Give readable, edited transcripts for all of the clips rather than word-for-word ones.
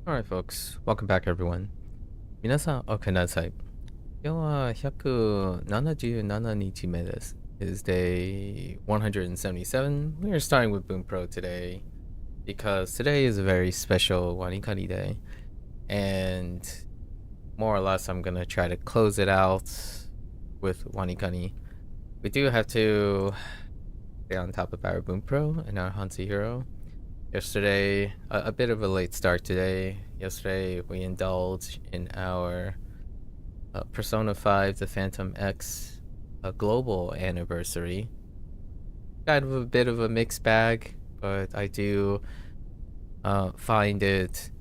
Alright, folks. Welcome back, everyone. 皆さん、おかえりなさい。今日は177日目です. It is day 177. We are starting with Bunpro today because today is a very special WaniKani day. And more or less, I'm going to try to close it out with WaniKani. We do have to stay on top of our Bunpro and our HanziHero. Yesterday, a bit of a late start today. Yesterday, we indulged in our Persona 5 The Phantom X global anniversary. Kind of a bit of a mixed bag, but I do find it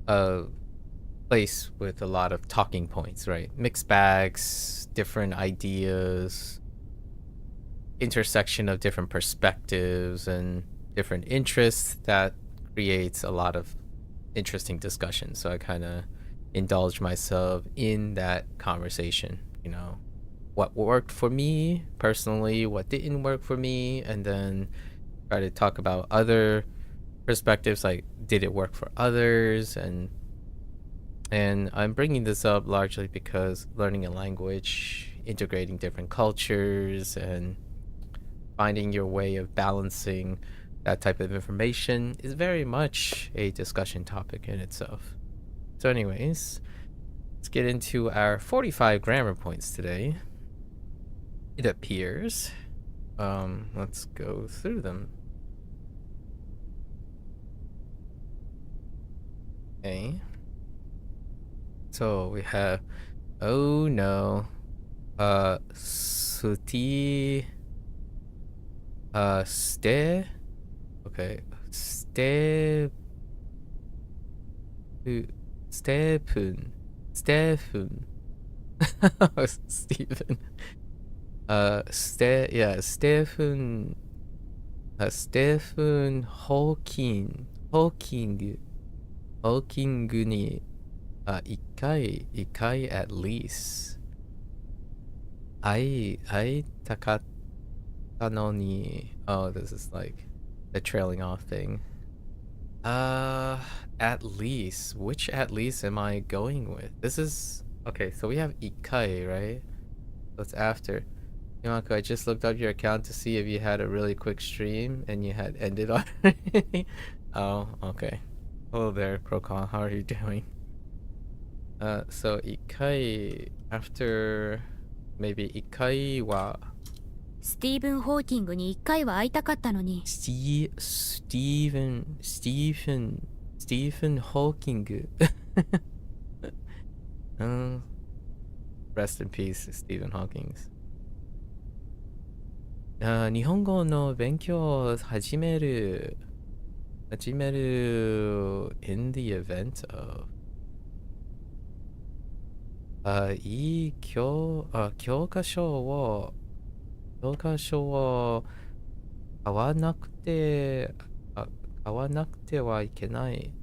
a place with a lot of talking points, right? Mixed bags, different ideas, intersection of different perspectives and different interests that creates a lot of interesting discussion. So I kind of indulge myself in that conversation, what worked for me personally, what didn't work for me, and then try to talk about other perspectives, like did it work for others. And I'm bringing this up largely because learning a language, integrating different cultures, and finding your way of balancing that type of information is very much a discussion topic in itself. So anyways, let's get into our 45 grammar points today. It appears. Let's go through them. Okay. So we have, oh no, Suti, okay, Stephen, Stephen, Stephen, Stephen, Stephen, Stephen Hawking, Hawkingに一回 at least 会いたかったのに oh, this is like the trailing off thing. At least, which at least am I going with? This is okay, so we have ikai, right? So it's after. Yamako, I just looked up your account to see if you had a really quick stream and you had ended already. Oh, okay. Hello there, Procon. How are you doing? So ikai after maybe ikai wa スティーブン・ホーキングに一回は会いたかったのに。Stephen Hawking. Rest in peace, Stephen Hawking. 日本語の勉強を始める in the event of 教科書を買わなくてはいけない。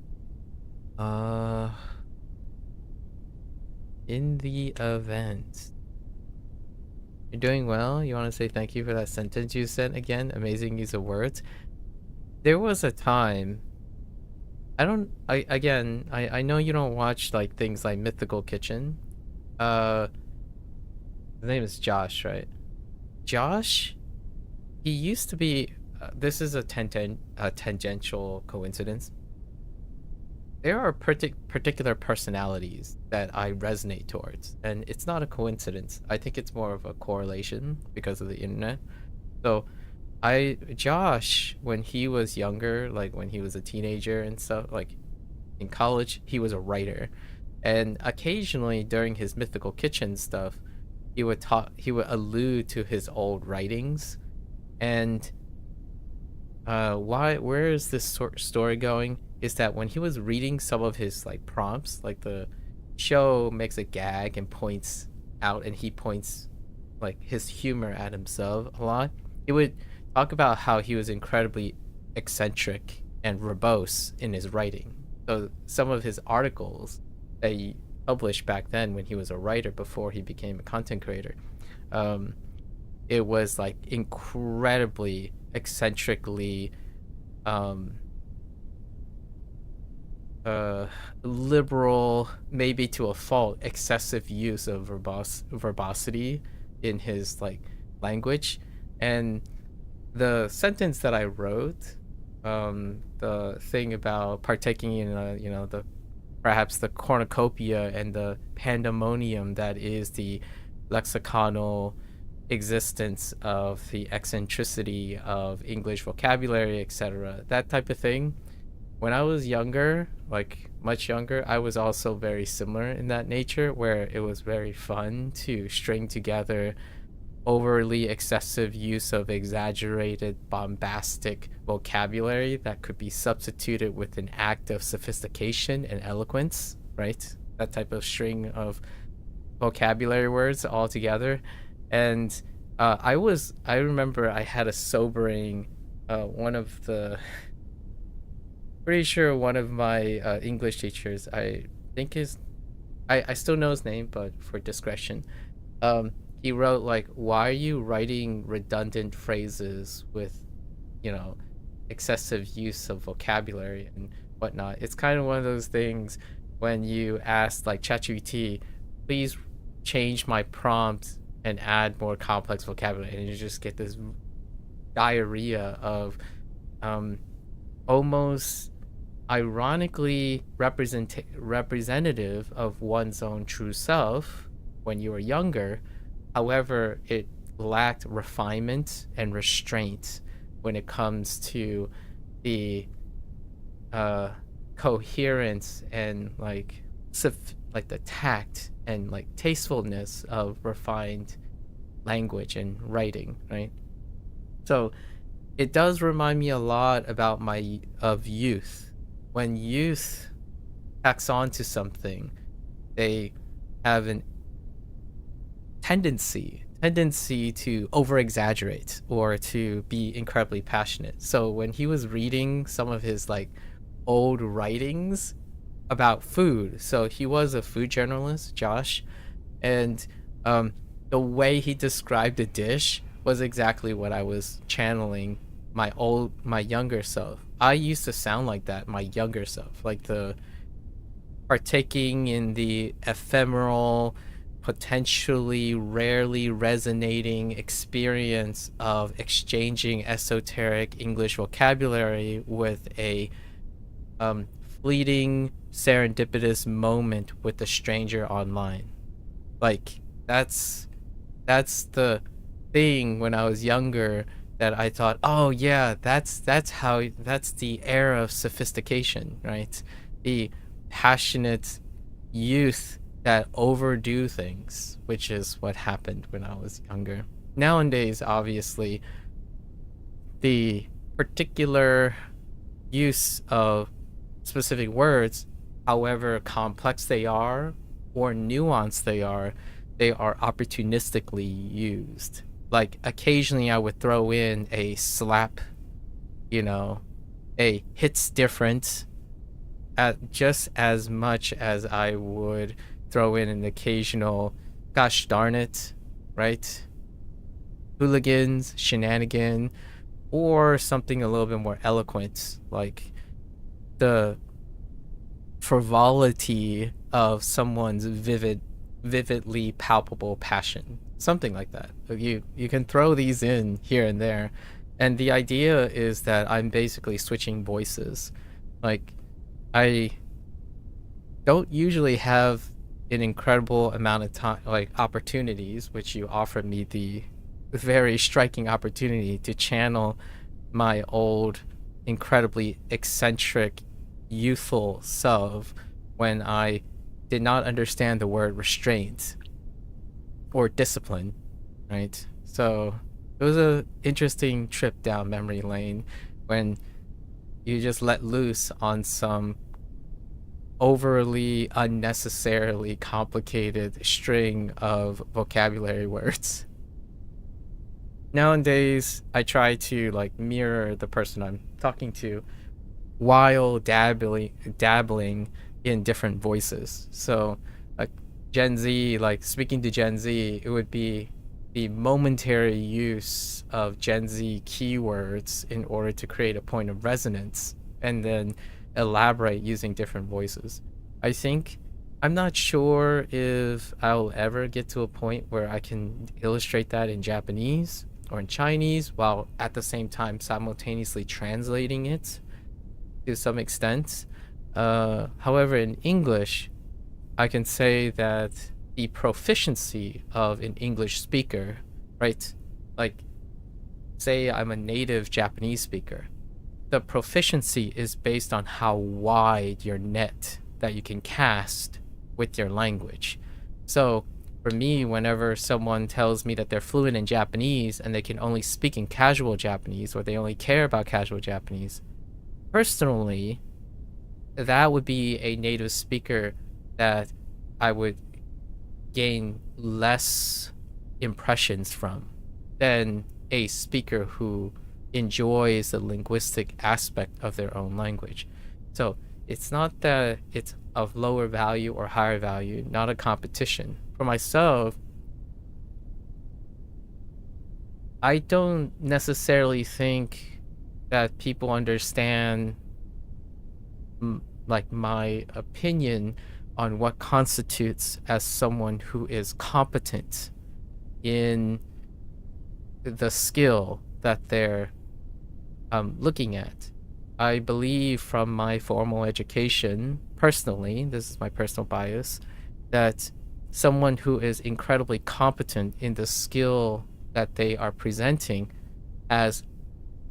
in the event. You're doing well. You want to say thank you for that sentence you sent again? Amazing use of words. There was a time. I know you don't watch like things like Mythical Kitchen. The name is Josh, right? Josh, he used to be. This is a tangential coincidence. There are particular personalities that I resonate towards, and it's not a coincidence. I think it's more of a correlation because of the internet. So, Josh, when he was younger, like when he was a teenager and stuff, like in college, he was a writer, and occasionally during his Mythical Kitchen stuff, he would allude to his old writings, and where is this story going is that when he was reading some of his like prompts, like the show makes a gag and points out, and he points like his humor at himself a lot. He would talk about how he was incredibly eccentric and verbose in his writing. So some of his articles that he published back then when he was a writer before he became a content creator, it was like incredibly eccentrically liberal, maybe to a fault, excessive use of verbosity in his like language. And the sentence that I wrote, the thing about partaking in the perhaps the cornucopia and the pandemonium that is the lexiconal existence of the eccentricity of English vocabulary, etc. That type of thing. When I was younger, like much younger, I was also very similar in that nature, where it was very fun to string together overly excessive use of exaggerated, bombastic vocabulary that could be substituted with an act of sophistication and eloquence, right? That type of string of vocabulary words all together. And I remember I had a sobering, one of the, pretty sure one of my English teachers, I think I still know his name, but for discretion, he wrote like, why are you writing redundant phrases with, excessive use of vocabulary and whatnot? It's kind of one of those things when you ask like ChatGPT, please change my prompt and add more complex vocabulary, and you just get this diarrhea of almost ironically representative of one's own true self when you were younger. However, it lacked refinement and restraint when it comes to the coherence and like the tact and like tastefulness of refined language and writing, right? So it does remind me a lot about of youth. When youth tacks on to something, they have an tendency to over exaggerate or to be incredibly passionate. So when he was reading some of his like old writings about food, so he was a food journalist, Josh, and the way he described a dish was exactly what I was channeling my younger self. I used to sound like that, my younger self, like the partaking in the ephemeral, potentially rarely resonating experience of exchanging esoteric English vocabulary with a fleeting serendipitous moment with a stranger online. Like that's the thing when I was younger that I thought, oh yeah, that's the era of sophistication, right? The passionate youth that overdo things, which is what happened when I was younger. Nowadays, obviously, the particular use of specific words, however complex they are or nuanced they are opportunistically used. Like occasionally I would throw in a slap, a hits different, at just as much as I would throw in an occasional gosh darn it, right? Hooligans, shenanigan, or something a little bit more eloquent, like the frivolity of someone's vividly palpable passion, something like that. You can throw these in here and there, and the idea is that I'm basically switching voices. Like I don't usually have an incredible amount of time, like opportunities, which you offered me the very striking opportunity to channel my old incredibly eccentric youthful self when I did not understand the word restraint or discipline, right? So it was a interesting trip down memory lane when you just let loose on some overly unnecessarily complicated string of vocabulary words. Nowadays, I try to like mirror the person I'm talking to while dabbling in different voices. So like Gen Z, like speaking to Gen Z, it would be the momentary use of Gen Z keywords in order to create a point of resonance. And then elaborate using different voices. I think I'm not sure if I'll ever get to a point where I can illustrate that in Japanese or in Chinese while at the same time simultaneously translating it to some extent. However, in English, I can say that the proficiency of an English speaker, right? Like, say I'm a native Japanese speaker. The proficiency is based on how wide your net that you can cast with your language. So for me, whenever someone tells me that they're fluent in Japanese and they can only speak in casual Japanese or they only care about casual Japanese, personally, that would be a native speaker that I would gain less impressions from than a speaker who enjoys the linguistic aspect of their own language. So it's not that it's of lower value or higher value, not a competition. For myself, I don't necessarily think that people understand like my opinion on what constitutes as someone who is competent in the skill that they're looking at. I believe from my formal education, personally, this is my personal bias, that someone who is incredibly competent in the skill that they are presenting as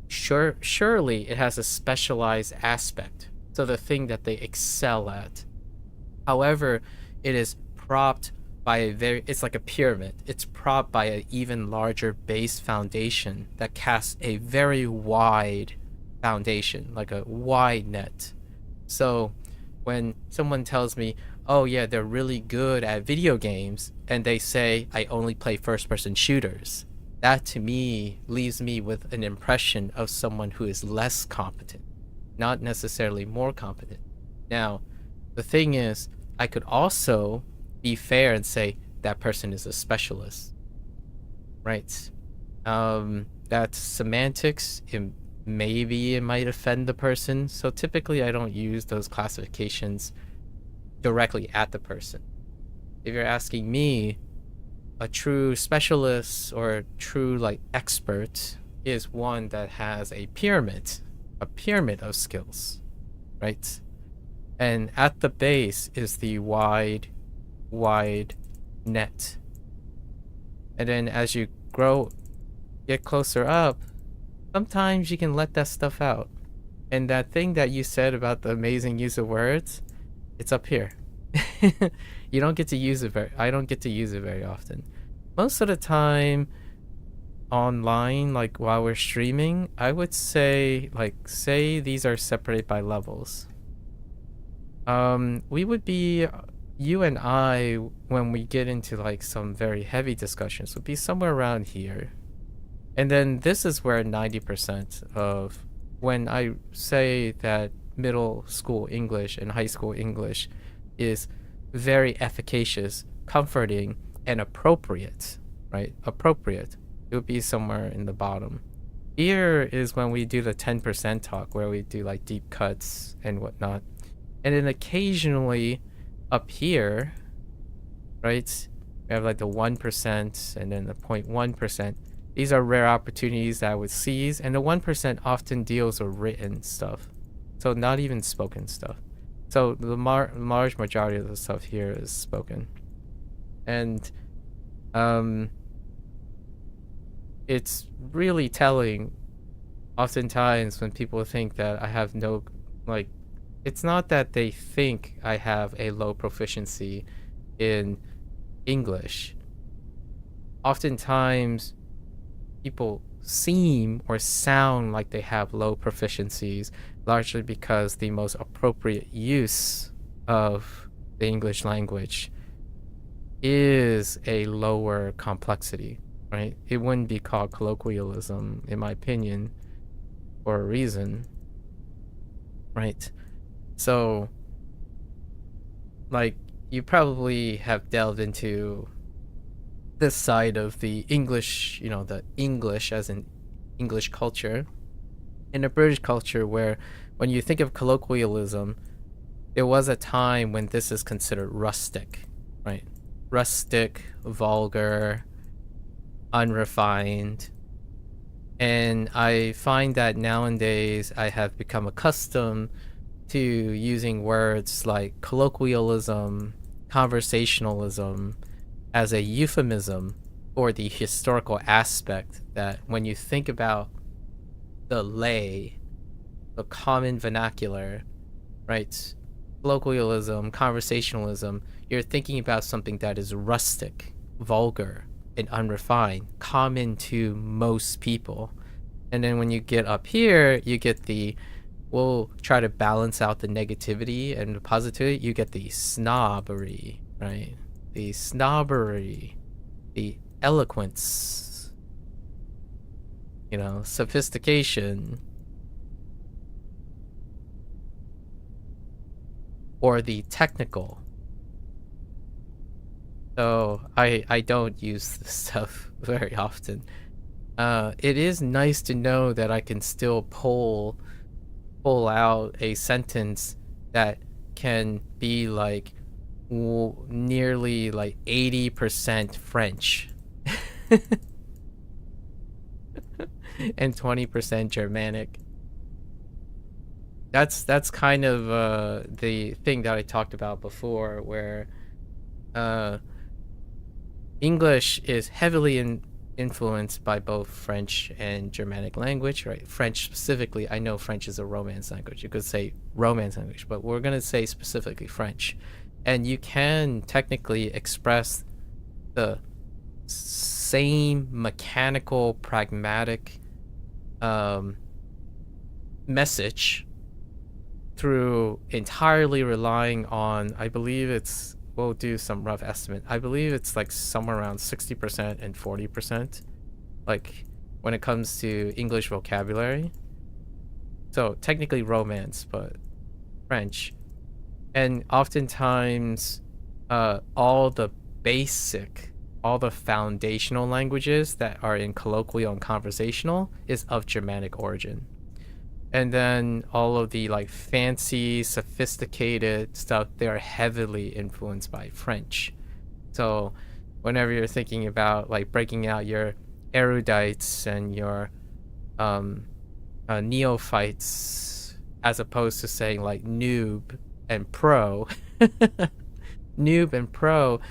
surely it has a specialized aspect. So the thing that they excel at. However, it is propped by it's like a pyramid. It's propped by an even larger base foundation that casts a very wide foundation, like a wide net. So when someone tells me, oh yeah, they're really good at video games, and they say, I only play first-person shooters, that to me leaves me with an impression of someone who is less competent, not necessarily more competent. Now, the thing is, I could also be fair and say that person is a specialist, right? That's semantics. Maybe it might offend the person. So typically I don't use those classifications directly at the person. If you're asking me, a true specialist or a true like expert is one that has a pyramid of skills, right? And at the base is the wide net. And then as you get closer up, sometimes you can let that stuff out. And that thing that you said about the amazing use of words, it's up here. You don't get to use it I don't get to use it very often. Most of the time online, like while we're streaming, I would say, like, say these are separated by levels. We would be, you and I, when we get into like some very heavy discussions, would be somewhere around here. And then this is where 90% of, when I say that middle school English and high school English is very efficacious, comforting, and appropriate, right? Appropriate. It would be somewhere in the bottom. Here is when we do the 10% talk, where we do like deep cuts and whatnot. And then occasionally up here, right, we have like the 1% and then the 0.1%. These are rare opportunities that I would seize, and the 1% often deals with written stuff, so not even spoken stuff. So the large majority of the stuff here is spoken. And it's really telling oftentimes when people think that I have no, like, it's not that they think I have a low proficiency in English. Oftentimes people seem or sound like they have low proficiencies, largely because the most appropriate use of the English language is a lower complexity, right? It wouldn't be called colloquialism, in my opinion, for a reason, right? So, like, you probably have delved into this side of the English, the English as in English culture, in a British culture where when you think of colloquialism, there was a time when this is considered rustic, right? Rustic, vulgar, unrefined. And I find that nowadays I have become accustomed to using words like colloquialism, conversationalism as a euphemism for the historical aspect that when you think about the lay, the common vernacular, right? Colloquialism, conversationalism, you're thinking about something that is rustic, vulgar, and unrefined, common to most people. And then when you get up here, you get we'll try to balance out the negativity and the positivity, you get the snobbery, right? The snobbery, the eloquence, sophistication, or the technical. So I don't use this stuff very often. It is nice to know that I can still pull out a sentence that can be like nearly like 80% French and 20% Germanic. That's kind of the thing that I talked about before, where English is heavily influenced by both French and Germanic language, right? French specifically, I know French is a Romance language. You could say Romance language, but we're going to say specifically French. And you can technically express the same mechanical, pragmatic message through entirely relying on, I believe we'll do some rough estimate. I believe it's like somewhere around 60% and 40%, like when it comes to English vocabulary. So technically Romance, but French. And oftentimes all the foundational languages that are in colloquial and conversational is of Germanic origin. And then all of the like fancy, sophisticated stuff, they are heavily influenced by French. So whenever you're thinking about like breaking out your erudites and your neophytes, as opposed to saying like noob and pro, noob and pro,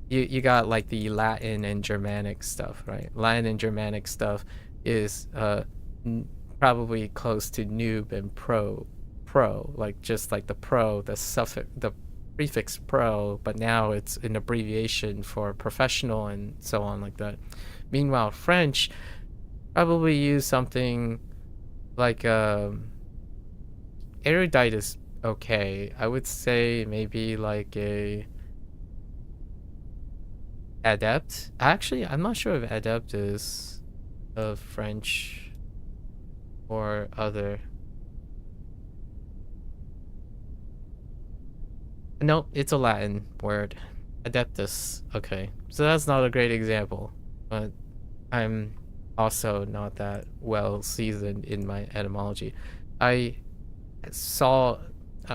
you got like the Latin and Germanic stuff, right? Latin and Germanic stuff is probably close to noob and pro, like just like the pro, the suffix, the prefix pro, but now it's an abbreviation for professional and so on like that. Meanwhile, French probably use something like erudite is okay. I would say maybe like a adept. Actually, I'm not sure if adept is of French or other. No, it's a Latin word. Adeptus. Okay. So that's not a great example, but I'm also not that well seasoned in my etymology. I saw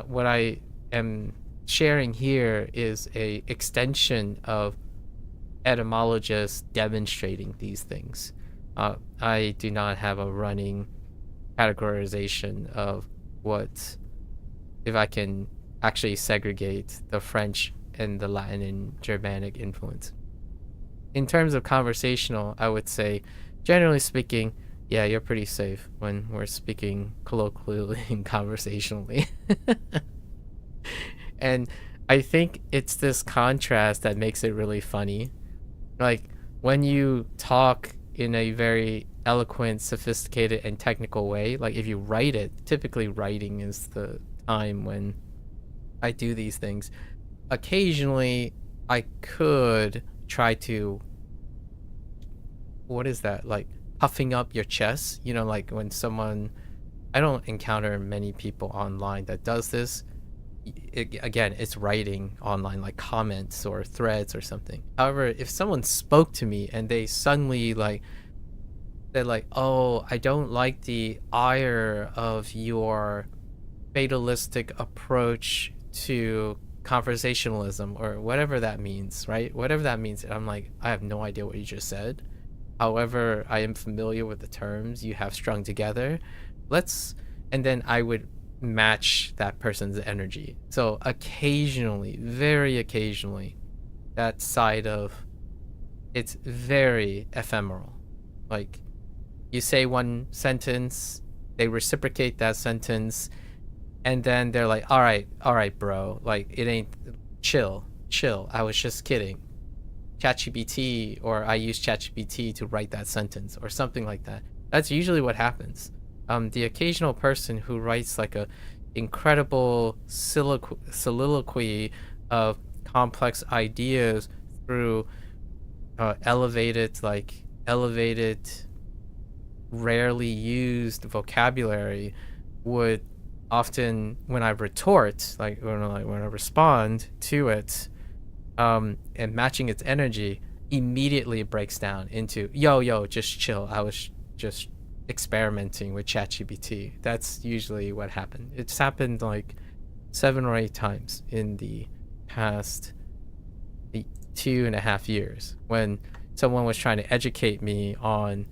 what I am sharing here is a extension of etymologists demonstrating these things. I do not have a running categorization of what, if I can actually segregate the French and the Latin and Germanic influence. In terms of conversational, I would say, generally speaking, yeah, you're pretty safe when we're speaking colloquially and conversationally. And I think it's this contrast that makes it really funny. Like, when you talk in a very eloquent, sophisticated, and technical way, like if you write it, typically writing is the time when I do these things. Occasionally, I could try to, what is that, like puffing up your chest, like when someone, I don't encounter many people online that does this. Again, it's writing online, like comments or threads or something. However, if someone spoke to me and they suddenly they're like, oh, I don't like the ire of your fatalistic approach to conversationalism or whatever that means, right? Whatever that means. I'm like, I have no idea what you just said. However, I am familiar with the terms you have strung together. And then I would match that person's energy. So occasionally, very occasionally, that side of it's very ephemeral. Like, you say one sentence, they reciprocate that sentence, and then they're like, all right, bro, like, it ain't, chill, I was just kidding. ChatGPT, or I use ChatGPT to write that sentence, or something like that. That's usually what happens. The occasional person who writes like a incredible soliloquy of complex ideas through elevated, rarely used vocabulary would often, when I retort, when I respond to it, and matching its energy, immediately breaks down into yo, just chill. I was just experimenting with ChatGPT. That's usually what happened. It's happened like 7 or 8 times in the past 2.5 years when someone was trying to educate me on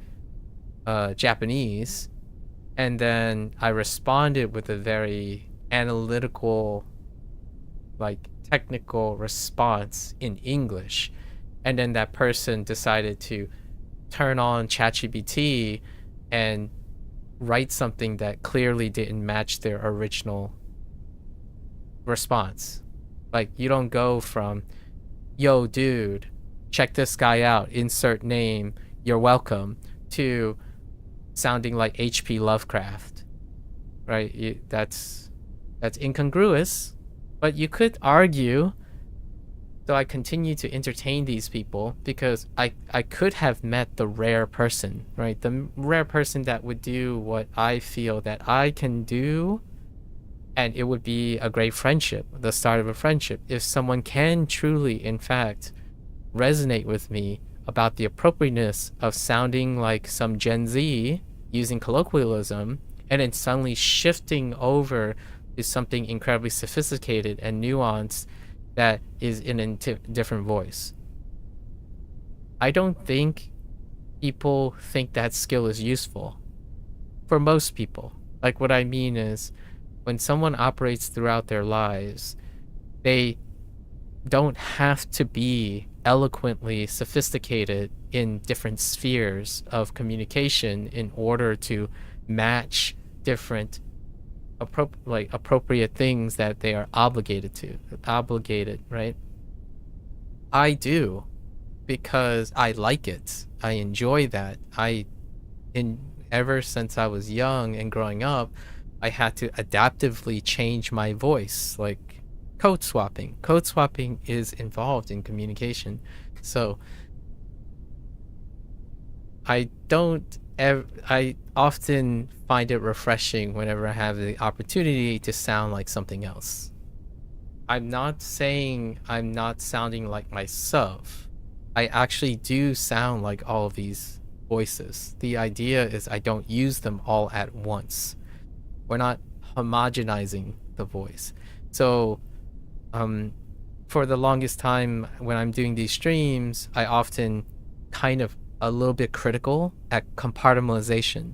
Japanese, and then I responded with a very analytical, technical response in English, and then that person decided to turn on ChatGPT and write something that clearly didn't match their original response. Like, you don't go from, yo, dude, check this guy out, insert name, you're welcome, to sounding like H.P. Lovecraft, right? That's incongruous, but you could argue. So I continue to entertain these people because I could have met the rare person, right? The rare person that would do what I feel that I can do, and it would be a great friendship, the start of a friendship. If someone can truly, in fact, resonate with me about the appropriateness of sounding like some Gen Z using colloquialism, and then suddenly shifting over to something incredibly sophisticated and nuanced that is in a different voice. I don't think people think that skill is useful. For most people. Like, what I mean is, when someone operates throughout their lives, they don't have to be eloquently sophisticated in different spheres of communication in order to match different appropriate things that they are obligated, right? I do, because I like it. I enjoy that. Ever since I was young and growing up, I had to adaptively change my voice, like code swapping. Code swapping is involved in communication. So I often find it refreshing whenever I have the opportunity to sound like something else. I'm not saying I'm not sounding like myself. I actually do sound like all of these voices. The idea is I don't use them all at once. We're not homogenizing the voice. So for the longest time when I'm doing these streams, I often kind of a little bit critical at compartmentalization.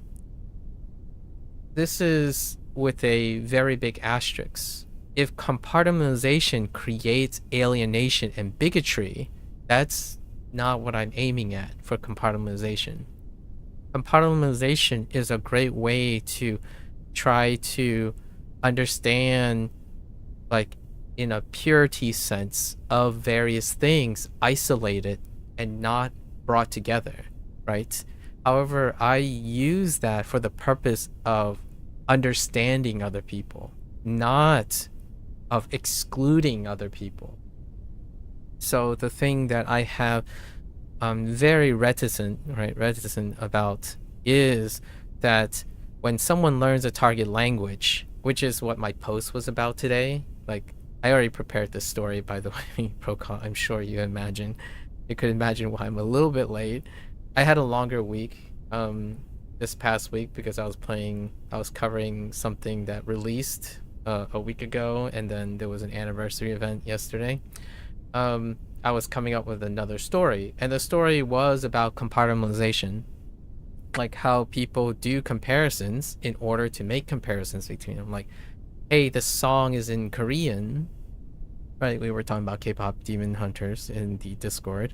This is with a very big asterisk. If compartmentalization creates alienation and bigotry, that's not what I'm aiming at for compartmentalization. Compartmentalization is a great way to try to understand, like, in a purity sense of various things, isolated and not brought together, right? However, I use that for the purpose of understanding other people, not of excluding other people. So the thing that I have very reticent about is that when someone learns a target language, which is what my post was about today, like, I already prepared this story, by the way, Procon, I'm sure you could imagine why I'm a little bit late. I had a longer week this past week because I was covering something that released a week ago, and then there was an anniversary event yesterday. I was coming up with another story, and the story was about compartmentalization, like how people do comparisons in order to make comparisons between them. Like, hey, the song is in Korean, right? We were talking about K-pop Demon Hunters in the Discord.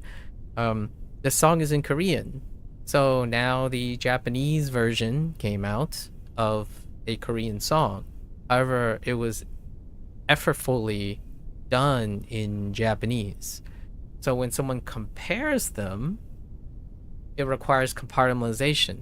The song is in Korean, so now the Japanese version came out of a Korean song. However, it was effortfully done in Japanese. So when someone compares them, it requires compartmentalization.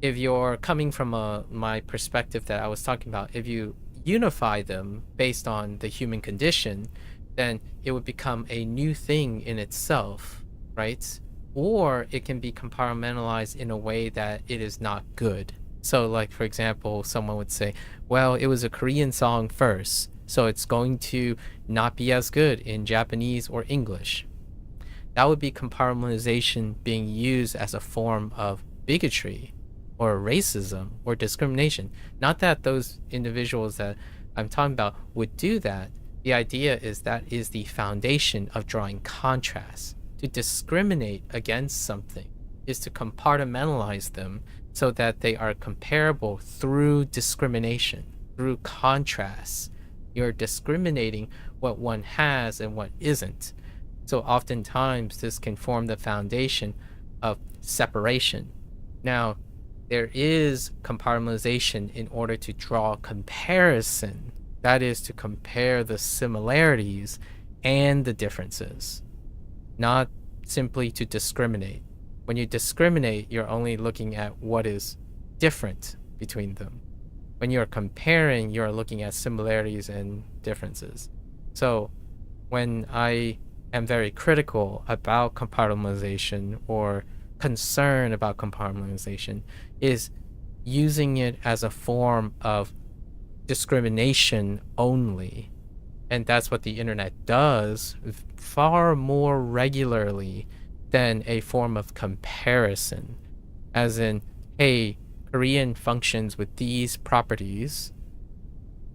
If you're coming from my perspective that I was talking about, if you unify them based on the human condition, then it would become a new thing in itself, right? Or it can be compartmentalized in a way that it is not good. So like, for example, someone would say, well, it was a Korean song first, so it's going to not be as good in Japanese or English. That would be compartmentalization being used as a form of bigotry or racism or discrimination. Not that those individuals that I'm talking about would do that. The idea is that is the foundation of drawing contrast. To discriminate against something is to compartmentalize them so that they are comparable through discrimination, through contrast. You're discriminating what one has and what isn't. So oftentimes this can form the foundation of separation. Now, there is compartmentalization in order to draw comparison. That is to compare the similarities and the differences, not simply to discriminate. When you discriminate, you're only looking at what is different between them. When you're comparing, you're looking at similarities and differences. So when I am very critical about compartmentalization or concern about compartmentalization, is using it as a form of discrimination only. And that's what the internet does far more regularly than a form of comparison. As in, hey, Korean functions with these properties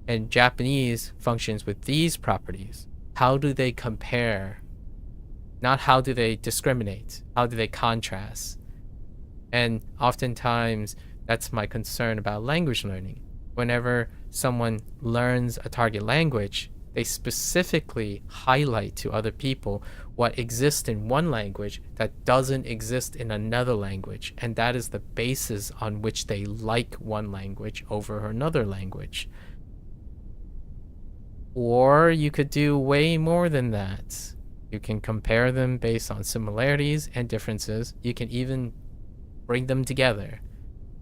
and Japanese functions with these properties. How do they compare? Not how do they discriminate? How do they contrast? And oftentimes, that's my concern about language learning. Whenever someone learns a target language, they specifically highlight to other people what exists in one language that doesn't exist in another language. And that is the basis on which they like one language over another language. Or you could do way more than that. You can compare them based on similarities and differences. You can even bring them together.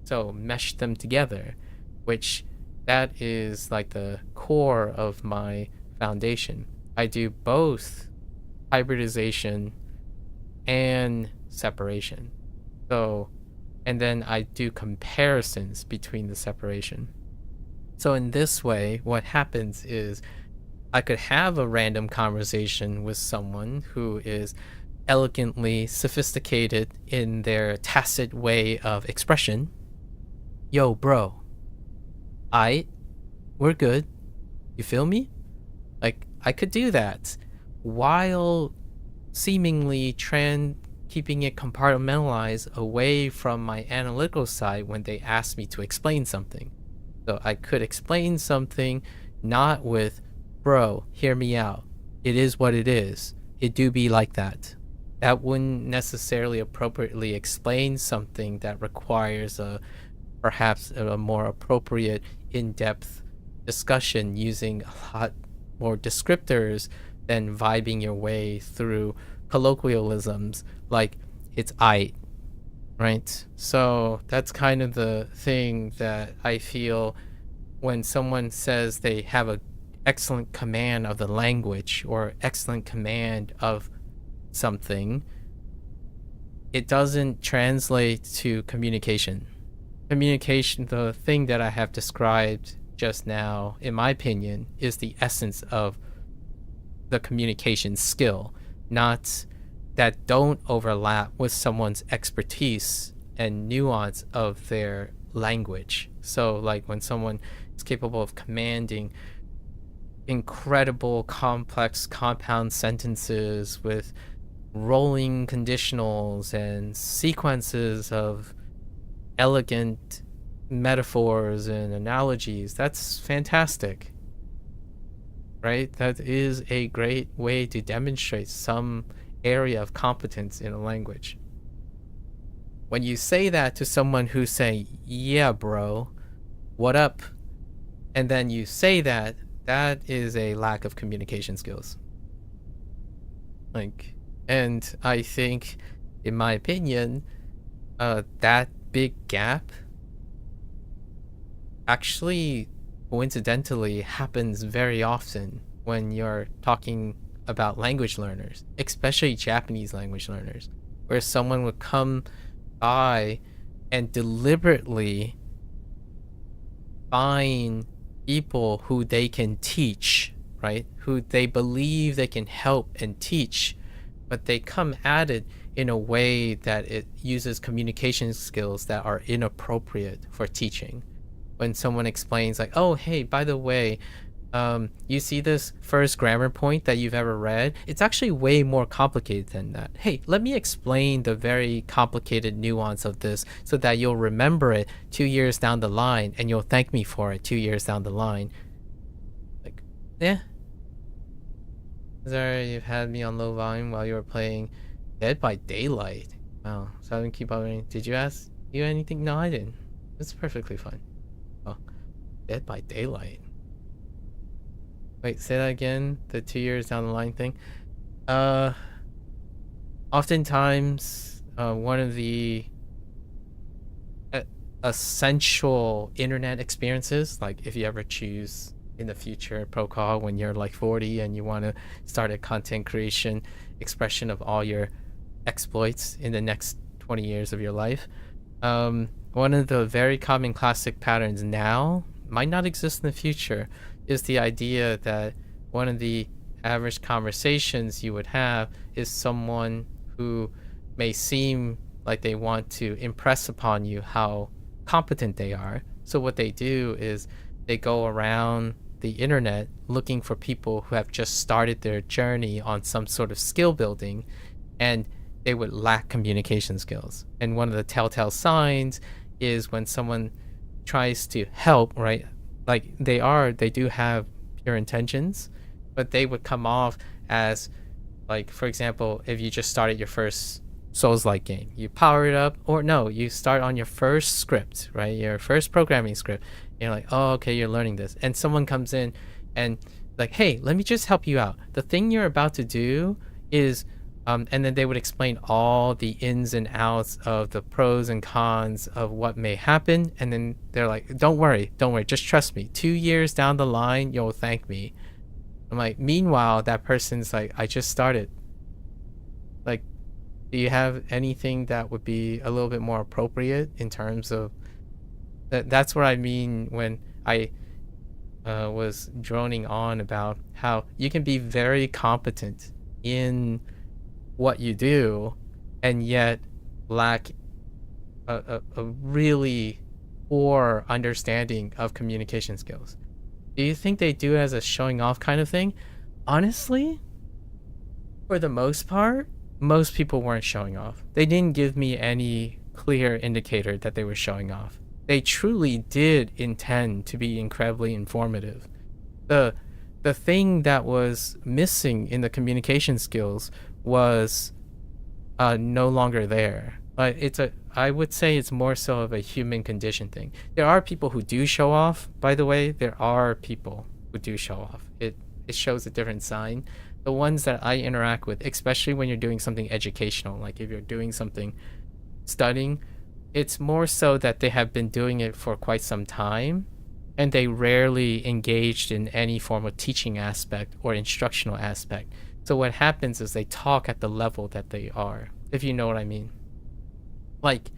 So mesh them together, which that is like the core of my foundation. I do both hybridization and separation. So, and then I do comparisons between the separation. So in this way, what happens is I could have a random conversation with someone who is elegantly sophisticated in their tacit way of expression. Yo, bro, we're good. You feel me? Like, I could do that while seemingly keeping it compartmentalized away from my analytical side when they ask me to explain something. So I could explain something not with, bro, hear me out. It is what it is. It do be like that. That wouldn't necessarily appropriately explain something that requires perhaps a more appropriate in-depth discussion using a lot more descriptors than vibing your way through colloquialisms like it's aight, right? So that's kind of the thing that I feel when someone says they have an excellent command of the language or excellent command of something, it doesn't translate to communication. Communication, the thing that I have described just now, in my opinion, is the essence of the communication skill, not that don't overlap with someone's expertise and nuance of their language. So like when someone It's capable of commanding incredible, complex, compound sentences with rolling conditionals and sequences of elegant metaphors and analogies. That's fantastic, right? That is a great way to demonstrate some area of competence in a language. When you say that to someone who's saying, yeah, bro, what up? And then you say that, that is a lack of communication skills. Like, and I think, in my opinion, that big gap actually coincidentally happens very often when you're talking about language learners, especially Japanese language learners, where someone would come by and deliberately find people who they can teach, right? Who they believe they can help and teach, but they come at it in a way that it uses communication skills that are inappropriate for teaching. When someone explains like, oh, hey, by the way, you see this first grammar point that you've ever read? It's actually way more complicated than that. Hey, let me explain the very complicated nuance of this so that you'll remember it 2 years down the line and you'll thank me for it 2 years down the line. Like, yeah. Sorry, you've had me on low volume while you were playing Dead by Daylight. Wow, so I didn't keep on. Did you ask you anything? No, I didn't. It's perfectly fine. Oh, Dead by Daylight. Wait, say that again. The 2 years down the line thing. Oftentimes, one of the essential internet experiences, like if you ever choose in the future protocol when you're like 40 and you want to start a content creation expression of all your exploits in the next 20 years of your life, one of the very common classic patterns now might not exist in the future is the idea that one of the average conversations you would have is someone who may seem like they want to impress upon you how competent they are. So what they do is they go around the internet looking for people who have just started their journey on some sort of skill building, and they would lack communication skills. And one of the telltale signs is when someone tries to help, right? Like they do have pure intentions, but they would come off as, like, for example, if you just started your first Souls-like game, you power it up, or no, you start on your first script, right? Your first programming script. You're like, oh, okay, you're learning this. And someone comes in and like, hey, let me just help you out. The thing you're about to do is, and then they would explain all the ins and outs of the pros and cons of what may happen. And then they're like, don't worry, just trust me. 2 years down the line, you'll thank me. I'm like, meanwhile, that person's like, I just started. Like, do you have anything that would be a little bit more appropriate in terms of that? That's what I mean when I was droning on about how you can be very competent in what you do and yet lack a really poor understanding of communication skills. Do you think they do it as a showing off kind of thing? Honestly, for the most part, most people weren't showing off. They didn't give me any clear indicator that they were showing off. They truly did intend to be incredibly informative. The thing that was missing in the communication skills was no longer there. I would say it's more so of a human condition thing. There are people who do show off, by the way. There are people who do show off. It shows a different sign. The ones that I interact with, especially when you're doing something educational, like if you're doing something studying, it's more so that they have been doing it for quite some time and they rarely engaged in any form of teaching aspect or instructional aspect. So what happens is they talk at the level that they are, if you know what I mean. Like,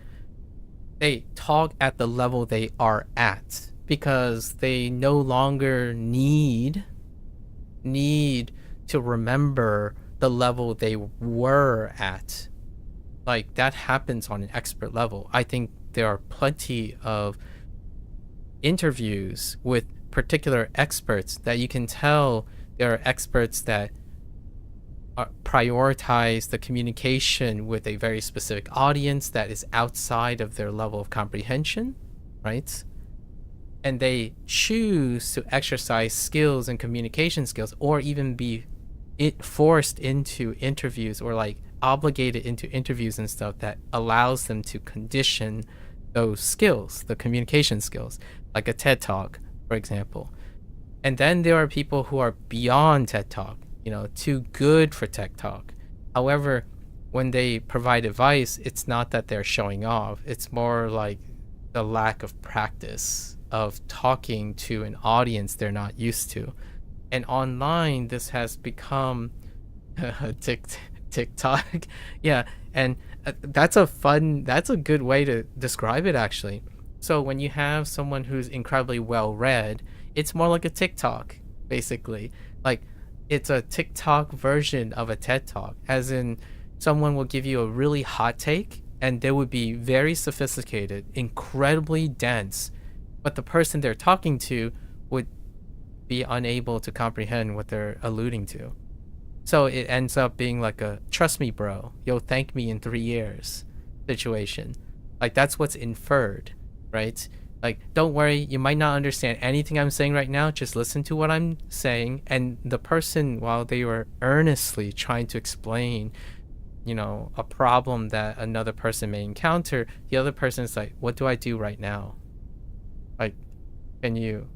they talk at the level they are at because they no longer need to remember the level they were at. Like, that happens on an expert level. I think there are plenty of interviews with particular experts that you can tell there are experts that prioritize the communication with a very specific audience that is outside of their level of comprehension, right? And they choose to exercise skills and communication skills, or even be forced into interviews, or like obligated into interviews and stuff that allows them to condition those skills, the communication skills, like a TED Talk, for example. And then there are people who are beyond TED Talk, too good for TED Talk. However, when they provide advice, it's not that they're showing off. It's more like the lack of practice of talking to an audience they're not used to. And online, this has become TikTok. Yeah, and that's a good way to describe it, actually. So when you have someone who's incredibly well read, it's more like a TikTok, basically. Like, it's a TikTok version of a TED Talk, as in someone will give you a really hot take and they would be very sophisticated, incredibly dense, but the person they're talking to would be unable to comprehend what they're alluding to. So it ends up being like a trust me, bro, you'll thank me in 3 years situation. Like, that's what's inferred, right? Like, don't worry, you might not understand anything I'm saying right now, just listen to what I'm saying. And the person, while they were earnestly trying to explain, a problem that another person may encounter, the other person is like, what do I do right now? Like, can you,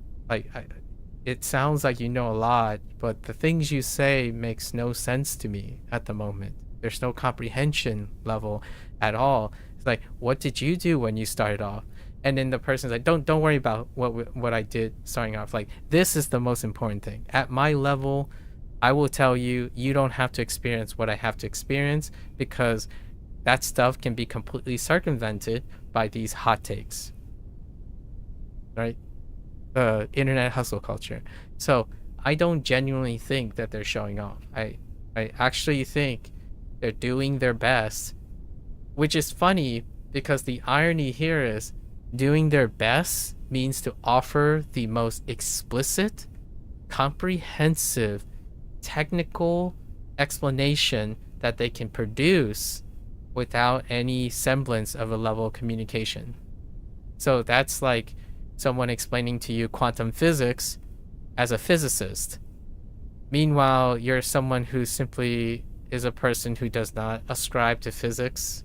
it sounds like you know a lot, but the things you say makes no sense to me at the moment. There's no comprehension level at all. It's like, what did you do when you started off? And then the person's like, don't worry about what I did starting off. Like, this is the most important thing. At my level, I will tell you, you don't have to experience what I have to experience, because that stuff can be completely circumvented by these hot takes, right? Internet hustle culture. So I don't genuinely think that they're showing off. I actually think they're doing their best, which is funny because the irony here is doing their best means to offer the most explicit, comprehensive, technical explanation that they can produce without any semblance of a level of communication. So that's like someone explaining to you quantum physics as a physicist. Meanwhile, you're someone who simply is a person who does not ascribe to physics.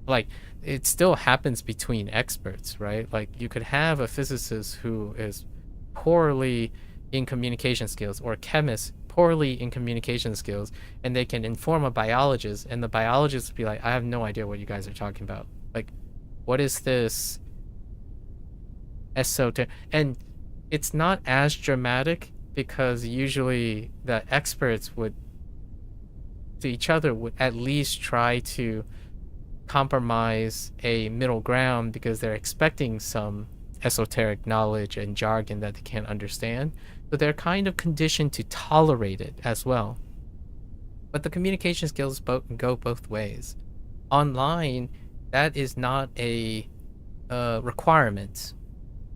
Like, it still happens between experts, right? Like, you could have a physicist who is poorly in communication skills, or a chemist poorly in communication skills, and they can inform a biologist, and the biologist would be like, I have no idea what you guys are talking about. Like, what is this esoteric? And it's not as dramatic, because usually the experts would, to each other, would at least try to compromise a middle ground, because they're expecting some esoteric knowledge and jargon that they can't understand. So they're kind of conditioned to tolerate it as well. But the communication skills go both ways. Online, that is not a requirement.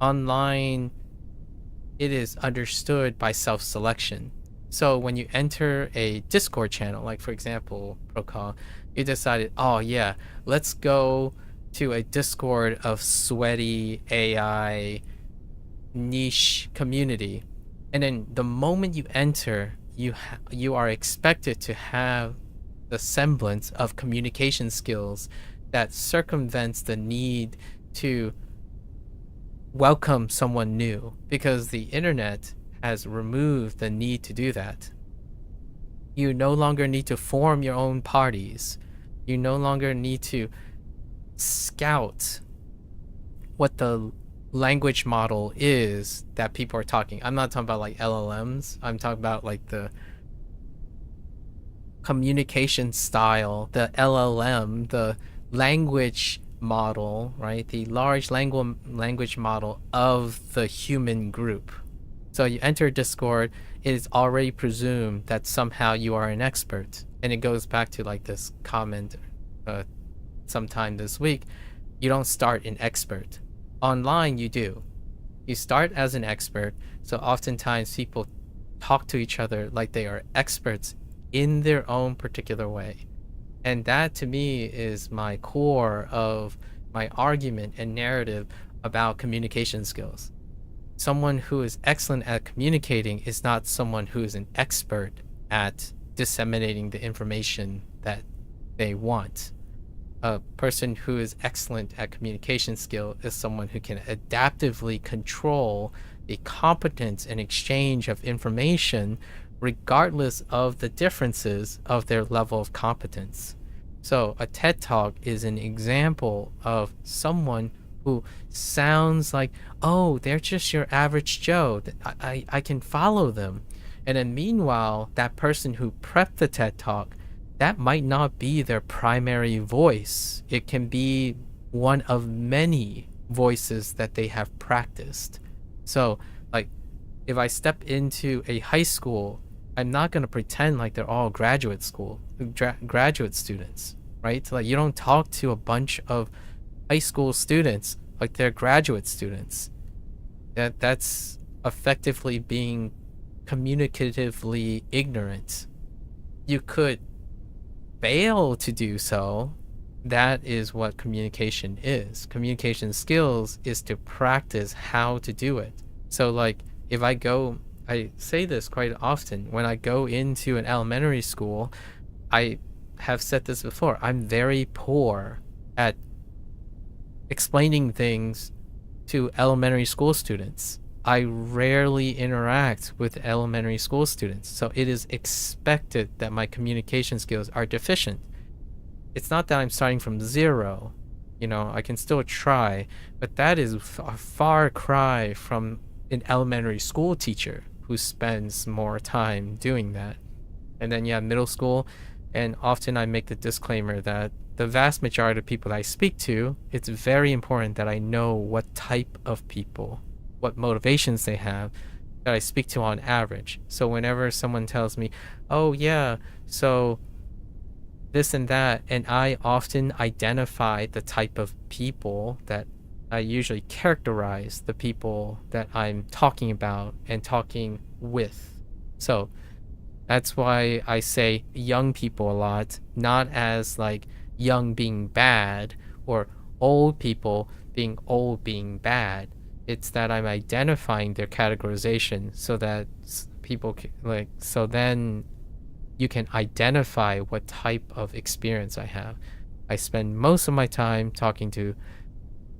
Online, it is understood by self-selection. So when you enter a Discord channel, like for example, Procall, you decided, oh yeah, let's go to a Discord of sweaty AI niche community. And then the moment you enter, you are expected to have the semblance of communication skills that circumvents the need to welcome someone new, because the internet has removed the need to do that. You no longer need to form your own parties. You no longer need to scout what the language model is that people are talking. I'm not talking about like LLMs. I'm talking about like the communication style, the LLM, the language model, right? The large language model of the human group. So you enter Discord, it is already presumed that somehow you are an expert. And it goes back to like this comment sometime this week. You don't start an expert. Online, you do. You start as an expert, so oftentimes people talk to each other like they are experts in their own particular way. And that to me is my core of my argument and narrative about communication skills. Someone who is excellent at communicating is not someone who is an expert at disseminating the information that they want. A person who is excellent at communication skill is someone who can adaptively control the competence and exchange of information regardless of the differences of their level of competence. So a TED Talk is an example of someone who sounds like, oh, they're just your average Joe. I can follow them. And then meanwhile, that person who prepped the TED Talk, that might not be their primary voice. It can be one of many voices that they have practiced. So, like, if I step into a high school, I'm not going to pretend like they're all graduate students, right? Like, you don't talk to a bunch of high school students like they're graduate students. That's effectively being communicatively ignorant. You could fail to do so. That is what communication is. Communication skills is to practice how to do it. So like if I say this quite often, when I go into an elementary school, I have said this before, I'm very poor at explaining things to elementary school students. I rarely interact with elementary school students, so it is expected that my communication skills are deficient. It's not that I'm starting from zero, I can still try, but that is a far cry from an elementary school teacher who spends more time doing that. And then middle school, and often I make the disclaimer that the vast majority of people that I speak to, it's very important that I know what type of people, what motivations they have, that I speak to on average. So whenever someone tells me, oh yeah, so this and that, and I often identify the type of people that I usually characterize the people that I'm talking about and talking with. So that's why I say young people a lot, not as like young being bad or old people being old being bad. It's that I'm identifying their categorization so that people so then you can identify what type of experience I have. I spend most of my time talking to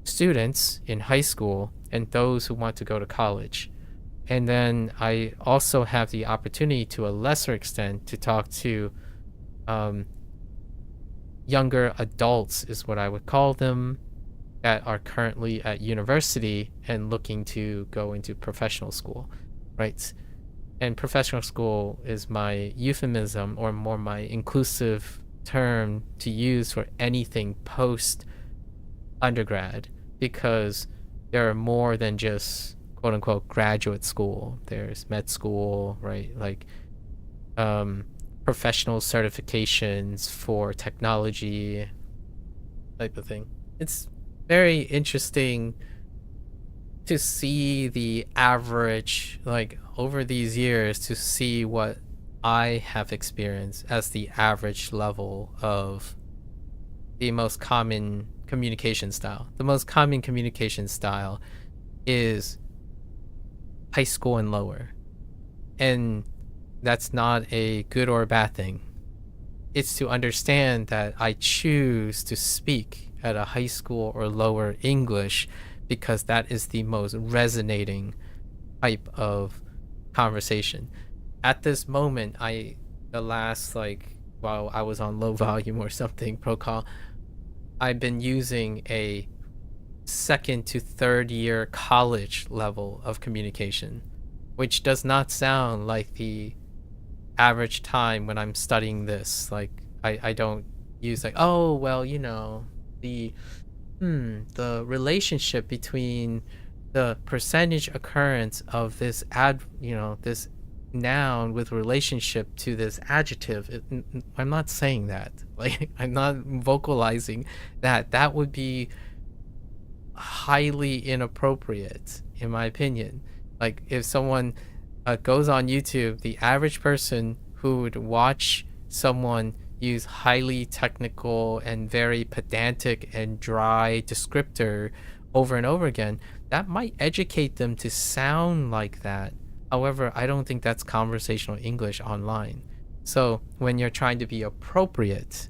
students in high school and those who want to go to college. And then I also have the opportunity to a lesser extent to talk to younger adults is what I would call them, that are currently at university and looking to go into professional school, right? And professional school is my euphemism or more my inclusive term to use for anything post undergrad, because there are more than just quote unquote graduate school. There's med school, right? Like professional certifications for technology type of thing. It's very interesting to see the average, like over these years, to see what I have experienced as the average level of the most common communication style. The most common communication style is high school and lower. And that's not a good or a bad thing. It's to understand that I choose to speak at a high school or lower English because that is the most resonating type of conversation. At this moment, while I was on low volume or something, pro call, I've been using a second to third year college level of communication, which does not sound like the average time when I'm studying this. Like I don't use like, oh well, the relationship between the percentage occurrence of this this noun with relationship to this adjective. I'm not saying that. Like I'm not vocalizing that. That would be highly inappropriate in my opinion. Like if someone goes on YouTube, the average person who would watch someone use highly technical and very pedantic and dry descriptor over and over again, that might educate them to sound like that. However, I don't think that's conversational English online. So when you're trying to be appropriate,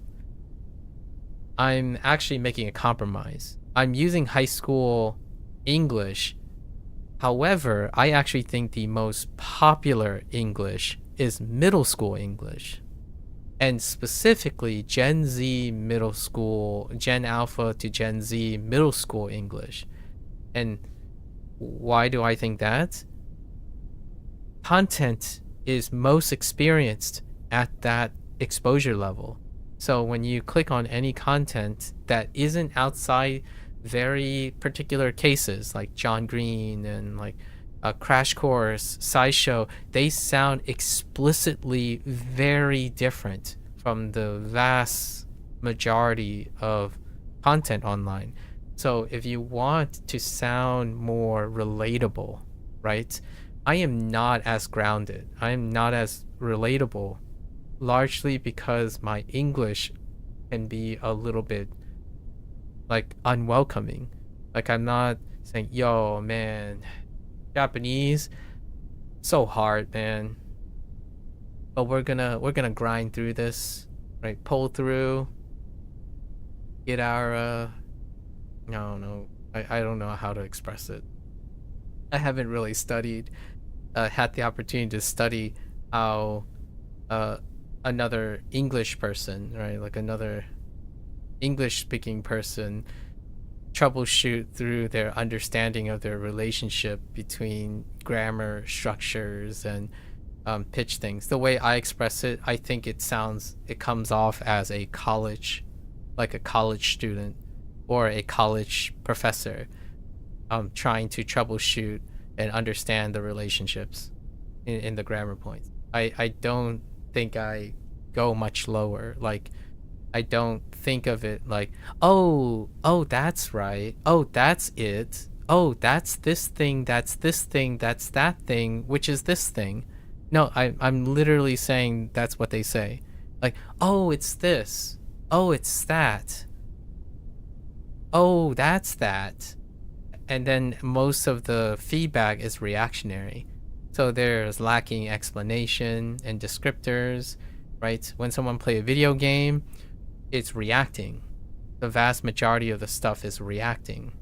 I'm actually making a compromise. I'm using high school English. However, I actually think the most popular English is middle school English. And specifically Gen Z middle school, Gen Alpha to Gen Z middle school English. And why do I think that? Content is most experienced at that exposure level. So when you click on any content that isn't outside very particular cases like John Green and like a Crash Course, SciShow, they sound explicitly very different from the vast majority of content online. So if you want to sound more relatable, right? I am not as grounded. I am not as relatable, largely because my English can be a little bit like unwelcoming. Like I'm not saying, yo, man, Japanese, so hard, man. But we're gonna grind through this, right? Pull through, get our I don't know. I don't know how to express it. I haven't really studied, had the opportunity to study how another English person, right? Like another English speaking person troubleshoot through their understanding of their relationship between grammar structures and pitch things. The way I express it, I think it comes off as a college, like a college student or a college professor trying to troubleshoot and understand the relationships in the grammar points. I don't think I go much lower. Like I don't think of it like, oh, that's right. Oh, that's it. Oh, that's this thing, that's this thing, that's that thing, which is this thing. No, I'm literally saying that's what they say. Like, oh, it's this. Oh, it's that. Oh, that's that. And then most of the feedback is reactionary. So there's lacking explanation and descriptors, right? When someone play a video game, it's reacting. The vast majority of the stuff is reacting.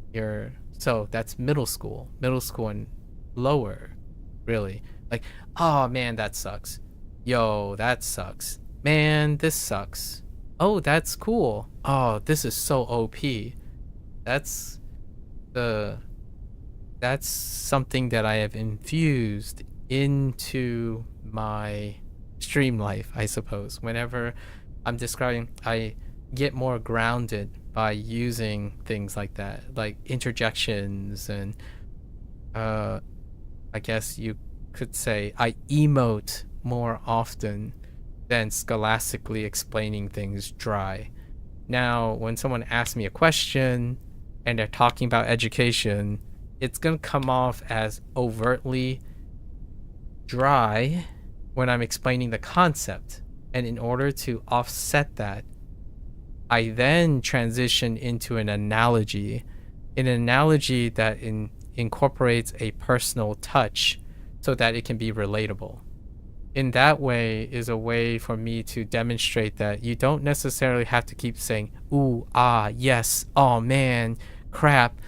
So that's middle school and lower, really. Like, oh man, that sucks. Yo, that sucks. Man, this sucks. Oh, that's cool. Oh, this is so OP. That's something that I have infused into my stream life, I suppose. Whenever I'm describing, I get more grounded by using things like that, like interjections, and I guess you could say I emote more often than scholastically explaining things dry. Now, when someone asks me a question and they're talking about education, it's gonna come off as overtly dry when I'm explaining the concept. And in order to offset that, I then transition into an analogy that incorporates a personal touch so that it can be relatable. In that way is a way for me to demonstrate that you don't necessarily have to keep saying, ooh, ah, yes, oh man, crap,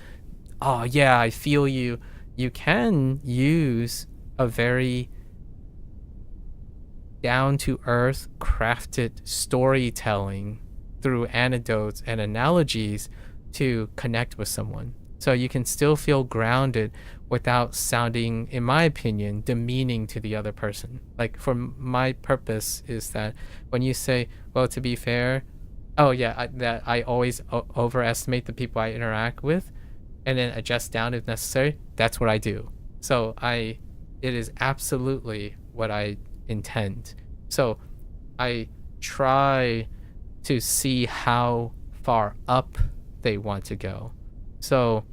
oh yeah, I feel you. You can use a very down-to-earth crafted storytelling through anecdotes and analogies to connect with someone. So you can still feel grounded without sounding, in my opinion, demeaning to the other person. Like for my purpose is that when you say, well, to be fair, oh yeah, that I always overestimate the people I interact with and then adjust down if necessary. That's what I do. So it is absolutely what I intend. So I try to see how far up they want to go. So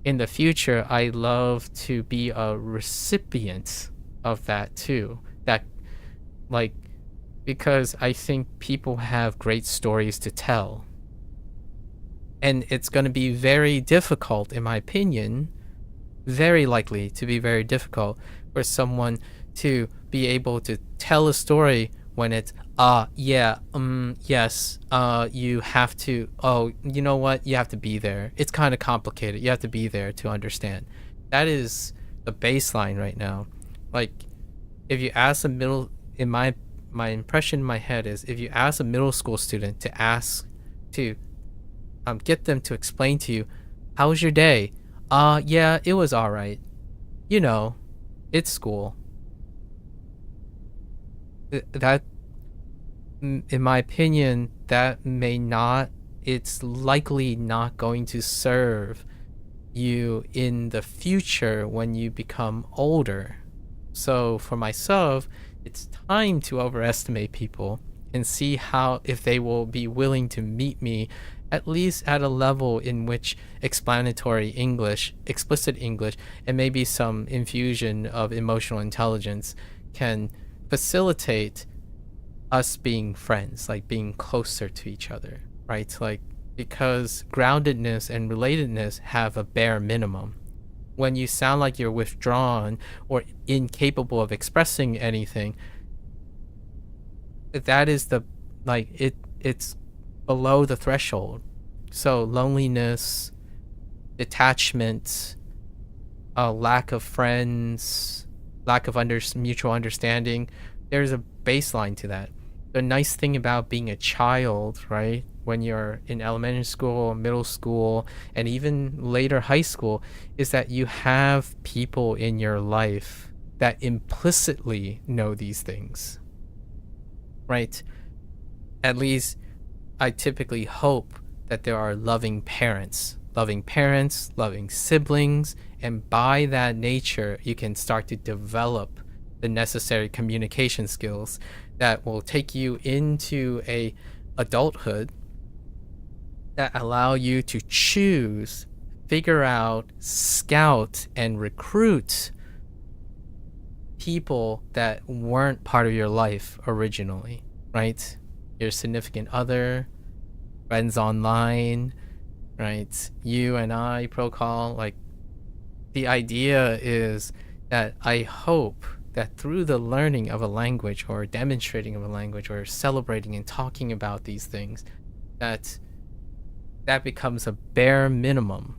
in the future, I love to be a recipient of that too. That, like, because I think people have great stories to tell. And it's going to be very difficult, in my opinion, very likely to be very difficult for someone to be able to tell a story when it's yes, you have to, you know what, you have to be there. It's kind of complicated. You have to be there to understand. That is the baseline right now. Like, if you ask a middle, in my impression in my head is, if you ask a middle school student to ask to get them to explain to you, how was your day? Yeah, it was all right. You know, it's school. That, in my opinion, that may not, it's likely not going to serve you in the future when you become older. So for myself, it's time to overestimate people and see how, if they will be willing to meet me at least at a level in which explanatory English, explicit English, and maybe some infusion of emotional intelligence can facilitate us being friends, like being closer to each other, right? Like, because groundedness and relatedness have a bare minimum. When you sound like you're withdrawn or incapable of expressing anything, that is the, like, it's below the threshold. So loneliness, detachment, lack of friends, lack of mutual understanding, there's a baseline to that. The nice thing about being a child, right, when you're in elementary school, middle school, and even later high school, is that you have people in your life that implicitly know these things, right? At least I typically hope that there are loving parents, loving siblings, and by that nature, you can start to develop the necessary communication skills that will take you into a adulthood that allow you to choose, figure out, scout, and recruit people that weren't part of your life originally, right? Your significant other, friends online, right? You and I, Procol, like, the idea is that I hope that through the learning of a language or demonstrating of a language or celebrating and talking about these things, that becomes a bare minimum.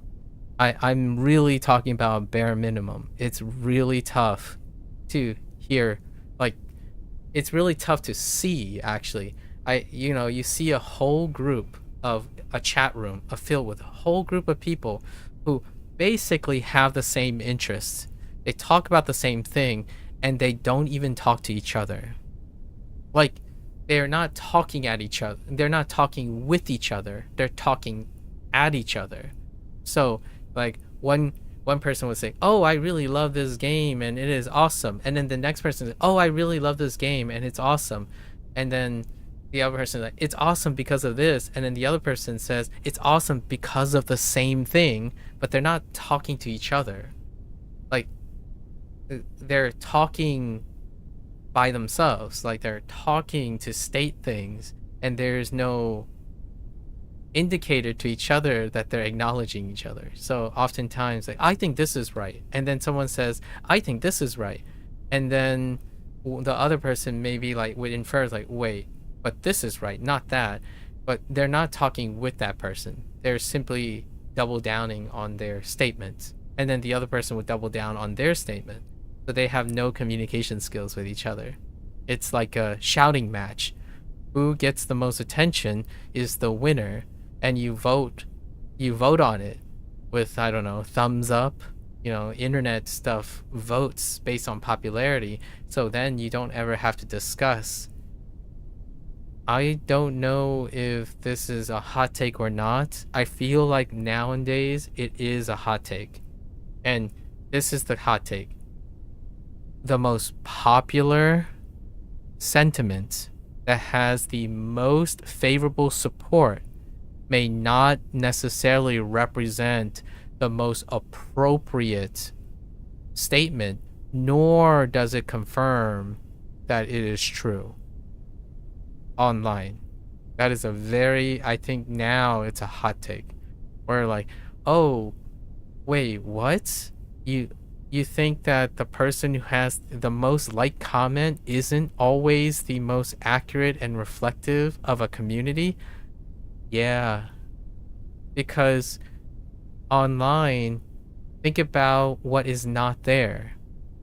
I'm really talking about a bare minimum. It's really tough to hear, like, it's really tough to see, actually. You see a whole group of a chat room filled with a whole group of people who basically have the same interests. They talk about the same thing, and they don't even talk to each other. Like, they're not talking at each other. They're not talking with each other. They're talking at each other. So, like, one person would say, "Oh, I really love this game and it is awesome." And then the next person says, "Oh, I really love this game and it's awesome." And then the other person is like, "It's awesome because of this." And then the other person says, "It's awesome because of the same thing," but they're not talking to each other. Like, they're talking by themselves, like they're talking to state things, and there's no indicator to each other that they're acknowledging each other. So oftentimes, like, "I think this is right," and then someone says, "I think this is right," and then the other person maybe, like, would infer, like, "Wait, but this is right, not that." But they're not talking with that person. They're simply double downing on their statement, and then the other person would double down on their statement. So they have no communication skills with each other. It's like a shouting match. Who gets the most attention is the winner, and you vote on it with, I don't know, thumbs up. Internet stuff votes based on popularity, so then you don't ever have to discuss. I don't know if this is a hot take or not. I feel like nowadays it is a hot take. And this is the hot take. The most popular sentiment that has the most favorable support may not necessarily represent the most appropriate statement, nor does it confirm that it is true online. That is a very, I think now it's a hot take where like, oh, wait, what? You think that the person who has the most liked comment isn't always the most accurate and reflective of a community? Yeah. Because online, think about what is not there.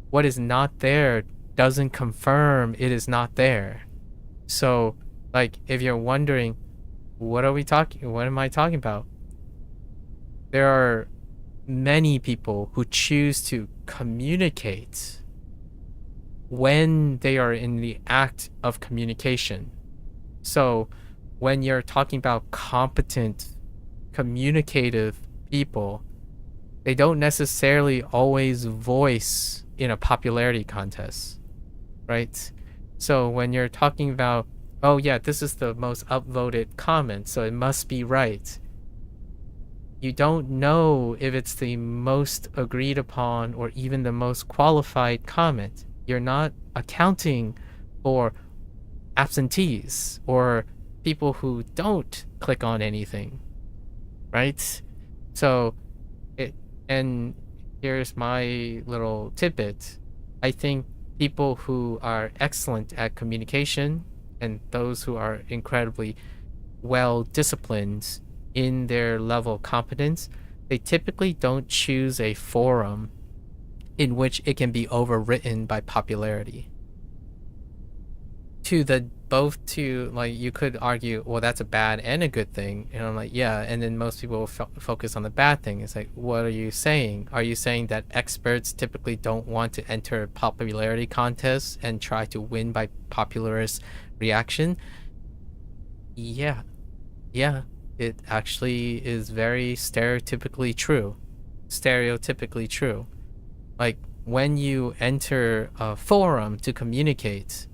What is not there doesn't confirm it is not there. So, like, if you're wondering, what am I talking about? There are many people who choose to communicate when they are in the act of communication. So when you're talking about competent, communicative people, they don't necessarily always voice in a popularity contest, right? So when you're talking about, oh yeah, this is the most upvoted comment, so it must be right. You don't know if it's the most agreed upon or even the most qualified comment. You're not accounting for absentees or people who don't click on anything, right? So, and here's my little tidbit. I think people who are excellent at communication and those who are incredibly well disciplined in their level of competence, they typically don't choose a forum in which it can be overwritten by popularity. Like, you could argue, well, that's a bad and a good thing. And I'm like, yeah. And then most people will focus on the bad thing. It's like, what are you saying? Are you saying that experts typically don't want to enter popularity contests and try to win by popularist reaction? Yeah. It actually is very stereotypically true. Like, when you enter a forum to communicate,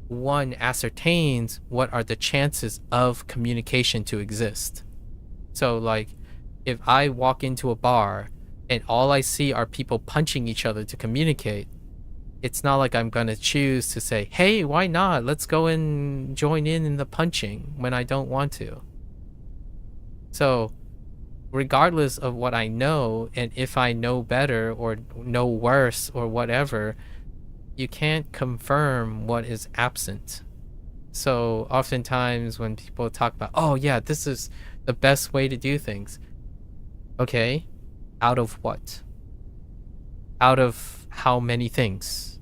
one ascertains what are the chances of communication to exist. So, like, if I walk into a bar and all I see are people punching each other to communicate, it's not like I'm gonna choose to say, hey, why not? Let's go and join in the punching when I don't want to. So regardless of what I know, and if I know better or know worse or whatever, you can't confirm what is absent. So oftentimes when people talk about, oh yeah, this is the best way to do things. Okay, out of what? Out of how many things?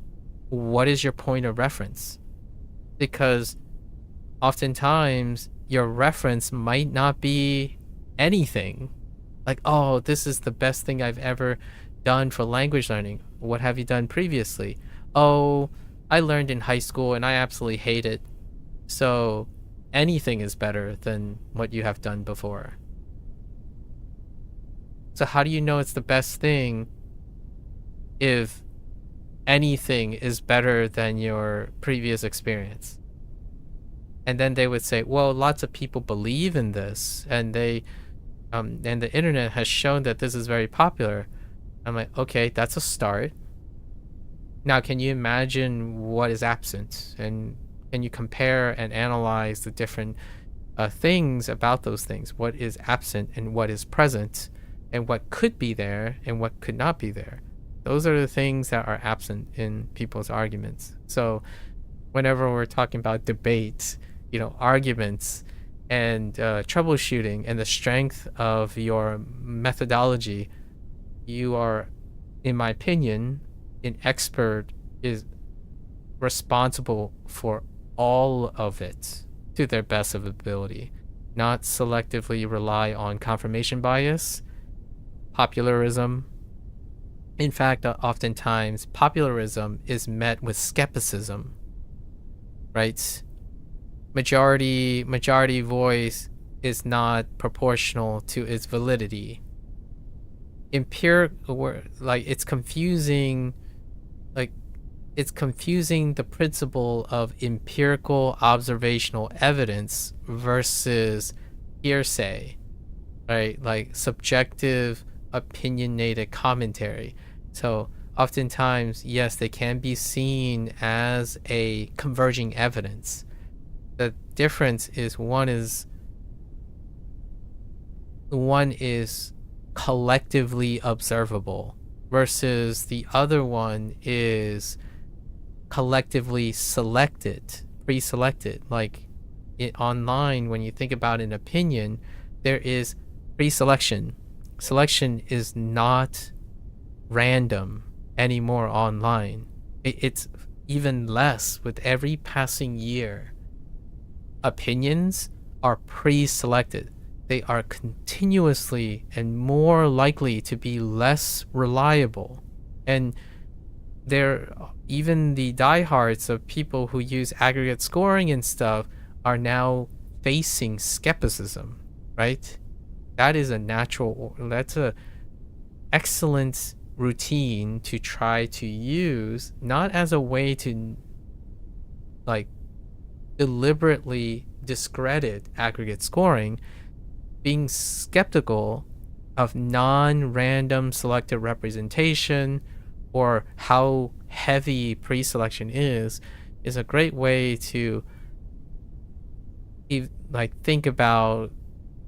What is your point of reference? Because oftentimes your reference might not be anything. Like, oh, this is the best thing I've ever done for language learning. What have you done previously? Oh, I learned in high school and I absolutely hate it. So anything is better than what you have done before. So how do you know it's the best thing if anything is better than your previous experience? And then they would say, well, lots of people believe in this, and and the internet has shown that this is very popular. I'm like, okay, that's a start. Now, can you imagine what is absent? And can you compare and analyze the different things about those things? What is absent and what is present, and what could be there and what could not be there? Those are the things that are absent in people's arguments. So whenever we're talking about debate, arguments and troubleshooting and the strength of your methodology, you are, in my opinion, an expert is responsible for all of it to their best of ability, not selectively rely on confirmation bias, popularism. In fact, oftentimes popularism is met with skepticism, right? Majority voice is not proportional to its validity. It's confusing the principle of empirical observational evidence versus hearsay, right? Like subjective, opinionated commentary. So oftentimes, yes, they can be seen as a converging evidence. The difference is one is collectively observable versus the other one is collectively selected, pre-selected. Like online, when you think about an opinion, there is pre-selection. Selection is not random anymore online. It's even less with every passing year. Opinions are pre-selected. They are continuously and more likely to be less reliable. And they're even the diehards of people who use aggregate scoring and stuff are now facing skepticism, right? That's a excellent routine to try to use, not as a way to like deliberately discredit aggregate scoring, being skeptical of non-random selected representation or how heavy pre-selection is a great way to think about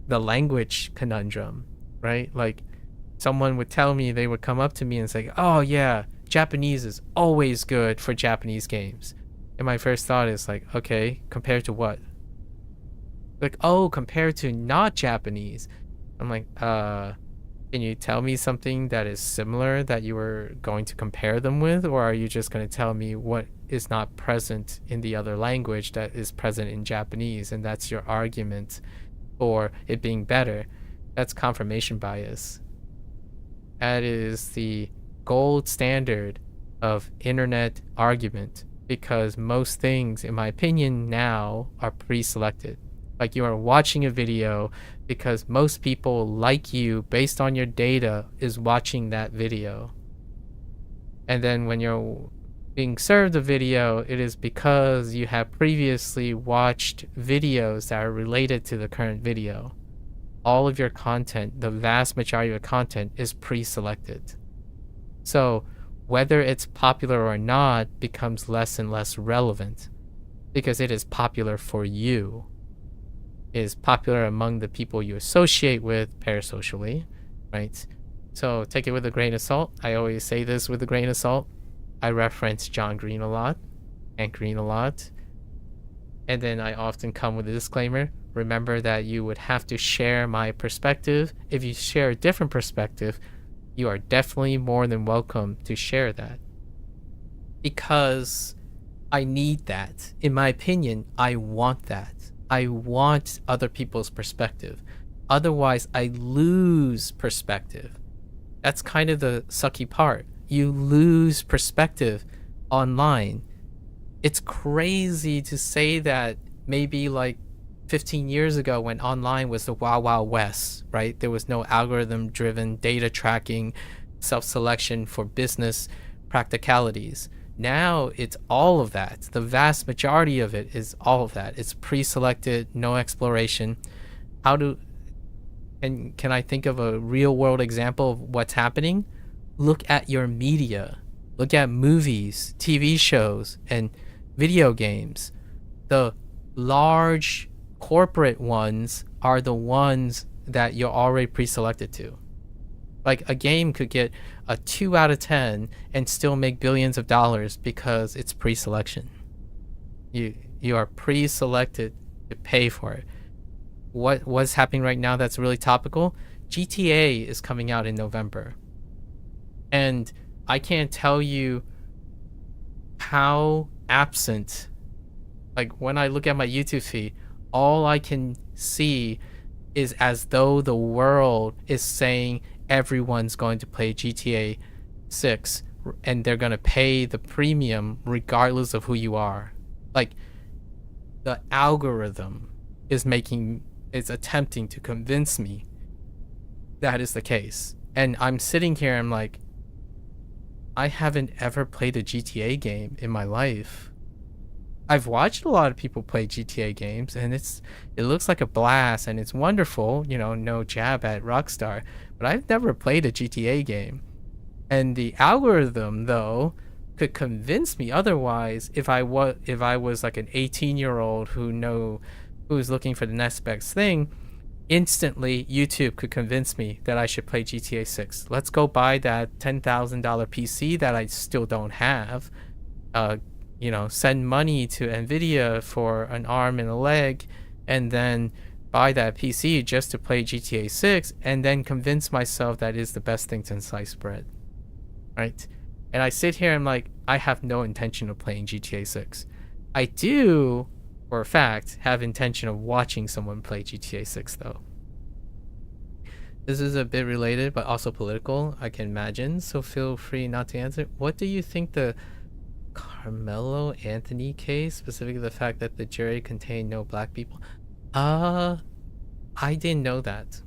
the language conundrum, right? Like someone would tell me, they would come up to me and say, oh yeah, Japanese is always good for Japanese games. And my first thought is like, okay, compared to what? Like, oh, compared to not Japanese. I'm like, can you tell me something that is similar that you were going to compare them with? Or are you just going to tell me what is not present in the other language that is present in Japanese, and that's your argument for it being better? That's confirmation bias. That is the gold standard of internet argument, because most things, in my opinion, now are pre-selected. Like you are watching a video because most people like you based on your data is watching that video. And then when you're being served a video, it is because you have previously watched videos that are related to the current video. All of your content, the vast majority of your content, is pre-selected. So whether it's popular or not becomes less and less relevant because it is popular for you. It is popular among the people you associate with parasocially, right? So take it with a grain of salt. I always say this with a grain of salt. I reference John Green a lot, Hank Green a lot. And then I often come with a disclaimer. Remember that you would have to share my perspective. If you share a different perspective, you are definitely more than welcome to share that. Because I need that. In my opinion, I want that. I want other people's perspective. Otherwise, I lose perspective. That's kind of the sucky part. You lose perspective online. It's crazy to say that maybe like 15 years ago when online was the wild, wild west, right? There was no algorithm-driven data tracking, self-selection for business practicalities. Now it's all of that. The vast majority of it is all of that. It's pre-selected, no exploration. Can I think of a real world example of what's happening? Look at your media. Look at movies, TV shows, and video games. The large corporate ones are the ones that you're already pre-selected to. Like a game could get a 2 out of 10 and still make billions of dollars because it's pre-selection. You are pre-selected to pay for it. What's happening right now that's really topical? GTA is coming out in November. And I can't tell you how absent, like when I look at my YouTube feed, all I can see is as though the world is saying everyone's going to play GTA 6 and they're going to pay the premium regardless of who you are. Like the algorithm is attempting to convince me that is the case. And I'm sitting here, I'm like, I haven't ever played a GTA game in my life. I've watched a lot of people play GTA games, and it looks like a blast, and it's wonderful. No jab at Rockstar, but I've never played a GTA game, and the algorithm though could convince me otherwise if I was like an 18-year-old who's looking for the next best thing. Instantly, YouTube could convince me that I should play GTA 6. Let's go buy that $10,000 PC that I still don't have. Send money to Nvidia for an arm and a leg, and then buy that PC just to play GTA 6, and then convince myself that is the best thing since sliced bread, right? And I sit here and I'm like, I have no intention of playing GTA 6. I do, for a fact, have intention of watching someone play GTA 6 though. This is a bit related, but also political, I can imagine, so feel free not to answer. What do you think the Carmelo Anthony case, specifically the fact that the jury contained no black people? I didn't know that.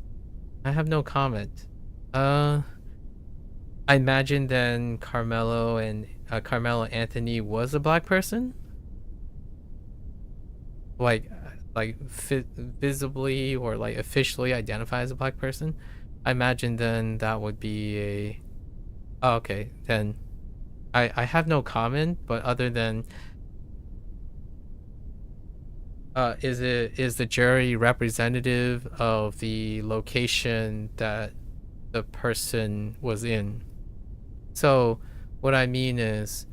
I have no comment. I imagine then Carmelo Anthony was a black person, like visibly or like officially identify as a black person. I imagine then that would be a. Oh, okay, then I have no comment, but other than is the jury representative of the location that the person was in? So what I mean is,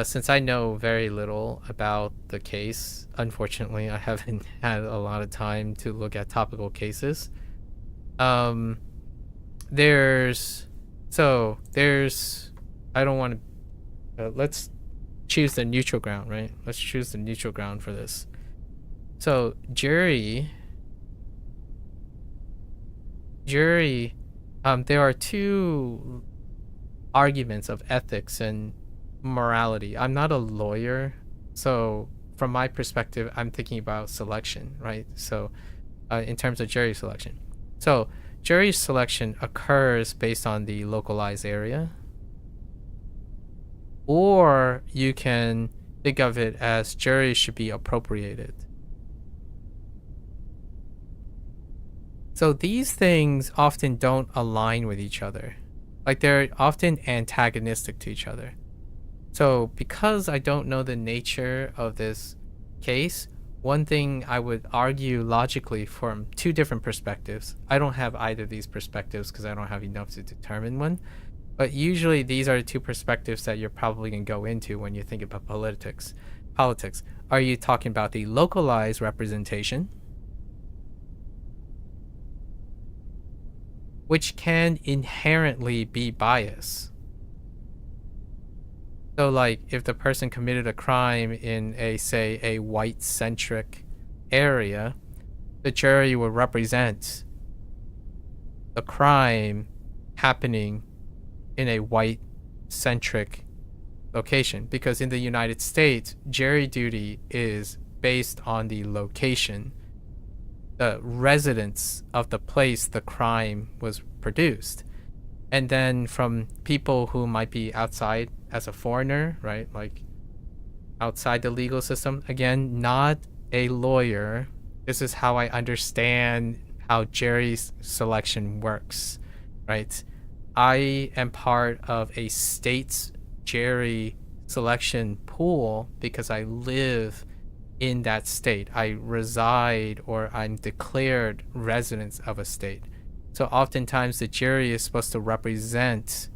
since I know very little about the case, unfortunately, I haven't had a lot of time to look at topical cases. There's I don't want to. Let's choose the neutral ground, right? Let's choose the neutral ground for this. So jury. There are two arguments of ethics and morality. I'm not a lawyer, so from my perspective, I'm thinking about selection, right? So, in terms of jury selection, so jury selection occurs based on the localized area, or you can think of it as juries should be appropriated. So these things often don't align with each other. Like they're often antagonistic to each other. So because I don't know the nature of this case, one thing I would argue logically from two different perspectives. I don't have either of these perspectives because I don't have enough to determine one. But usually these are the two perspectives that you're probably going to go into when you think about politics. Are you talking about the localized representation, which can inherently be biased? So like if the person committed a crime in say a white-centric area, the jury will represent the crime happening in a white-centric location, because in the United States, jury duty is based on the location, the residence of the place the crime was produced. And then from people who might be outside as a foreigner, right? Like outside the legal system, again, not a lawyer. This is how I understand how jury selection works, right? I am part of a state's jury selection pool because I live in that state. I reside or I'm declared residents of a state. So oftentimes the jury is supposed to represent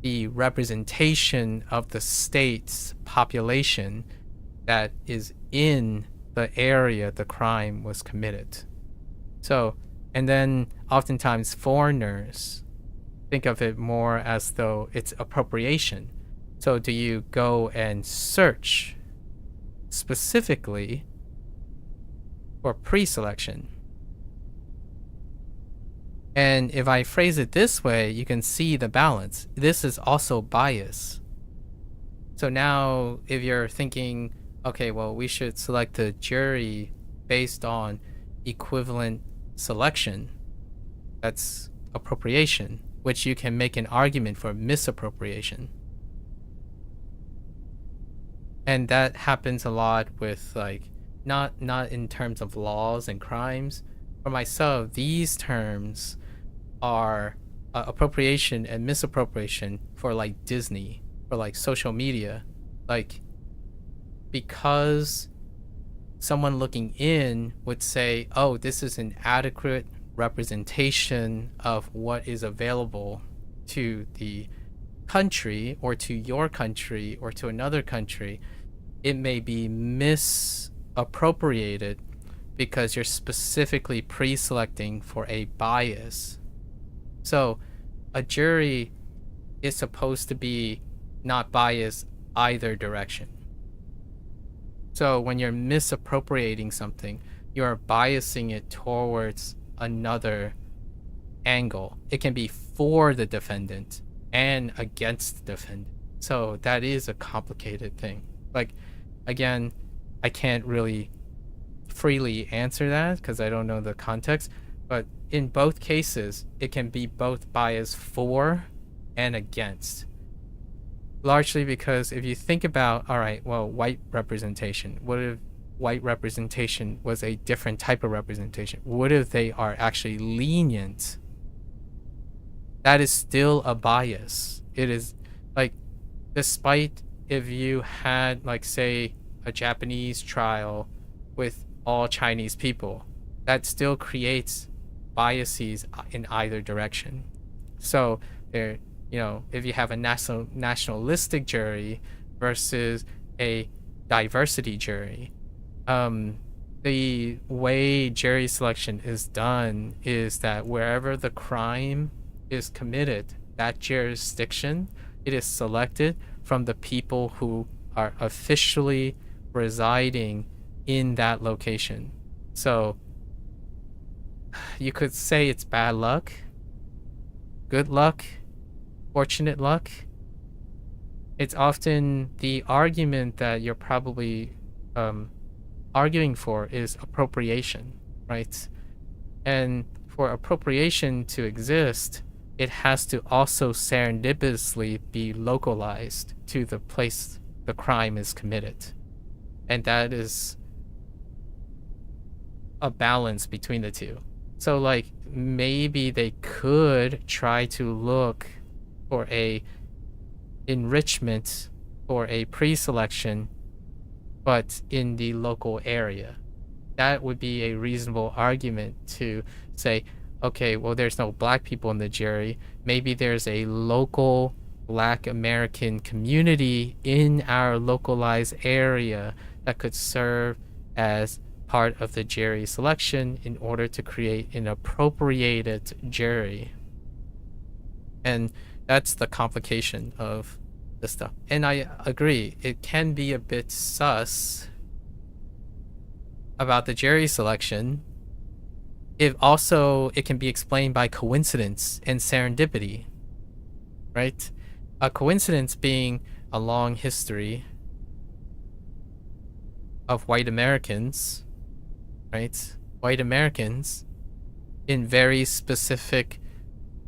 the representation of the state's population that is in the area the crime was committed. So, and then oftentimes foreigners think of it more as though it's appropriation. So do you go and search specifically for pre-selection? And if I phrase it this way, you can see the balance. This is also bias. So now if you're thinking, okay, well, we should select the jury based on equivalent selection, that's appropriation, which you can make an argument for misappropriation. And that happens a lot with like not in terms of laws and crimes. For myself, these terms are appropriation and misappropriation for like Disney, for like social media. Like, because someone looking in would say, oh, this is an adequate representation of what is available to the country or to your country or to another country, it may be misappropriated because you're specifically pre-selecting for a bias. So a jury is supposed to be not biased either direction. So when you're misappropriating something, you're biasing it towards another angle. It can be for the defendant and against the defendant. So that is a complicated thing. Like, again, I can't really freely answer that because I don't know the context, but in both cases, it can be both biased for and against. Largely because if you think about, all right, well, white representation, what if white representation was a different type of representation? What if they are actually lenient? That is still a bias. It is like, despite if you had, like, say, a Japanese trial with all Chinese people, that still creates biases in either direction. So there, you know, if you have a nationalistic jury versus a diversity jury, the way jury selection is done is that wherever the crime is committed, that jurisdiction, it is selected from the people who are officially residing in that location. So you could say it's bad luck, good luck, fortunate luck. It's often the argument that you're probably arguing for is appropriation, right? And for appropriation to exist, it has to also serendipitously be localized to the place the crime is committed. And that is a balance between the two. So like, maybe they could try to look for a enrichment or a pre-selection, but in the local area. That would be a reasonable argument to say, okay, well, there's no black people in the jury. Maybe there's a local Black American community in our localized area that could serve as part of the jury selection in order to create an appropriated jury. And that's the complication of this stuff. And I agree, it can be a bit sus about the jury selection. It can be explained by coincidence and serendipity, right? A coincidence being a long history of white Americans, right? White Americans in very specific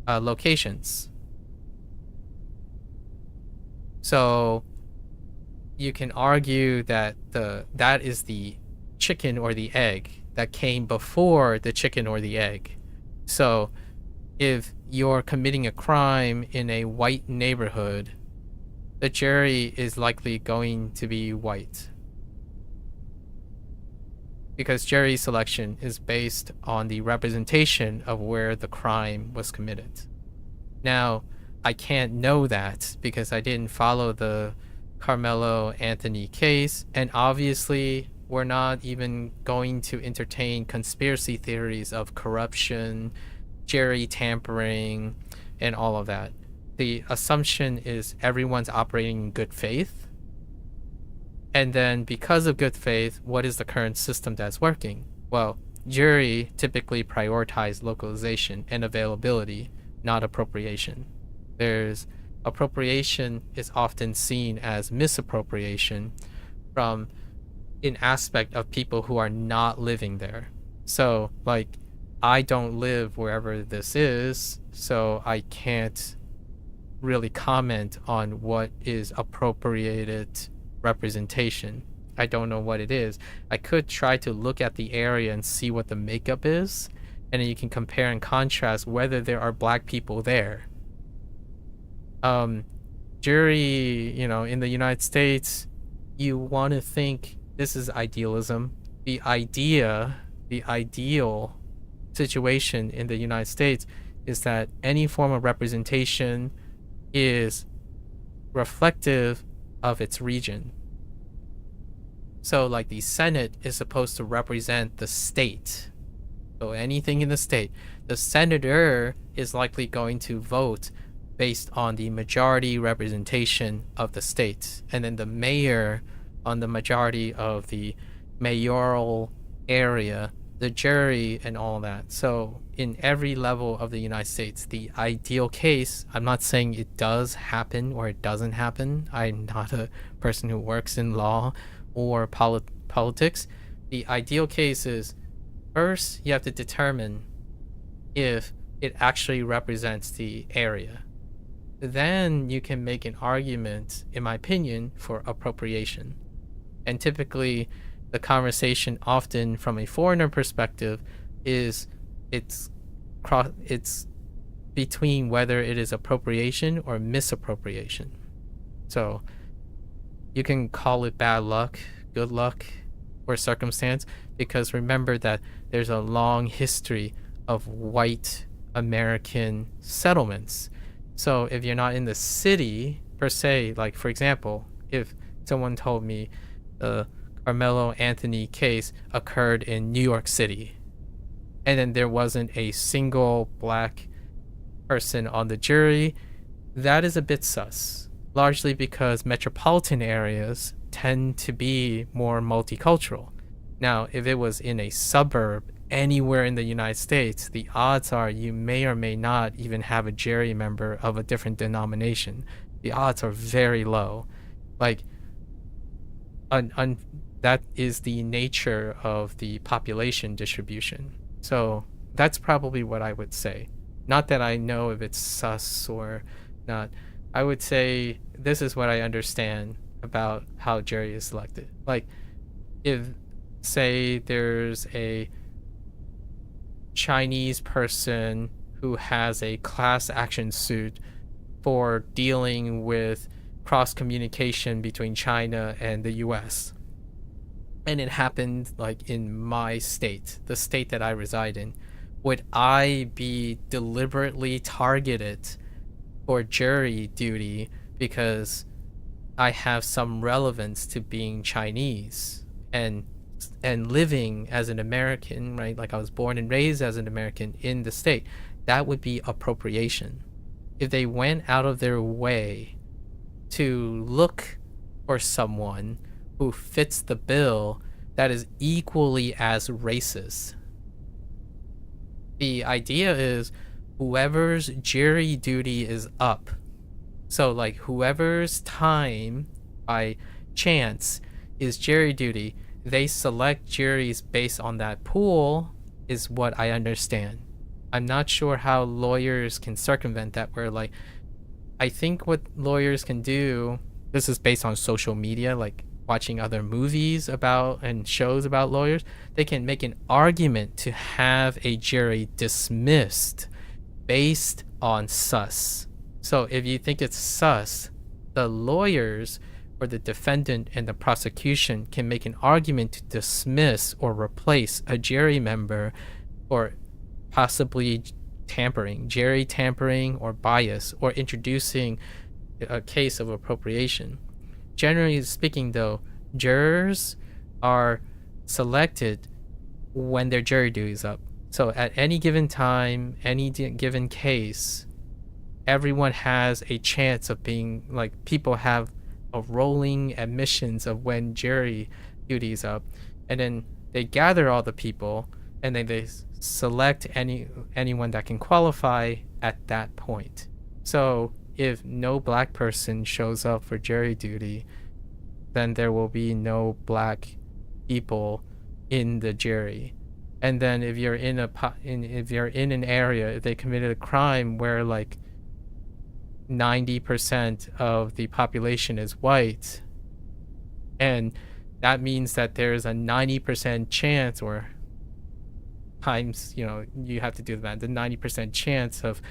locations. So you can argue that that is the chicken or the egg that came before the chicken or the egg. So if you're committing a crime in a white neighborhood, the jury is likely going to be white, because jury selection is based on the representation of where the crime was committed. Now, I can't know that because I didn't follow the Carmelo Anthony case, and obviously we're not even going to entertain conspiracy theories of corruption, jury tampering, and all of that. The assumption is everyone's operating in good faith. And then because of good faith, what is the current system that's working? Well, jury typically prioritize localization and availability, not appropriation. Appropriation is often seen as misappropriation from an aspect of people who are not living there. So like, I don't live wherever this is, so I can't really comment on what is appropriated representation. I don't know what it is. I could try to look at the area and see what the makeup is, and then you can compare and contrast whether there are black people there. Jury, in the United States, you want to think this is idealism. The ideal situation in the United States is that any form of representation is reflective of its region. So like the Senate is supposed to represent the state. So anything in the state. The senator is likely going to vote based on the majority representation of the state. And then the mayor on the majority of the mayoral area, the jury, and all that. So in every level of the United States, the ideal case, I'm not saying it does happen or it doesn't happen. I'm not a person who works in law or politics. The ideal case is, first, you have to determine if it actually represents the area. Then you can make an argument, in my opinion, for appropriation. And typically, the conversation often from a foreigner perspective is it's between whether it is appropriation or misappropriation. So you can call it bad luck, good luck, or circumstance, because remember that there's a long history of white American settlements. So if you're not in the city per se, like for example, if someone told me the Carmelo Anthony case occurred in New York City, and then there wasn't a single black person on the jury, that is a bit sus, largely because metropolitan areas tend to be more multicultural. Now, if it was in a suburb anywhere in the United States, the odds are you may or may not even have a jury member of a different denomination. The odds are very low. Like, that is the nature of the population distribution. So that's probably what I would say. Not that I know if it's sus or not. I would say this is what I understand about how jury is selected. Like, if, say, there's a Chinese person who has a class action suit for dealing with cross communication between China and the US, and it happened like in my state, the state that I reside in, would I be deliberately targeted for jury duty because I have some relevance to being Chinese and living as an American, right? Like I was born and raised as an American in the state. That would be appropriation. If they went out of their way to look for someone who fits the bill that is equally as racist. The idea is whoever's jury duty is up. So like whoever's time by chance is jury duty, they select juries based on that pool is what I understand. I'm not sure how lawyers can circumvent that, where like I think what lawyers can do, this is based on social media, like watching other movies about and shows about lawyers, they can make an argument to have a jury dismissed based on sus. So if you think it's sus, the lawyers or the defendant and the prosecution can make an argument to dismiss or replace a jury member or possibly tampering, jury tampering or bias, or introducing a case of appropriation. Generally speaking, though, jurors are selected when their jury duty is up. So at any given time, any given case, everyone has a chance of being, like, people have a rolling admissions of when jury duty is up, and then they gather all the people and then they select anyone that can qualify at that point. So if no black person shows up for jury duty, then there will be no black people in the jury. And then if you're in an area, if they committed a crime where like 90% of the population is white, And that means that there's a 90% chance, or times, you have to do the 90% chance of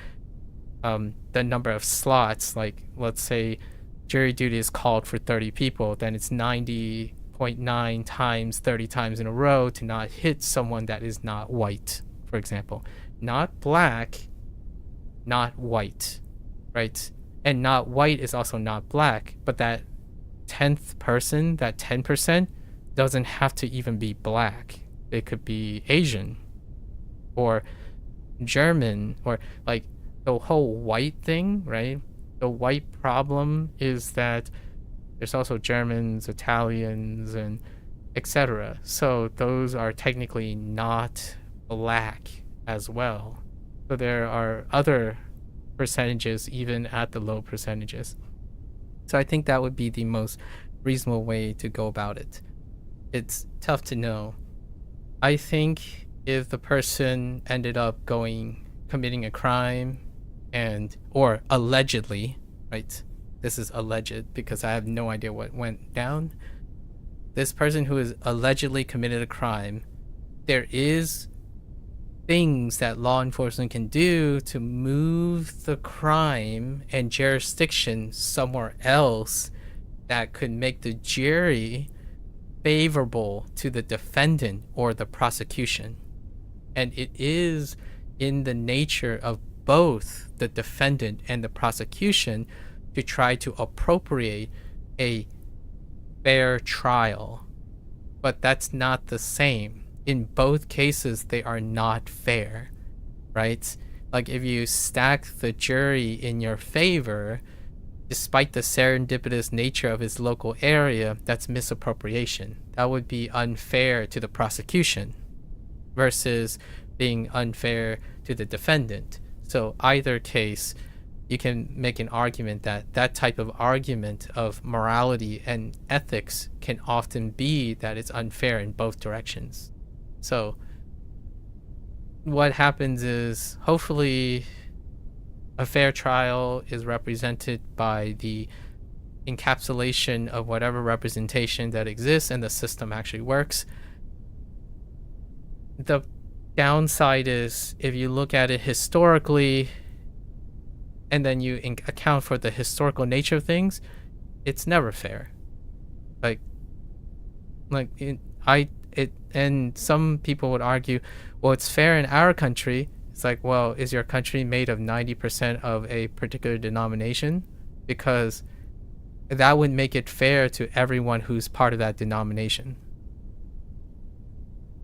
the number of slots. Like, let's say jury duty is called for 30 people, then it's 90.9 times 30 times in a row to not hit someone that is not white, for example. Not black, not white, right? And not white is also not black, but that 10th person, that 10%, doesn't have to even be black. It could be Asian or German, or like the whole white thing, right? The white problem is that there's also Germans, Italians, and etc. So those are technically not black as well. So there are other percentages even at the low percentages. So I think that would be the most reasonable way to go about it. It's tough to know. I think if the person ended up committing a crime or allegedly, right? This is alleged because I have no idea what went down. This person who has allegedly committed a crime, there is things that law enforcement can do to move the crime and jurisdiction somewhere else that could make the jury favorable to the defendant or the prosecution. And it is in the nature of both the defendant and the prosecution to try to appropriate a fair trial. But that's not the same. In both cases, they are not fair, right? Like, if you stack the jury in your favor, despite the serendipitous nature of its local area, that's misappropriation. That would be unfair to the prosecution versus being unfair to the defendant. So either case, you can make an argument that that type of argument of morality and ethics can often be that it's unfair in both directions. So what happens is, hopefully a fair trial is represented by the encapsulation of whatever representation that exists and the system actually works. The downside is, if you look at it historically and then you account for the historical nature of things, it's never fair. And some people would argue, well, it's fair in our country. It's like, well, is your country made of 90% of a particular denomination? Because that would make it fair to everyone who's part of that denomination.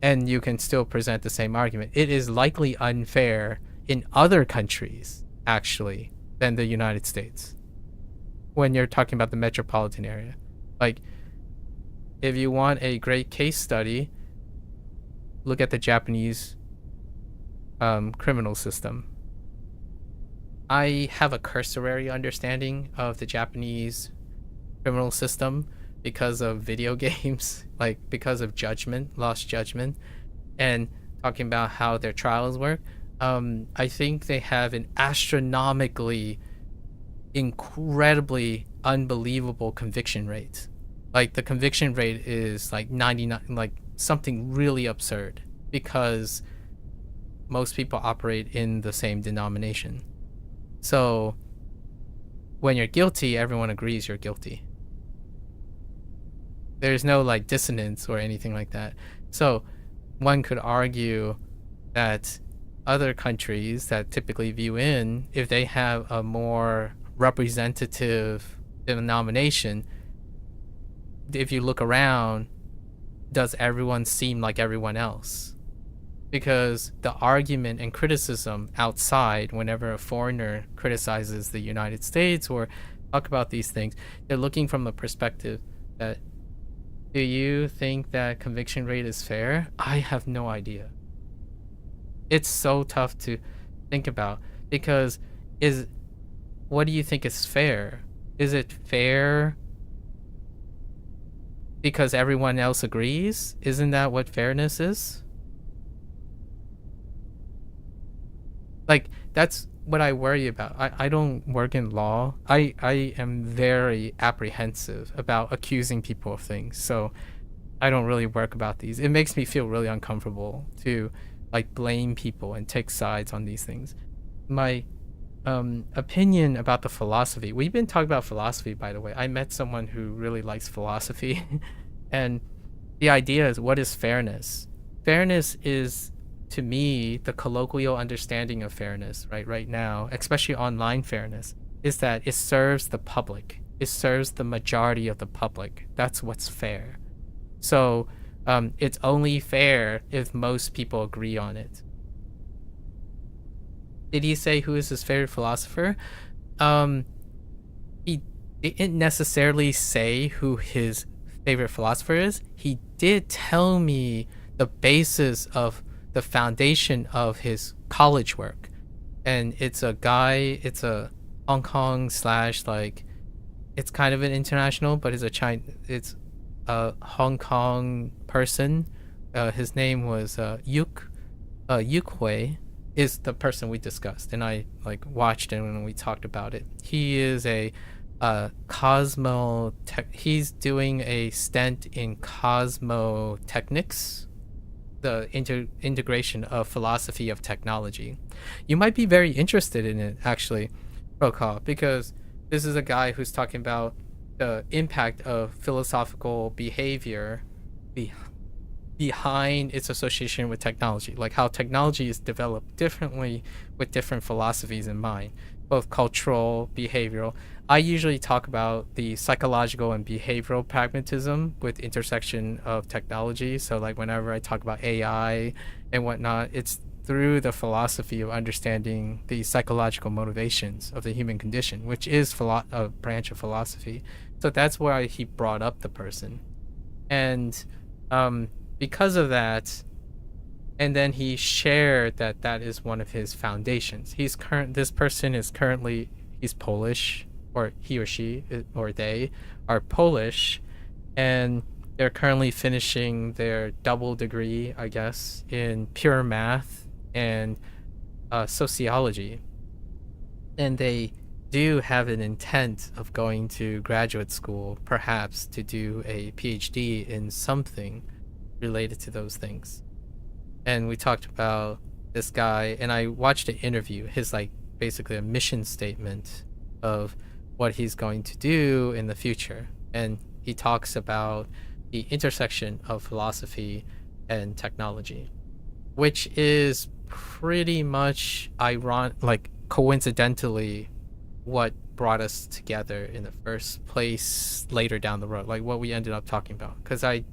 And you can still present the same argument. It is likely unfair in other countries, actually, than the United States, when you're talking about the metropolitan area. Like, if you want a great case study, look at the Japanese criminal system. I have a cursory understanding of the Japanese criminal system because of video games, like because of Lost Judgment, and talking about how their trials work. I think they have an astronomically, incredibly unbelievable conviction rate. Like, the conviction rate is like 99, like something really absurd, because most people operate in the same denomination. So when you're guilty, everyone agrees you're guilty. There's no like dissonance or anything like that. So one could argue that other countries that typically view in, if they have a more representative denomination, if you look around, does everyone seem like everyone else? Because the argument and criticism outside, whenever a foreigner criticizes the United States or talk about these things, they're looking from the perspective that, do you think that conviction rate is fair? I have no idea. It's so tough to think about, because what do you think is fair? Is it fair because everyone else agrees? Isn't that what fairness is? Like, that's what I worry about. I don't work in law. I am very apprehensive about accusing people of things. So I don't really work about these. It makes me feel really uncomfortable to like blame people and take sides on these things. My opinion about the philosophy. We've been talking about philosophy, by the way. I met someone who really likes philosophy, and the idea is, what is fairness? Fairness is, to me, the colloquial understanding of fairness, right now, especially online fairness, is that it serves the public. It serves the majority of the public. That's what's fair. So it's only fair if most people agree on it. Did he say who is his favorite philosopher? He didn't necessarily say who his favorite philosopher is. He did tell me the basis of the foundation of his college work. And it's a guy, it's a Hong Kong slash, like, it's kind of an international, but it's a Hong Kong person. His name was Yuk Hui is the person we discussed, and I like watched him when we talked about it. He is a he's doing a stint in cosmotechnics, the integration of philosophy of technology. You might be very interested in it, actually, Prokop, because this is a guy who's talking about the impact of philosophical behavior behind its association with technology, like how technology is developed differently with different philosophies in mind, both cultural, behavioral. I usually talk about the psychological and behavioral pragmatism with intersection of technology. So like whenever I talk about AI and whatnot, it's through the philosophy of understanding the psychological motivations of the human condition, which is a branch of philosophy. So that's why he brought up the person. And because of that, and then he shared that that is one of his foundations. This person is currently, he's Polish, or he or she or they are Polish, and they're currently finishing their double degree, I guess, in pure math and sociology. And they do have an intent of going to graduate school, perhaps to do a PhD in something related to those things. And we talked about this guy, and I watched an interview, his like basically a mission statement of what he's going to do in the future. And he talks about the intersection of philosophy and technology, which is pretty much coincidentally what brought us together in the first place later down the road, like what we ended up talking about. Because I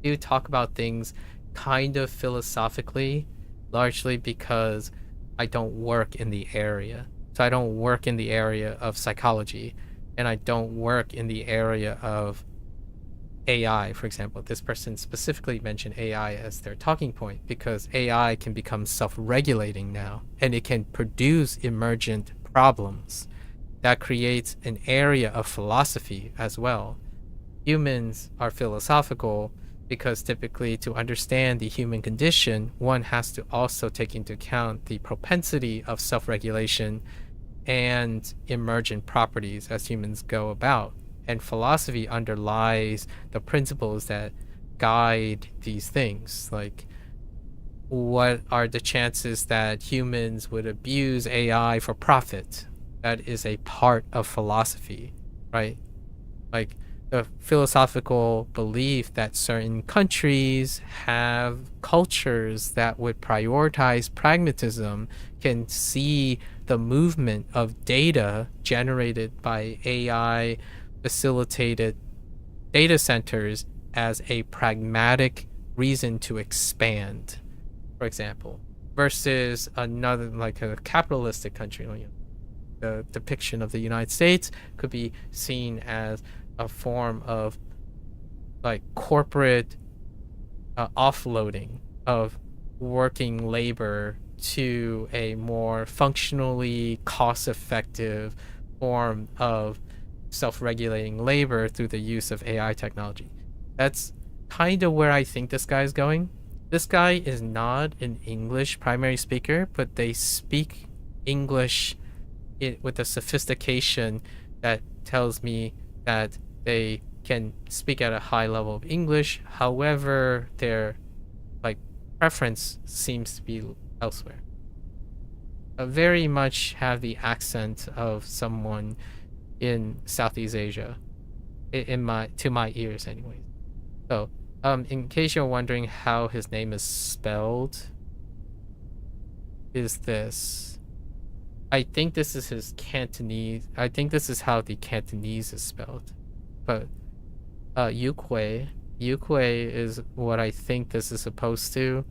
do talk about things kind of philosophically, largely because I don't work in the area. So I don't work in the area of psychology, and I don't work in the area of AI, for example. This person specifically mentioned AI as their talking point because AI can become self-regulating now, and it can produce emergent problems that creates an area of philosophy as well. Humans are philosophical because typically to understand the human condition, one has to also take into account the propensity of self-regulation and emergent properties as humans go about. And philosophy underlies the principles that guide these things. Like, what are the chances that humans would abuse AI for profit? That is a part of philosophy, right? Like, the philosophical belief that certain countries have cultures that would prioritize pragmatism can see the movement of data generated by AI facilitated data centers as a pragmatic reason to expand, for example, versus another, like a capitalistic country. The depiction of the United States could be seen as a form of like corporate offloading of working labor to a more functionally cost-effective form of self-regulating labor through the use of AI technology. That's kind of where I think this guy is going. This guy is not an English primary speaker, but they speak English with a sophistication that tells me that they can speak at a high level of English. However, their like preference seems to be elsewhere. Very much have the accent of someone in Southeast Asia, to my ears, anyways. So, in case you're wondering how his name is spelled, is this? I think this is his Cantonese. I think this is how the Cantonese is spelled, but Yukui is what I think this is supposed to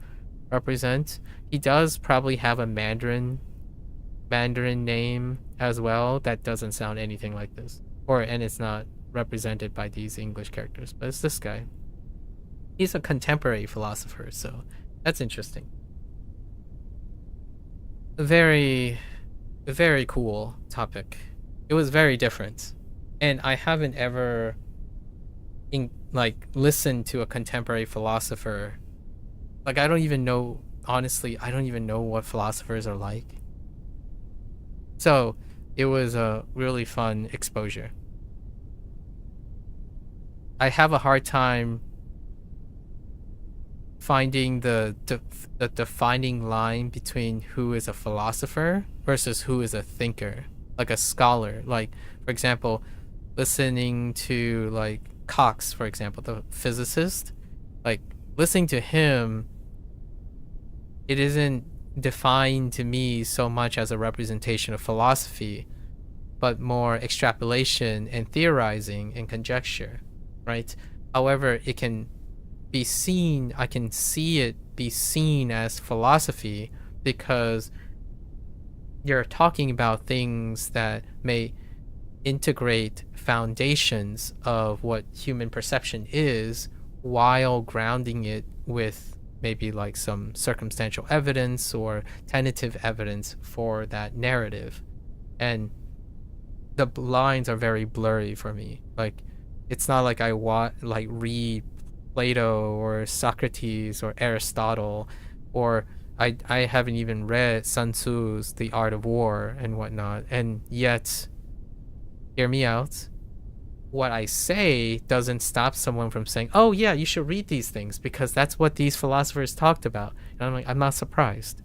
represent. He does probably have a Mandarin name as well that doesn't sound anything like this, and it's not represented by these English characters, but it's this guy. He's a contemporary philosopher, so that's interesting. Very, very cool topic. It was very different, and I haven't ever listened to a contemporary philosopher. Like, I don't even know, honestly, I don't even know what philosophers are like. So it was a really fun exposure. I have a hard time finding the defining line between who is a philosopher versus who is a thinker, like a scholar. Like, for example, listening to like Cox, for example, the physicist, like listening to him, it isn't defined to me so much as a representation of philosophy, but more extrapolation and theorizing and conjecture, right? However, it can be seen, I can see it be seen as philosophy because you're talking about things that may integrate foundations of what human perception is while grounding it with maybe like some circumstantial evidence or tentative evidence for that narrative. And the lines are very blurry for me. Like, it's not like I read Plato or Socrates or Aristotle, or I haven't even read Sun Tzu's The Art of War and whatnot, and yet, hear me out, what I say doesn't stop someone from saying, oh yeah, you should read these things because that's what these philosophers talked about. And I'm like, I'm not surprised.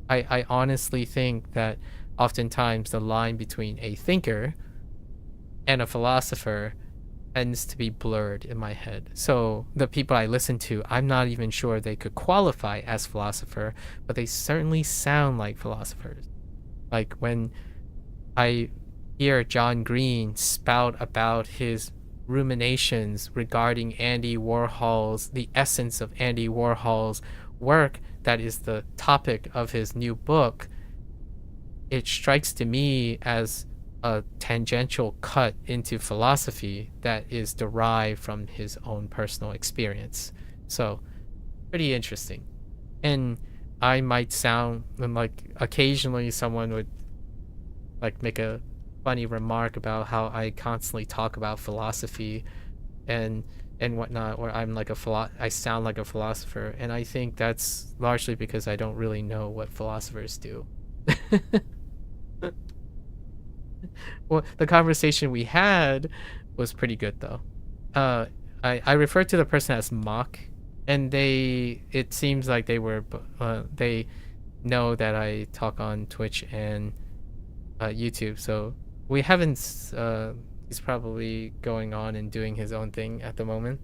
I honestly think that oftentimes the line between a thinker and a philosopher tends to be blurred in my head. So the people I listen to, I'm not even sure they could qualify as philosopher, but they certainly sound like philosophers. Like when I hear John Green spout about his ruminations regarding the essence of Andy Warhol's work, that is the topic of his new book, it strikes to me as a tangential cut into philosophy that is derived from his own personal experience. So, pretty interesting. And I might sound like occasionally someone would like make a funny remark about how I constantly talk about philosophy and whatnot, or I sound like a philosopher, and I think that's largely because I don't really know what philosophers do. Well, the conversation we had was pretty good though. I referred to the person as Mock, and it seems like they know that I talk on Twitch and YouTube, so we haven't. He's probably going on and doing his own thing at the moment.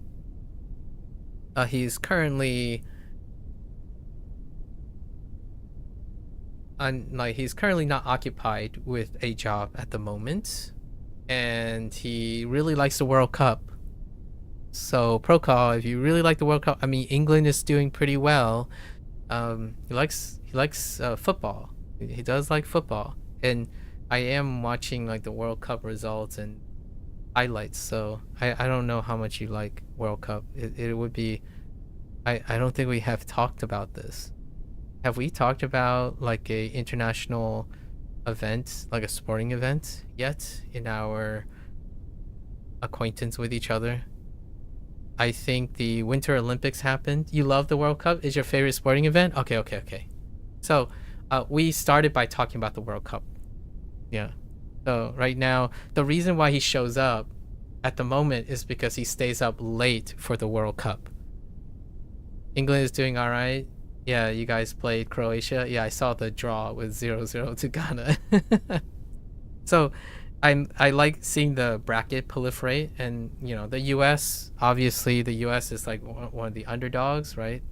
He's currently not occupied with a job at the moment, and he really likes the World Cup. So Procol, if you really like the World Cup, I mean, England is doing pretty well. He likes football. He does like football, and I am watching like the World Cup results and highlights. So I don't know how much you like World Cup. It would be. I don't think we have talked about this. Have we talked about like a international event, like a sporting event yet in our acquaintance with each other? I think the Winter Olympics happened. You love the World Cup? Is your favorite sporting event? Okay. So We started by talking about the World Cup. Yeah. So right now, the reason why he shows up at the moment is because he stays up late for the World Cup. England is doing all right. Yeah, you guys played Croatia. Yeah, I saw the draw with 0-0 to Ghana. So I like seeing the bracket proliferate, and the US, obviously the US is like one of the underdogs, right?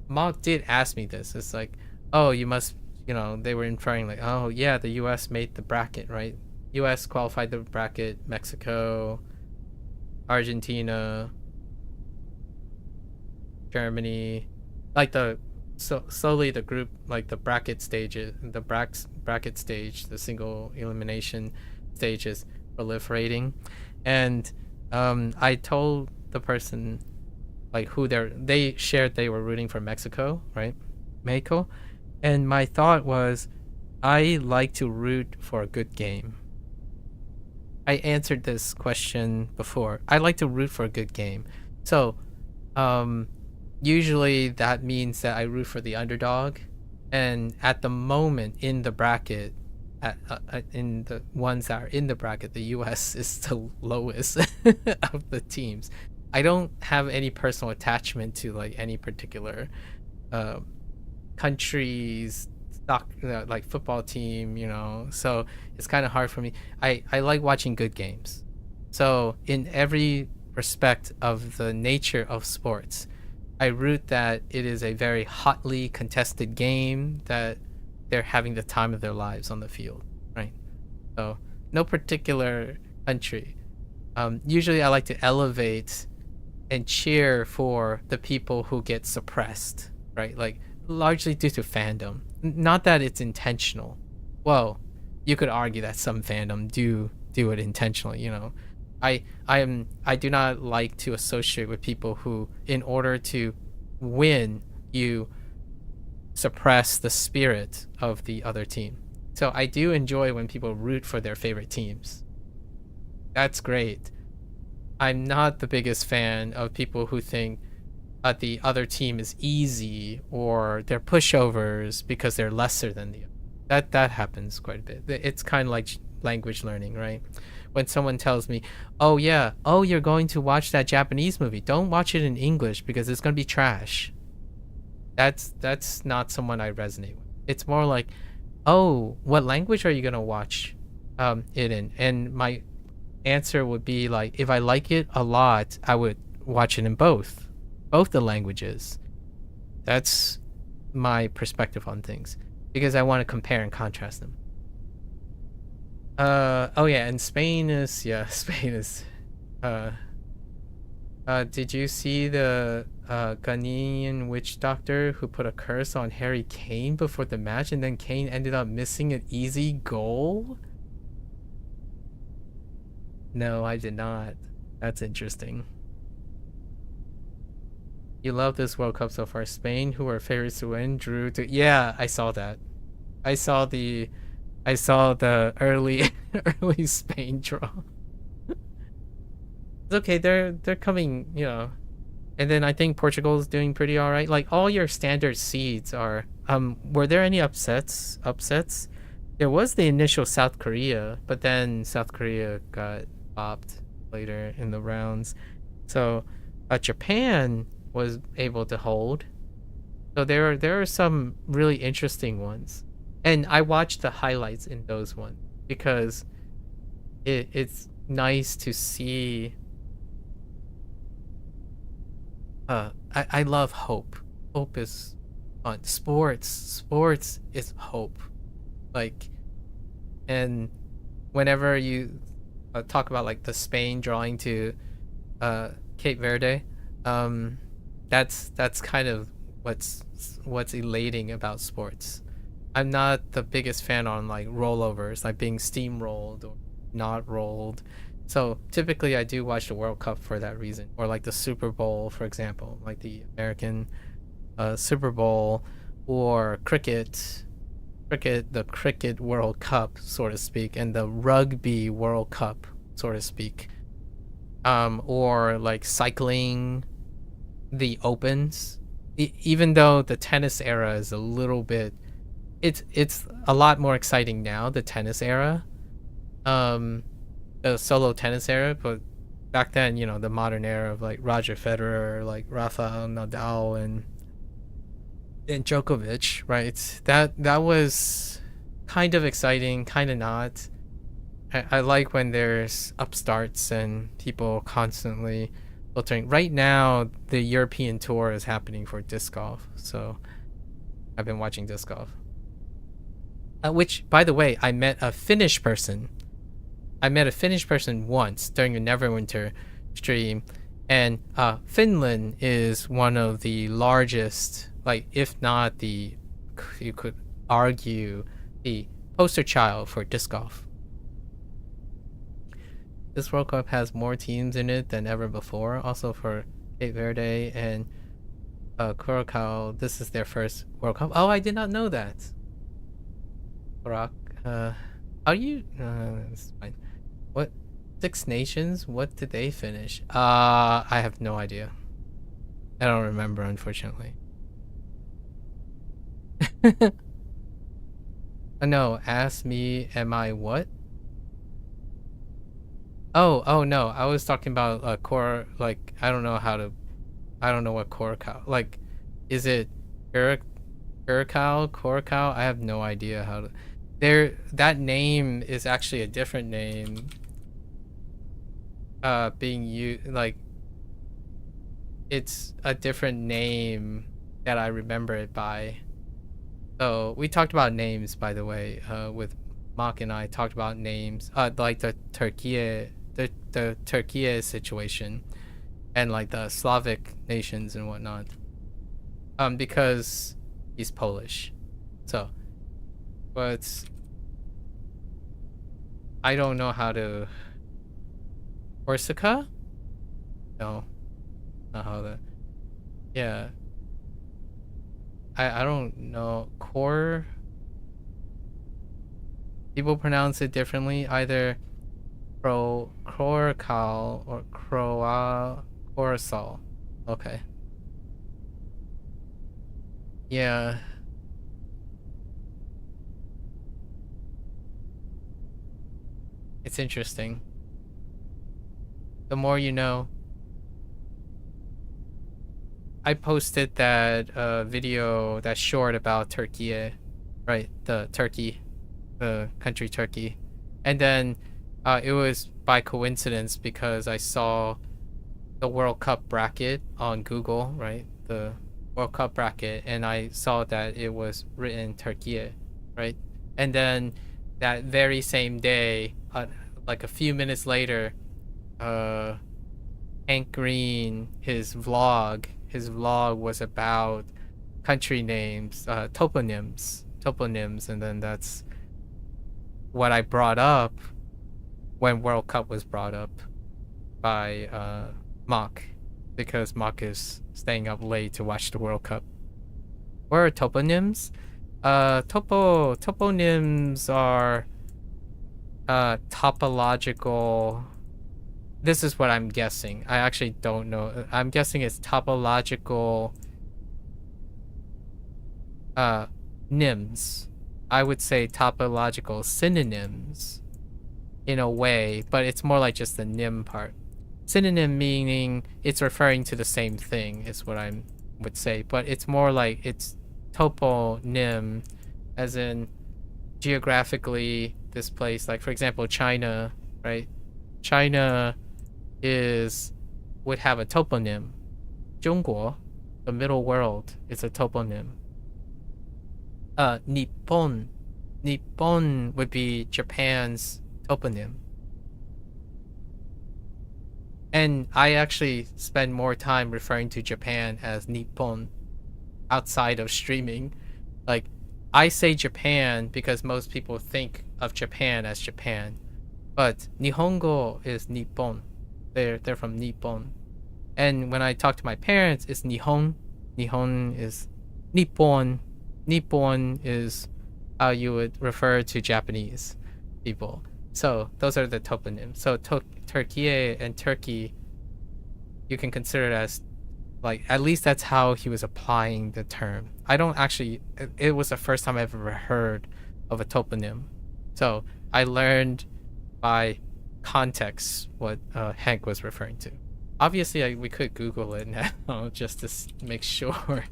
Mock did ask me this. It's like, oh, you must, they were inferring like, oh yeah, the US made the bracket, right? US qualified the bracket, Mexico, Argentina, Germany, like slowly the group, like the bracket stages, the bracket stage, the single elimination stage is proliferating. And I told the person like who they shared they were rooting for Mexico, right? Mexico. And my thought was, I like to root for a good game. I answered this question before. I like to root for a good game. So usually that means that I root for the underdog. And at the moment in the bracket, in the ones that are in the bracket, the US is the lowest of the teams. I don't have any personal attachment to like any particular country's like football team, so it's kind of hard for me. I like watching good games. So in every respect of the nature of sports, I root that it is a very hotly contested game, that they're having the time of their lives on the field, right? So no particular country. Usually I like to elevate and cheer for the people who get suppressed, right? Like largely due to fandom. Not that it's intentional. Well, you could argue that some fandom do it intentionally, I do not like to associate with people who, in order to win, you suppress the spirit of the other team. So I do enjoy when people root for their favorite teams. That's great. I'm not the biggest fan of people who think the other team is easy or they're pushovers because they're lesser than the other. That happens quite a bit. It's kind of like language learning, right? When someone tells me, oh yeah, oh, you're going to watch that Japanese movie, don't watch it in English because it's going to be trash. That's not someone I resonate with. It's more like, oh, what language are you going to watch it in? And my answer would be like, if I like it a lot, I would watch it in both the languages. That's my perspective on things, because I want to compare and contrast them. Oh yeah, and Spain is did you see the Ghanaian witch doctor who put a curse on Harry Kane before the match, and then Kane ended up missing an easy goal? No, I did not. That's interesting. You love this World Cup so far. Spain, who are favorites to win, drew to... Yeah, I saw that. I saw the early early Spain draw. It's okay. They're coming, And then I think Portugal is doing pretty all right. Like all your standard seeds are. Were there any upsets? There was the initial South Korea, but then South Korea got bopped later in the rounds. So, Japan was able to hold. So there are some really interesting ones. And I watched the highlights in those ones because it's nice to see. I love hope. Hope is fun. Sports is hope. Like, and whenever you talk about like the Spain drawing to Cape Verde, that's kind of what's elating about sports. I'm not the biggest fan on like rollovers, like being steamrolled or not rolled. So typically I do watch the World Cup for that reason, or like the Super Bowl, for example, like the American Super Bowl, or the cricket World Cup, so to speak, and the rugby World Cup, so to speak, or like cycling, the opens. Even though the tennis era is a little bit it's a lot more exciting now, the tennis era, the solo tennis era. But back then, the modern era of like Roger Federer, like Rafael Nadal, and Djokovic, right? That was kind of exciting, kind of not. I like when there's upstarts and people constantly filtering. Right now, the European tour is happening for disc golf, so I've been watching disc golf. Which, by the way, I met a Finnish person. I met a Finnish person once during a Neverwinter stream, and Finland is one of the largest, like, if not the, you could argue, the poster child for disc golf. This World Cup has more teams in it than ever before. Also for Cape Verde and Curacao, this is their first World Cup. Oh, I did not know that. Are you? It's fine. What? Six Nations? What did they finish? I have no idea. I don't remember, unfortunately. No, ask me, am I what? Oh no, I was talking about core, like, I don't know what Curacao, like, is it Curacao? I have no idea how to, that name is actually a different name, being used, like, it's a different name that I remember it by. So we talked about names, by the way, with Mark and I talked about names, like the Turkey situation, and like the Slavic nations and whatnot, because he's Polish. So, but I don't know how to. Corsica? No, not how to. Yeah. I don't know. People pronounce it differently, either Croacal or Coruscant. Okay. Yeah. It's interesting. The more you know. I posted that video, that short about Turkey, right? The country Turkey. And then it was by coincidence because I saw the World Cup bracket on Google, right? The World Cup bracket, and I saw that it was written Turkey, right? And then that very same day, like a few minutes later, Hank Green, his vlog was about country names, toponyms, and then that's what I brought up when World Cup was brought up by Mock, because Mock is staying up late to watch the World Cup. What are toponyms? Toponyms are topological. This is what I'm guessing. I actually don't know. I'm guessing it's topological nyms. I would say topological synonyms in a way, but it's more like just the nym part. Synonym meaning it's referring to the same thing is what I would say, but it's more like it's toponym, as in geographically this place, like for example China, right? China would have a toponym. 中国, the middle world, is a toponym. Nippon would be Japan's toponym. And I actually spend more time referring to Japan as Nippon outside of streaming. Like, I say Japan because most people think of Japan as Japan, but Nihongo is Nippon. They're from Nippon. And when I talk to my parents, it's Nihon. Nihon is Nippon. Nippon is how you would refer to Japanese people. So those are the toponyms. So Turkey and Turkey, you can consider it as Like, at least that's how he was applying the term. I don't actually, it was the first time I've ever heard of a toponym. So I learned by context what Hank was referring to. Obviously, we could Google it now just to make sure.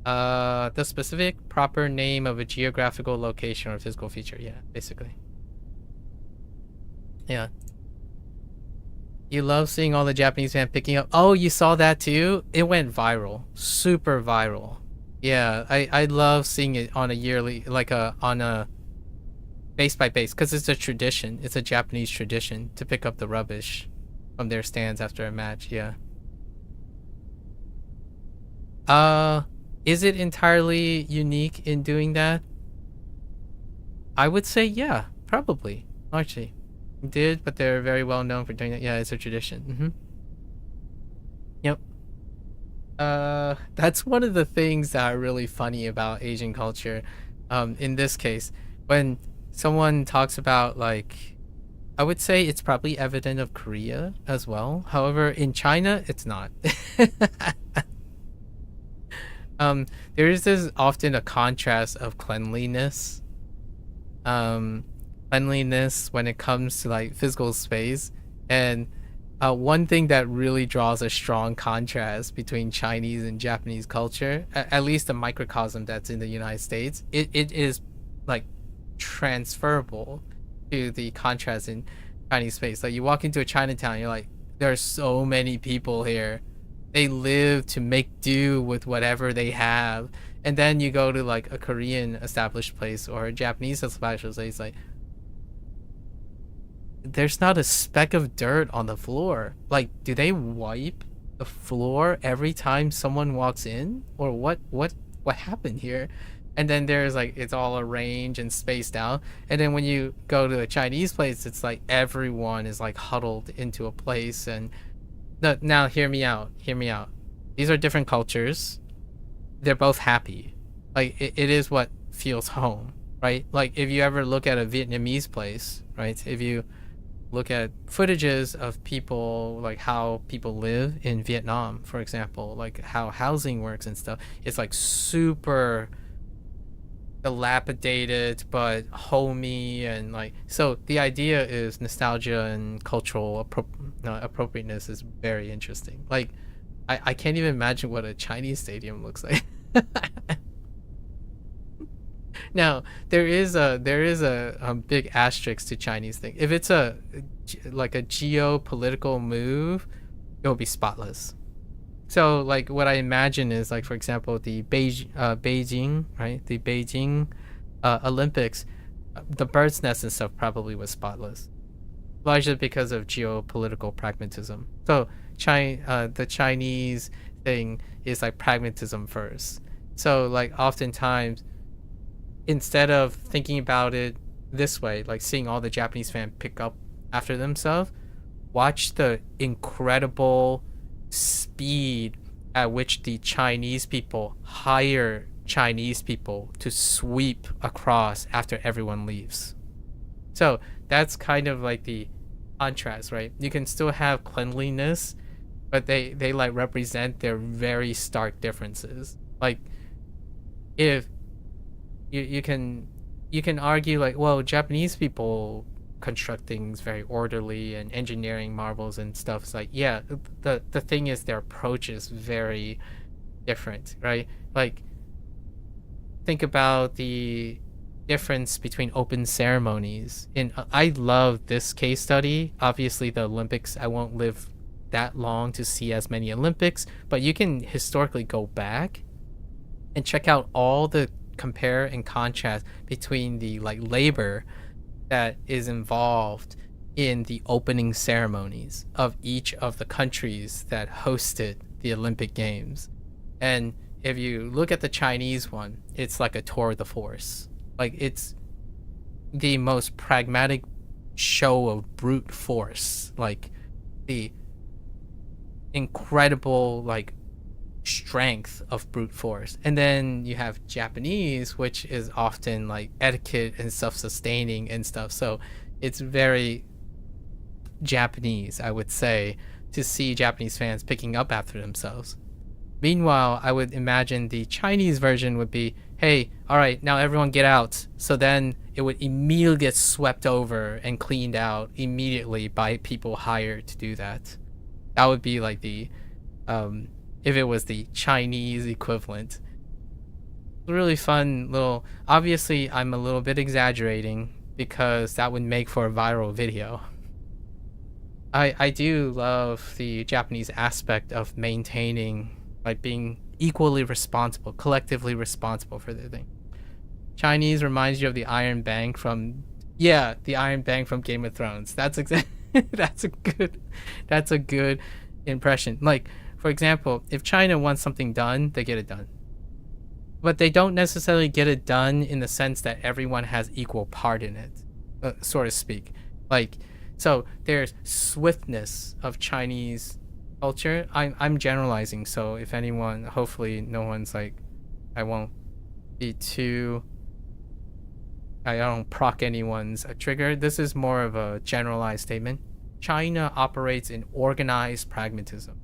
The specific proper name of a geographical location or physical feature. Yeah, basically. Yeah. You love seeing all the Japanese fans picking up. Oh, you saw that too? It went viral. Super viral. Yeah, I love seeing it on a yearly, like on a base by base, because it's a tradition. It's a Japanese tradition to pick up the rubbish from their stands after a match. Yeah. Is it entirely unique in doing that? I would say yeah, probably. Largely. Did, but they're very well known for doing that. Yeah, it's a tradition. Yep. That's one of the things that are really funny about Asian culture. In this case, when someone talks about, like, I would say it's probably evident of Korea as well. However, in China, it's not. There is this often a contrast of cleanliness. Cleanliness when it comes to like physical space, and one thing that really draws a strong contrast between Chinese and Japanese culture, at least the microcosm that's in the United States, it is like transferable to the contrast in Chinese space. Like, you walk into a Chinatown, you're like, there are so many people here. They live to make do with whatever they have. And then you go to like a Korean established place or a Japanese established place, like, there's not a speck of dirt on the floor. Like, do they wipe the floor every time someone walks in, or what happened here? And then there's like, it's all arranged and spaced out. And then when you go to a Chinese place, it's like everyone is like huddled into a place. And now hear me out. These are different cultures. They're both happy. Like, it is what feels home, right? Like, if you ever look at a Vietnamese place, right? If you look at footages of people, like how people live in Vietnam, for example, like how housing works and stuff, it's like super dilapidated but homey, and like, so the idea is nostalgia and cultural appropriateness is very interesting. Like, I can't even imagine what a Chinese stadium looks like. Now, there is a big asterisk to Chinese thing. If it's like a geopolitical move, it will be spotless. So, like, what I imagine is, like, for example, the Beijing, right? The Beijing Olympics, the bird's nest and stuff probably was spotless, largely because of geopolitical pragmatism. So, the Chinese thing is like pragmatism first. So, like, oftentimes, instead of thinking about it this way, like seeing all the Japanese fans pick up after themselves, watch the incredible speed at which the Chinese people hire Chinese people to sweep across after everyone leaves. So that's kind of like the contrast, right? You can still have cleanliness, but they like represent their very stark differences. Like, if you can argue, like, well, Japanese people construct things very orderly and engineering marvels and stuff. It's like, yeah, the thing is their approach is very different, right? Like, think about the difference between open ceremonies. I love this case study. Obviously, the Olympics, I won't live that long to see as many Olympics, but you can historically go back and check out all the compare and contrast between the like labor that is involved in the opening ceremonies of each of the countries that hosted the Olympic Games. And if you look at the Chinese one, it's like a tour de force. Like, it's the most pragmatic show of brute force, like the incredible like strength of brute force. And then you have Japanese, which is often like etiquette and self-sustaining and stuff. So it's very Japanese, I would say, to see Japanese fans picking up after themselves. Meanwhile, I would imagine the Chinese version would be, hey, all right, now everyone get out. So then it would immediately get swept over and cleaned out immediately by people hired to do that. That would be like the, if it was the Chinese equivalent. Really fun little, obviously I'm a little bit exaggerating because that would make for a viral video. I do love the Japanese aspect of maintaining, like being equally responsible, collectively responsible for their thing. Chinese reminds you of the Iron Bank from, yeah, the Iron Bank from Game of Thrones. That's that's a good impression. Like, for example, if China wants something done, they get it done. But they don't necessarily get it done in the sense that everyone has equal part in it, so to speak. Like, so there's swiftness of Chinese culture. I'm generalizing, so if anyone, hopefully no one's like, I won't be too, I don't proc anyone's trigger. This is more of a generalized statement. China operates in organized pragmatism.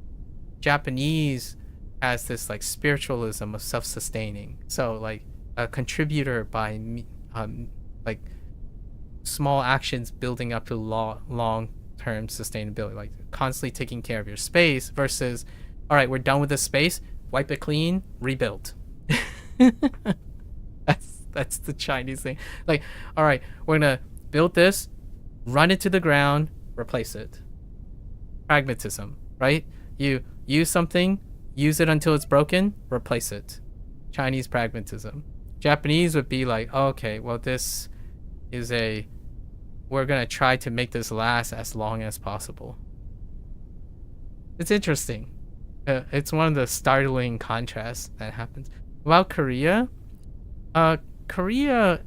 Japanese has this like spiritualism of self-sustaining. So like a contributor by like small actions building up to long-term sustainability, like constantly taking care of your space versus, all right, we're done with this space, wipe it clean, rebuild. That's the Chinese thing. Like, all right, we're gonna build this, run it to the ground, replace it. Pragmatism, right? You use something, use it until it's broken, replace it. Chinese pragmatism. Japanese would be like, oh, okay, well, this is we're gonna try to make this last as long as possible. It's interesting. It's one of the startling contrasts that happens. About Korea, Korea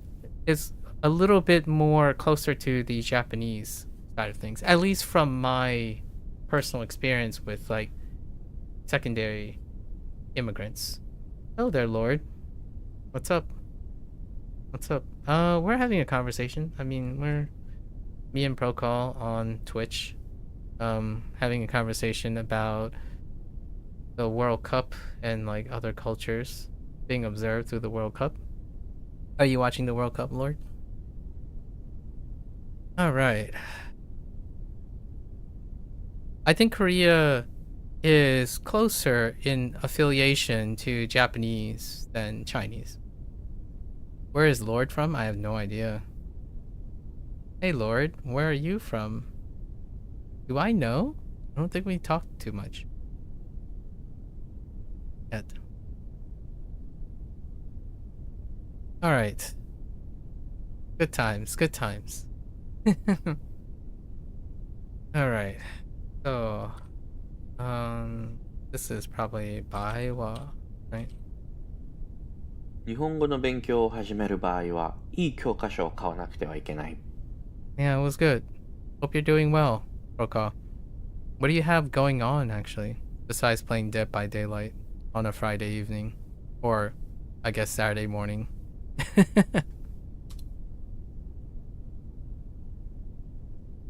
is a little bit more closer to the Japanese side of things, at least from my personal experience with like secondary immigrants. Hello there, Lord. What's up? What's up? We're having a conversation. I mean, me and Procall on Twitch, having a conversation about the World Cup and like other cultures being observed through the World Cup. Are you watching the World Cup, Lord? All right. I think Korea is closer in affiliation to Japanese than Chinese. Where is Lord from? I have no idea. Hey Lord, where are you from? Do I know? I don't think we talked too much yet. All right. Good times, good times. All right. So, this is probably Baiwa, right? 日本語の勉強を始める場合は、いい教科書を買わなくてはいけない。Yeah, it was good. Hope you're doing well, Roka. What do you have going on, actually, besides playing Dead by Daylight on a Friday evening? Or, I guess, Saturday morning?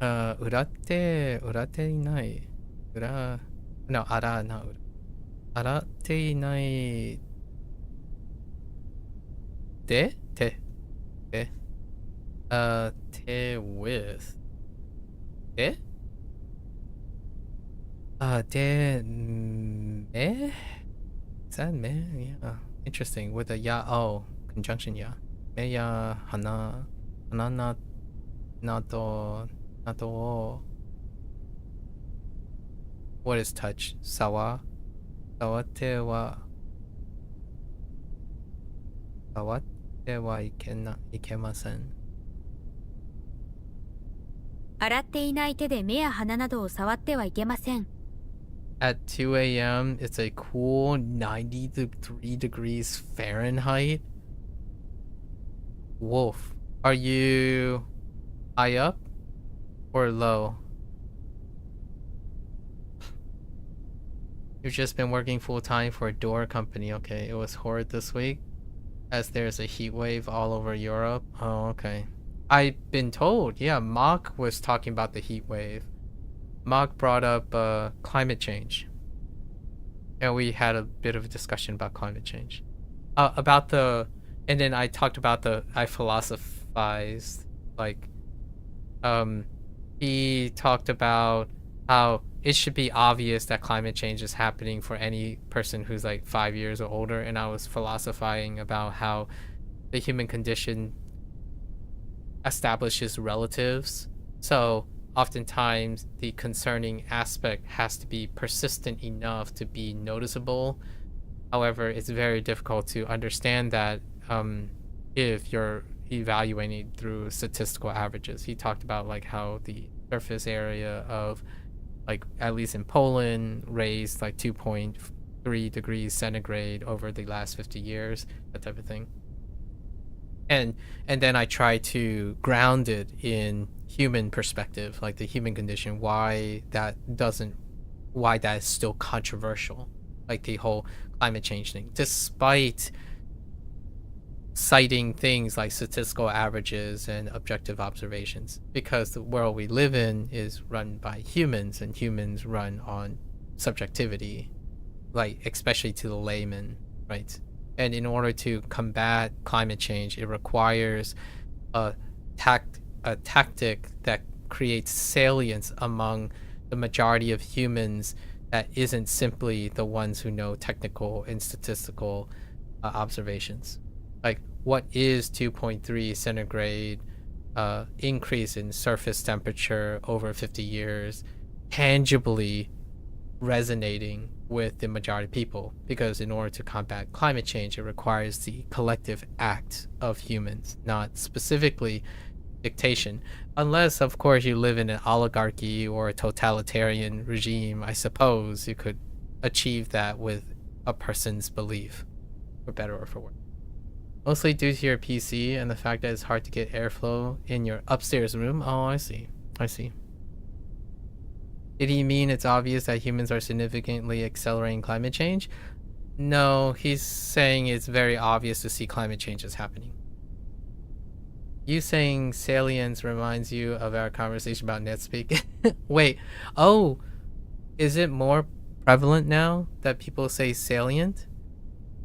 Urate inai. No, ara na ura. Arate inai. Te? Te with. Te? De me? Is that me? Yeah. Interesting. With a ya, oh, conjunction ya. Me ya hana na to. What is touch? Sawa? Sawate wa ikemasen. 洗っていない手で目や鼻などを触ってはいけません。 At 2 a.m., it's a cool 93 degrees Fahrenheit. Wolf, are you high up or low? You've just been working full-time for a door company. Okay, it was horrid this week as there's a heat wave all over Europe. Oh, okay. I've been told, yeah, Mock was talking about the heat wave. Mark brought up climate change, and we had a bit of a discussion about climate change. And then I talked about I philosophized, like, he talked about how it should be obvious that climate change is happening for any person who's like 5 years or older, and I was philosophizing about how the human condition establishes relatives. So oftentimes the concerning aspect has to be persistent enough to be noticeable. However, it's very difficult to understand that if you're evaluating through statistical averages. He talked about like how the surface area of, like, at least in Poland, raised like 2.3 degrees centigrade over the last 50 years, that type of thing. And then I try to ground it in human perspective, like the human condition, why that is still controversial, like the whole climate change thing, despite citing things like statistical averages and objective observations, because the world we live in is run by humans, and humans run on subjectivity, like especially to the layman, right? And in order to combat climate change, it requires a tactic that creates salience among the majority of humans that isn't simply the ones who know technical and statistical observations. Like, what is 2.3 centigrade increase in surface temperature over 50 years tangibly resonating with the majority of people? Because in order to combat climate change, it requires the collective act of humans, not specifically dictation. Unless, of course, you live in an oligarchy or a totalitarian regime, I suppose you could achieve that with a person's belief, for better or for worse. Mostly due to your PC and the fact that it's hard to get airflow in your upstairs room. Oh, I see. Did he mean it's obvious that humans are significantly accelerating climate change? No, he's saying it's very obvious to see climate change is happening. You saying salience reminds you of our conversation about NetSpeak. Wait, oh, is it more prevalent now that people say salient?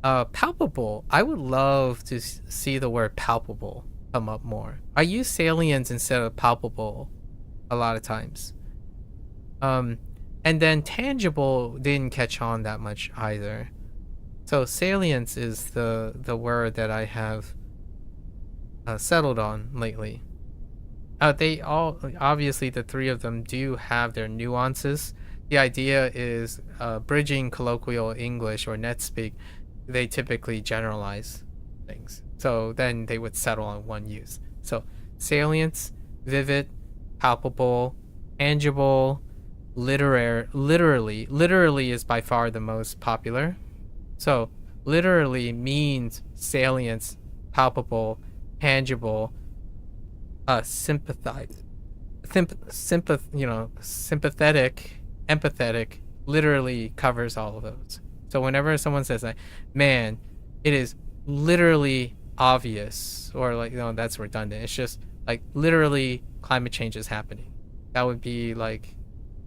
Palpable. I would love to see the word palpable come up more. I use salient instead of palpable a lot of times. And then tangible didn't catch on that much either. So salience is the word that I have settled on lately. They all, obviously the three of them do have their nuances. The idea is bridging colloquial English or NetSpeak. They typically generalize things, so then they would settle on one use. So salience, vivid, palpable, tangible, literally is by far the most popular. So literally means salience, palpable, tangible, sympathetic, empathetic, literally covers all of those. So whenever someone says like, man, it is literally obvious, or like, that's redundant. It's just like literally climate change is happening. That would be like,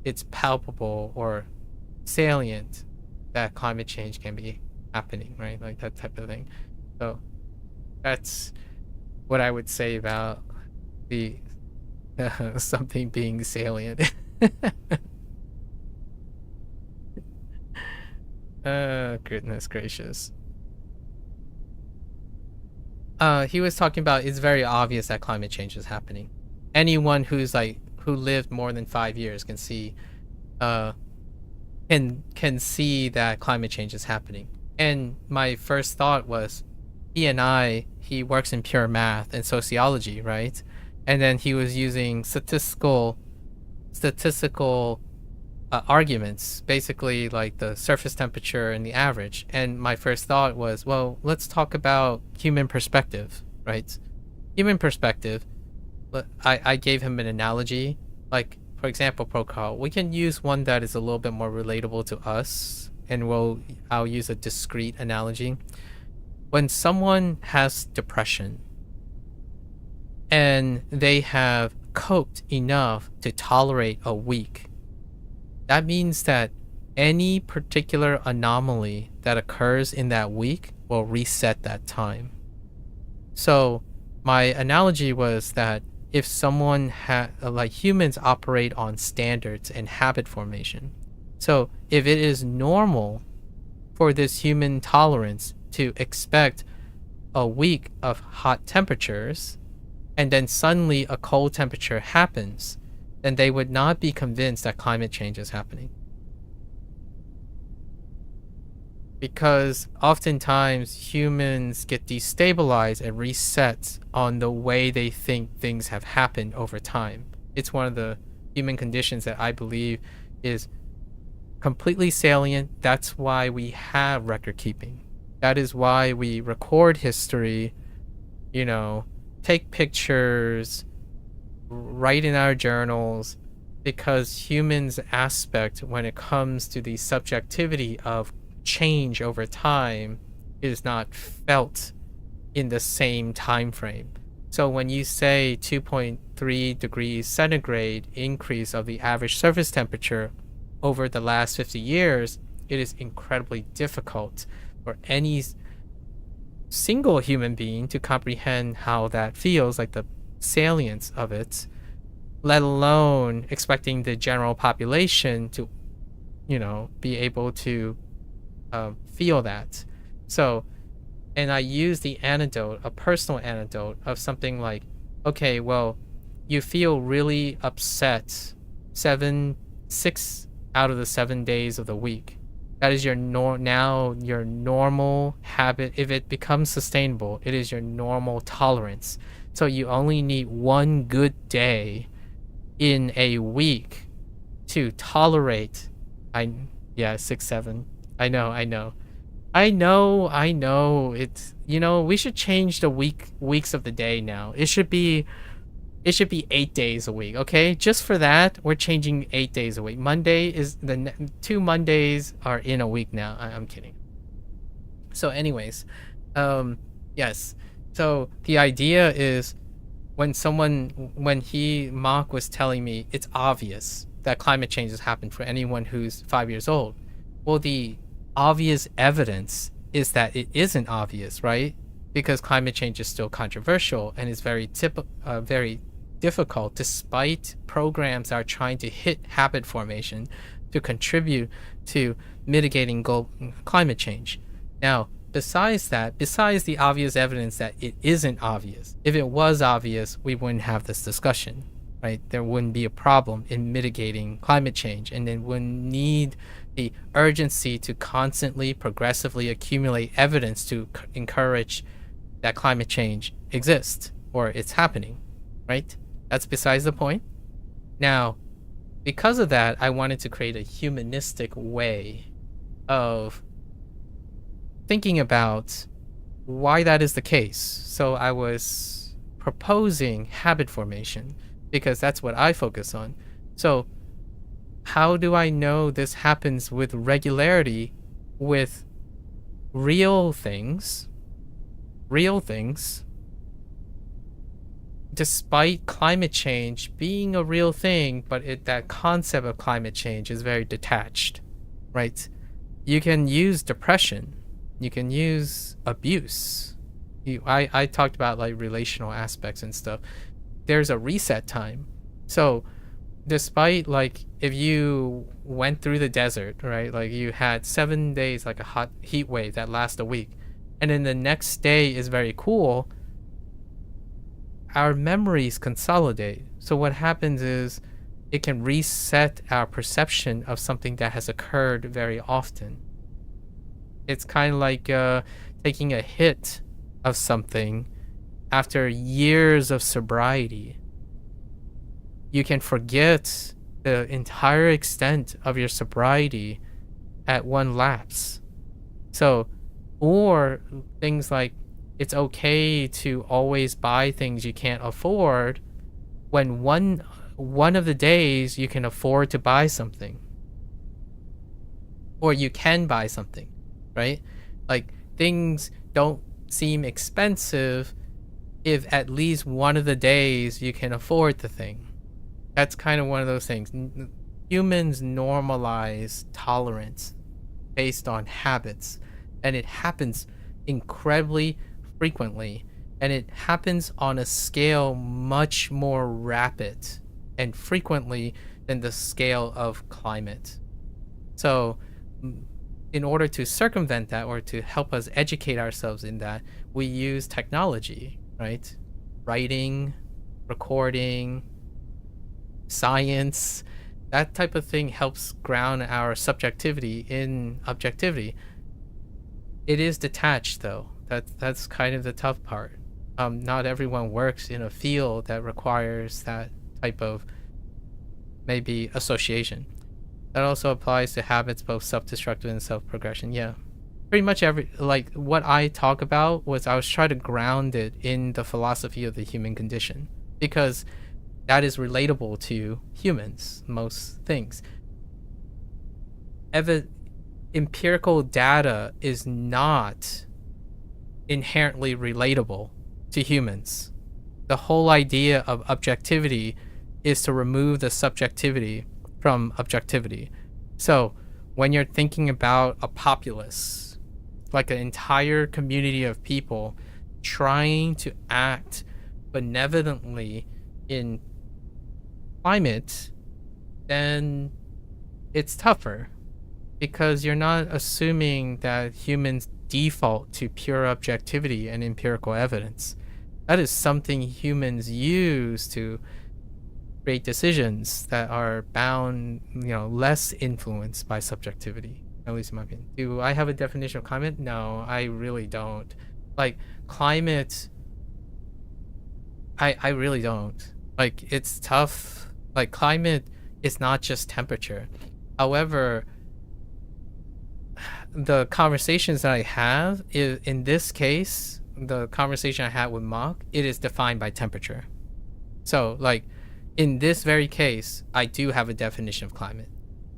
it's palpable or salient that climate change can be happening, right? Like that type of thing. So that's what I would say about the something being salient. Goodness gracious. He was talking about it's very obvious that climate change is happening. Anyone who lived more than 5 years can see can see that climate change is happening. And my first thought was, he works in pure math and sociology, right? And then he was using statistical arguments, basically like the surface temperature and the average. And my first thought was, well, let's talk about human perspective, right? Human perspective. I gave him an analogy, like, for example, Protocol, we can use one that is a little bit more relatable to us, and I'll use a discrete analogy. When someone has depression and they have coped enough to tolerate a week that means that any particular anomaly that occurs in that week will reset that time. So my analogy was that if someone like humans operate on standards and habit formation. So if it is normal for this human tolerance to expect a week of hot temperatures and then suddenly a cold temperature happens, then they would not be convinced that climate change is happening. Because oftentimes humans get destabilized and reset on the way they think things have happened over time. It's one of the human conditions that I believe is completely salient. That's why we have record keeping. That is why we record history, take pictures, write in our journals, because humans' aspect when it comes to the subjectivity of change over time is not felt in the same time frame. So when you say 2.3 degrees centigrade increase of the average surface temperature over the last 50 years, it is incredibly difficult for any single human being to comprehend how that feels, like the salience of it, let alone expecting the general population to, be able to feel that. So, and I use the anecdote, a personal anecdote of something like, okay, well, you feel really upset 6 out of the 7 days of the week. That is your now your normal habit. If it becomes sustainable, it is your normal tolerance. So you only need one good day in a week to tolerate. 6, 7. I know. It's, we should change the weeks of the day now. It should be 8 days a week, okay? Just for that, we're changing 8 days a week. Monday is 2 Mondays are in a week now. I'm kidding. So anyways, yes. So the idea is when Mark was telling me it's obvious that climate change has happened for anyone who's 5 years old. Well, the obvious evidence is that it isn't obvious, right? Because climate change is still controversial and is very difficult, despite programs that are trying to hit habit formation to contribute to mitigating climate change. Now, besides the obvious evidence that it isn't obvious, if it was obvious, we wouldn't have this discussion, right? There wouldn't be a problem in mitigating climate change, and then wouldn't need the urgency to constantly, progressively accumulate evidence to encourage that climate change exists or it's happening, right? That's besides the point. Now, because of that, I wanted to create a humanistic way of thinking about why that is the case. So I was proposing habit formation because that's what I focus on. So how do I know this happens with regularity with real things, despite climate change being a real thing, but that concept of climate change is very detached, right? You can use depression, you can use abuse. I talked about like relational aspects and stuff. There's a reset time. So despite like if you went through the desert, right? Like you had 7 days, like a hot heat wave that lasts a week, and then the next day is very cool, our memories consolidate. So what happens is it can reset our perception of something that has occurred very often. It's kind of like taking a hit of something after years of sobriety. You can forget the entire extent of your sobriety at one lapse. So, or things like it's okay to always buy things you can't afford when one of the days you can afford to buy something, or you can buy something, right? Like things don't seem expensive if at least one of the days you can afford the thing. That's kind of one of those things. humans normalize tolerance based on habits, and it happens incredibly frequently, and it happens on a scale much more rapid and frequently than the scale of climate. So in order to circumvent that, or to help us educate ourselves in that, we use technology, right? Writing, recording, science, that type of thing helps ground our subjectivity in objectivity. It is detached, though. That's kind of the tough part. Not everyone works in a field that requires that type of maybe association. That also applies to habits, both self-destructive and self-progression. Yeah, pretty much what I talk about I was trying to ground it in the philosophy of the human condition, because that is relatable to humans, most things. Empirical data is not inherently relatable to humans. The whole idea of objectivity is to remove the subjectivity from objectivity. So when you're thinking about a populace, like an entire community of people trying to act benevolently in climate, then it's tougher, because you're not assuming that humans default to pure objectivity and empirical evidence. That is something humans use to create decisions that are bound, less influenced by subjectivity, at least in my opinion. Do I have a definition of climate? No, I really don't. Like, climate, I really don't. Like, it's tough. Like, climate is not just temperature. However, the conversations that I have, in this case, the conversation I had with Mark, it is defined by temperature. So, like, in this very case, I do have a definition of climate.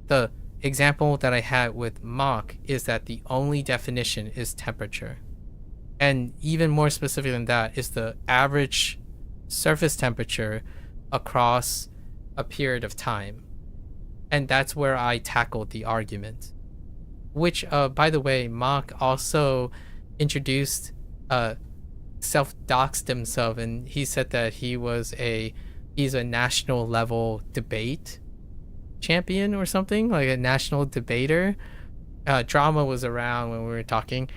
The example that I had with Mark is that the only definition is temperature. And even more specific than that is the average surface temperature across a period of time. And that's where I tackled the argument. Which, by the way, Mark also introduced, self-doxed himself, and he said that he's a national level debate champion or something, like a national debater. Drama was around when we were talking,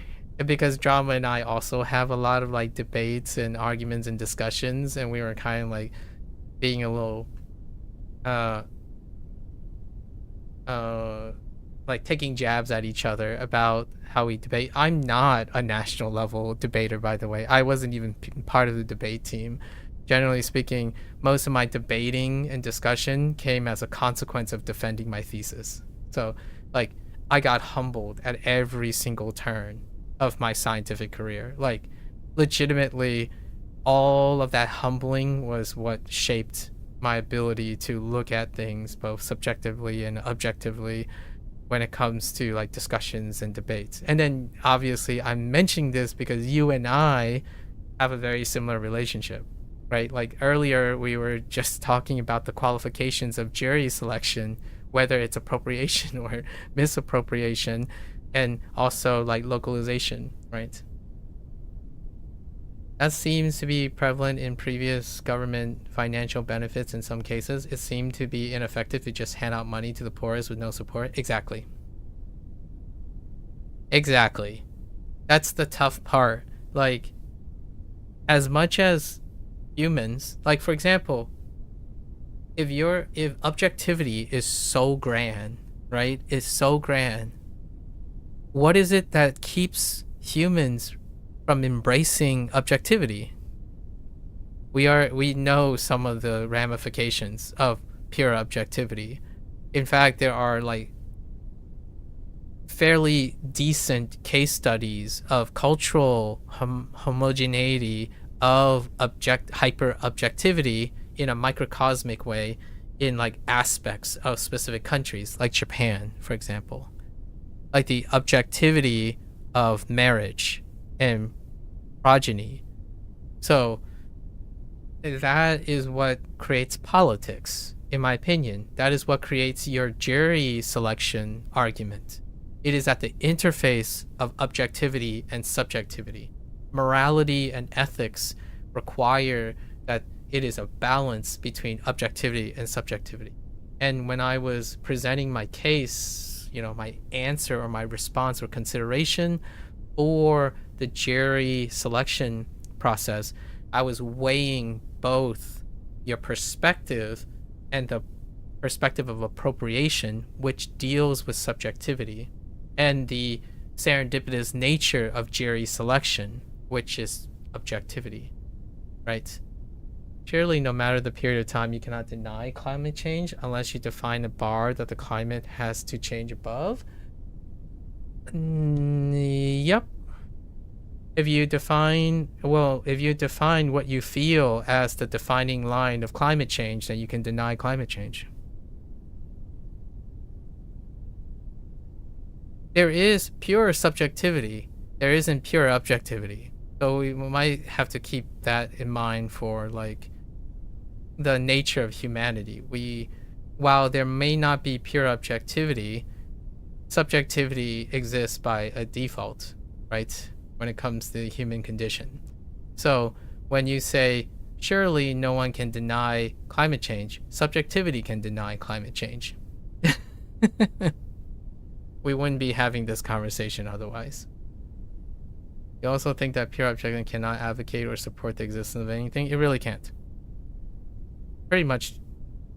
because Drama and I also have a lot of like debates and arguments and discussions, and we were kind of like being a little like taking jabs at each other about how we debate. I'm not a national level debater, by the way. I wasn't even part of the debate team. Generally speaking, most of my debating and discussion came as a consequence of defending my thesis. So, like, I got humbled at every single turn of my scientific career. Like, legitimately, all of that humbling was what shaped my ability to look at things both subjectively and objectively when it comes to like discussions and debates. And then obviously I'm mentioning this because you and I have a very similar relationship, right? Like earlier we were just talking about the qualifications of jury selection, whether it's appropriation or misappropriation, and also like localization, right? That seems to be prevalent in previous government financial benefits in some cases. It seemed to be ineffective to just hand out money to the poorest with no support. Exactly. Exactly. That's the tough part. Like, as much as humans, like for example, if objectivity is so grand, right? Is so grand, what is it that keeps humans from embracing objectivity? We know some of the ramifications of pure objectivity. In fact, there are like fairly decent case studies of cultural homogeneity of hyper objectivity in a microcosmic way in like aspects of specific countries, like Japan, for example. Like the objectivity of marriage and progeny. So that is what creates politics. in my opinion, that is what creates your jury selection argument. It is at the interface of objectivity and subjectivity. Morality and ethics require that it is a balance between objectivity and subjectivity. And when I was presenting my case, my answer or my response or consideration for the jury selection process, I was weighing both your perspective and the perspective of appropriation, which deals with subjectivity, and the serendipitous nature of jury selection, which is objectivity, right? Surely, no matter the period of time, you cannot deny climate change unless you define a bar that the climate has to change above. Yep. If you define what you feel as the defining line of climate change, then you can deny climate change. There is pure subjectivity. There isn't pure objectivity. So we might have to keep that in mind for the nature of humanity. While there may not be pure objectivity, subjectivity exists by a default, right? When it comes to the human condition. So when you say, surely no one can deny climate change, subjectivity can deny climate change. We wouldn't be having this conversation otherwise. You also think that pure objectivity cannot advocate or support the existence of anything? It really can't. Pretty much,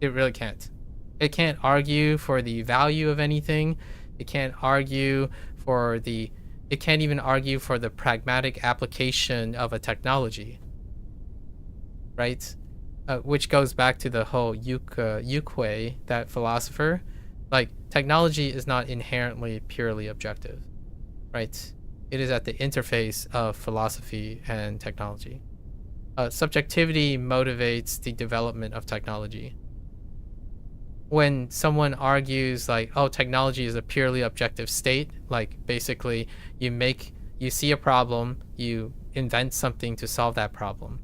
it really can't. It can't argue for the value of anything. It can't argue for it can't even argue for the pragmatic application of a technology, right? Which goes back to the whole Yukwei, that philosopher. Technology is not inherently purely objective, right? It is at the interface of philosophy and technology. Subjectivity motivates the development of technology. When someone argues technology is a purely objective state, basically you see a problem, you invent something to solve that problem.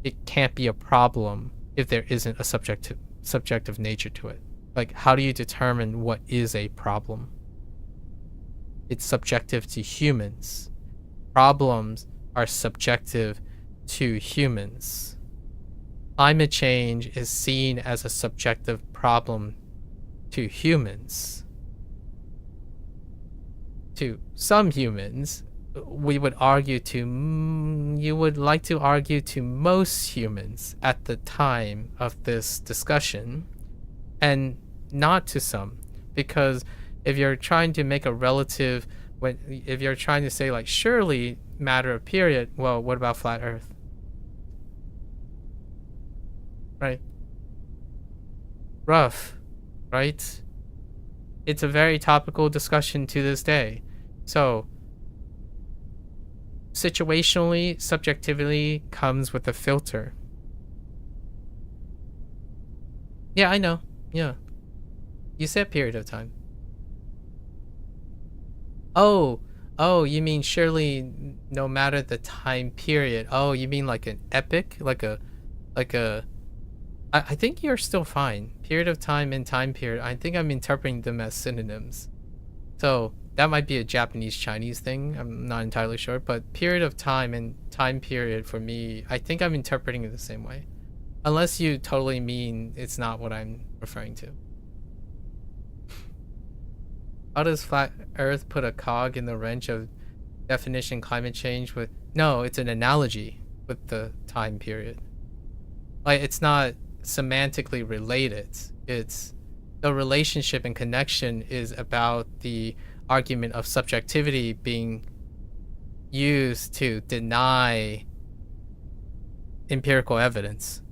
It can't be a problem if there isn't a subjective nature to it. How do you determine what is a problem? It's subjective to humans. Problems are subjective to humans. Climate change is seen as a subjective problem to humans. To some humans, you would like to argue to most humans at the time of this discussion, and not to some, because if you're trying to make a relative, if you're trying to say surely matter of period, well, what about flat Earth? Right? Rough, right? It's a very topical discussion to this day. So, situationally, subjectivity comes with a filter. Yeah, I know. Yeah. You said period of time. Oh, you mean surely no matter the time period. Oh, you mean like an epic? I think you're still fine. Period of time and time period. I think I'm interpreting them as synonyms. So that might be a Japanese-Chinese thing. I'm not entirely sure. But period of time and time period for me, I think I'm interpreting it the same way. Unless you totally mean it's not what I'm referring to. How does flat Earth put a cog in the wrench of definition climate change with... No, it's an analogy with the time period. It's not semantically related. It's the relationship and connection is about the argument of subjectivity being used to deny empirical evidence.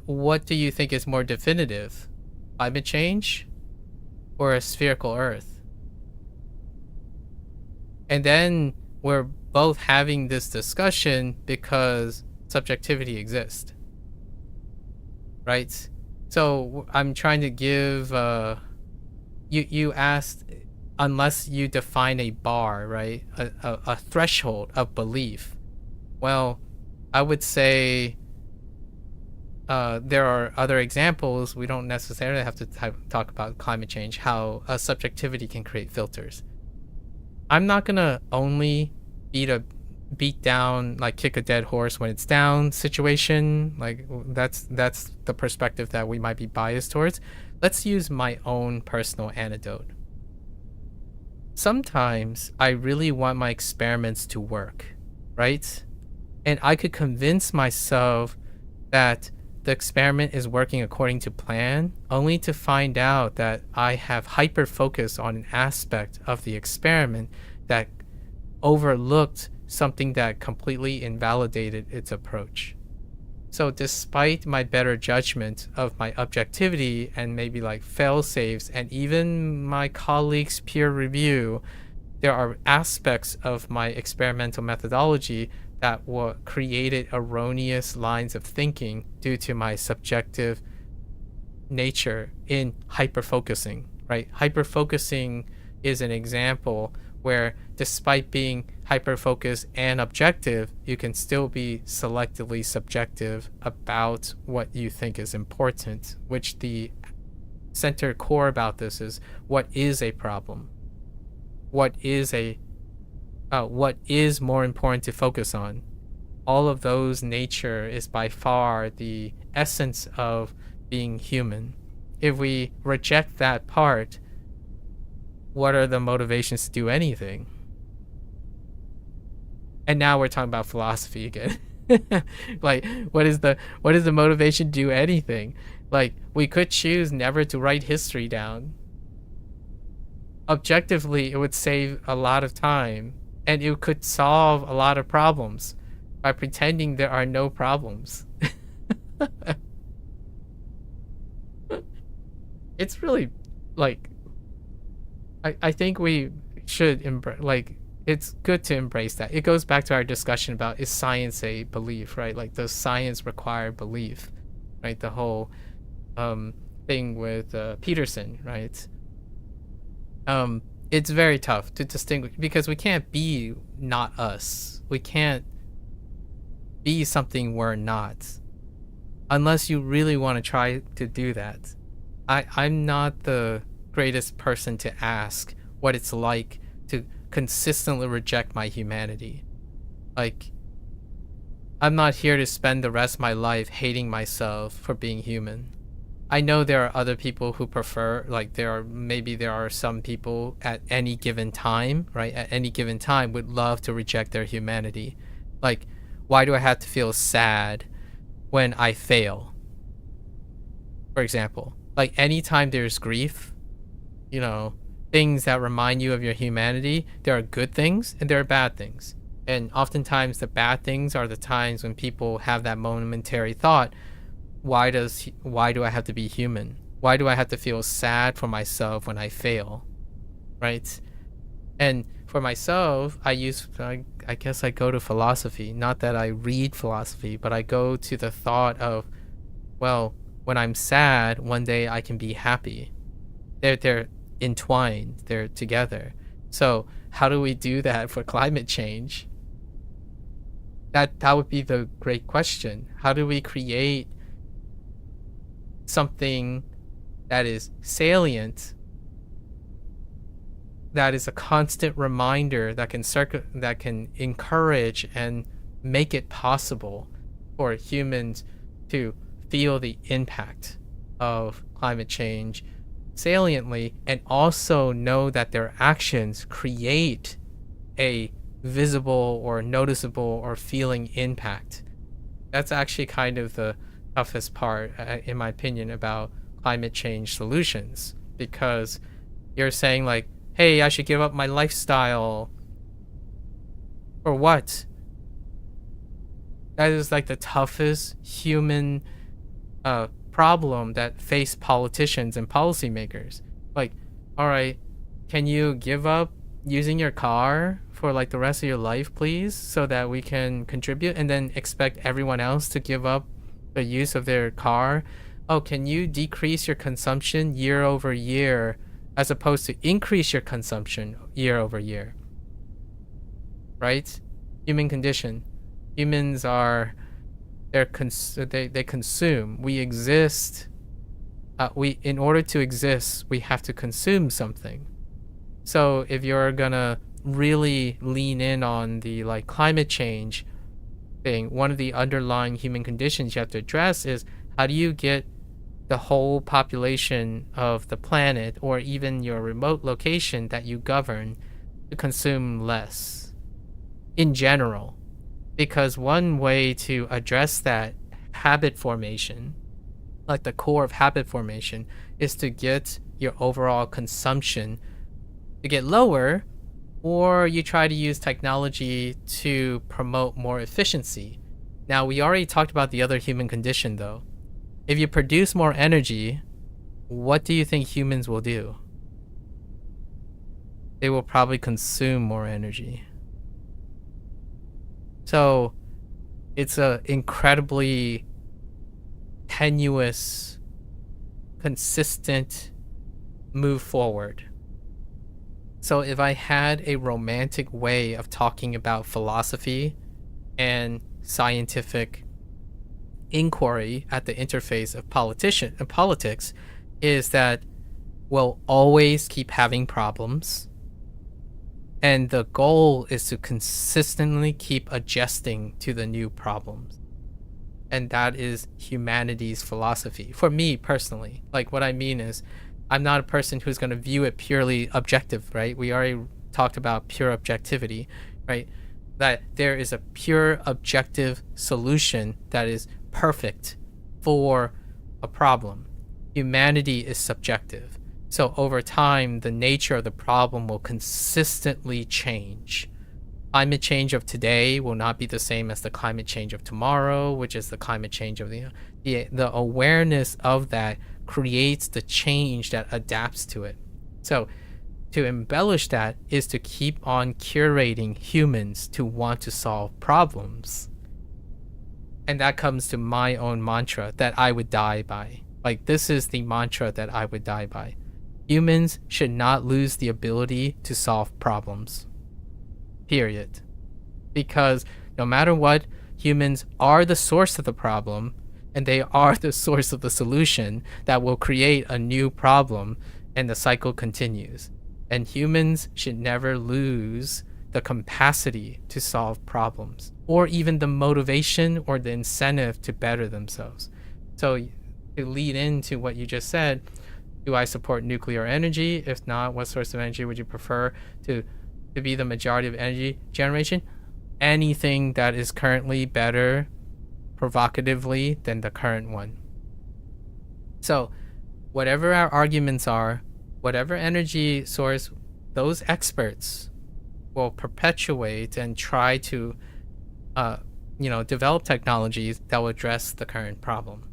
What do you think is more definitive? Climate change or a spherical Earth? And then we're both having this discussion because subjectivity exists. Right? So I'm trying to give you asked, unless you define a bar, right? A threshold of belief. Well, I would say there are other examples. We don't necessarily have to talk about climate change, how subjectivity can create filters. I'm not gonna only beat down, like kick a dead horse when it's down situation. Like that's the perspective that we might be biased towards. Let's use my own personal anecdote. Sometimes I really want my experiments to work, right? And I could convince myself that the experiment is working according to plan, only to find out that I have hyper focus on an aspect of the experiment that overlooked something that completely invalidated its approach. So despite my better judgment of my objectivity and maybe like fail safes and even my colleagues' peer review, there are aspects of my experimental methodology that were created erroneous lines of thinking due to my subjective nature in hyperfocusing, right? Hyperfocusing is an example where despite being hyperfocused and objective, you can still be selectively subjective about what you think is important, which the center core about this is what is a problem? What is more important to focus on? All of those nature is by far the essence of being human. If we reject that part, what are the motivations to do anything? And now we're talking about philosophy again. Like, what is the motivation to do anything? Like, we could choose never to write history down. Objectively, it would save a lot of time, and it could solve a lot of problems by pretending there are no problems. It's really, like, I think we should embrace, like, it's good to embrace that. It goes back to our discussion about, is science a belief, right? Like, does science require belief, right? The whole thing with Peterson, right? It's very tough to distinguish because we can't be not us. We can't be something we're not unless you really want to try to do that. I'm not the greatest person to ask what it's like to consistently reject my humanity. Like, I'm not here to spend the rest of my life hating myself for being human. I know there are other people who prefer, like, there are some people at any given time, right? At any given time would love to reject their humanity. Like, why do I have to feel sad when I fail? For example, like, anytime there's grief, you know, things that remind you of your humanity, there are good things and there are bad things. And oftentimes the bad things are the times when people have that momentary thought, why do I have to be human? Why do I have to feel sad for myself when I fail? Right? And for myself, I guess I go to philosophy. Not that I read philosophy, but I go to the thought of, well, when I'm sad, one day I can be happy. They're entwined. They're together. So how do we do that for climate change? That would be the great question. How do we create something that is salient, that is a constant reminder, that can encourage and make it possible for humans to feel the impact of climate change saliently, and also know that their actions create a visible or noticeable or feeling impact. That's actually kind of the toughest part, in my opinion, about climate change solutions, because you're saying, like, hey, I should give up my lifestyle. For what? That is like the toughest human problem that face politicians and policymakers. Like, all right, can you give up using your car for like the rest of your life, please, so that we can contribute, and then expect everyone else to give up the use of their car? Oh, can you decrease your consumption year over year as opposed to increase your consumption year over year? Right? Human condition. Humans are they consume. We exist. In order to exist, we have to consume something. So if you're gonna really lean in on the like climate change thing, one of the underlying human conditions you have to address is how do you get the whole population of the planet or even your remote location that you govern to consume less in general. Because one way to address that habit formation, like the core of habit formation, is to get your overall consumption to get lower, or you try to use technology to promote more efficiency. Now, we already talked about the other human condition though. If you produce more energy, what do you think humans will do? They will probably consume more energy. So it's a incredibly tenuous, consistent move forward. So if I had a romantic way of talking about philosophy and scientific inquiry at the interface of politics, is that we'll always keep having problems. And the goal is to consistently keep adjusting to the new problems. And that is humanity's philosophy. For me personally, like what I mean is, I'm not a person who's going to view it purely objective, right? We already talked about pure objectivity, right? That there is a pure objective solution that is perfect for a problem. Humanity is subjective. So over time, the nature of the problem will consistently change. Climate change of today will not be the same as the climate change of tomorrow, which is the climate change of the awareness of that creates the change that adapts to it. So to embellish that is to keep on curating humans to want to solve problems. And that comes to my own mantra that I would die by. Like, this is the mantra that I would die by. Humans should not lose the ability to solve problems. Period. Because no matter what, humans are the source of the problem, and they are the source of the solution that will create a new problem, and the cycle continues. And humans should never lose the capacity to solve problems, or even the motivation or the incentive to better themselves. So to lead into what you just said, do I support nuclear energy? If not, what source of energy would you prefer to be the majority of energy generation? Anything that is currently better provocatively than the current one. So whatever our arguments are, whatever energy source, those experts will perpetuate and try to develop technologies that will address the current problem,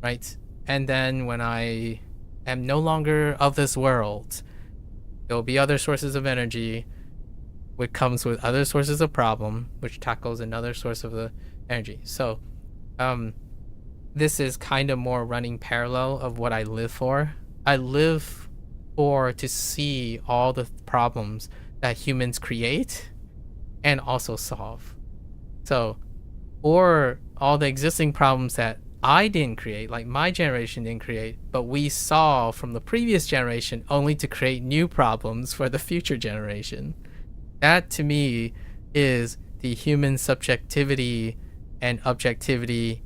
right? And then when I am no longer of this world, there will be other sources of energy, which comes with other sources of problem, which tackles another source of the energy. So this is kind of more running parallel of what I live for. I live for to see all the problems that humans create and also solve. So, or all the existing problems that I didn't create, like my generation didn't create, but we saw from the previous generation only to create new problems for the future generation. That to me is the human subjectivity and objectivity,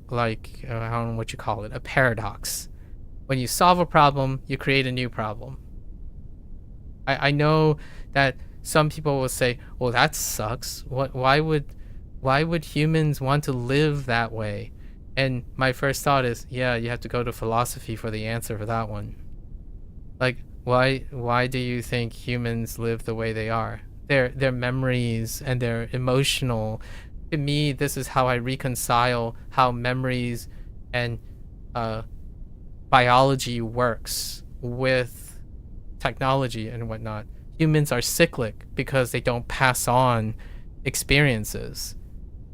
like, I don't know what you call it, a paradox. When you solve a problem, you create a new problem. I know that some people will say, well, that sucks. Why would humans want to live that way? And my first thought is, yeah, you have to go to philosophy for the answer for that one. Like, why do you think humans live the way they are? Their memories and their emotional. To me, this is how I reconcile how memories and biology works with technology and whatnot. Humans are cyclic because they don't pass on experiences,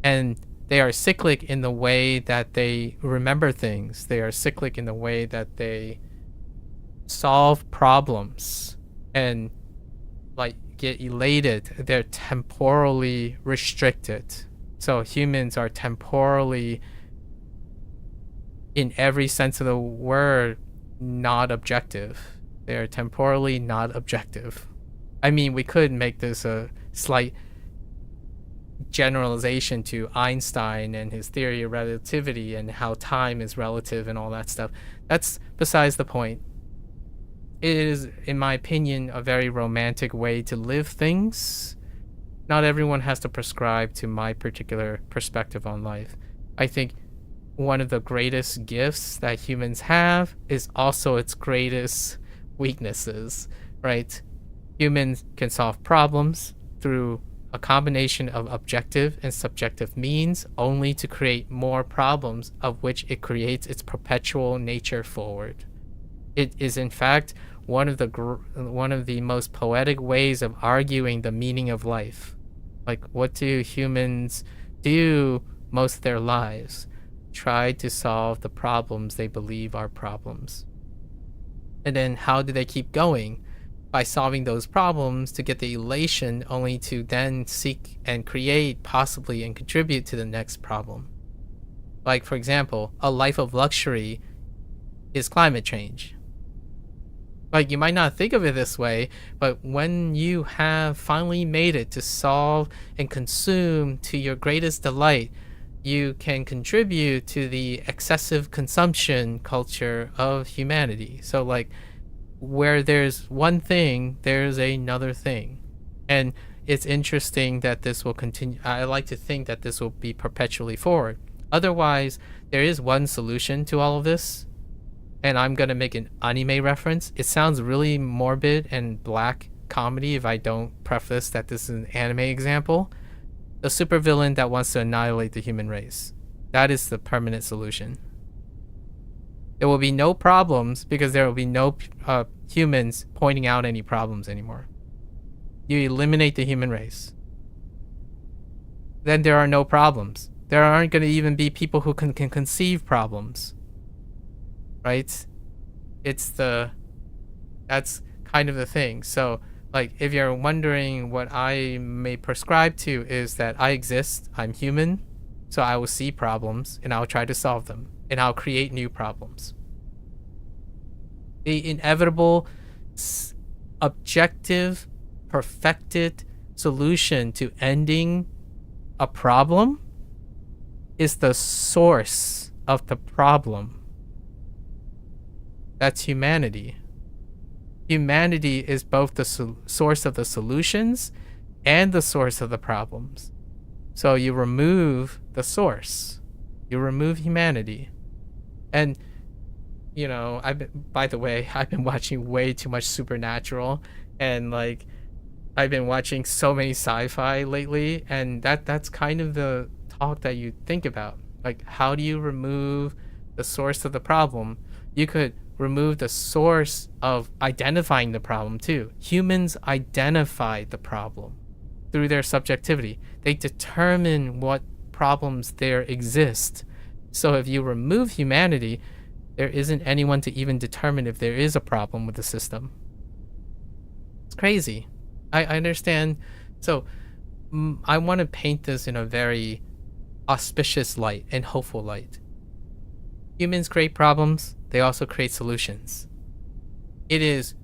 and they are cyclic in the way that they remember things. They are cyclic in the way that they solve problems and like get elated, they're temporally restricted. So humans are temporally, in every sense of the word, not objective. They're temporally not objective. I mean, we could make this a slight generalization to Einstein and his theory of relativity and how time is relative and all that stuff. That's besides the point. It is, in my opinion, a very romantic way to live things. Not everyone has to prescribe to my particular perspective on life. I think one of the greatest gifts that humans have is also its greatest weaknesses, right? Humans can solve problems through a combination of objective and subjective means, only to create more problems, of which it creates its perpetual nature forward. It is, in fact, one of the most poetic ways of arguing the meaning of life. Like, what do humans do most of their lives? Try to solve the problems they believe are problems. And then how do they keep going? By solving those problems to get the elation, only to then seek and create, possibly, and contribute to the next problem. Like, for example, a life of luxury is climate change. Like, you might not think of it this way, but when you have finally made it to solve and consume to your greatest delight, you can contribute to the excessive consumption culture of humanity. So, like, where there's one thing, there's another thing. And it's interesting that this will continue. I like to think that this will be perpetually forward. Otherwise, there is one solution to all of this. And I'm going to make an anime reference. It sounds really morbid and black comedy if I don't preface that this is an anime example. The supervillain that wants to annihilate the human race. That is the permanent solution. There will be no problems because there will be no humans pointing out any problems anymore. You eliminate the human race. Then there are no problems. There aren't going to even be people who can conceive problems. Right? That's kind of the thing. So, like, if you're wondering what I may prescribe to is that I exist, I'm human, so I will see problems and I'll try to solve them and I'll create new problems. The inevitable, objective, perfected solution to ending a problem is the source of the problem. That's humanity. Humanity is both the source of the solutions and the source of the problems. So you remove the source. You remove humanity. And, you know, by the way, I've been watching way too much Supernatural, and, like, I've been watching so many sci-fi lately, and that's kind of the talk that you think about. Like, how do you remove the source of the problem? You could remove the source of identifying the problem too. Humans identify the problem through their subjectivity. They determine what problems there exist. So if you remove humanity, there isn't anyone to even determine if there is a problem with the system. It's crazy. I understand. So I want to paint this in a very auspicious light and hopeful light. Humans create problems. They also create solutions. It is,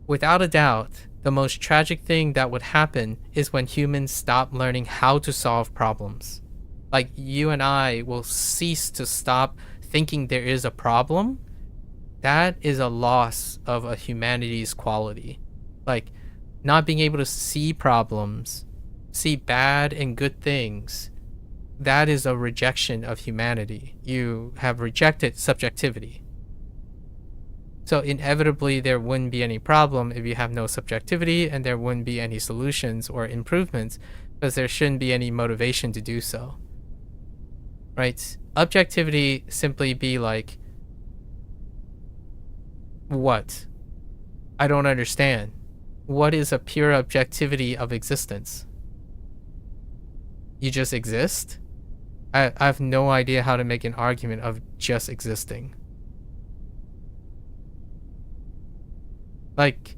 without a doubt, the most tragic thing that would happen is when humans stop learning how to solve problems. Like, you and I will cease to stop thinking there is a problem. That is a loss of a humanity's quality. Like, not being able to see problems, see bad and good things, that is a rejection of humanity. You have rejected subjectivity. So inevitably, there wouldn't be any problem if you have no subjectivity, and there wouldn't be any solutions or improvements because there shouldn't be any motivation to do so. Right? Objectivity simply be like, what? I don't understand. What is a pure objectivity of existence? You just exist? I have no idea how to make an argument of just existing. Like,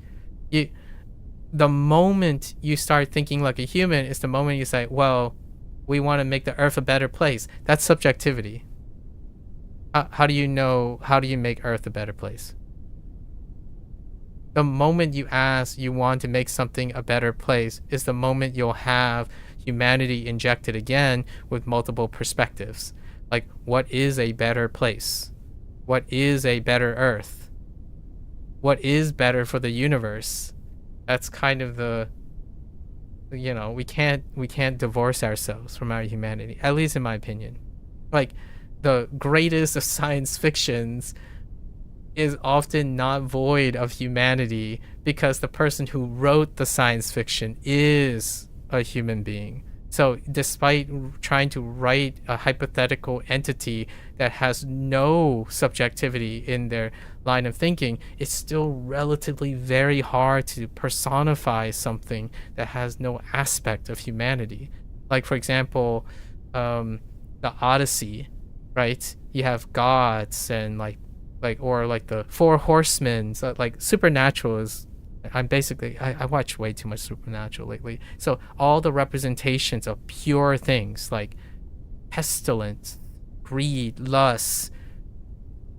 the moment you start thinking like a human is the moment you say, well, we want to make the earth a better place. That's subjectivity. How do you know, how do you make earth a better place? The moment you ask you want to make something a better place is the moment you'll have humanity injected again with multiple perspectives. Like, what is a better place? What is a better earth? What is better for the universe? That's kind of the, you know, we can't divorce ourselves from our humanity, at least in my opinion. Like, the greatest of science fictions is often not void of humanity because the person who wrote the science fiction is a human being. So despite trying to write a hypothetical entity that has no subjectivity in their line of thinking, it's still relatively very hard to personify something that has no aspect of humanity. Like, for example, the Odyssey, right? You have gods and like the four horsemen. So like supernatural is, I watch way too much Supernatural lately. So all the representations of pure things like pestilence, greed, lust,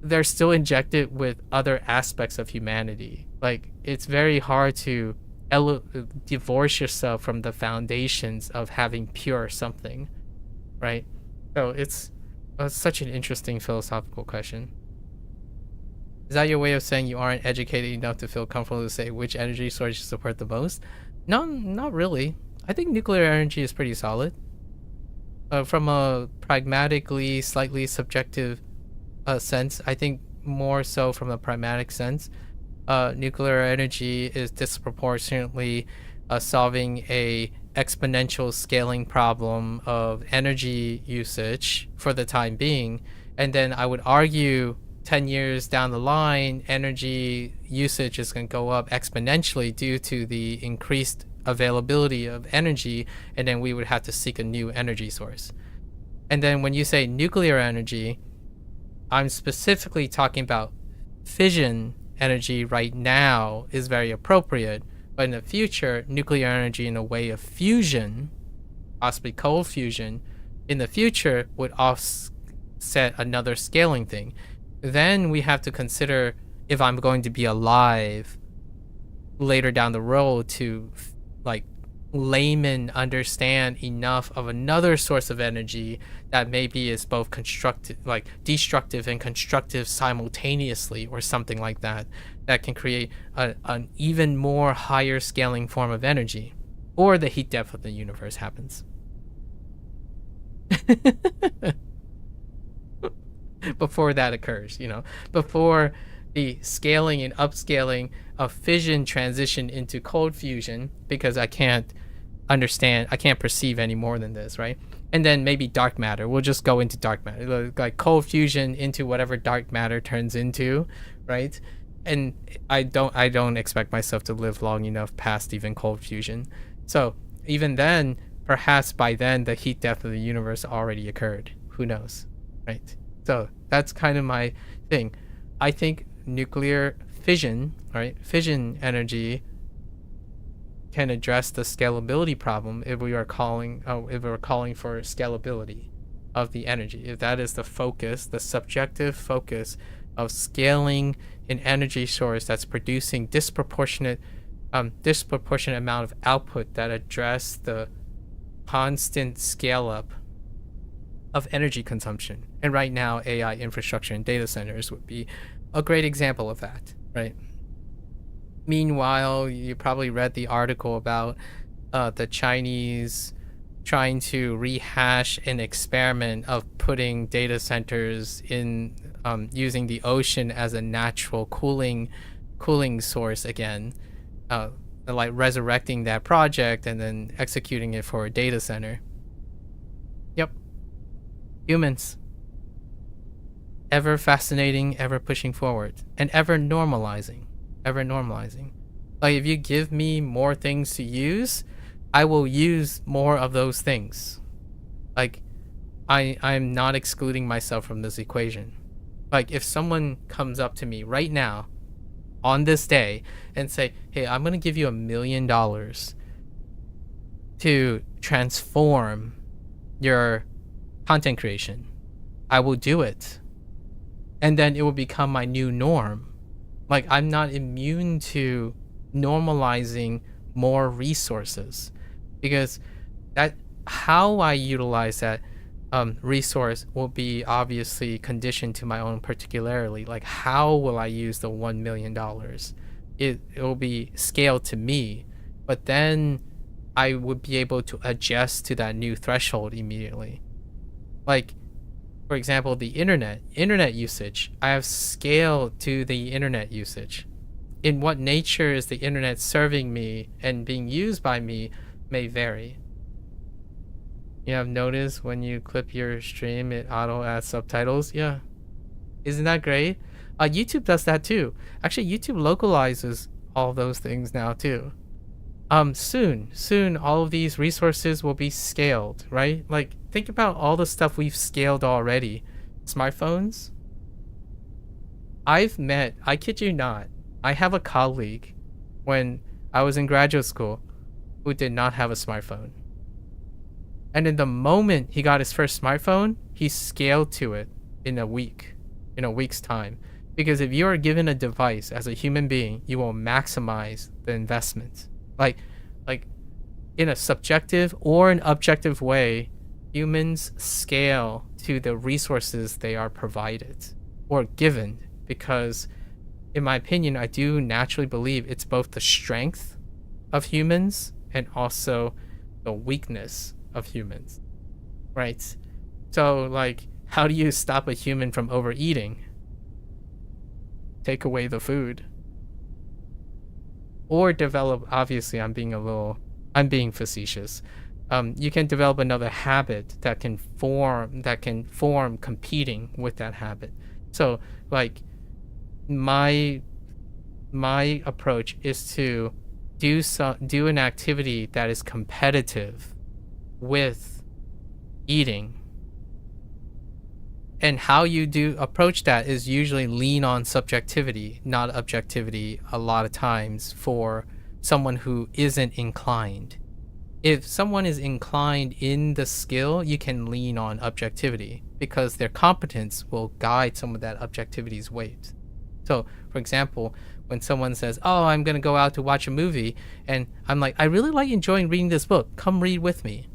they're still injected with other aspects of humanity. Like, it's very hard to divorce yourself from the foundations of having pure something, right? So it's such an interesting philosophical question. Is that your way of saying you aren't educated enough to feel comfortable to say which energy source you support the most? No, not really. I think nuclear energy is pretty solid. From a pragmatically, slightly subjective sense, I think more so from a pragmatic sense, nuclear energy is disproportionately solving a exponential scaling problem of energy usage for the time being. And then I would argue 10 years down the line, energy usage is going to go up exponentially due to the increased availability of energy, and then we would have to seek a new energy source. And then when you say nuclear energy, I'm specifically talking about fission energy right now is very appropriate, but in the future, nuclear energy in a way of fusion, possibly cold fusion, in the future would offset another scaling thing. Then we have to consider if I'm going to be alive later down the road to like layman understand enough of another source of energy that maybe is both constructive, like destructive and constructive simultaneously, or something like that, that can create an even more higher scaling form of energy, or the heat death of the universe happens. Before that occurs, you know, before the scaling and upscaling of fission transition into cold fusion, because I can't perceive any more than this, right? And then maybe dark matter. We'll just go into dark matter, like cold fusion into whatever dark matter turns into, right? And I don't expect myself to live long enough past even cold fusion. So even then, perhaps by then, the heat death of the universe already occurred. Who knows, right? So that's kind of my thing. I think nuclear fission, right? Fission energy can address the scalability problem if we are calling for scalability of the energy. If that is the focus, the subjective focus of scaling an energy source that's producing disproportionate amount of output that address the constant scale up of energy consumption. And right now, AI infrastructure and data centers would be a great example of that, right? Meanwhile, you probably read the article about the Chinese trying to rehash an experiment of putting data centers in using the ocean as a natural cooling source again, like resurrecting that project and then executing it for a data center. Yep. Humans. Ever fascinating, ever pushing forward, and ever normalizing. Like, if you give me more things to use, I will use more of those things. Like, I'm not excluding myself from this equation. Like, if someone comes up to me right now on this day and say, hey, I'm going to give you $1 million to transform your content creation, I will do it. And then it will become my new norm. Like, I'm not immune to normalizing more resources, because that how I utilize that resource will be obviously conditioned to my own particularity. Like, how will I use the $1 million? It will be scaled to me, but then I would be able to adjust to that new threshold immediately. Like, for example, the internet usage, I have scaled to the internet usage. In what nature is the internet serving me and being used by me may vary. You have noticed when you clip your stream, it auto adds subtitles? Yeah. Isn't that great? YouTube does that too. Actually, YouTube localizes all those things now too. Soon, all of these resources will be scaled, right? Like, think about all the stuff we've scaled already. Smartphones. I kid you not, I have a colleague when I was in graduate school who did not have a smartphone. And in the moment he got his first smartphone, he scaled to it in a week's time. Because if you are given a device as a human being, you will maximize the investment. Like in a subjective or an objective way, humans scale to the resources they are provided or given, because in my opinion, I do naturally believe it's both the strength of humans and also the weakness of humans, right? So, like, how do you stop a human from overeating? Take away the food. Or develop, obviously I'm being facetious. You can develop another habit that can form competing with that habit. So, like, my approach is to do an activity that is competitive with eating. And how you approach that is usually lean on subjectivity, not objectivity, a lot of times for someone who isn't inclined. If someone is inclined in the skill, you can lean on objectivity because their competence will guide some of that objectivity's weight. So, for example, when someone says, oh, I'm going to go out to watch a movie, and I'm like, I really like enjoying reading this book. Come read with me.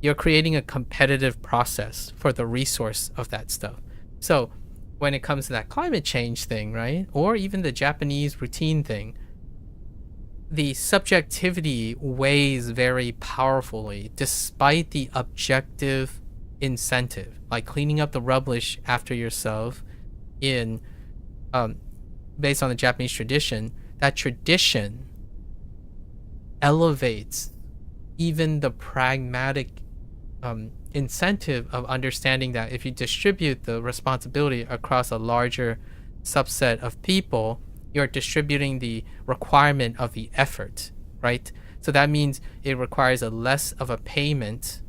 You're creating a competitive process for the resource of that stuff. So when it comes to that climate change thing, right? Or even the Japanese routine thing, the subjectivity weighs very powerfully despite the objective incentive, like cleaning up the rubbish after yourself in based on the Japanese tradition. That tradition elevates even the pragmatic incentive of understanding that if you distribute the responsibility across a larger subset of people, you're distributing the requirement of the effort, right? So that means it requires a less of a payment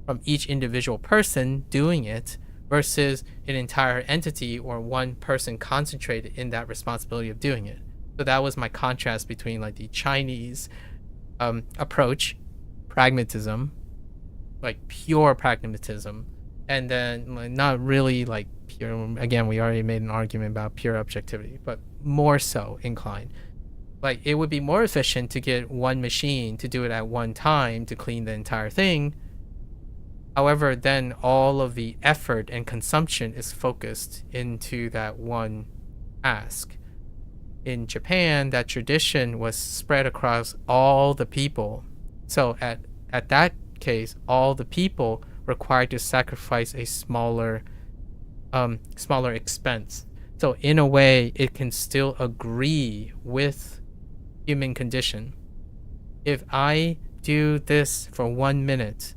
from each individual person doing it versus an entire entity or one person concentrated in that responsibility of doing it. So that was my contrast between like the Chinese approach, pragmatism, like pure pragmatism, and then like, not really like pure, again, we already made an argument about pure objectivity, but more so inclined. Like, it would be more efficient to get one machine to do it at one time to clean the entire thing. However, then all of the effort and consumption is focused into that one task. In Japan, that tradition was spread across all the people. So at that case, all the people required to sacrifice a smaller expense. So in a way, it can still agree with human condition. If I do this for 1 minute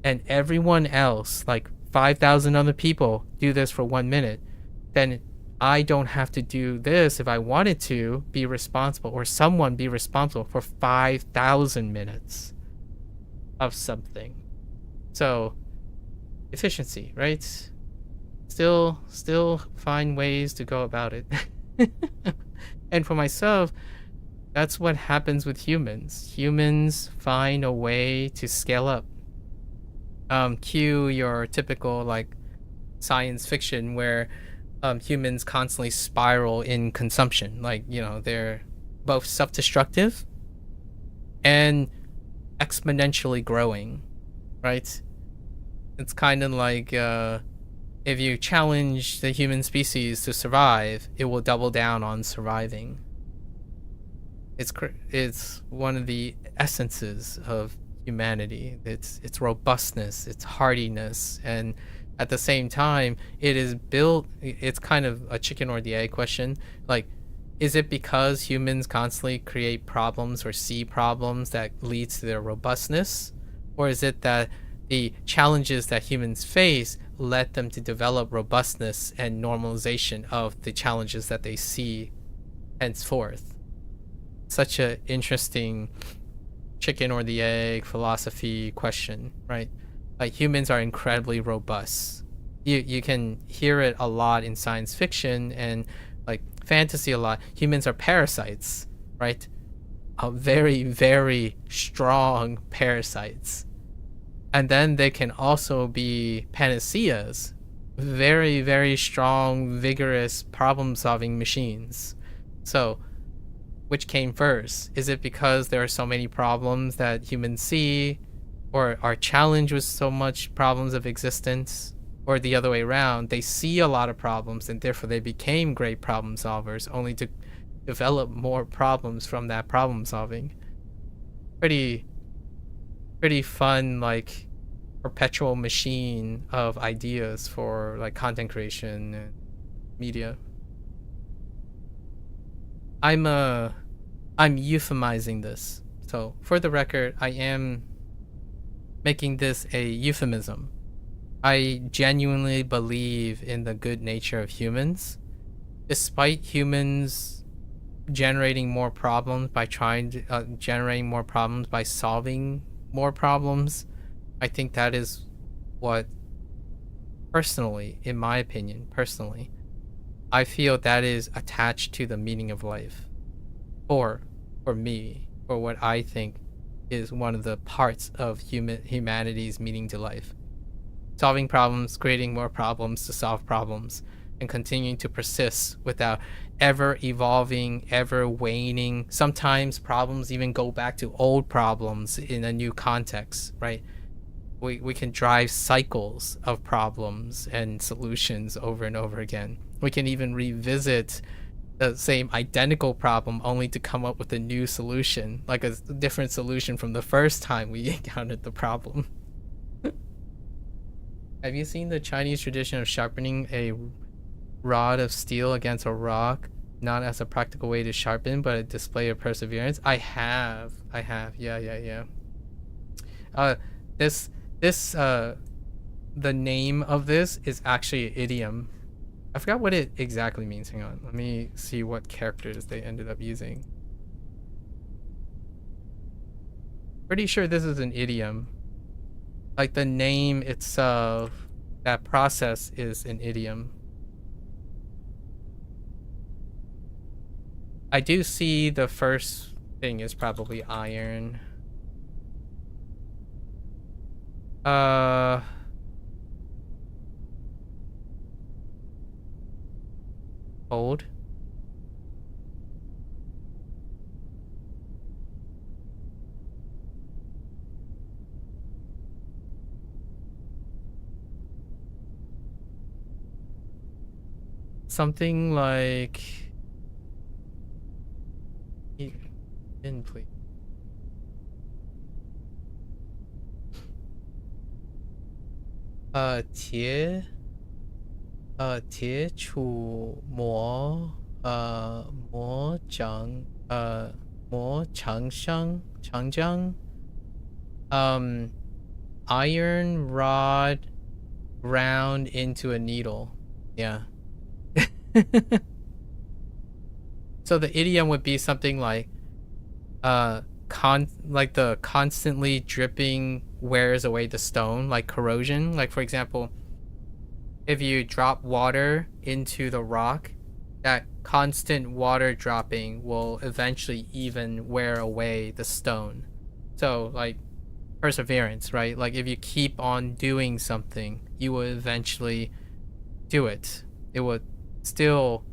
and everyone else, like 5,000 other people, do this for 1 minute, then I don't have to do this if I wanted to be responsible, or someone be responsible for 5,000 minutes of something. So efficiency, right? Still find ways to go about it. And for myself, that's what happens with humans. Humans find a way to scale up. Cue your typical like science fiction where humans constantly spiral in consumption. Like, they're both self-destructive and exponentially growing, right? It's kind of like if you challenge the human species to survive, it will double down on surviving. It's one of the essences of humanity. Its robustness, its hardiness, and at the same time, it is built. It's kind of a chicken or the egg question. Like, is it because humans constantly create problems or see problems that leads to their robustness, or is it that the challenges that humans face led them to develop robustness and normalization of the challenges that they see henceforth? Such a interesting chicken or the egg philosophy question, right? Like, humans are incredibly robust. You can hear it a lot in science fiction and like fantasy a lot. Humans are parasites, right? Very, very strong parasites. And then they can also be panaceas, very, very strong, vigorous problem-solving machines. So, which came first? Is it because there are so many problems that humans see, or are challenged with so much problems of existence, or the other way around? They see a lot of problems and therefore they became great problem solvers, only to develop more problems from that problem solving. Pretty fun, like, perpetual machine of ideas for like content creation and media. I'm euphemizing this. So for the record, I am making this a euphemism. I genuinely believe in the good nature of humans. Despite humans generating more problems by generating more problems by solving more problems, I think that is what, personally, in my opinion, I feel that is attached to the meaning of life. For me, for what I think is one of the parts of humanity's meaning to life. Solving problems, creating more problems to solve problems, and continuing to persist without ever evolving, ever waning. Sometimes problems even go back to old problems in a new context, right? We can drive cycles of problems and solutions over and over again. We can even revisit the same identical problem only to come up with a new solution, like a different solution from the first time we encountered the problem. Have you seen the Chinese tradition of sharpening a rod of steel against a rock, not as a practical way to sharpen, but a display of perseverance? I have. Yeah. The name of this is actually an idiom. I forgot what it exactly means. Hang on. Let me see what characters they ended up using. Pretty sure this is an idiom. Like, the name itself, that process is an idiom. I do see the first thing is probably iron. Hold. Something like in, please. Tie 铁杵磨长江 iron rod ground into a needle. Yeah. So the idiom would be something like like the constantly dripping wears away the stone, like corrosion. Like, for example, if you drop water into the rock that constant water dropping will eventually even wear away the stone. So, like, perseverance, right? Like, if you keep on doing something, you will eventually do it. It will still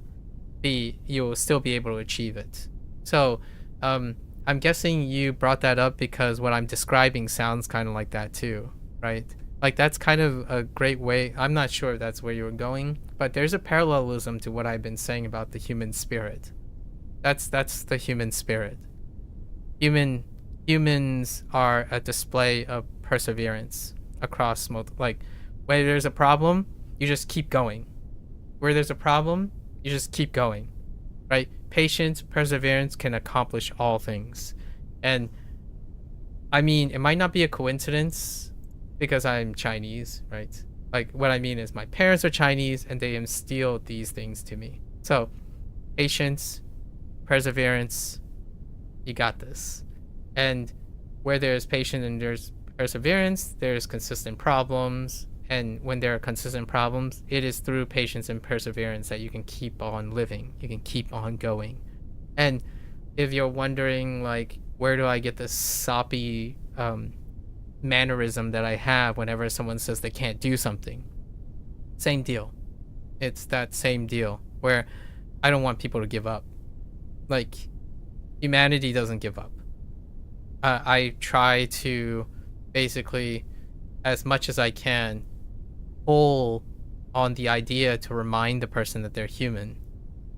be, you will still be able to achieve it. So, I'm guessing you brought that up because what I'm describing sounds kind of like that too, right? Like, that's kind of a great way. I'm not sure if that's where you were going, but there's a parallelism to what I've been saying about the human spirit. That's the human spirit. Humans are a display of perseverance across like, where there's a problem, you just keep going. Where there's a problem, you just keep going, right? Patience, perseverance can accomplish all things. And I mean, it might not be a coincidence because I'm Chinese, right? Like, what I mean is my parents are Chinese and they instilled these things to me. So, patience, perseverance, you got this. And where there's patience and there's perseverance, there's consistent problems. And when there are consistent problems, it is through patience and perseverance that you can keep on living. You can keep on going. And if you're wondering, like, where do I get this soppy mannerism that I have whenever someone says they can't do something? Same deal. It's that same deal where I don't want people to give up. Like, humanity doesn't give up. I try to basically, as much as I can, pull on the idea to remind the person that they're human.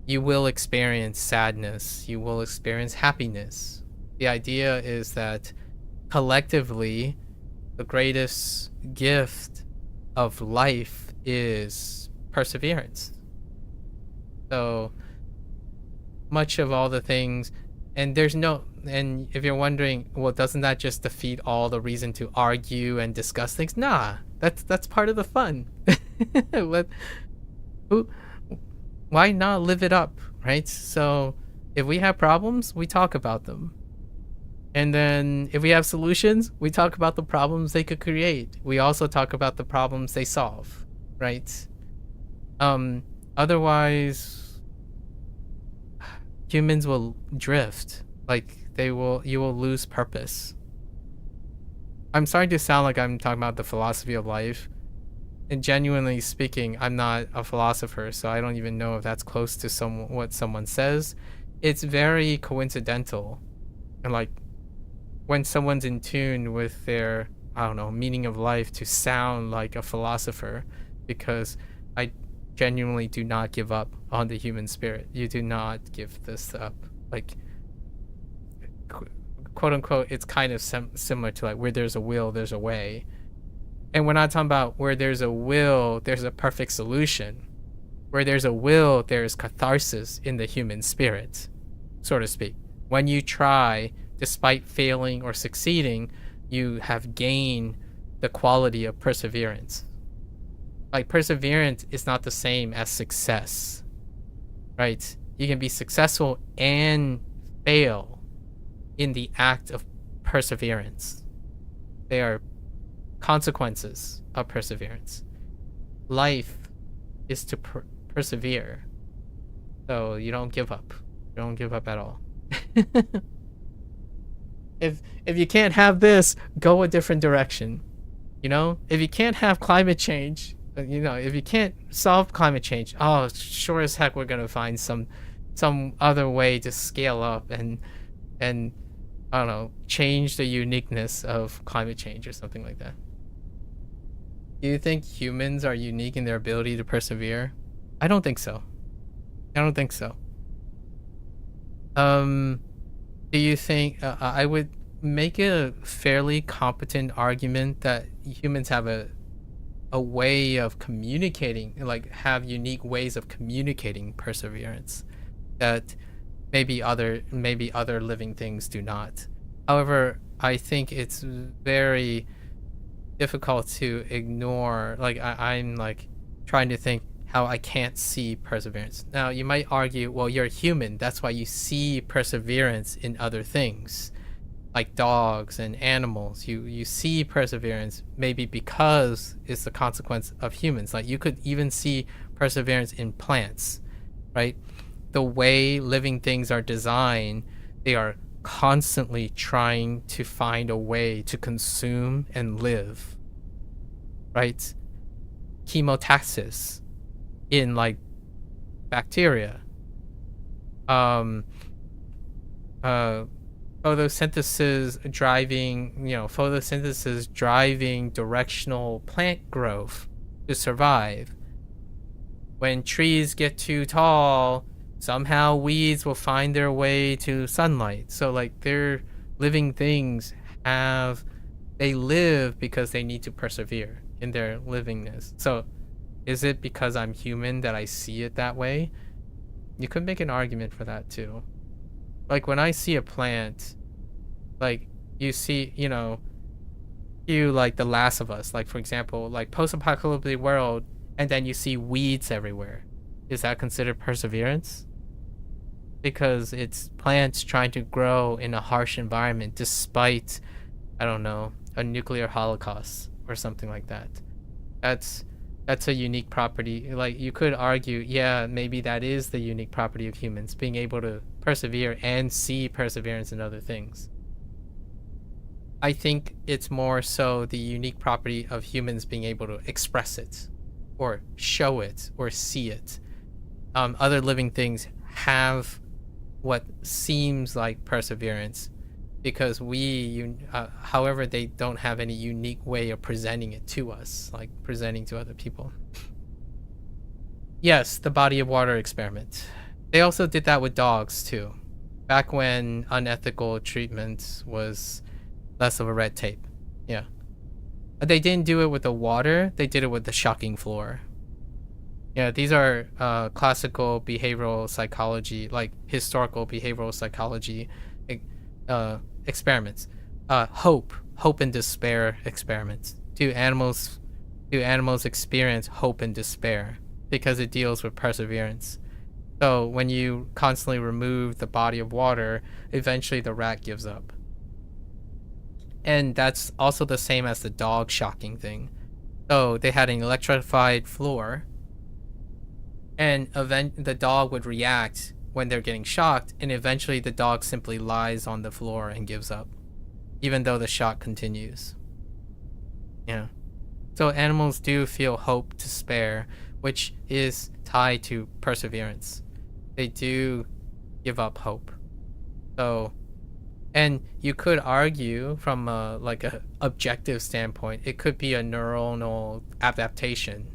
You will experience sadness. You will experience happiness. The idea is that collectively, the greatest gift of life is perseverance. So much of all the things, and if you're wondering, well, doesn't that just defeat all the reason to argue and discuss things? Nah, that's part of the fun. Why not live it up, right? So if we have problems, we talk about them. And then if we have solutions, we talk about the problems they could create. We also talk about the problems they solve, right? Otherwise, humans will drift. Like, you will lose purpose. I'm starting to sound like I'm talking about the philosophy of life. And genuinely speaking, I'm not a philosopher, so I don't even know if that's close to what someone says. It's very coincidental. And like, when someone's in tune with their, I don't know, meaning of life to sound like a philosopher, because I genuinely do not give up on the human spirit. You do not give this up. Like, quote unquote, it's kind of similar to like, where there's a will, there's a way. And we're not talking about where there's a will, there's a perfect solution. Where there's a will, there's catharsis in the human spirit, so to speak. When you try, despite failing or succeeding, you have gained the quality of perseverance. Like, perseverance is not the same as success, right? You can be successful and fail in the act of perseverance. They are consequences of perseverance. Life is to persevere. So you don't give up. You don't give up at all. If you can't have this, go a different direction. You know, if you can't have climate change, you know, if you can't solve climate change, oh, sure as heck we're gonna find some other way to scale up and I don't know, change the uniqueness of climate change or something like that. Do you think humans are unique in their ability to persevere? I don't think so. I don't think so. Do you think I would make a fairly competent argument that humans have a way of communicating, like have unique ways of communicating perseverance that maybe other living things do not. However, I think it's very difficult to ignore. Like, I'm like trying to think how I can't see perseverance. Now, you might argue, well, you're human, that's why you see perseverance in other things, like dogs and animals. You see perseverance maybe because it's the consequence of humans. Like, you could even see perseverance in plants, right? the way living things are designed, they are constantly trying to find a way to consume and live, right? Chemotaxis in like bacteria, photosynthesis driving directional plant growth to survive. When trees get too tall, somehow weeds will find their way to sunlight. So like they're living things they live because they need to persevere in their livingness. So is it because I'm human that I see it that way? You could make an argument for that too. Like when I see a plant, like you see, you like The Last of Us, like for example, like post-apocalyptic world, and then you see weeds everywhere. Is that considered perseverance? Because it's plants trying to grow in a harsh environment despite, I don't know, a nuclear holocaust or something like that. That's a unique property. Like you could argue, yeah, maybe that is the unique property of humans, being able to persevere and see perseverance in other things. I think it's more so the unique property of humans being able to express it or show it or see it. Other living things have what seems like perseverance because however, they don't have any unique way of presenting it to us, like presenting to other people. Yes, the body of water experiment. They also did that with dogs too, back when unethical treatment was less of a red tape. Yeah. But they didn't do it with the water, they did it with the shocking floor. Yeah, these are classical behavioral psychology, like historical behavioral psychology experiments. Hope and despair experiments. Do animals experience hope and despair? Because it deals with perseverance. So when you constantly remove the body of water, eventually the rat gives up. And that's also the same as the dog shocking thing. So they had an electrified floor, and the dog would react when they're getting shocked, and eventually the dog simply lies on the floor and gives up, even though the shock continues. Yeah. So animals do feel hope, despair, which is tied to perseverance. They do give up hope. So, and you could argue from a objective standpoint, it could be a neuronal adaptation,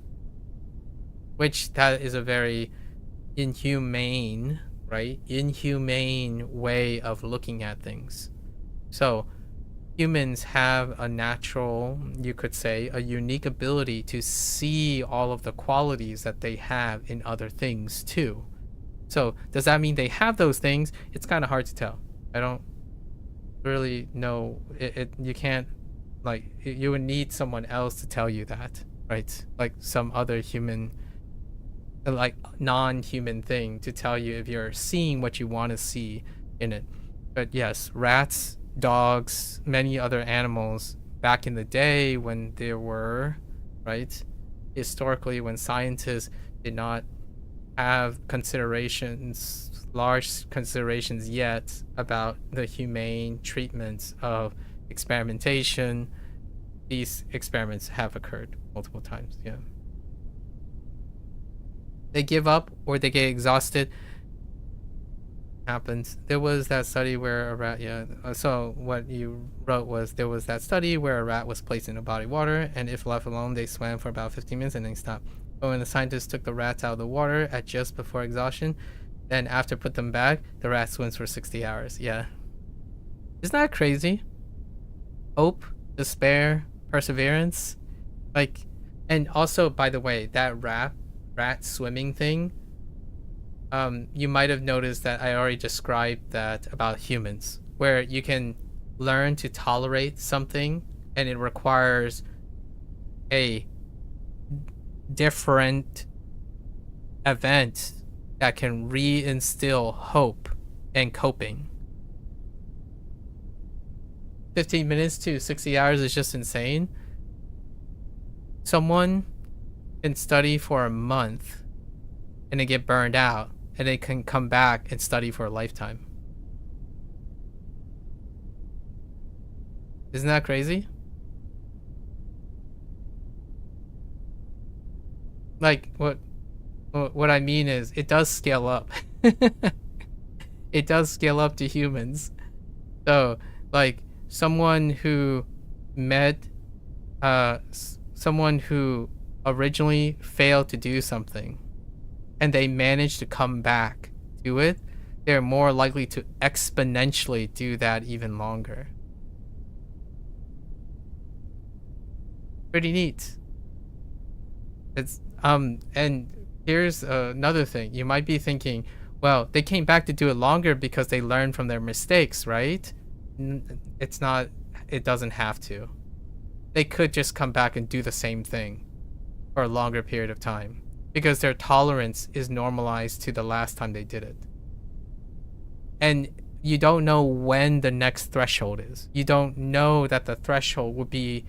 which that is a very inhumane way of looking at things. So humans have a natural, you could say, a unique ability to see all of the qualities that they have in other things too. So does that mean they have those things? It's kind of hard to tell. I don't really know. You can't, like, you would need someone else to tell you that, right? Like some other human, like non-human thing to tell you if you're seeing what you want to see in it. But yes, rats, dogs, many other animals back in the day when there were, right, historically when scientists did not have large considerations yet about the humane treatments of experimentation, these experiments have occurred multiple times. Yeah. They give up or they get exhausted. Happens. There was that study where a rat, so what you wrote was there was that study where a rat was placed in a body of water, and if left alone they swam for about 15 minutes and then stopped. But when the scientists took the rats out of the water at just before exhaustion, then after put them back, the rat swims for 60 hours. Yeah. Isn't that crazy? Hope, despair, perseverance. Like, and also, by the way, that rat swimming thing, you might have noticed that I already described that about humans, where you can learn to tolerate something and it requires a different event that can reinstill hope and coping. 15 minutes to 60 hours is just insane. Someone can study for a month and then get burned out and they can come back and study for a lifetime. Isn't that crazy? Like, what I mean is, it does scale up. It does scale up to humans. So, like, someone who met someone who originally failed to do something and they managed to come back to it, they're more likely to exponentially do that even longer. Pretty neat. It's and here's another thing. You might be thinking, well, they came back to do it longer because they learned from their mistakes, right? It's not, it doesn't have to. They could just come back and do the same thing for a longer period of time because their tolerance is normalized to the last time they did it. And you don't know when the next threshold is. You don't know that the threshold would be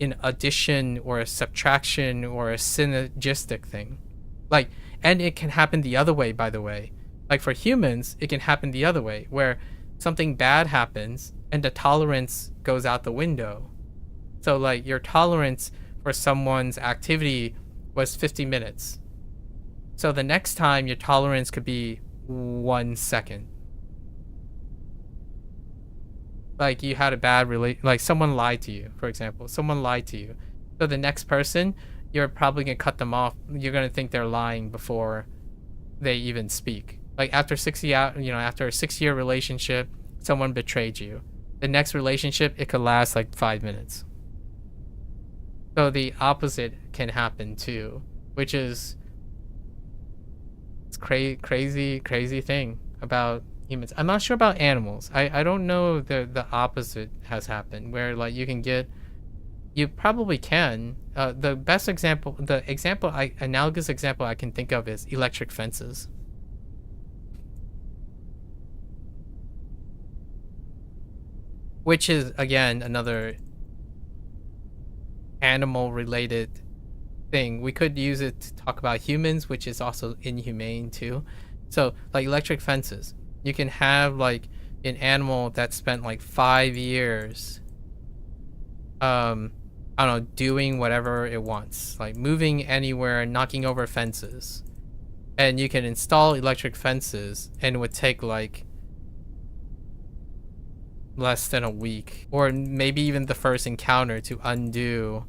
an addition or a subtraction or a synergistic thing. Like, and it can happen the other way, by the way. Like for humans, it can happen the other way, where something bad happens and the tolerance goes out the window. So like your tolerance for someone's activity was 50 minutes. So the next time your tolerance could be 1 second. Like you had a bad like someone lied to you, for example. Someone lied to you. So the next person, you're probably going to cut them off. You're going to think they're lying before they even speak. Like after 60 out, after a 6-year relationship, someone betrayed you. The next relationship, it could last like 5 minutes. So the opposite can happen too, which is it's crazy thing about humans. I'm not sure about animals. I don't know the opposite has happened where like you probably can. The best example, analogous example I can think of is electric fences. Which is, again, another animal-related thing. We could use it to talk about humans, which is also inhumane, too. So, like electric fences. You can have, like, an animal that spent, like, 5 years, I don't know, doing whatever it wants. Like, moving anywhere, knocking over fences. And you can install electric fences, and it would take, like, less than a week, or maybe even the first encounter to undo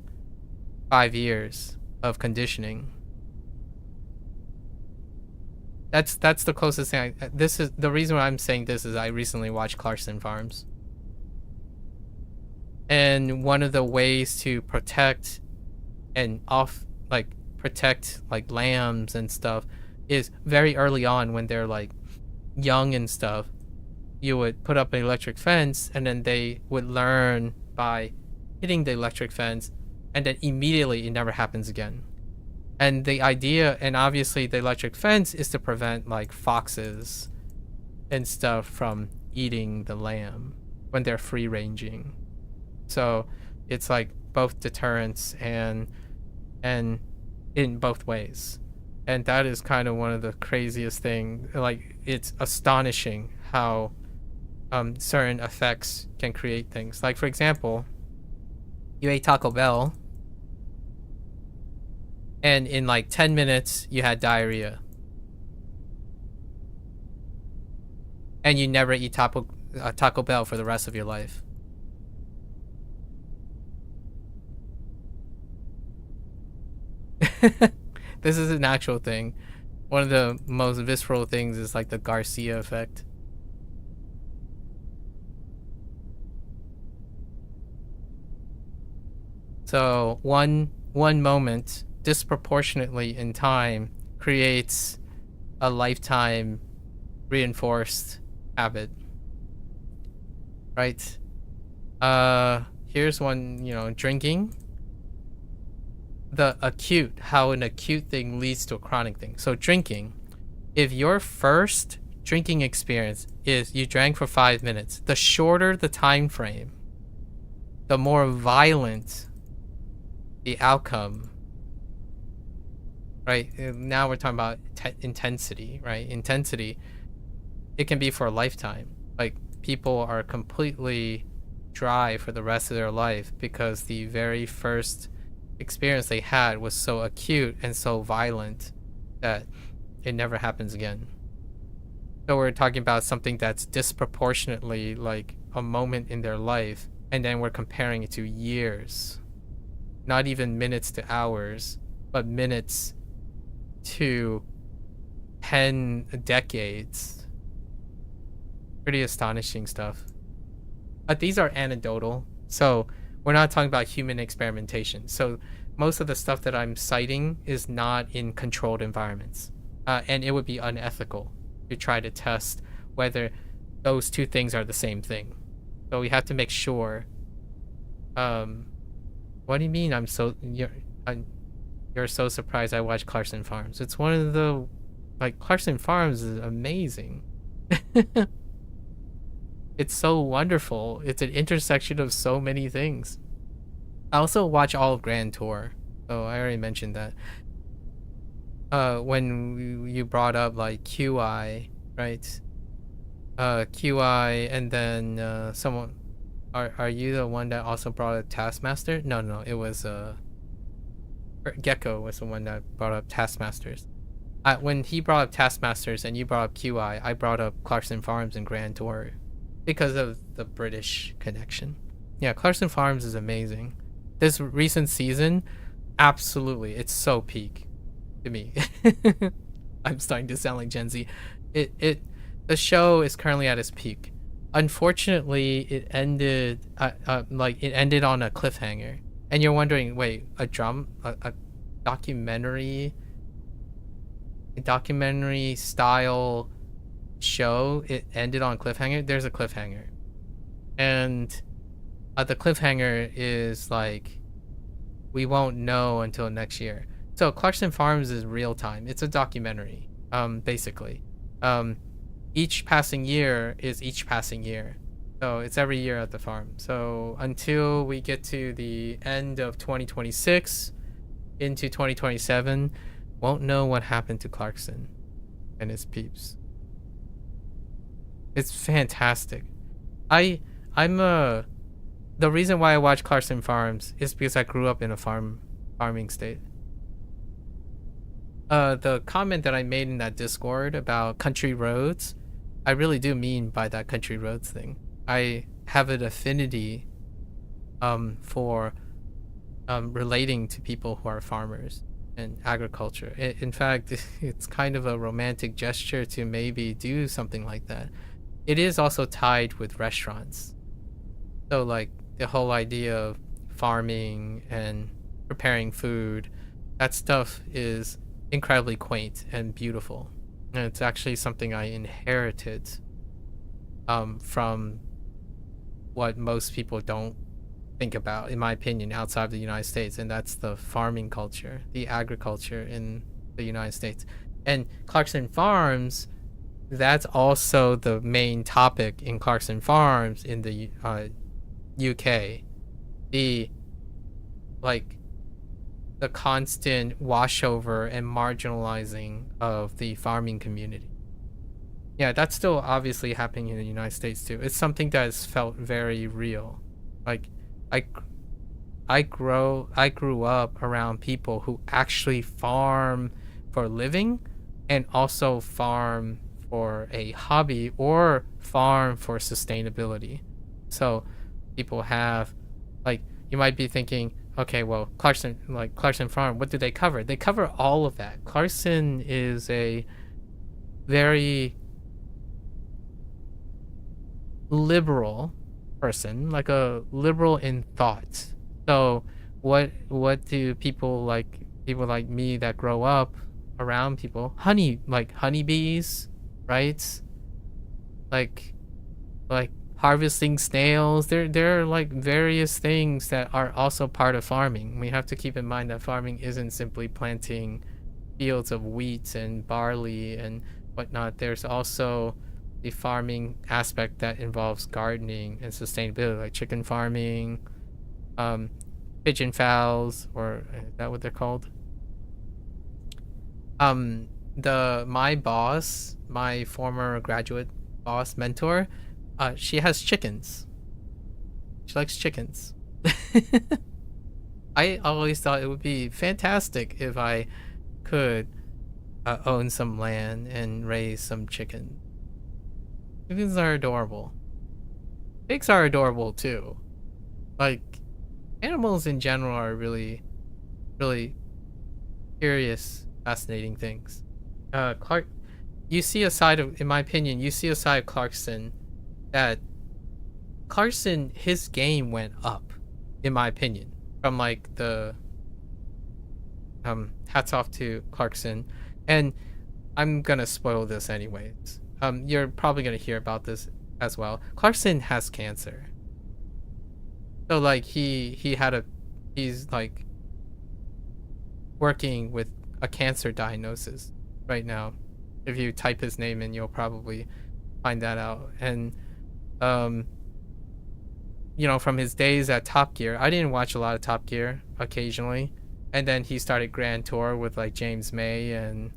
5 years of conditioning. That's the closest thing. This is the reason why I'm saying this is I recently watched Clarkson Farms, and one of the ways to protect like lambs and stuff is very early on when they're like young and stuff. You would put up an electric fence, and then they would learn by hitting the electric fence, and then immediately it never happens again. And the idea, and obviously the electric fence is to prevent like foxes and stuff from eating the lamb when they're free ranging. So it's like both deterrence and in both ways. And that is kind of one of the craziest things. Like, it's astonishing how certain effects can create things. Like, for example, you ate Taco Bell, and in like 10 minutes, you had diarrhea. And you never eat Taco Bell for the rest of your life. This is an actual thing. One of the most visceral things is like the Garcia effect. So one moment disproportionately in time creates a lifetime reinforced habit. Right? Here's one, drinking. How an acute thing leads to a chronic thing. So drinking, if your first drinking experience is you drank for 5 minutes, the shorter the time frame, the more violent the outcome right? Now we're talking about intensity, right? Intensity, it can be for a lifetime. Like, people are completely dry for the rest of their life because the very first experience they had was so acute and so violent that it never happens again. So we're talking about something that's disproportionately like a moment in their life, and then we're comparing it to years. Not even minutes to hours, but minutes to 10 decades. Pretty astonishing stuff. But these are anecdotal, so we're not talking about human experimentation. So most of the stuff that I'm citing is not in controlled environments. And it would be unethical to try to test whether those two things are the same thing. So we have to make sure. What do you mean you're so surprised I watched Clarkson Farms? It's one of the, like, Clarkson Farms is amazing. It's so wonderful. It's an intersection of so many things. I also watch all of Grand Tour. Oh, I already mentioned that. When you brought up like QI, right? QI, and then someone, are you the one that also brought up Taskmaster? No, it was Gecko was the one that brought up Taskmasters. When he brought up Taskmasters and you brought up QI, I brought up Clarkson Farms and Grand Tour because of the British connection. Yeah, Clarkson Farms is amazing. This recent season, absolutely, it's so peak to me. I'm starting to sound like Gen Z. The show is currently at its peak. Unfortunately, it ended it ended on a cliffhanger, and you're wondering, wait, a documentary style show, it ended on cliffhanger? There's a cliffhanger, and the cliffhanger is like, we won't know until next year. So Clarkson Farms is real time. It's a documentary, basically. Each passing year is each passing year. So it's every year at the farm. So until we get to the end of 2026 into 2027, won't know what happened to Clarkson and his peeps. It's fantastic. The reason why I watch Clarkson Farms is because I grew up in a farming state. The comment that I made in that Discord about country roads, I really do mean by that country roads thing. I have an affinity for relating to people who are farmers and agriculture. In fact, it's kind of a romantic gesture to maybe do something like that. It is also tied with restaurants. So like the whole idea of farming and preparing food, that stuff is incredibly quaint and beautiful. And it's actually something I inherited from what most people don't think about, in my opinion, outside of the United States, and that's the farming culture, the agriculture in the United States. And Clarkson Farms, that's also the main topic in Clarkson Farms in the UK. The constant washover and marginalizing of the farming community. Yeah, that's still obviously happening in the United States too. It's something that has felt very real. Like, I grew up around people who actually farm for a living and also farm for a hobby or farm for sustainability. So people have, like, you might be thinking, okay, well, Clarkson Farm, what do they cover? They cover all of that. Clarkson is a very liberal person, like a liberal in thought. So what do people like me that grow up around people, honeybees, right? Like harvesting snails. There are like various things that are also part of farming. We have to keep in mind that farming isn't simply planting fields of wheat and barley and whatnot. There's also the farming aspect that involves gardening and sustainability, like chicken farming, pigeon fowls, or is that what they're called? My boss, my former graduate boss mentor, she has chickens. She likes chickens. I always thought it would be fantastic if I could own some land and raise some chicken. Chickens are adorable. Pigs are adorable too. Like, animals in general are really, really curious, fascinating things. Clark, you see a side of, in my opinion, you see a side of Clarkson that Clarkson, his game went up, in my opinion, from like the hats off to Clarkson. And I'm gonna spoil this anyways. You're probably gonna hear about this as well. Clarkson has cancer. So like he's like working with a cancer diagnosis right now. If you type his name in, you'll probably find that out. And you know, from his days at Top Gear, I didn't watch a lot of Top Gear occasionally. And then he started Grand Tour with like James May and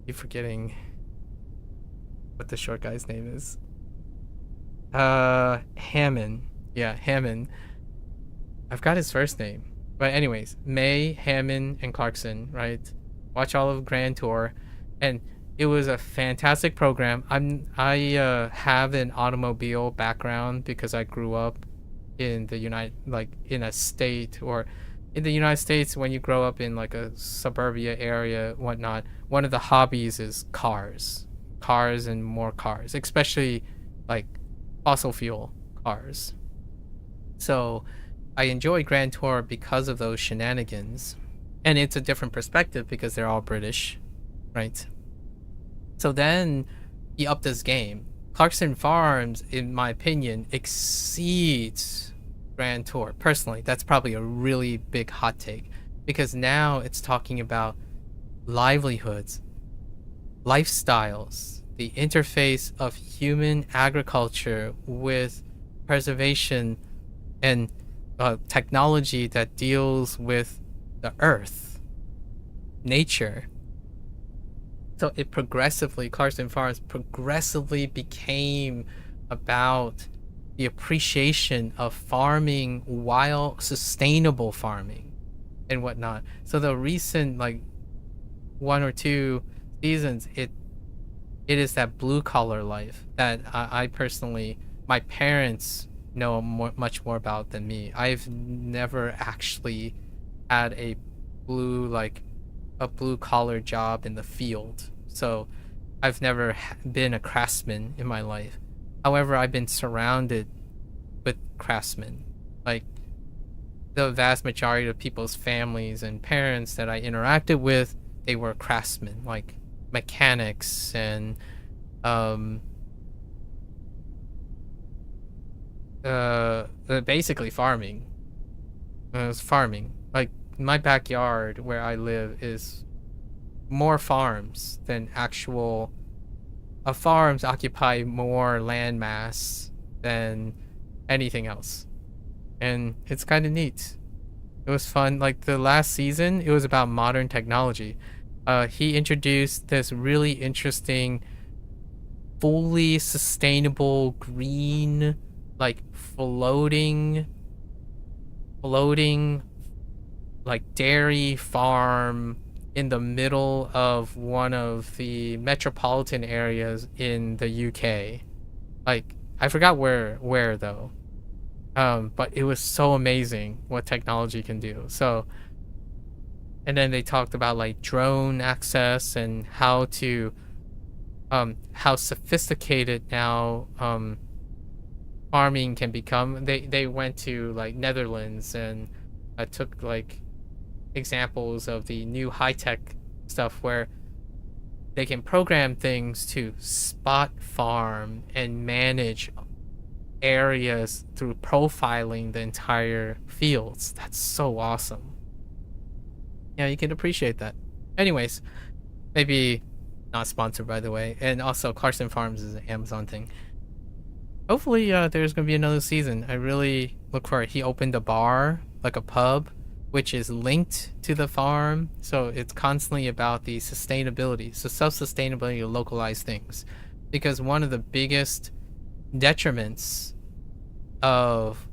I'm forgetting what the short guy's name is. Hammond. Yeah, Hammond. I've got his first name. But anyways, May, Hammond, and Clarkson, right? Watch all of Grand Tour. And it was a fantastic program. I have an automobile background because I grew up in the in a state, or in the United States, when you grow up in like a suburbia area, whatnot, one of the hobbies is cars and more cars, especially like fossil fuel cars. So I enjoy Grand Tour because of those shenanigans. And it's a different perspective because they're all British, right? So then he upped his game. Clarkson Farms, in my opinion, exceeds Grand Tour. Personally, that's probably a really big hot take because now it's talking about livelihoods, lifestyles, the interface of human agriculture with preservation and technology that deals with the earth, nature. So it progressively, Clarkson Farms progressively became about the appreciation of farming while sustainable farming and whatnot. So the recent like 1 or 2 seasons, it is that blue collar life that I personally, my parents know much more about than me. I've never actually had a blue collar job in the field. So I've never been a craftsman in my life. However, I've been surrounded with craftsmen. Like the vast majority of people's families and parents that I interacted with, they were craftsmen, like mechanics and basically farming. It was farming. Like my backyard where I live is more farms than actual farms occupy more land mass than anything else. And it's kind of neat. It was fun. Like the last season, it was about modern technology. He introduced this really interesting, fully sustainable green, like floating like dairy farm in the middle of one of the metropolitan areas in the UK. Like I forgot where though. But it was so amazing what technology can do. So, and then they talked about like drone access and how sophisticated now farming can become. They went to like Netherlands and took like examples of the new high-tech stuff where they can program things to spot farm and manage areas through profiling the entire fields. That's so awesome. Yeah, you can appreciate that. Anyways, maybe not sponsored, by the way. And also, Clarkson Farms is an Amazon thing. Hopefully, there's going to be another season. I really look for it. He opened a bar, like a pub, which is linked to the farm. So it's constantly about the sustainability, so self-sustainability of localized things, because one of the biggest detriments of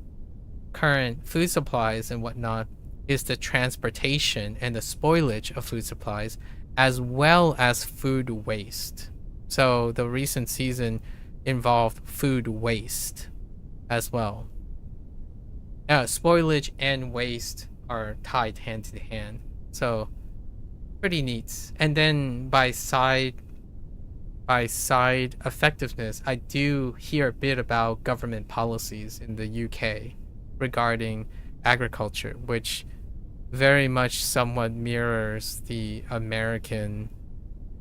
current food supplies and whatnot is the transportation and the spoilage of food supplies, as well as food waste. So the recent season involved food waste as well. Spoilage and waste are tied hand to hand, so pretty neat. And then by side effectiveness, I do hear a bit about government policies in the UK regarding agriculture, which very much somewhat mirrors the American,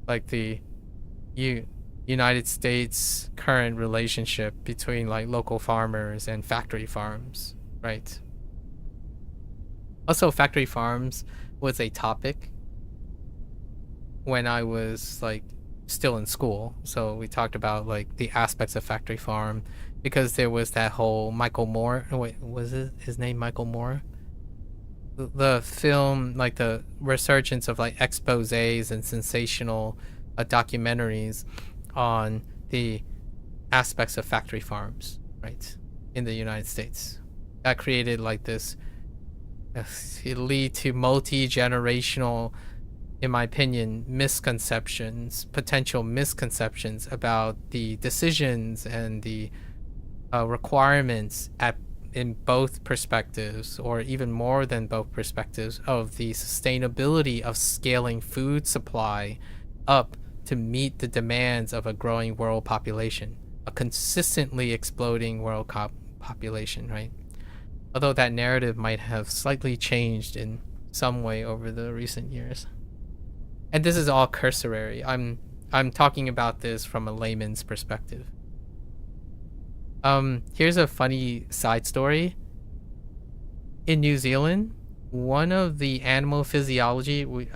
like the United States current relationship between like local farmers and factory farms, right? Also, factory farms was a topic when I was like still in school. So we talked about like the aspects of factory farm, because there was that whole Michael Moore. Wait, was it his name Michael Moore? The film, like the resurgence of like exposés and sensational documentaries on the aspects of factory farms, right, in the United States. That created like this, it lead to multi-generational, in my opinion, potential misconceptions about the decisions and the requirements in both perspectives, or even more than both perspectives, of the sustainability of scaling food supply up to meet the demands of a growing world population, a consistently exploding world population, right? Although that narrative might have slightly changed in some way over the recent years. And this is all cursory. I'm talking about this from a layman's perspective. Here's a funny side story. In New Zealand, one of the animal physiology with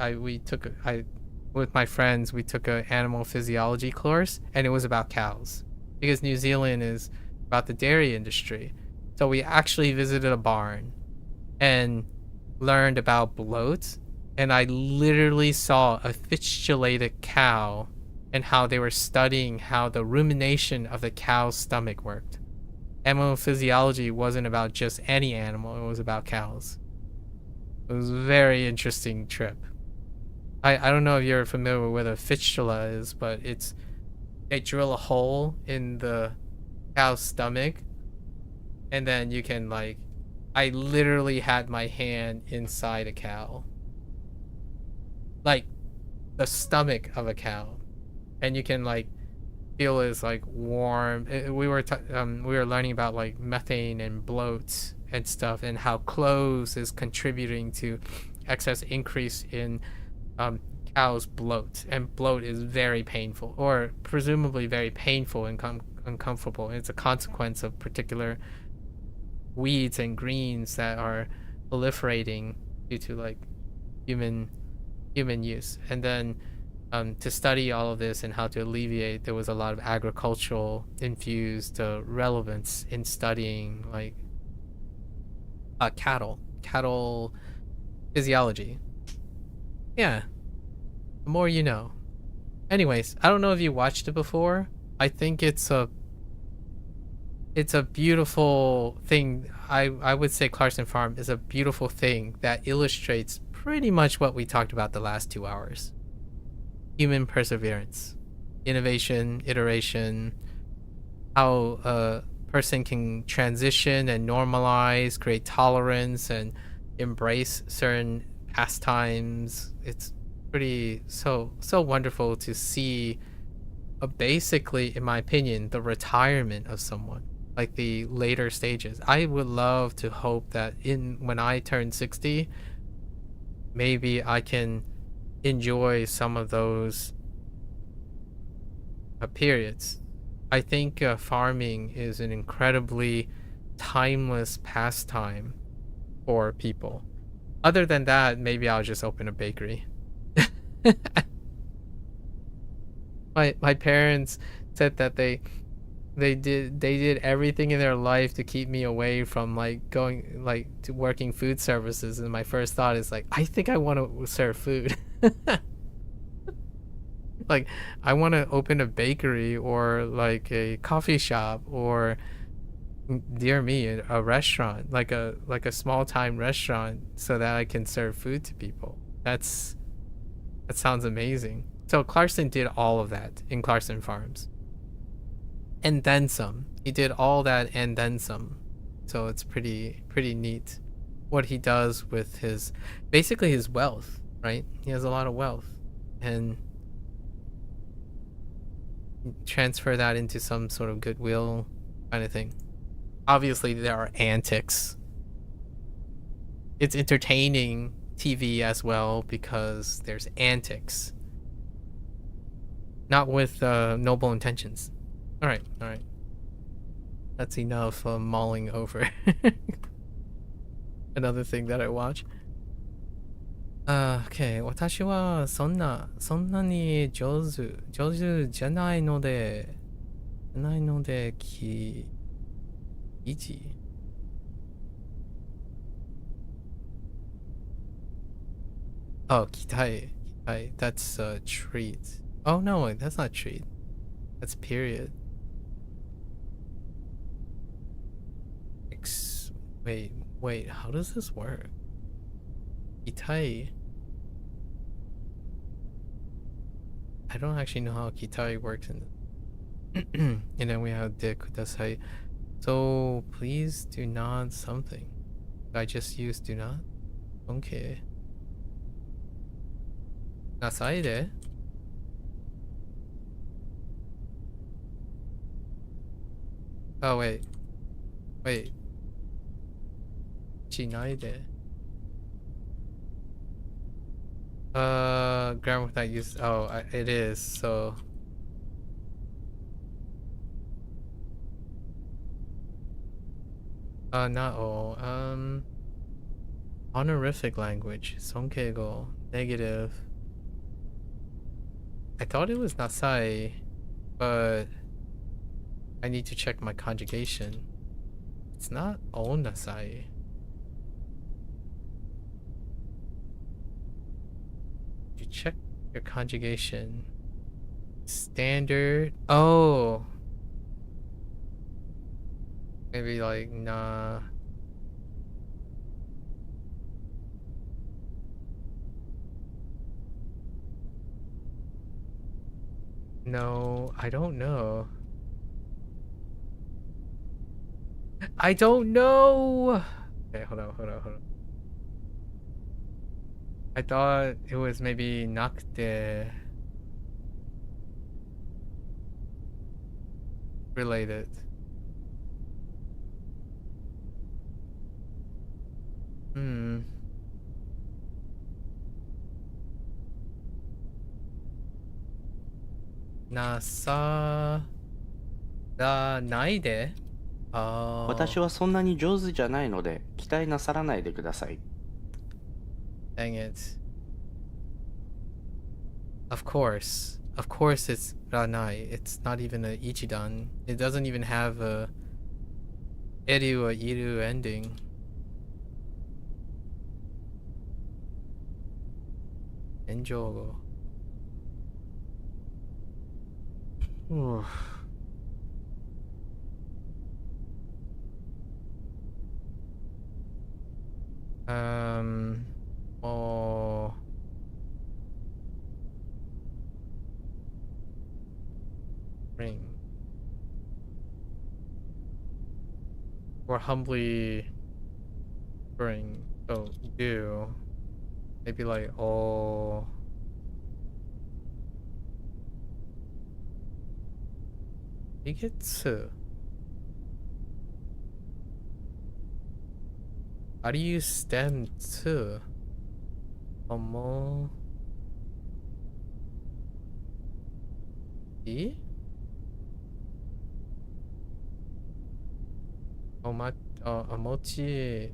my friends, we took an animal physiology course, and it was about cows, because New Zealand is about the dairy industry. So we actually visited a barn and learned about bloat, and I literally saw a fistulated cow and how they were studying how the rumination of the cow's stomach worked. Animal physiology wasn't about just any animal, it was about cows. It was a very interesting trip. I don't know if you're familiar with what a fistula is, but they drill a hole in the cow's stomach, and then you can like, I literally had my hand inside a cow, like the stomach of a cow, and you can like feel is like warm. We were learning about like methane and bloat and stuff, and how clothes is contributing to excess increase in cow's bloat, and bloat is very painful, or presumably very painful and uncomfortable. It's a consequence of particular weeds and greens that are proliferating due to like human use. And then to study all of this and how to alleviate, there was a lot of agricultural infused relevance in studying like cattle physiology. Yeah, the more you know. Anyways, I don't know if you watched it before. I think it's a beautiful thing. I would say Clarkson Farm is a beautiful thing that illustrates pretty much what we talked about the last 2 hours. Human perseverance, innovation, iteration, how a person can transition and normalize, create tolerance, and embrace certain pastimes. It's pretty so wonderful to see basically, in my opinion, the retirement of someone, like the later stages. I would love to hope that when I turn 60, maybe I can enjoy some of those periods. I think farming is an incredibly timeless pastime for people. Other than that, maybe I'll just open a bakery. My parents said that they They did everything in their life to keep me away from like going like to working food services, and my first thought is like, I think I want to serve food. Like, I want to open a bakery or like a coffee shop or, dear me, a restaurant, like a small time restaurant, so that I can serve food to people. That sounds amazing. So Clarkson did all of that in Clarkson Farms, and then some. He did all that and then some. So it's pretty neat what he does with his basically his wealth, right? He has a lot of wealth, and transfer that into some sort of goodwill kind of thing. Obviously, there are antics. It's entertaining TV as well because there's antics, not with noble intentions. All right. That's enough mulling over another thing that I watch. Okay. 私はそんなに上手じゃないので、記事 Oh, Kitai. That's a treat. Oh no, that's not treat. That's period. Wait, how does this work? Kitai. I don't actually know how Kitai works in and then we have de kudasai. So please do not something. I just use do not? Okay. Nasai de? Oh wait. Shinai de. Grammar without use. Oh, it is. So. Not all. Honorific language. Sonkeigo. Negative. I thought it was nasai, but I need to check my conjugation. It's not all nasai. You check your conjugation. Standard. Oh. Maybe like nah. No, I don't know. I don't know. Okay, hold on. I thought it was maybe nakute related. Nasa da nai de? Oh. 私はそんなに上手じゃないので期待なさらないでください。Dang it. Of course it's ranai. It's not even a ichidan. It doesn't even have a eru or iru ending. Enjogo. Oh. Ring. Or humbly bring. Oh, do. Maybe like, oh. Igetsu. How do you stem to? Omo. E? Omochi.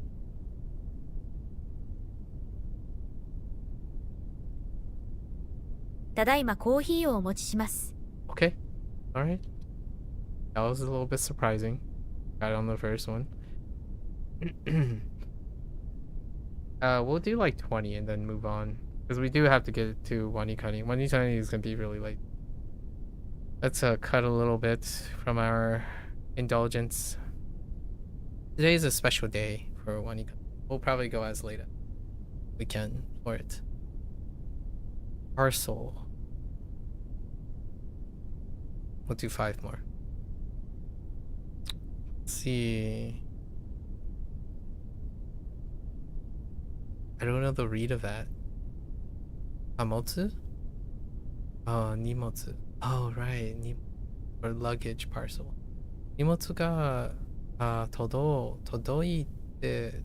ただいまコーヒーをお持ちします。Okay. Alright. That was a little bit surprising. Got it on the first one. We'll do like 20 and then move on. Because we do have to get to WaniKani. WaniKani is going to be really late. Let's cut a little bit from our indulgence. Today is a special day for WaniKani. We'll probably go as late as we can for it. Parcel. We'll do 5 more. Let's see. I don't know the read of that. Hamotsu? Oh, nimotsu. Oh, right. Or luggage parcel. 荷物が届いて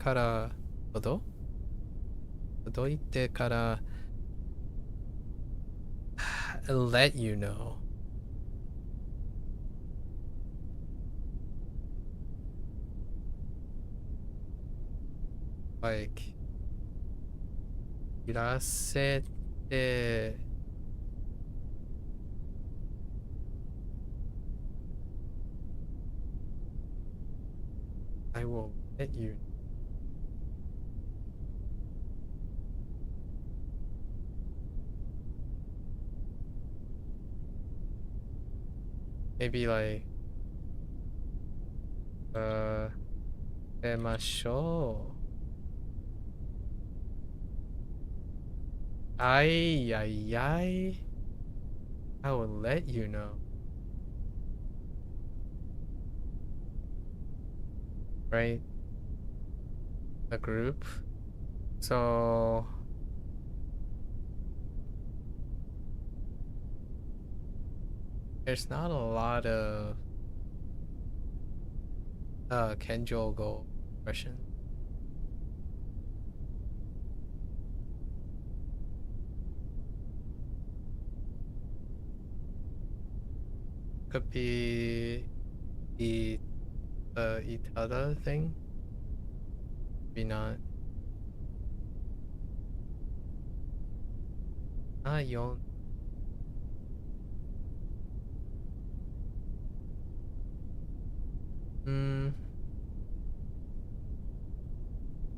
からlet you know. Like 知らせてI will let you. Maybe like 出ましょう。I will let you know. Right? A group. So there's not a lot of Kenjo Go expression. Could be the itada thing. Maybe not. Yon.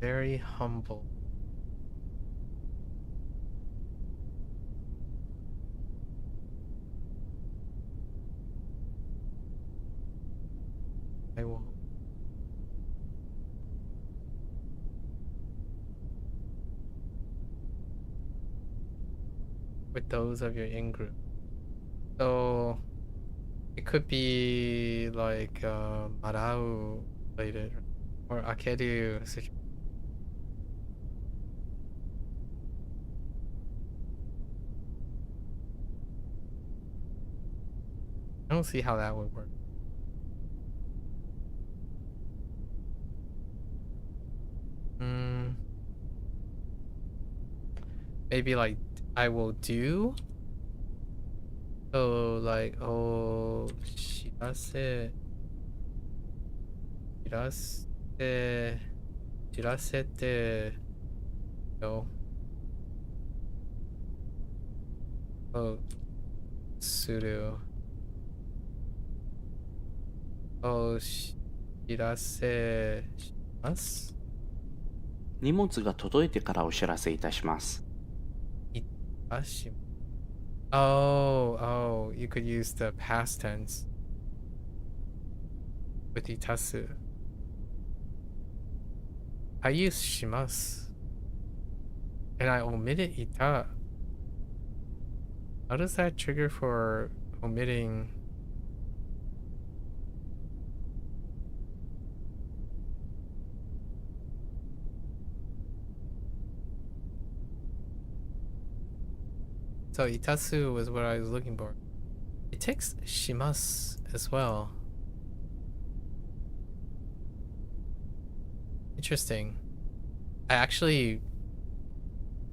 Very humble. I will. With those of your in-group. So it could be like marau related or akeru situation. I don't see how that would work. Maybe like I will do. So like shirase yo. Oh, suru. Oh, shirase shimasu. 荷物が届いてからお知らせいたします。Oh, you could use the past tense with itasu. I use shimasu and I omitted ita. How does that trigger for omitting? So itasu was what I was looking for. It takes shimasu as well. Interesting. I actually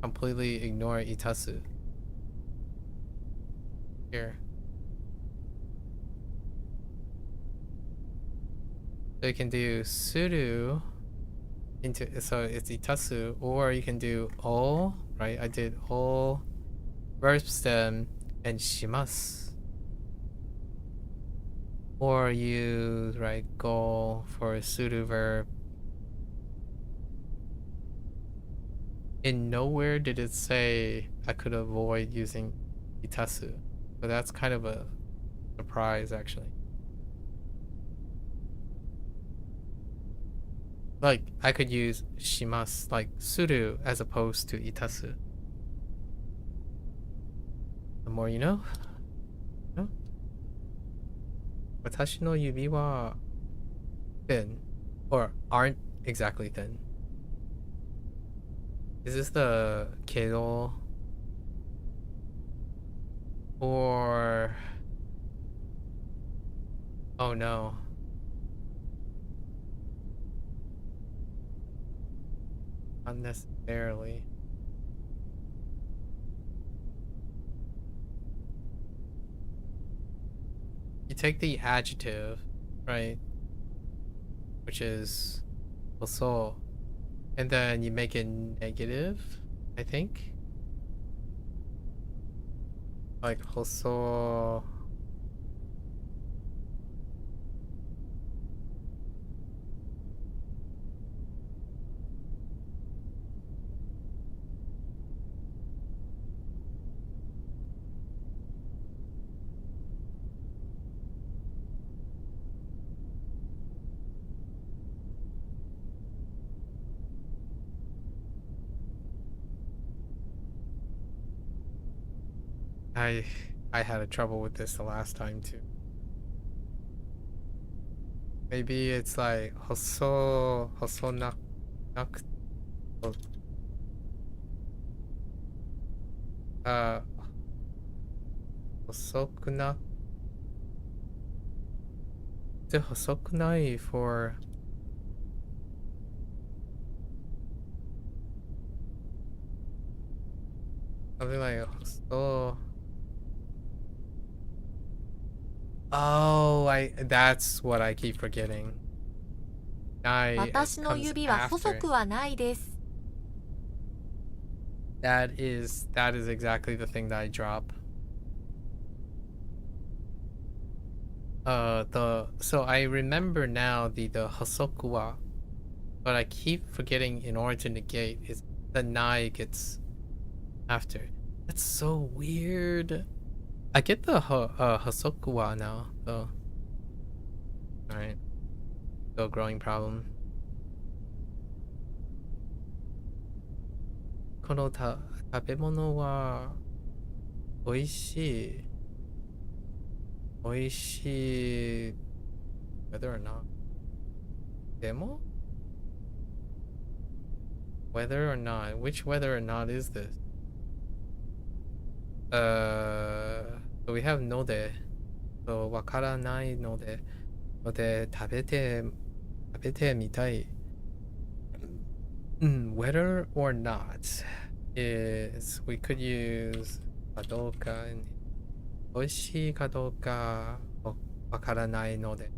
completely ignore itasu here. So you can do suru into, so it's itasu, or you can do o, right? I did o, verb stem, and shimasu. Or use, right, go for a pseudo verb. In nowhere did it say I could avoid using itasu. So that's kind of a surprise, actually. Like, I could use shimasu, like suru, as opposed to itasu. The more you know. No? Watashi no yubi wa thin. Or aren't exactly thin. Is this the kedo? Or... oh no. Not necessarily. You take the adjective, right? Which is hoso. And then you make it negative, I think. Like hoso. I had a trouble with this the last time too. Maybe it's like hoso nak uh hosoku na the hosoku nai for something like hoso. Oh, that's what I keep forgetting. 私の comes 指は after. 細くはないです。 That is exactly the thing that I drop. So I remember now the hosoku wa, but I keep forgetting in order to negate is the nai gets after. That's so weird. I get the hosoku wa now though. All right, still a growing problem. この食べ物は美味しい。美味しい whether or not でも whether or not, which whether or not is this? So we have ので so わからないので食べてみたい。whether or not is we could use かどうか美味しいかどうかわからないので。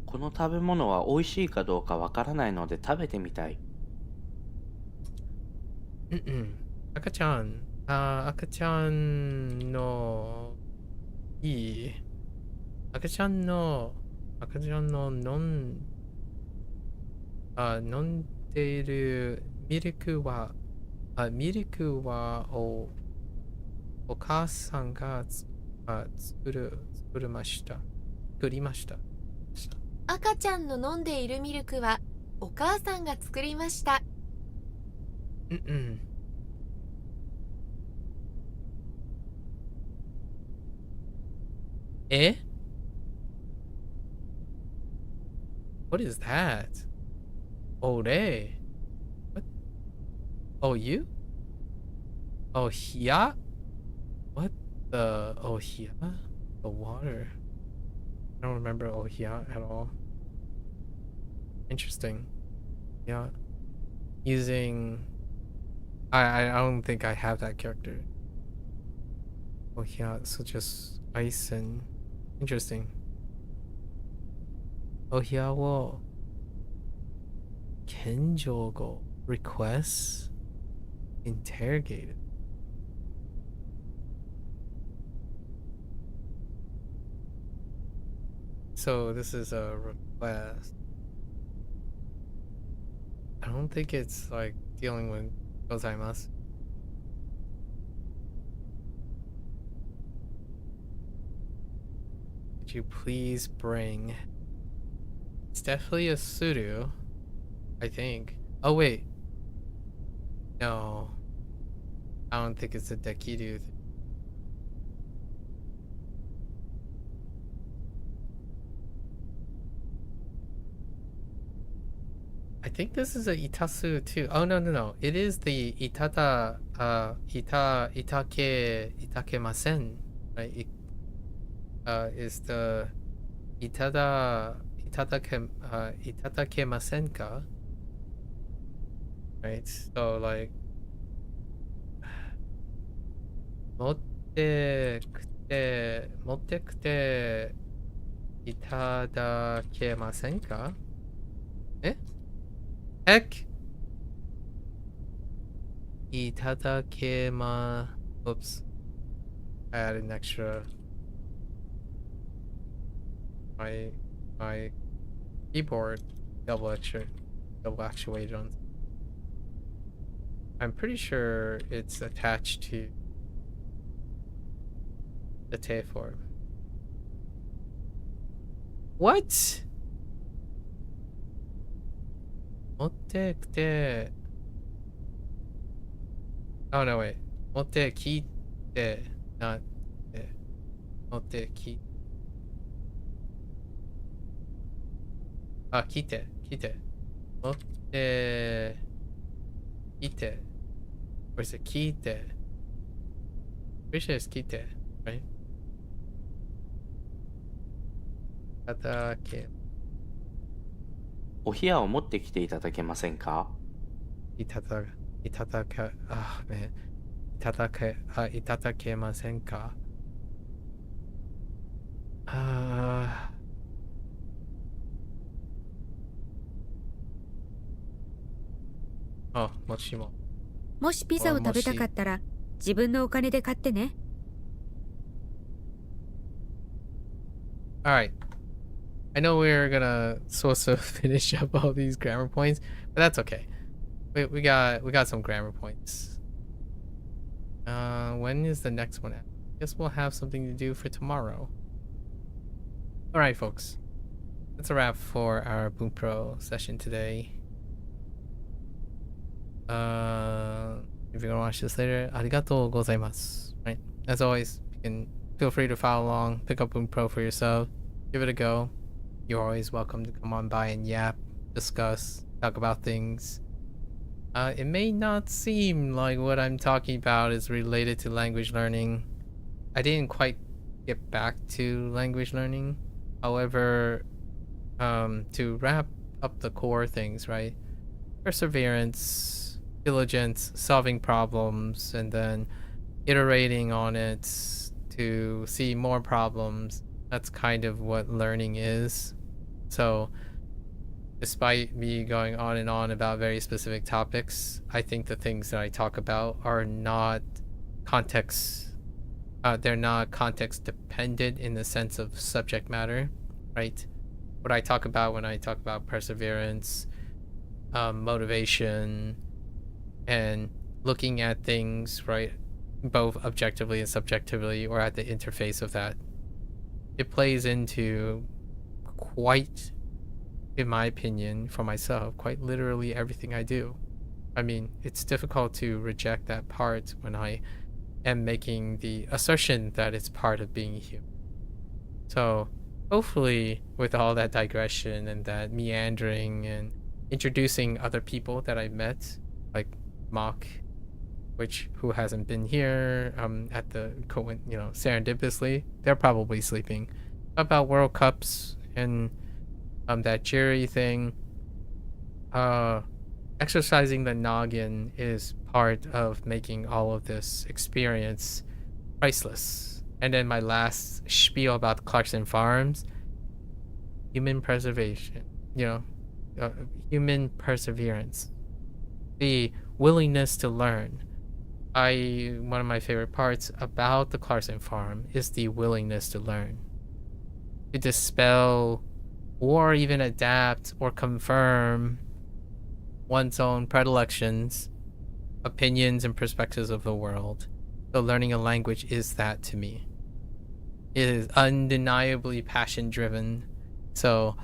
この食べ物は美味しいかどうかわからないので食べてみたい。赤ちゃんのいい赤ちゃんの飲んでいるミルクはお母さんが作りました。赤ちゃんの飲んでいるミルクはお母さんが作りました。え What is that? Ore? What? Oh, you? Oh, here? What the? Oh, here? The water. I don't remember oh, here at all. Interesting. Yeah. Using... I don't think I have that character. Oh, yeah. So just ice and... Interesting. Oh, here wo Kenjo go requests interrogated. so this is a request. I don't think it's like dealing with gozaimasu. Could you please bring? It's definitely a suru, I think. Oh wait, no, I don't think it's a dekiru. I think this is a itasu too. Oh no. It is the itakemasen, right? Is the itakemasen ka? Right? So like 持ってきていただけませんか? Eh? Heck? Itadakema. Oops. I added an extra. My keyboard double actuated on. I'm pretty sure it's attached to the te form. What? 持ってきて Oh no wait 持ってきて not 持ってきあ来て持ってきて Or is it 来て Pretty sure it's 来て right? ただけお部屋を持ってきていただけませんか? いただけませんか? Oh, もしも。もしピザを食べたかったら自分のお金で買ってね。Alright. I know we're supposed to finish up all these grammar points, but that's okay. We got some grammar points. When is the next one? Guess we'll have something to do for tomorrow. Alright folks. That's a wrap for our Bunpro session today. If you're gonna watch this later, arigatou gozaimasu. Right? As always, you can feel free to follow along, pick up Bunpro for yourself, give it a go. You're always welcome to come on by and yap, discuss, talk about things. It may not seem like what I'm talking about is related to language learning. I didn't quite get back to language learning. However, to wrap up the core things, right? Perseverance, diligence, solving problems, and then iterating on it to see more problems. That's kind of what learning is. So despite me going on and on about very specific topics, I think the things that I talk about are not context, they're not context dependent in the sense of subject matter, right? What I talk about when I talk about perseverance, motivation, and looking at things, right, both objectively and subjectively, or at the interface of that, it plays into quite, in my opinion, for myself, quite literally everything I do. I mean, it's difficult to reject that part when I am making the assertion that it's part of being human. So hopefully with all that digression and that meandering and introducing other people that I met, like Mock, who hasn't been here at the serendipitously, they're probably sleeping, about World Cups and that jury thing. Exercising the noggin is part of making all of this experience priceless. And then my last spiel about Clarkson Farms, human preservation, human perseverance, the willingness to learn. One of my favorite parts about the Clarkson Farm is the willingness to learn. to dispel or even adapt or confirm one's own predilections, opinions, and perspectives of the world. So learning a language is that to me. It is undeniably passion driven. So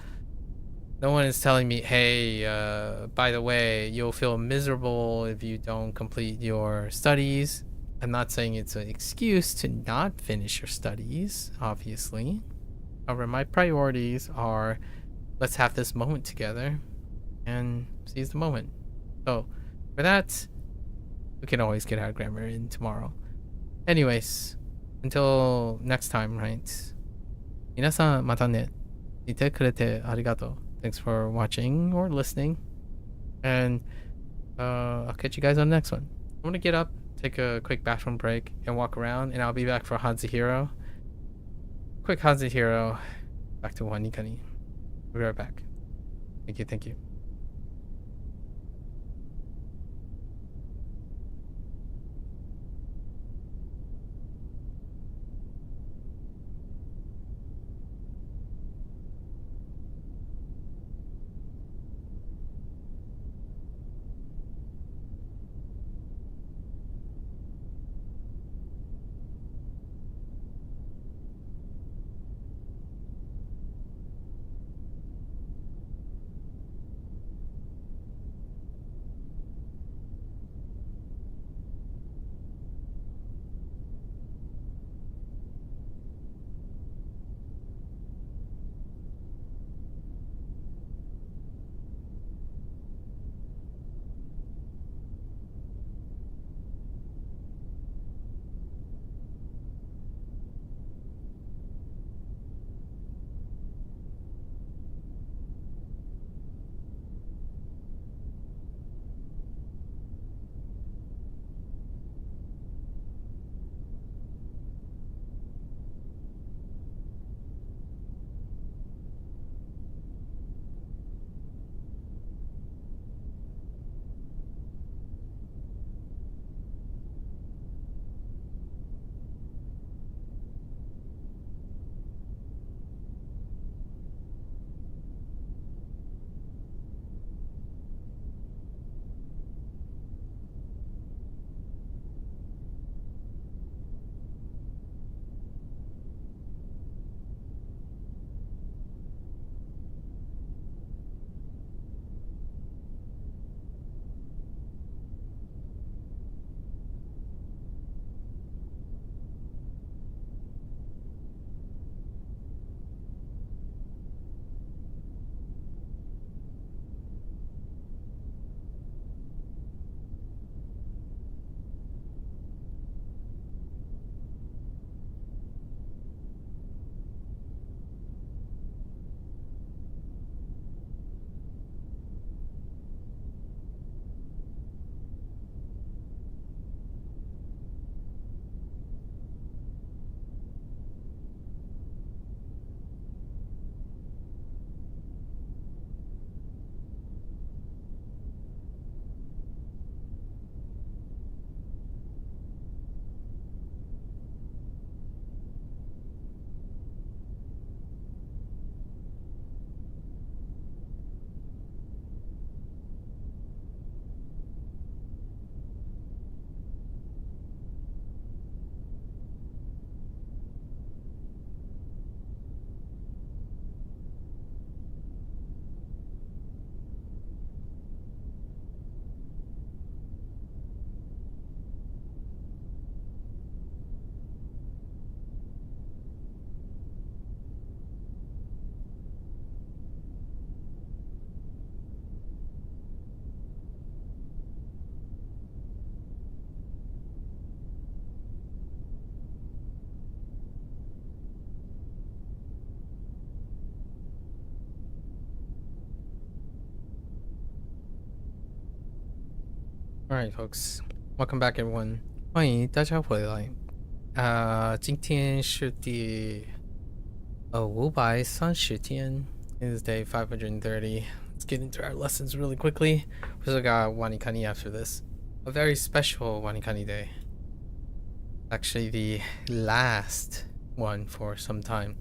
no one is telling me, hey, by the way, you'll feel miserable if you don't complete your studies. I'm not saying it's an excuse to not finish your studies, obviously. However, my priorities are, let's have this moment together and seize the moment. So for that, we can always get our grammar in tomorrow. Anyways, until next time, right? 皆さんまたね。見てくれてありがとう. Thanks for watching or listening. And I'll catch you guys on the next one. I'm gonna get up, take a quick bathroom break, and walk around, and I'll be back for HanziHero. Quick HanziHero. Back to WaniKani. We'll be right back. Thank you. Alright, folks. Welcome back, everyone. 欢迎大家回来。今天是第530天. It is day 530. Let's get into our lessons really quickly. We still got WaniKani after this. A very special WaniKani day. Actually, the last one for some time.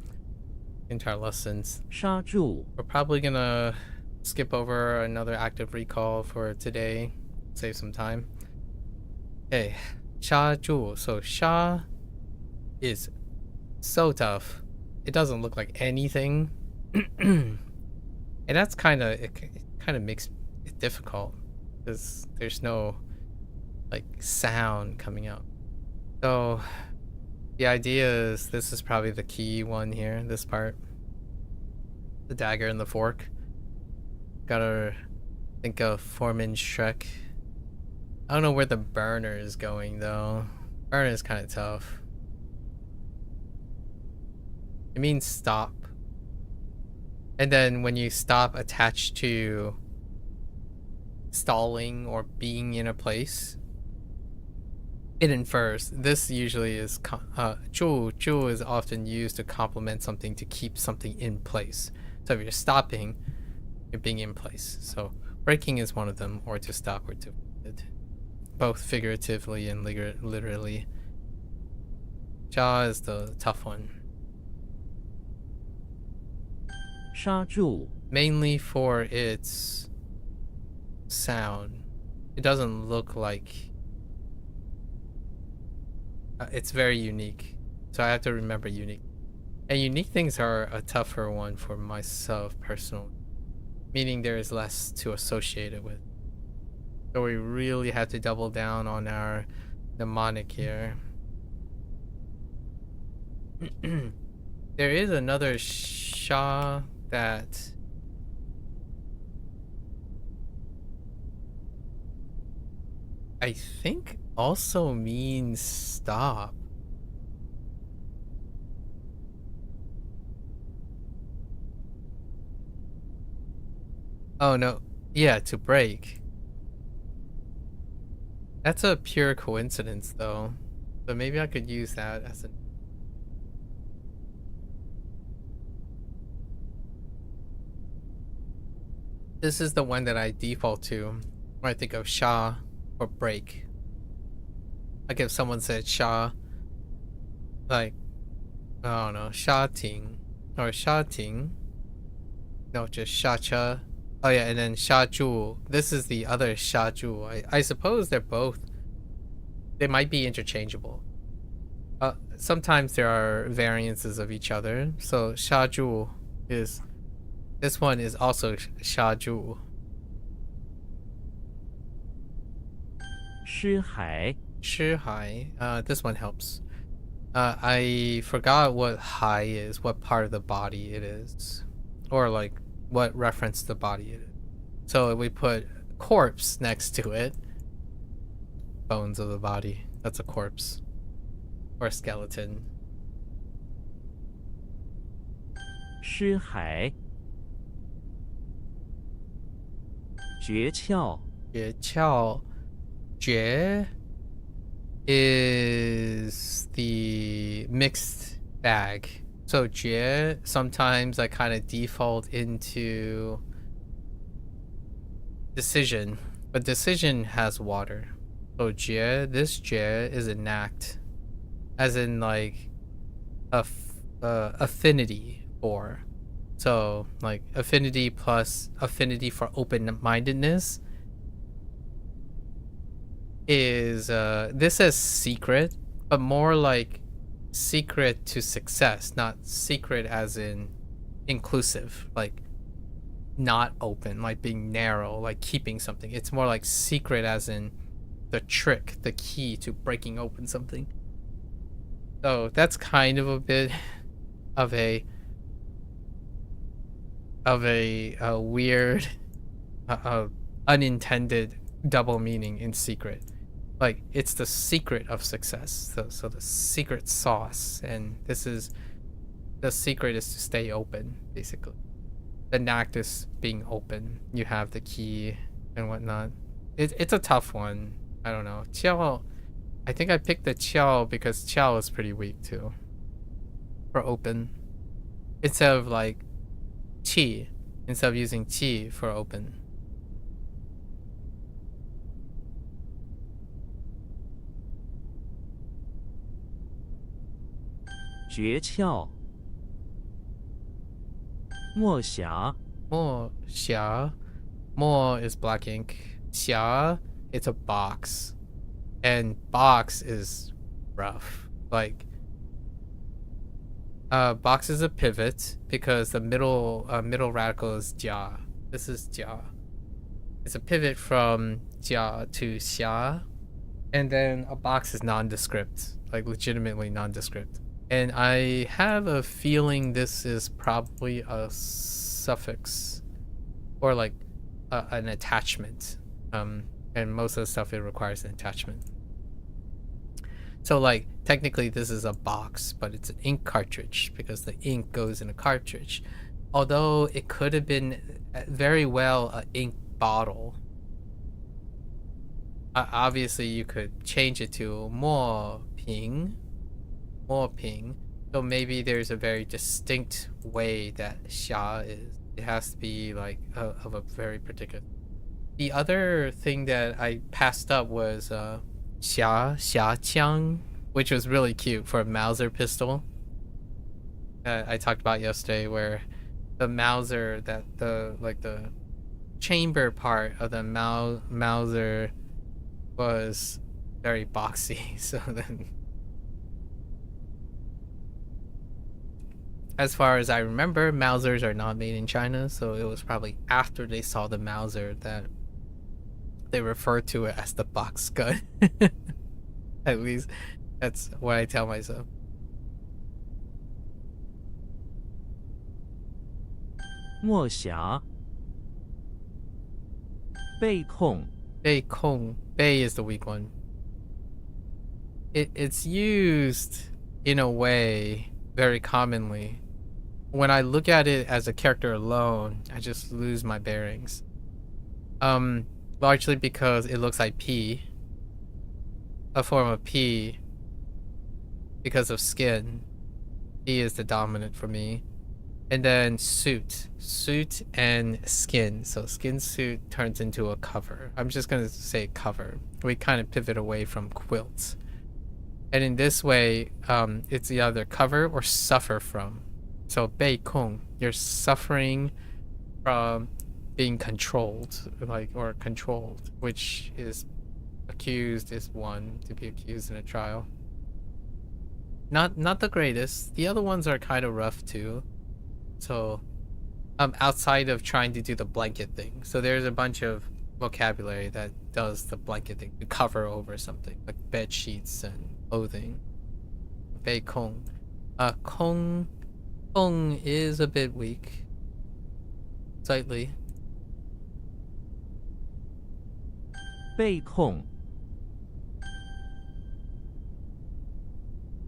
entire lessons. 刹住 We're probably gonna skip over another active recall for today, save some time. Hey, sha zhu. So sha is so tough. It doesn't look like anything. And that's kind of makes it difficult because there's no like sound coming out. So the idea is this is probably the key one here, this part. The dagger and the fork. Gotta think of Foreman Shrek. I don't know where the burner is going though. Burner is kind of tough. It means stop. And then when you stop attached to stalling or being in a place, it infers. This usually is zhu is often used to complement something to keep something in place. So if you're stopping, you're being in place. So breaking is one of them, or to stop or to both figuratively and literally. Jaw is the tough one. 刹住 Mainly for its sound. It doesn't look like... it's very unique. So I have to remember unique. And unique things are a tougher one for myself personally. Meaning there is less to associate it with. So we really have to double down on our mnemonic here. There is another sha that I think also means stop. Oh no, yeah, to break. That's a pure coincidence though. So maybe I could use that as a... This is the one that I default to when I think of sha or break. Like if someone said sha, like, I don't know, sha ting or sha ting. No, just sha cha. Oh yeah, and then sha zhu. This is the other sha zhu. I suppose they're both... they might be interchangeable. Sometimes there are variances of each other. So sha zhu is... this one is also sha zhu. 尸骸 Shi hai. This one helps. I forgot what hai is, what part of the body it is. Or like what reference to the body it is. So we put corpse next to it. Bones of the body. That's a corpse. Or a skeleton. 尸骸诀窍 Jue Jue is the mixed bag. So Jue, sometimes I kind of default into decision, but decision has water. So Jue, this Jue is an act, as in like affinity for. So like affinity plus affinity for open-mindedness is this says secret, but more like secret to success, not secret as in inclusive, like not open, like being narrow, like keeping something. It's more like secret as in the trick, the key to breaking open something. So that's kind of a bit of a weird unintended double meaning in secret. Like it's the secret of success, so the secret sauce, and this is the secret is to stay open, basically. The knack is being open. You have the key and whatnot. It's a tough one. I don't know. Qiao, I think I picked the Qiao because Qiao is pretty weak too. For open. Instead of like Qi. Instead of using Qi for open. 诀窍墨匣 Mo, xia. Mo is black ink. Xia, it's a box. And box is rough. Like, box is a pivot because the middle radical is jia. This is jia. It's a pivot from jia to xia. And then a box is nondescript, like legitimately nondescript. And I have a feeling this is probably a suffix or like an attachment. And most of the stuff it requires an attachment. So like technically this is a box, but it's an ink cartridge because the ink goes in a cartridge. Although it could have been very well an ink bottle. Obviously you could change it to more ping. So maybe there's a very distinct way that xia is. It has to be like of a very particular. The other thing that I passed up was xia qiang, which was really cute for a Mauser pistol. I talked about yesterday, where the Mauser, that the chamber part of the Mauser was very boxy. So then, as far as I remember, Mausers are not made in China, so it was probably after they saw the Mauser that they referred to it as the box gun. At least that's what I tell myself. 墨匣背控 Bei Kong. Bei is the weak one. It's used in a way very commonly. When I look at it as a character alone, I just lose my bearings. Largely because it looks like P, a form of P, because of skin. P is the dominant for me. And then suit and skin. So skin suit turns into a cover. I'm just gonna say cover. We kind of pivot away from quilts. And in this way, it's either cover or suffer from. So bei kong, you're suffering from being controlled, or controlled, which is accused is one to be accused in a trial. Not the greatest. The other ones are kind of rough too. So, outside of trying to do the blanket thing. So there's a bunch of vocabulary that does the blanket thing to cover over something, like bed sheets and clothing. Bei kong. Kong is a bit weak. Slightly. 被控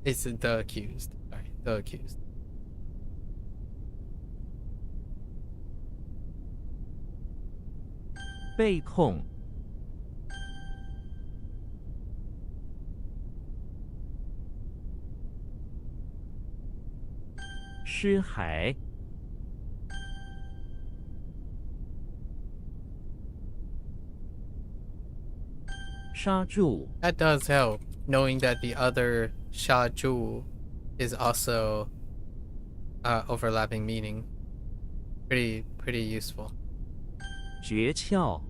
It's the accused. Sorry, the accused. 被控 尸骸 杀柱 That does help, knowing that the other sha ju is also overlapping meaning. Pretty useful. 诀窍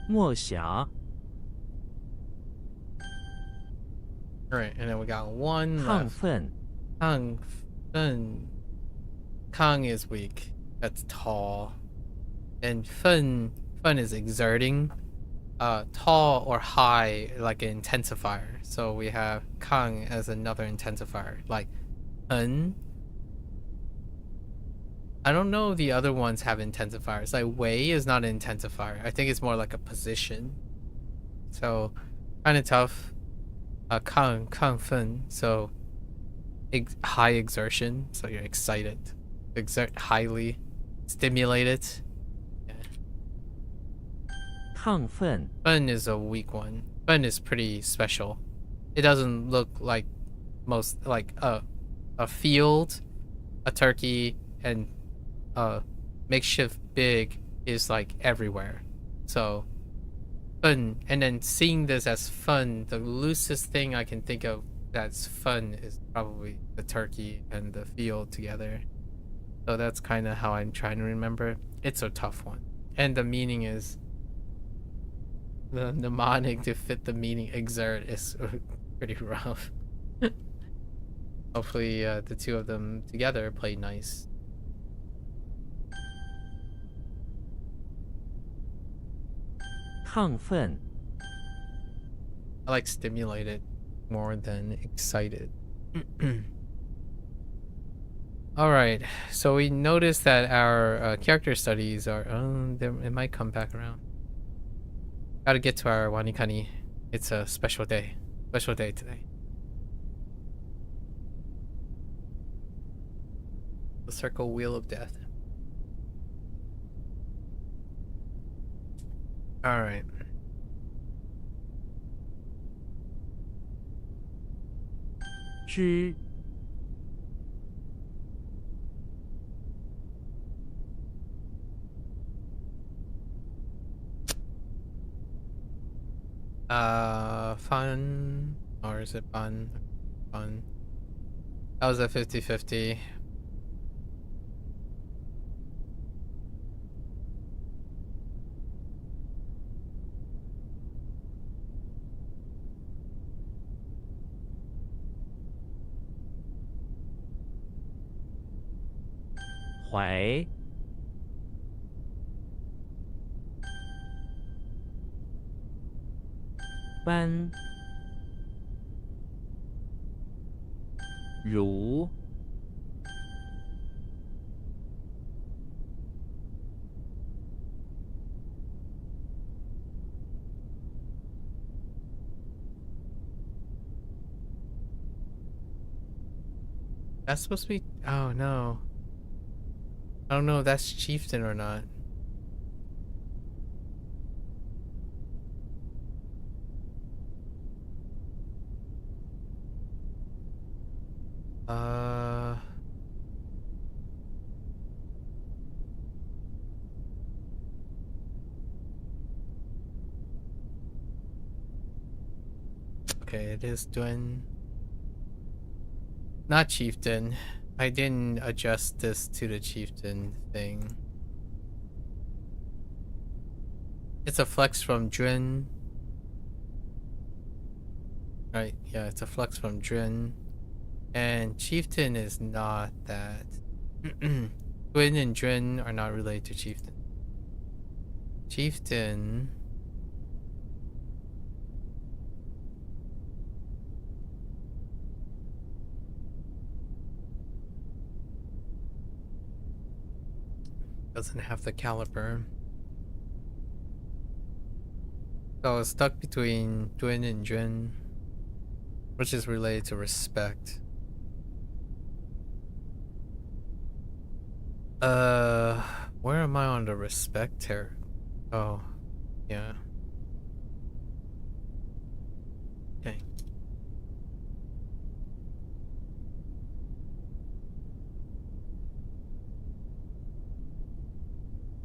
墨匣 Alright, and then we got one 亢 left. 奋 Kang Fen. Kang is weak. That's tall. And Fen is exerting. Tall or high, like an intensifier. So we have Kang as another intensifier. Like I don't know if the other ones have intensifiers. Like Wei is not an intensifier. I think it's more like a position. So kind of tough. Kang Fen. So high exertion. So you're excited. Exert highly. Stimulated. Yeah. 亢奋 Fen is a weak one. Fen is pretty special. It doesn't look like most, like a field, a turkey, and a makeshift big is like everywhere. So Fen, and then seeing this as fun, the loosest thing I can think of that's fun is probably the turkey and the field together. So that's kind of how I'm trying to remember. It's a tough one. And the meaning is the mnemonic to fit the meaning exert is pretty rough. Hopefully the two of them together play nice.亢奋， I like stimulated more than excited. All right, so we noticed that our character studies are. It might come back around. Gotta get to our WaniKani. It's a special day. Special day today. The circle wheel of death. All right. Zhi, Fun, or is it fun? Fun. That was a 50-50. Huai, 斑，如， That's supposed to be. Oh no. I don't know if that's chieftain or not. Okay, it is doing. Not chieftain. I didn't adjust this to the chieftain thing. It's a flex from Drin. Right, yeah, it's a flex from Drin. And chieftain is not that. Drin and Drin are not related to chieftain. Chieftain. Doesn't have the caliper. So I was stuck between Dwyn and Jin, which is related to respect. Where am I on the respect tier? Oh, yeah. Okay.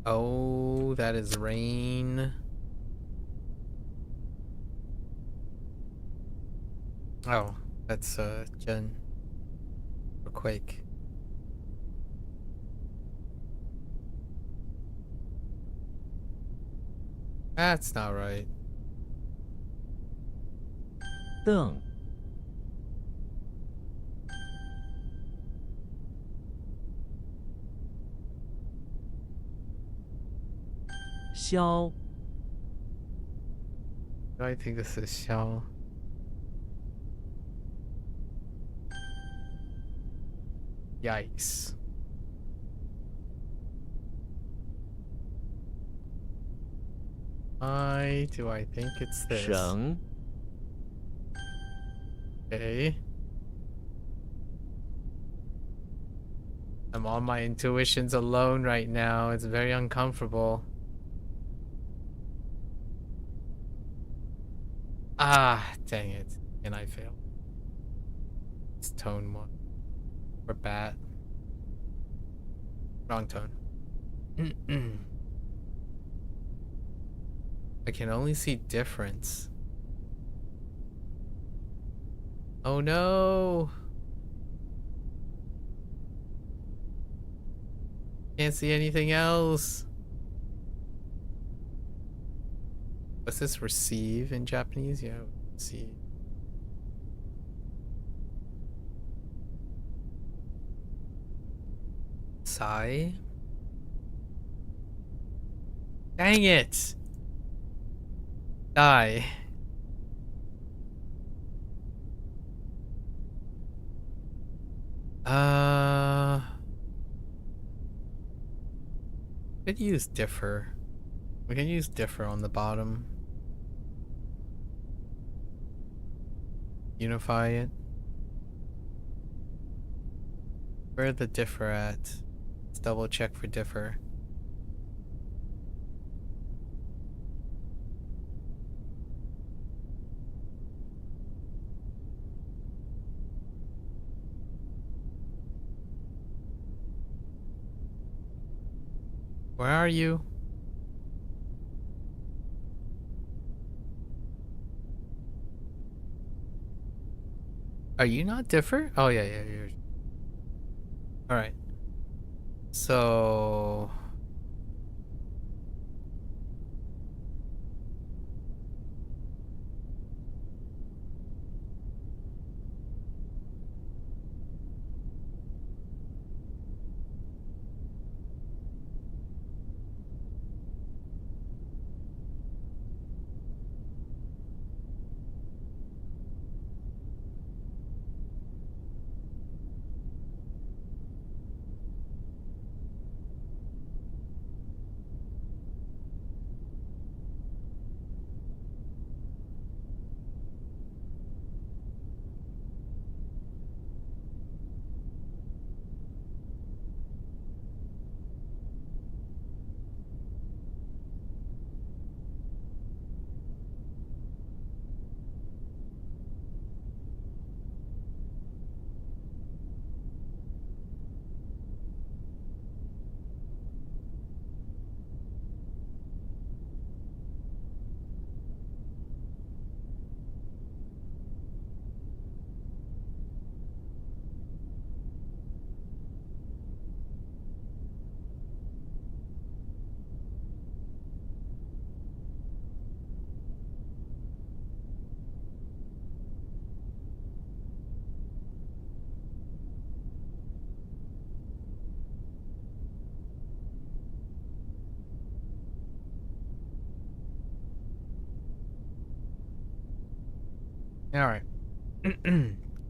Oh, that is rain. Oh, that's Jen. Or Quake. That's not right. 邓， 萧， I think this is Xiao. Yikes. Why do I think it's this? 省， Okay. I'm on my intuitions alone right now. It's very uncomfortable. Ah, dang it. And I failed. It's tone 1. Or bat. Wrong tone. I can only see difference. Oh no! Can't see anything else. What's this? Receive in Japanese? Yeah, receive. Sigh? Dang it! Die. Could use differ. We can use differ on the bottom. Unify it. Where's the differ at? Let's double check for differ. Where are you? Are you not differ? Oh yeah, you're. All right. So. All right.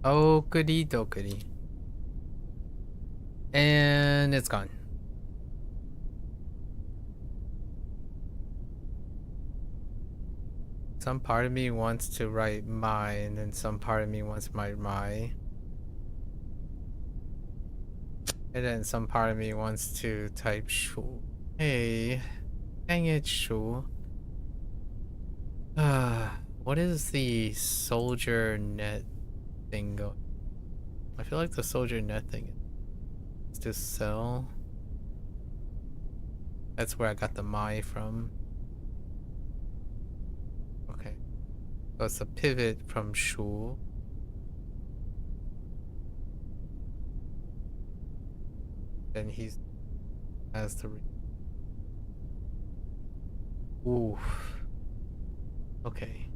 Oh goody dokity. And it's gone. Some part of me wants to write my, and then some part of me wants my. And then some part of me wants to type shu. Hey, dang it, shu. What is the soldier net thing going? I feel like the soldier net thing is to sell. That's where I got the my from. Okay. So it's a pivot from shu. Then he's has the. Ooh. Okay.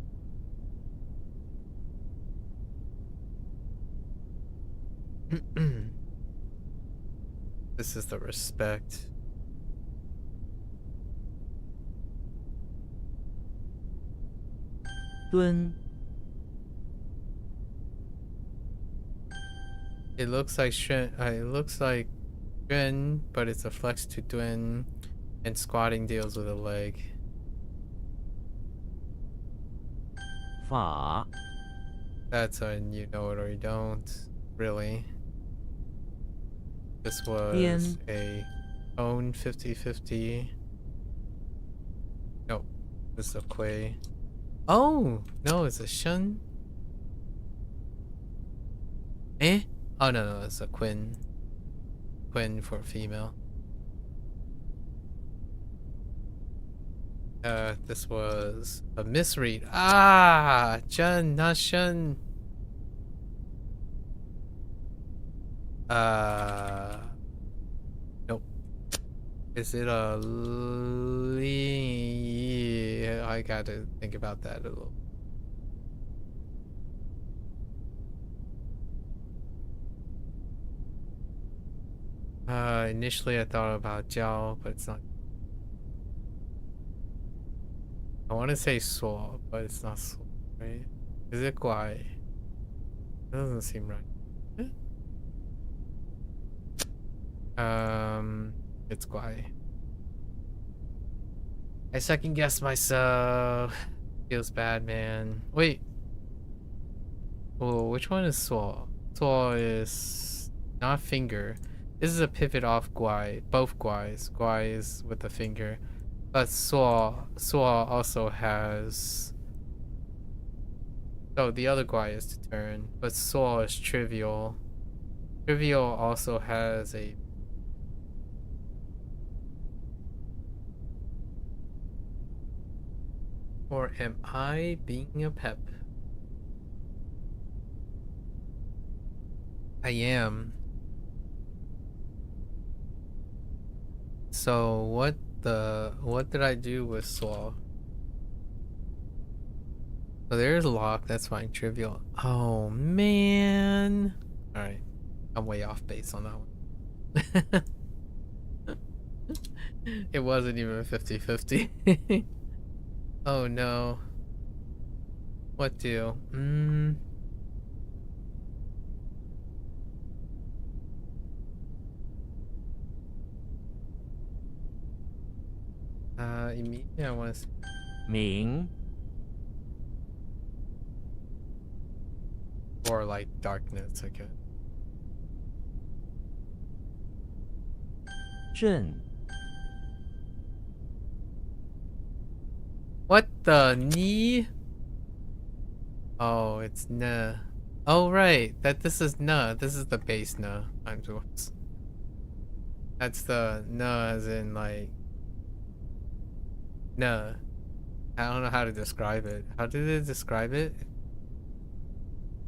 This is the respect. Dun. It looks like it looks like Duen, but it's a flex to Duen, and squatting deals with a leg. Fa. That's a you know it or you don't, really. This was Bien. a own 50-50. No, this is a Quay. Oh, no, it's a Shun. Eh? Oh, no, it's a Quinn. Quinn for female. This was a misread. Ah, Jun, not Shun. Nope. Is it a I gotta think about that a little. Initially I thought about jiao, but it's not. I want to say suo, but it's not suo, right? Is it guai? That doesn't seem right. It's guai. I second guessed myself. Feels bad, man. Wait. Oh, which one is suo? Suo is not finger. This is a pivot off guai. Both guais. Guai is with the finger. But suo also has. Oh, the other guai is to turn. But suo is trivial. Trivial also has a. Or am I being a pep? I am. So what did I do with Saw? So there's lock, that's fine, trivial. Oh man. Alright. I'm way off base on that one. It wasn't even 50-50. Oh no. What do? Immediately I want to say 明 or like darkness, I guess. 正 What the knee? Oh, it's na. Oh right, this is na. This is the base na. I'm whoops. That's the na as in like na. I don't know how to describe it. How did it describe it?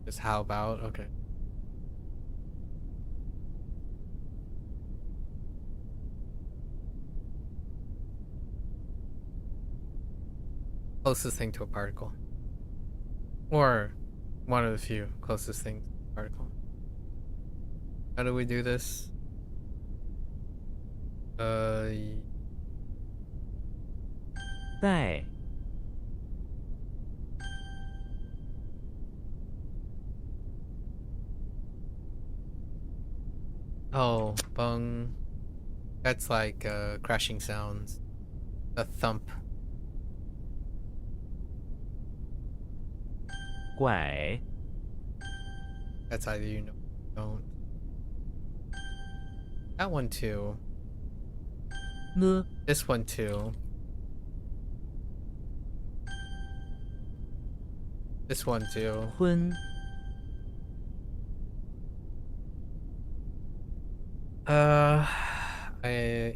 Just how about? Okay. Closest thing to a particle. Or one of the few closest things to a particle. How do we do this? Uh, 带 oh, bung. That's like crashing sounds. A thump. 拐 That's either you know or don't. That one too. 呢 This one too. This one too. 昏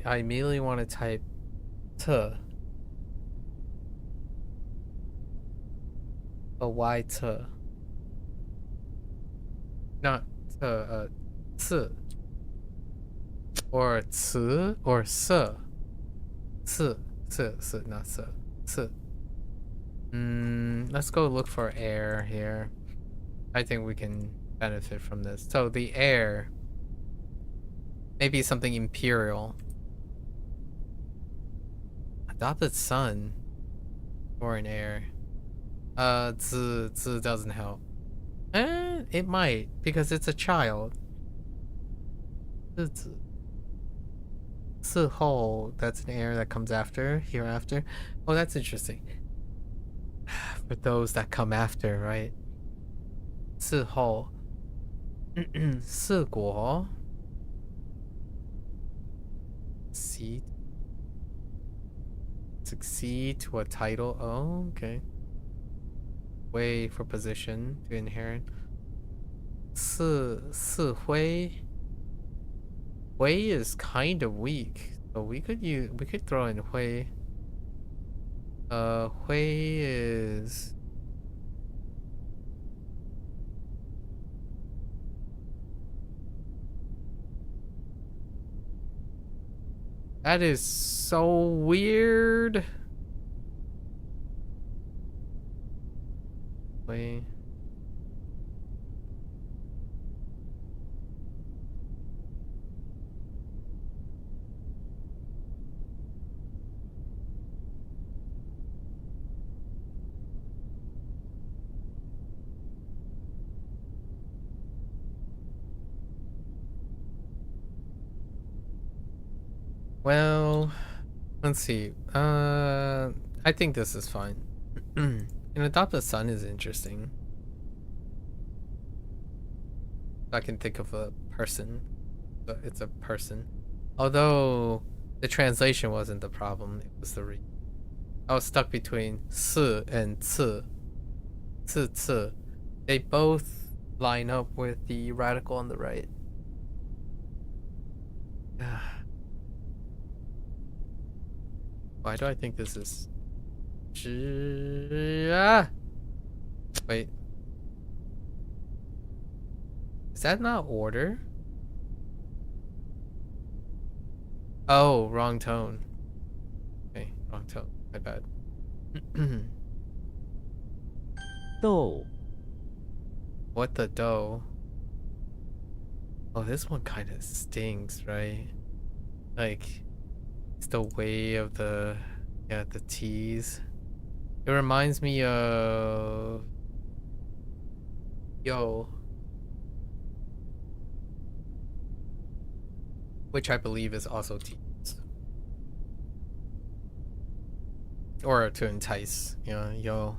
I immediately want to type t. But why t? Not t, c. Or c or s. C, not s. C. Let's go look for air here. I think we can benefit from this. So the air. Maybe something imperial. Adopted son. Or an heir. Z doesn't help. It might, because it's a child. Ho, that's an heir that comes after, hereafter. Oh, that's interesting. For those that come after, right? Ho. 四国 succeed to a title. Oh, okay. Way for position to inherit. 四徽 Hui is kind of weak, so we could throw in Hui. Hui is That is so weird. Wait. Well, let's see. I think this is fine. Adopt a son is interesting. I can think of a person. But it's a person. Although the translation wasn't the problem, it was the I was stuck between si and ci. Ci. They both line up with the radical on the right. Why do I think this is... Wait. Is that not order? Oh, wrong tone. Okay, wrong tone. My bad. 豆 What the dough? Oh, this one kind of stings, right? Like, it's the way of the T's. It reminds me of yo, which I believe is also T's, or to entice, yo.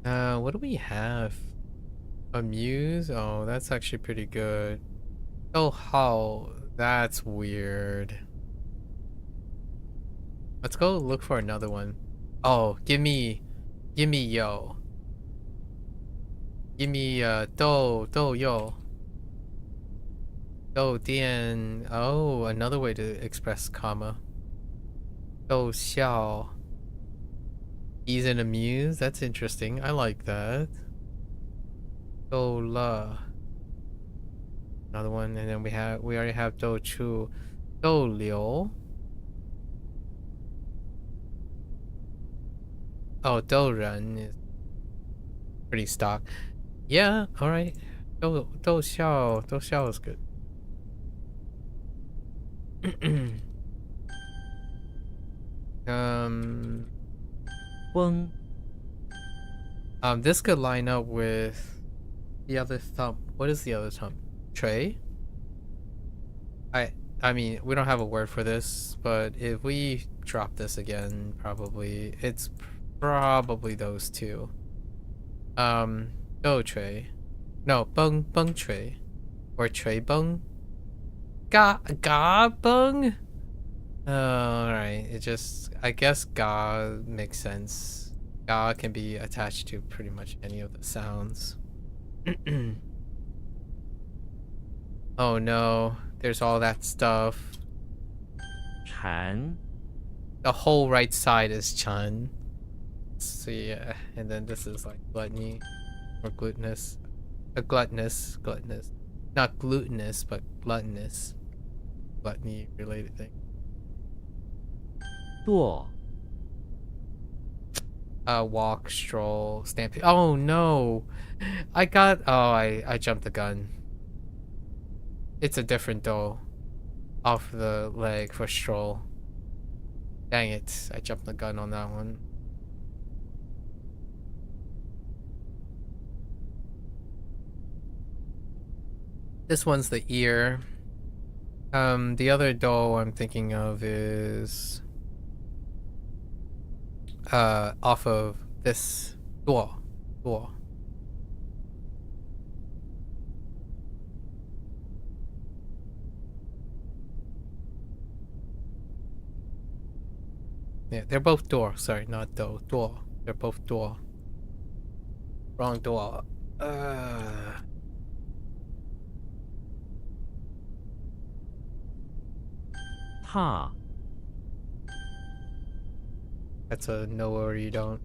What do we have? Amuse? Oh, that's actually pretty good. Oh, how? That's weird. Let's go look for another one. Oh, give me yo. Give me do yo. Do dian. Oh, another way to express comma. Do xiao. Ease and amuse. That's interesting. I like that. Do la. Another one, and then we already have do chu. Do liu. Oh, do ren is pretty stock. Yeah, alright. Do xiao is good. Weng This could line up with the other thumb. What is the other thumb? Tray? I mean, we don't have a word for this, but if we drop this again, probably it's probably those two. Do tray. No, bung tray. Or tray bung. Ga bung? Alright, it just, I guess ga makes sense. Ga can be attached to pretty much any of the sounds. Oh no, there's all that stuff. 蝉 The whole right side is chun. So yeah, and then this is like gluttony or gluttonous. Gluttonous. Not glutinous, but gluttonous. Gluttony related thing. 堕 Walk, stroll, stampede. Oh no! I jumped the gun. It's a different dough off the leg for stroll. Dang it, I jumped the gun on that one. This one's the ear. The other dough I'm thinking of is off of this door. Yeah, they're both door. Sorry, not door. Door. They're both door. Wrong door. Ha That's a know it or you don't.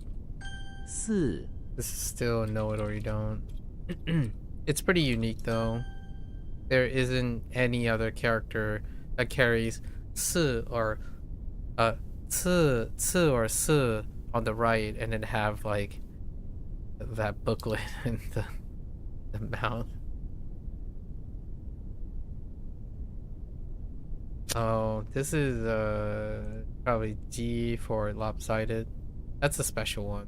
四 This is still a know it or you don't. It's pretty unique though. there isn't any other character that carries 四 or 次 or 四 on the right and then have like that booklet in the mouth. Oh, this is probably G for lopsided. That's a special one.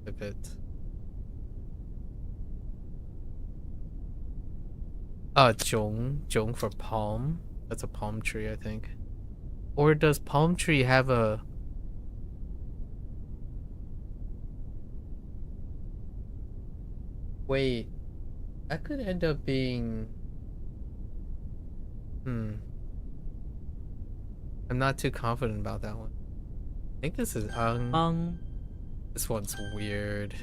A bit. Zhong for palm. That's a palm tree, I think. Or does palm tree have a... Wait, that could end up being... I'm not too confident about that one. I think this is This one's weird.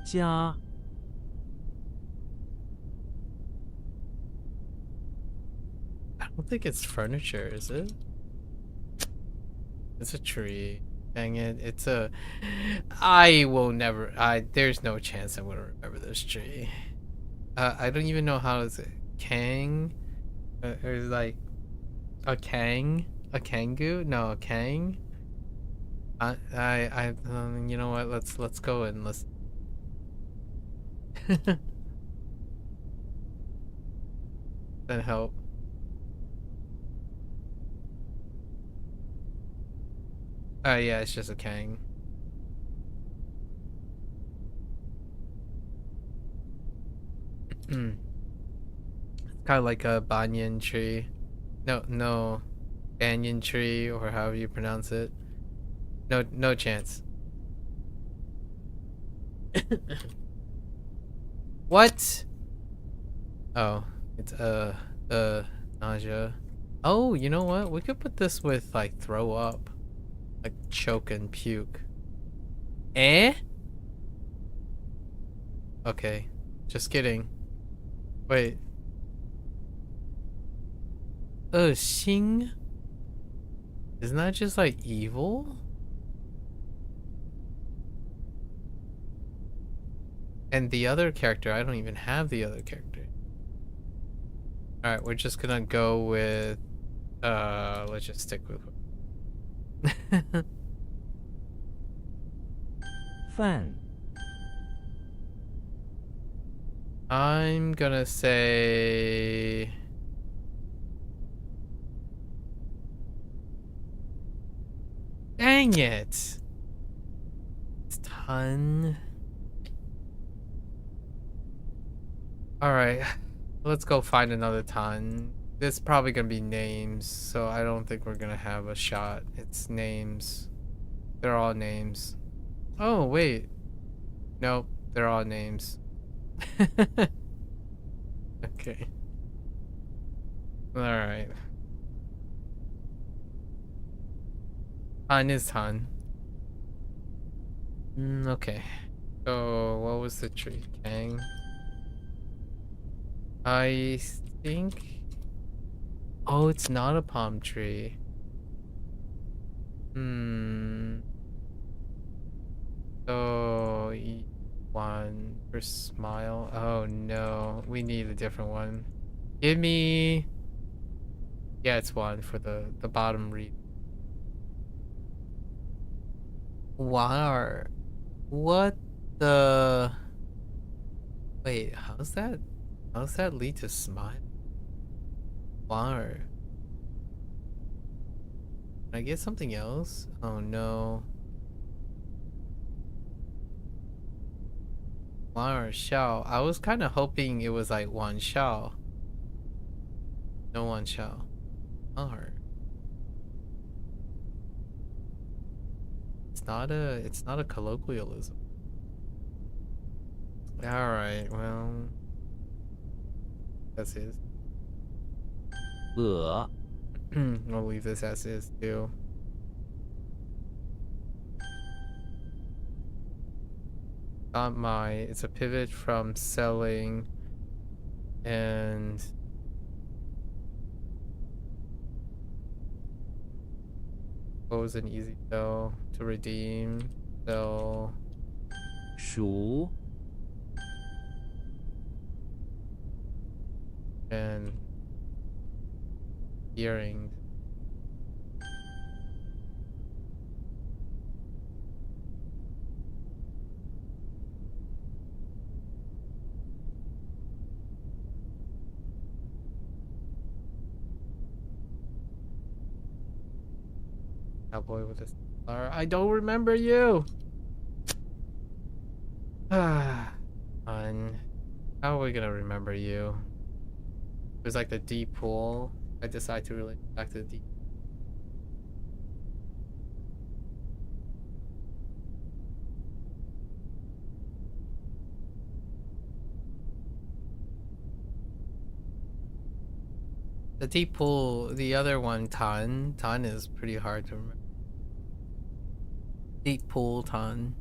Jia. I don't think it's furniture, is it? It's a tree. Dang it, it's a... I will never... There's no chance I'm gonna remember this tree. I don't even know how to say... Kang? Or like... A Kang? A Kangu? No, a Kang? You know what, let's go and listen. That help. Yeah, it's just a Kang. It's kind of like a banyan tree. No, banyan tree, or however you pronounce it. No chance. What? Oh, it's nausea. Oh, you know what? We could put this with like throw up. Like choke and puke. Eh? Okay. Just kidding. Wait. Xing? Isn't that just like evil? And the other character, I don't even have the other character. Alright, we're just gonna go with let's just stick with Fan. I'm gonna say dang it. It's ton. Alright, let's go find another ton. This is probably gonna be names, so I don't think we're gonna have a shot. It's names. They're all names. Oh, wait. Nope, they're all names. Okay. Alright. Han is Han. Okay. So, what was the tree? Kang? I think... Oh, it's not a palm tree. So, one for smile. Oh no, we need a different one. Give me... Yeah, it's one for the bottom read. Wow. What the... Wait, how's that lead to smile? Wow. Can I get something else? Oh no. Wow, Xiao. I was kind of hoping it was like Wan Xiao. No Wan Xiao. Wow. It's not a colloquialism. Alright, well, that's it. I'll leave this as is too. It's a pivot from selling and what was an easy sell to redeem, sell, 熟 and earrings. Cowboy with a star. I don't remember you. Ah, fun. How are we gonna remember you? It was like the deep pool. I decided to relate back to the deep. The deep pool, the other one, Tan. Tan is pretty hard to remember. Deep pool, Tan.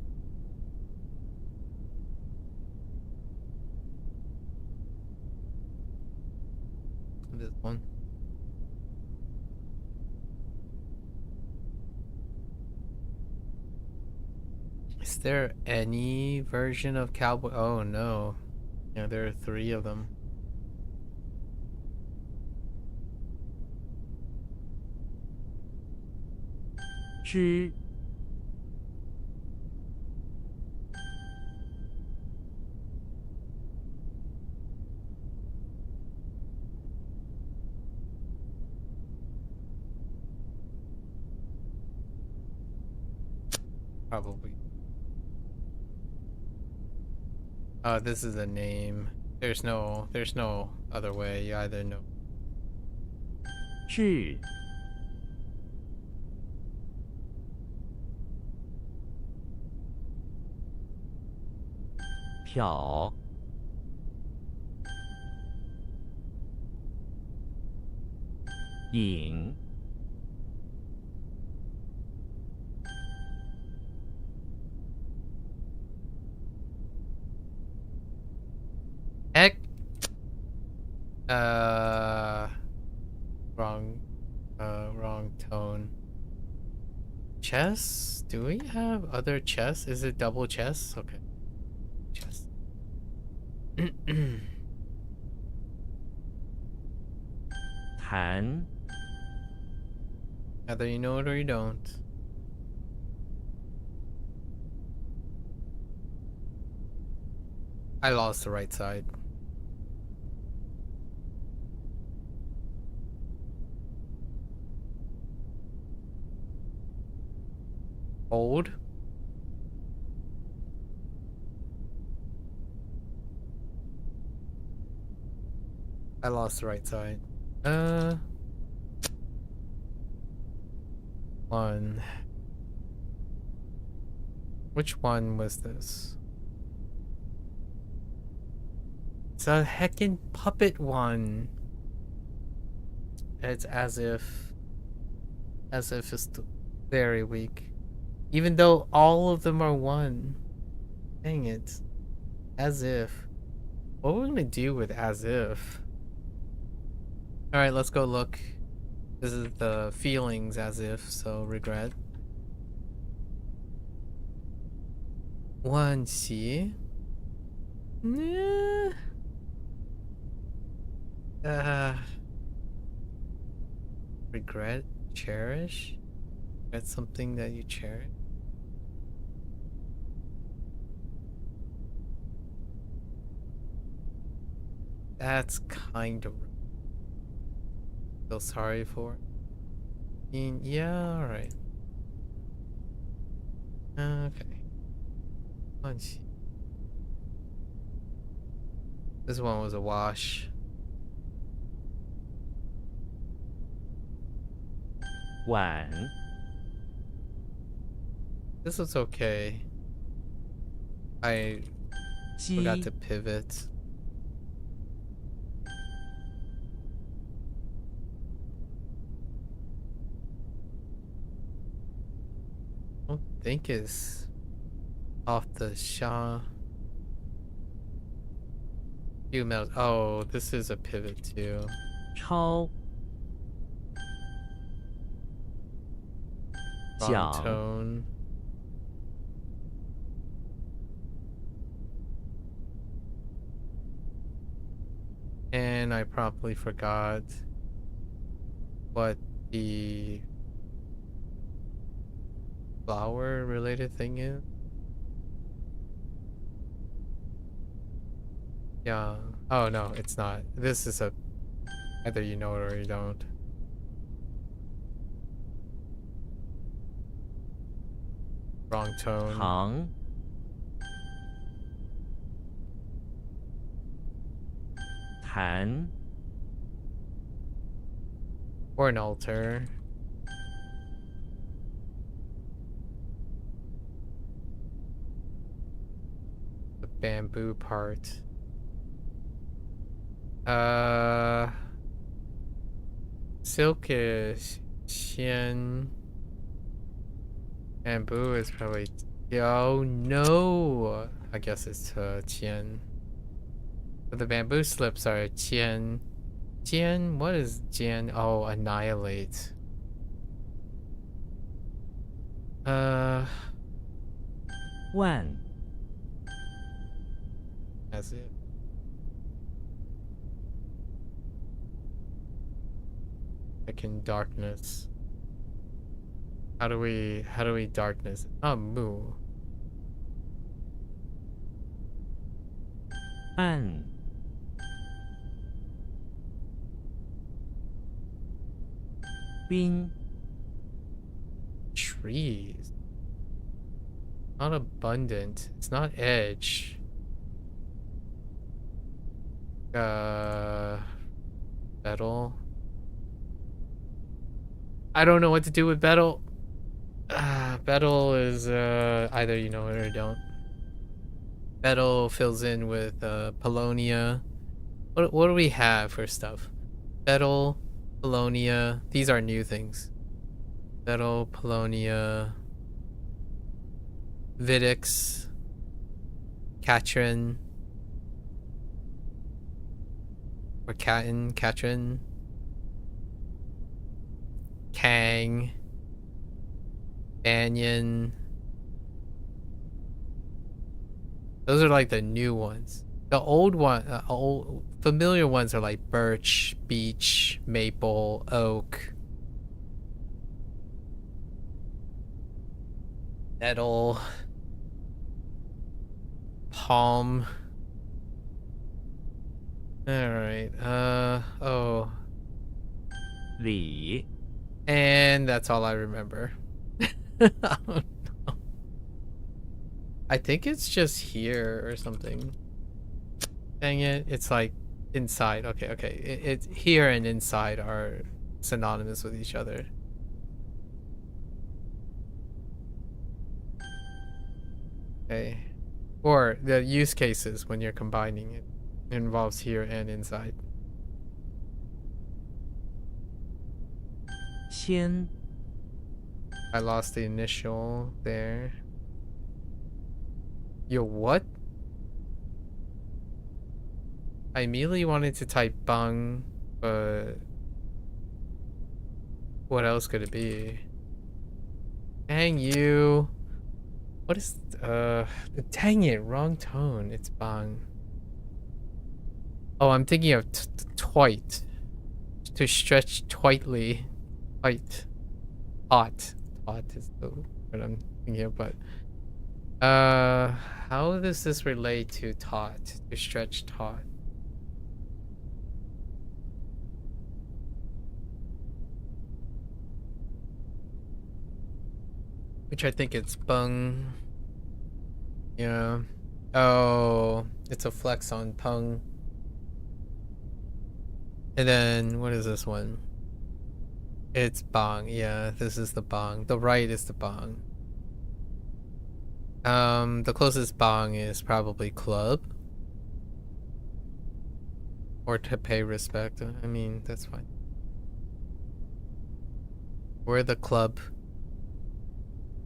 This one. Is there any version of Cowboy? Oh no. Yeah, there are 3 of them. Zhi Probably. Oh, this is a name. There's no other way. You either know. 智 挑 引 Heck. Wrong. Wrong tone. Chess? Do we have other chess? Is it double chess? Okay. Chess. 谈 Either you know it or you don't. I lost the right side. Hold. I lost the right side. One. Which one was this? It's a heckin' puppet one. It's as if it's very weak. Even though all of them are one. Dang it. As if. What are we gonna do with as if? Alright, let's go look. This is the feelings as if, so regret. 惋惜. Nah. Regret, cherish. That's something that you cherish. That's kind of feel sorry for. I mean, yeah, all right. Okay. Punch. This one was a wash. 晚 This was okay. I forgot 鸡 to pivot. I don't think it's off the Shaw. Few metals. Oh, this is a pivot too. 超 Wrong 讲 tone. And I probably forgot what the flower related thing is. Yeah. Oh no, it's not. This is a either you know it or you don't. Wrong tone. Hoang, Tan, Or an altar. The bamboo part. Silk is xian. Bamboo is probably. Oh no! I guess it's qian. But the bamboo slips are qian. Jian? What is Jian? Oh, annihilate. Wan, That's it. Second darkness. How do we darkness? Oh, moo. An, Bin, Trees. Not abundant. It's not edge. Betel. I don't know what to do with Betel. Betel is either you know it or don't. Betel fills in with Paulownia. What do we have for stuff? Betel, Paulownia. These are new things. Betel, Paulownia, Vidix, Katrin, or Katrin, Kang, Banyan. Those are like the new ones. The old familiar ones are like birch, beech, maple, oak, nettle, palm. All right. Oh. Li, And that's all I remember. I don't know. I think it's just here or something. Dang it. It's like inside. Okay, okay. It's here and inside are synonymous with each other. Okay. Or the use cases when you're combining it involves here and inside. Xian, I lost the initial there. Yo, what? I immediately wanted to type bung, but what else could it be? Dang you. What is, dang it, wrong tone. It's bang. Oh, I'm thinking of twite. To stretch twitely. Twite. Taut. Taut is the what I'm thinking of, but how does this relate to taut? To stretch taut? Which I think it's bung. Yeah. Oh, it's a flex on pung. And then what is this one? It's bong. Yeah, this is the bong. The right is the bong. The closest bong is probably club. Or to pay respect. I mean, that's fine. We're the club.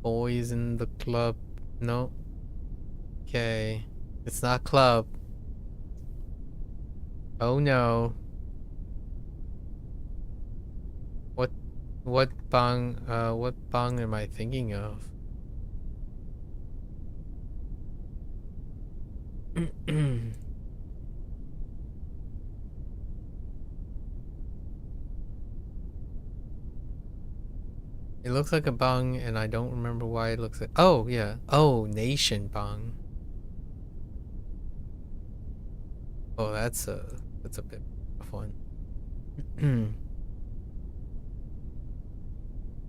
Boys in the club. No. Okay. It's not club. Oh no. What bang am I thinking of? It looks like a bong, and I don't remember why it looks like. Oh yeah. Oh, nation bong. Oh, that's a bit of one.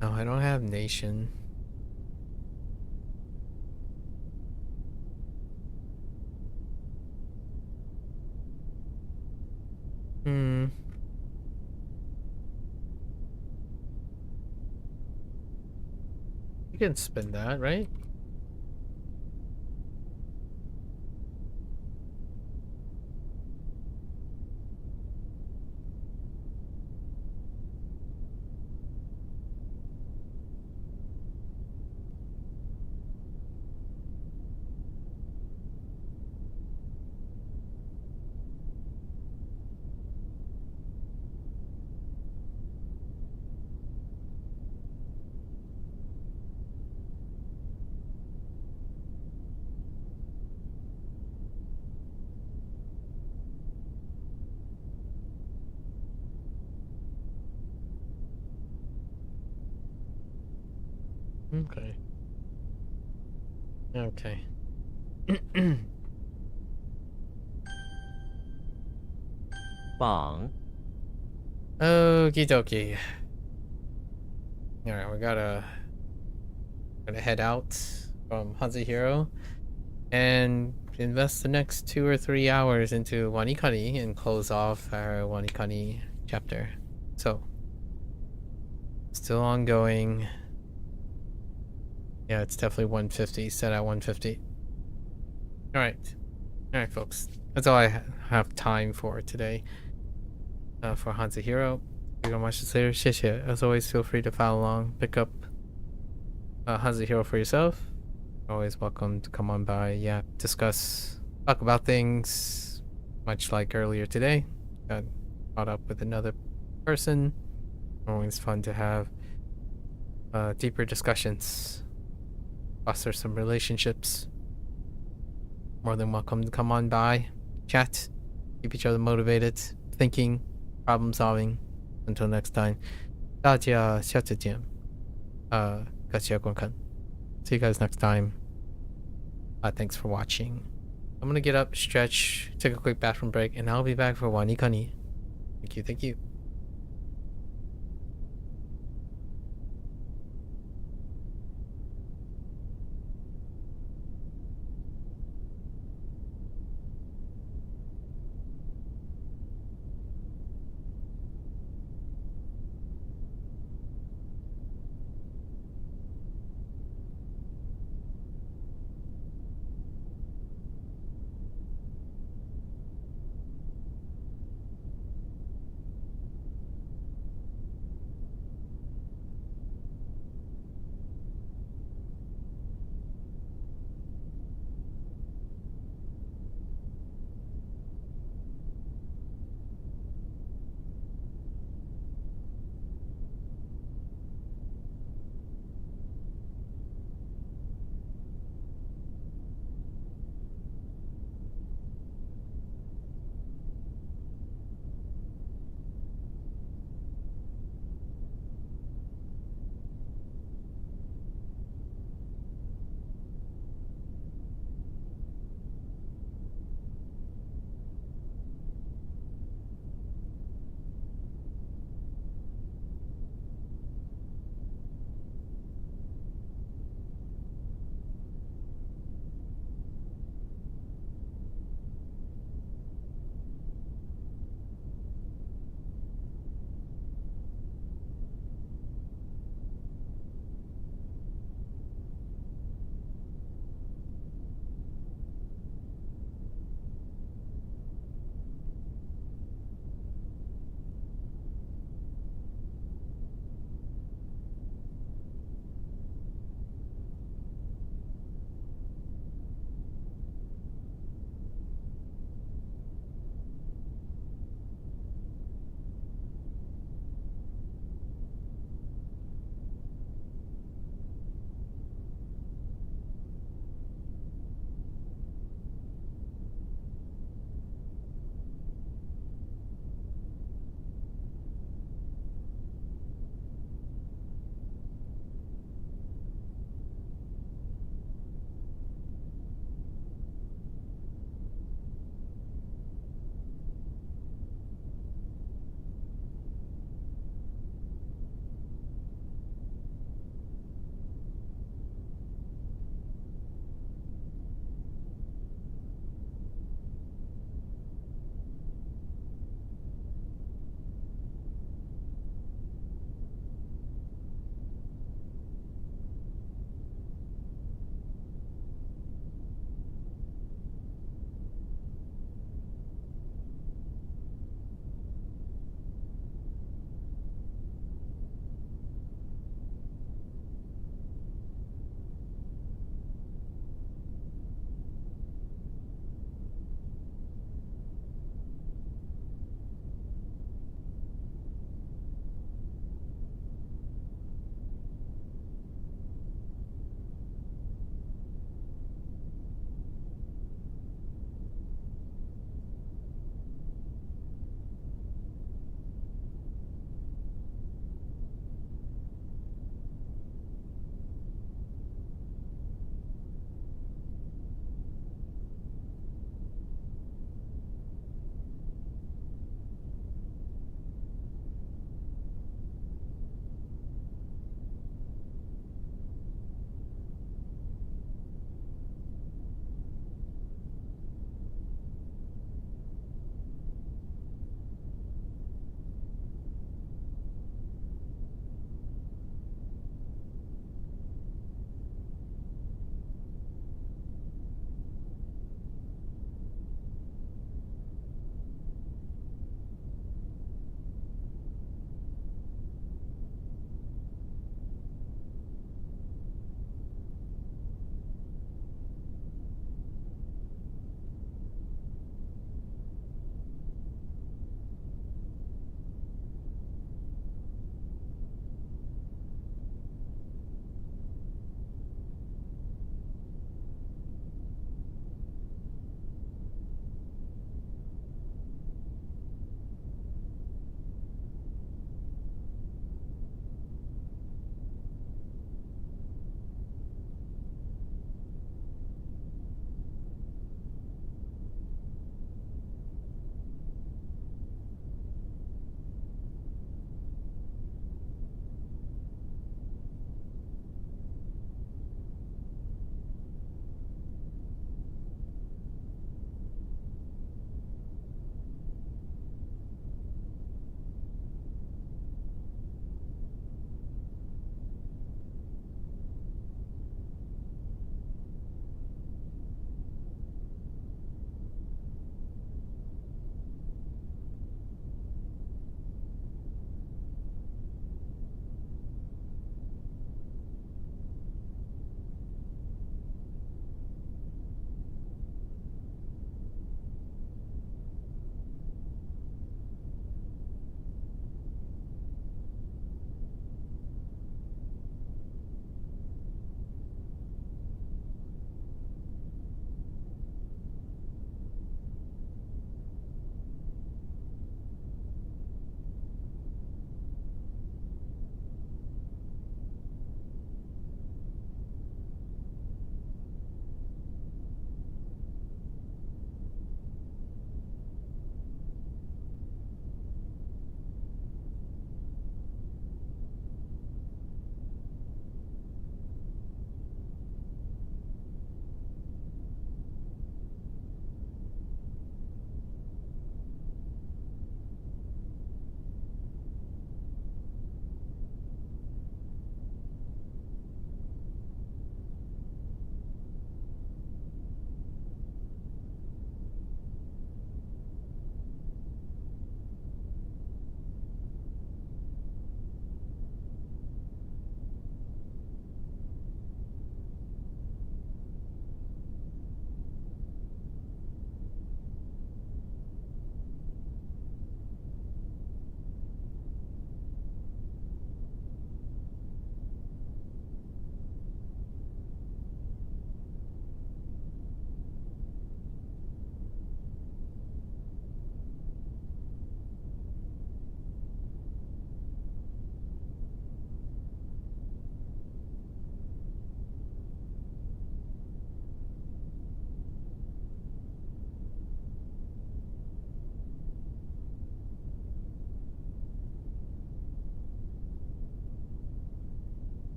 No, I don't have nation. Hmm. You can spin that, right? Okay. Okay. Bong. Okie dokie. Alright, we gotta head out from HanziHero and invest the next 2 or 3 hours into WaniKani and close off our WaniKani chapter. So, still ongoing. Yeah, it's definitely 150, set at 150. Alright. Alright, folks. That's all I have time for today. For HanziHero. We're gonna watch this later. 谢谢. As always, feel free to follow along. Pick up HanziHero for yourself. Always welcome to come on by. Yeah, discuss, talk about things. Much like earlier today. Got caught up with another person. Always fun to have deeper discussions. Foster some relationships. More than welcome to come on by. Chat. Keep each other motivated. Thinking. Problem solving. Until next time. 大家下次见. 感谢观看. See you guys next time. Thanks for watching. I'm gonna get up, stretch, take a quick bathroom break, and I'll be back for WaniKani. Thank you, thank you.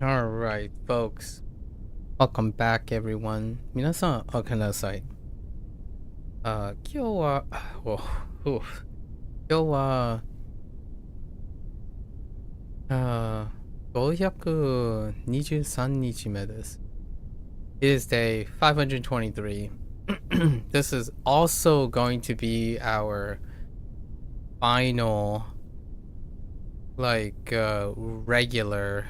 Alright, folks. Welcome back, everyone. 皆さん、おかえりなさい。今日は、今日は、523日目です。It is day 523. This is also going to be our final, regular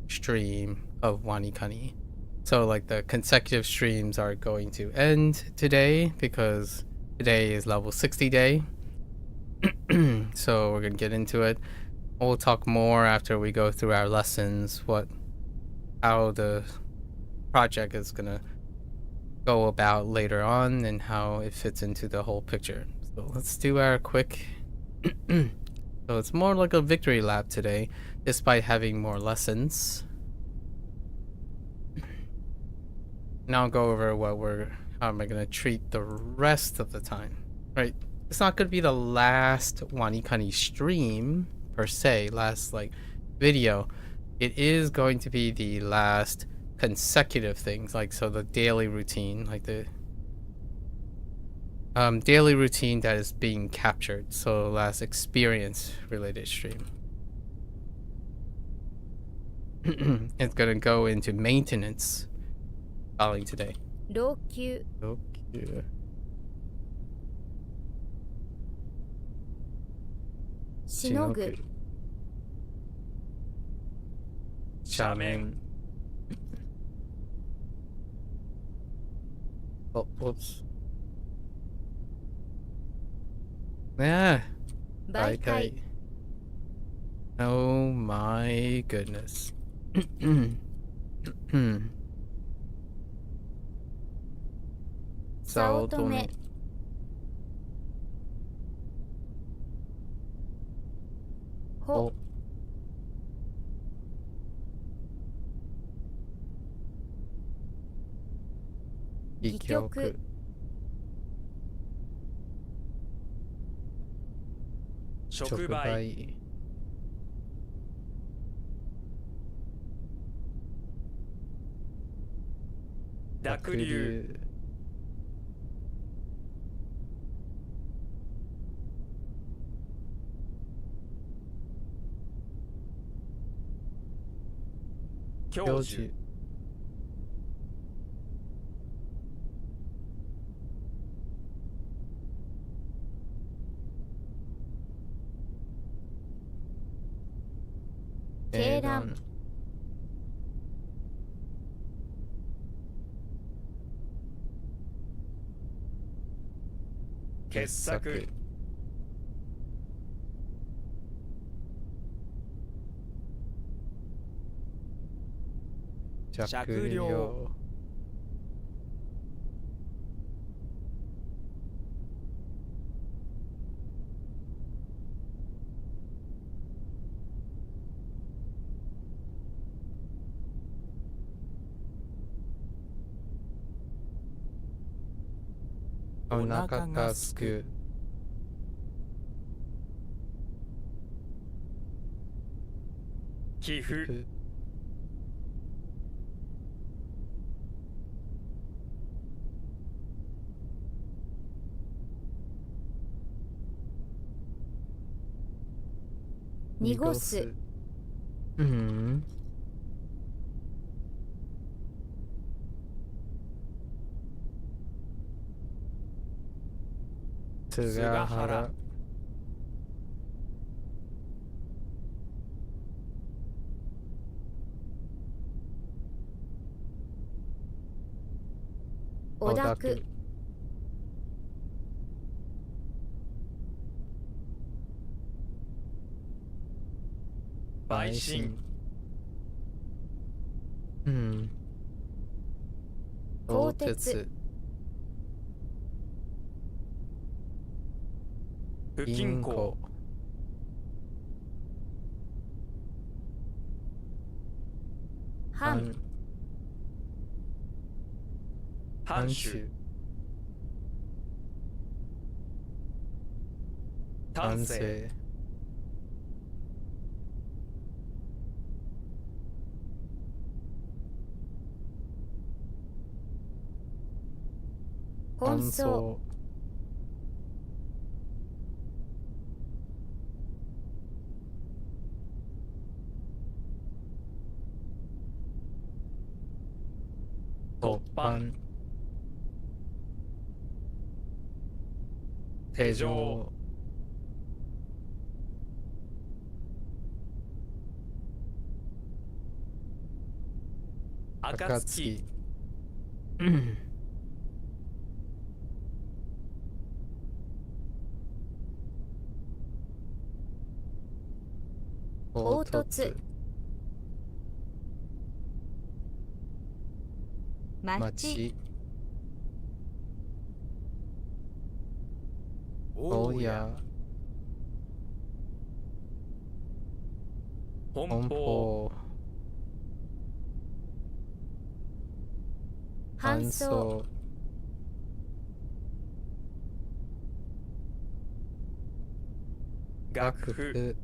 stream of WaniKani. So, the consecutive streams are going to end today because today is level 60 day. So, we're going to get into it. We'll talk more after we go through our lessons, how the project is going to go about later on and how it fits into the whole picture. So let's do our quick so it's more like a victory lap today, despite having more lessons. Now I'll go over how am I gonna treat the rest of the time. Right? It's not gonna be the last WaniKani stream per se, last video. It is going to be the last consecutive things, so the daily routine, the daily routine that is being captured. So last experience related stream. It's gonna go into maintenance following today. 老朽 Okay. しのぐ斜面 Oh, whoops. Yeah. 媒介 Oh my goodness. 早乙女 ほ 戯曲 触媒 濁流 教授 鶏卵 傑作 酌量 お腹がすく 寄付 濁す うん菅原 おだく 陪審 うん鋼鉄 不均衡 反 藩主 丹精 男奔走。突版。手錠。暁。凹凸。町。大家。大家。奔奔放。波。搬送。楽譜。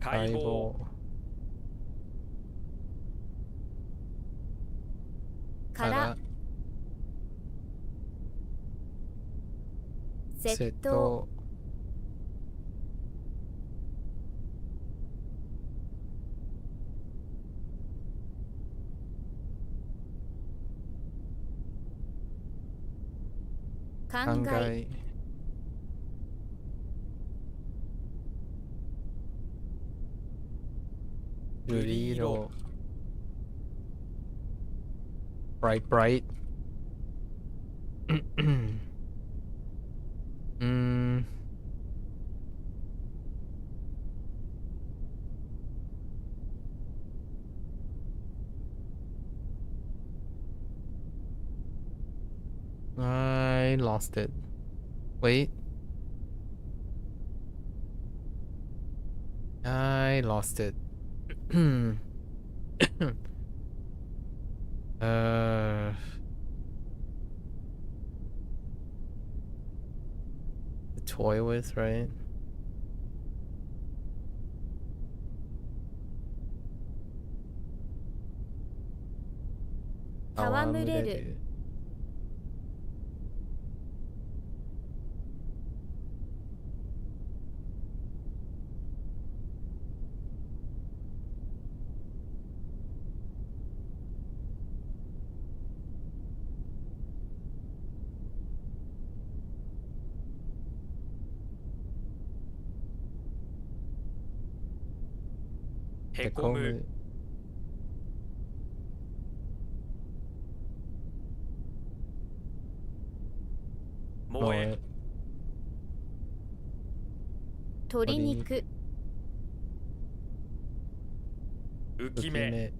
解剖。から窃盗。考考え。え。瑠璃色。bright bright うーん。I lost it. Wait. I lost it. uh, the toy with, right?戯れる。へこむ。燃え。鶏肉。浮き目。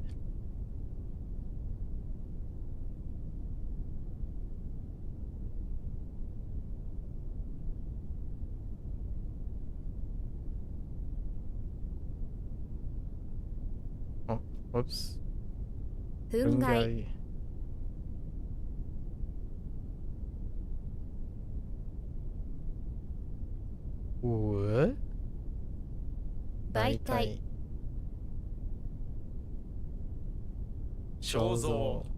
Oh, whoops. 憤慨。What? 媒体。肖像。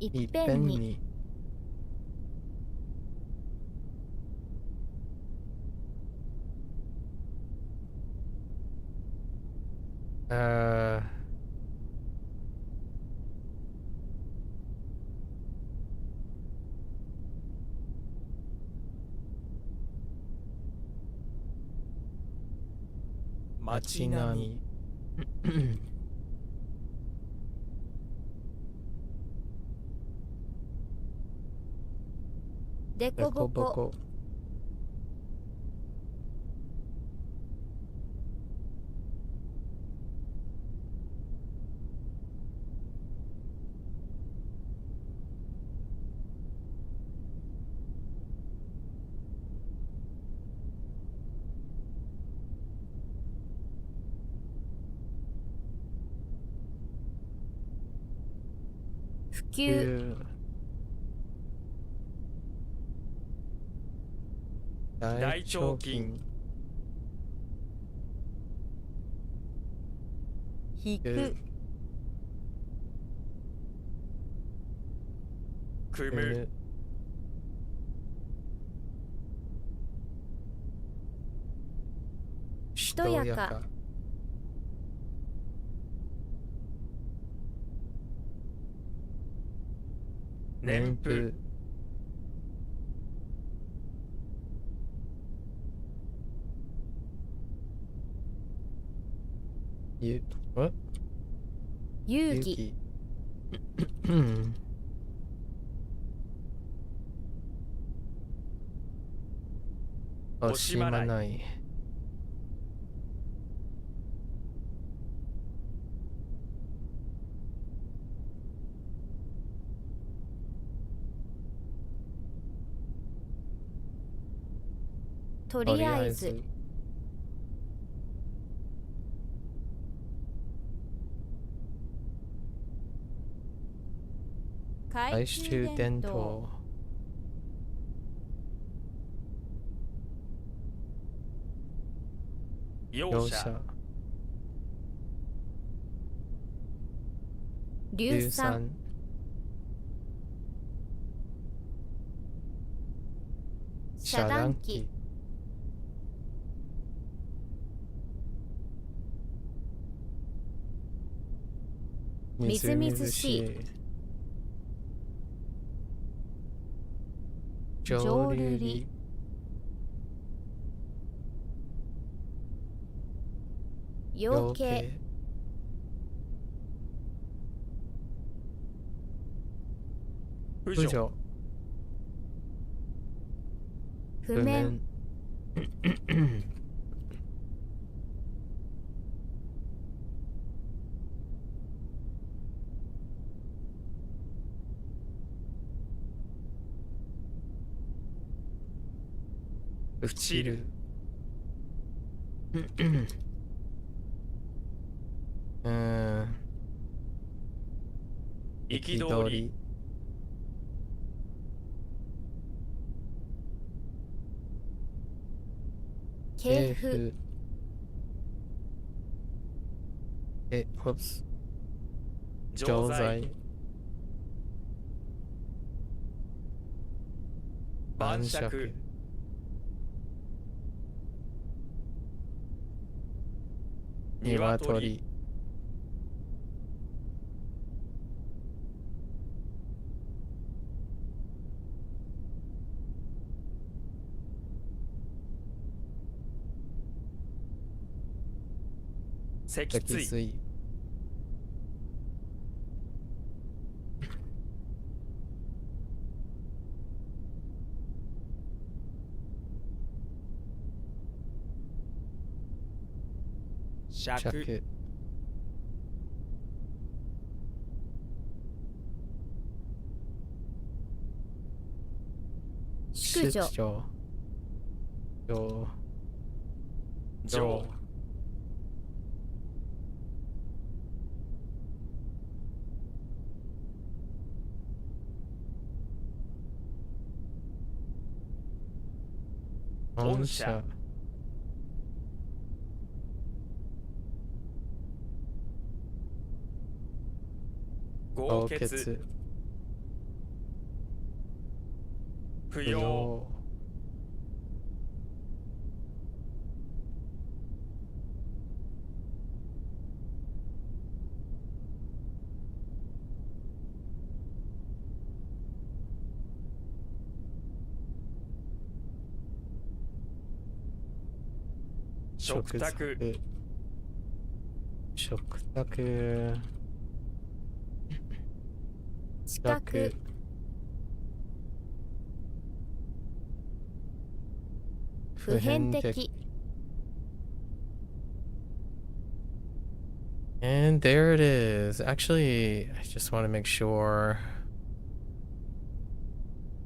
いっぺんに。Uh, 街並み。でこぼこ。急大大腸腸筋筋引く組むしとやか年風ゆ遊戯きうん惜しまないとりあえず懐中電灯容赦容赦硫酸遮断機みずみずしい上流里養鶏扶助扶助譜面朽ちる憤り系譜ホス錠錠剤剤晩酌鶏脊脊椎椎尺尺宿女女女上御御社社豪豪傑傑不不要要食卓食卓資格普遍的 And there it is. Actually, I just want to make sure.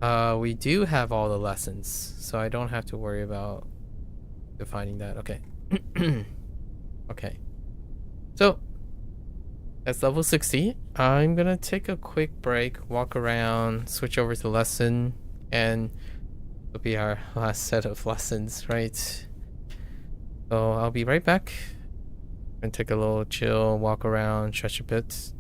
We do have all the lessons, so I don't have to worry about defining that. Okay. Okay. So, That's level 60. I'm gonna take a quick break, walk around, switch over to lesson, and it'll be our last set of lessons, right? So I'll be right back. And take a little chill, walk around, stretch a bit.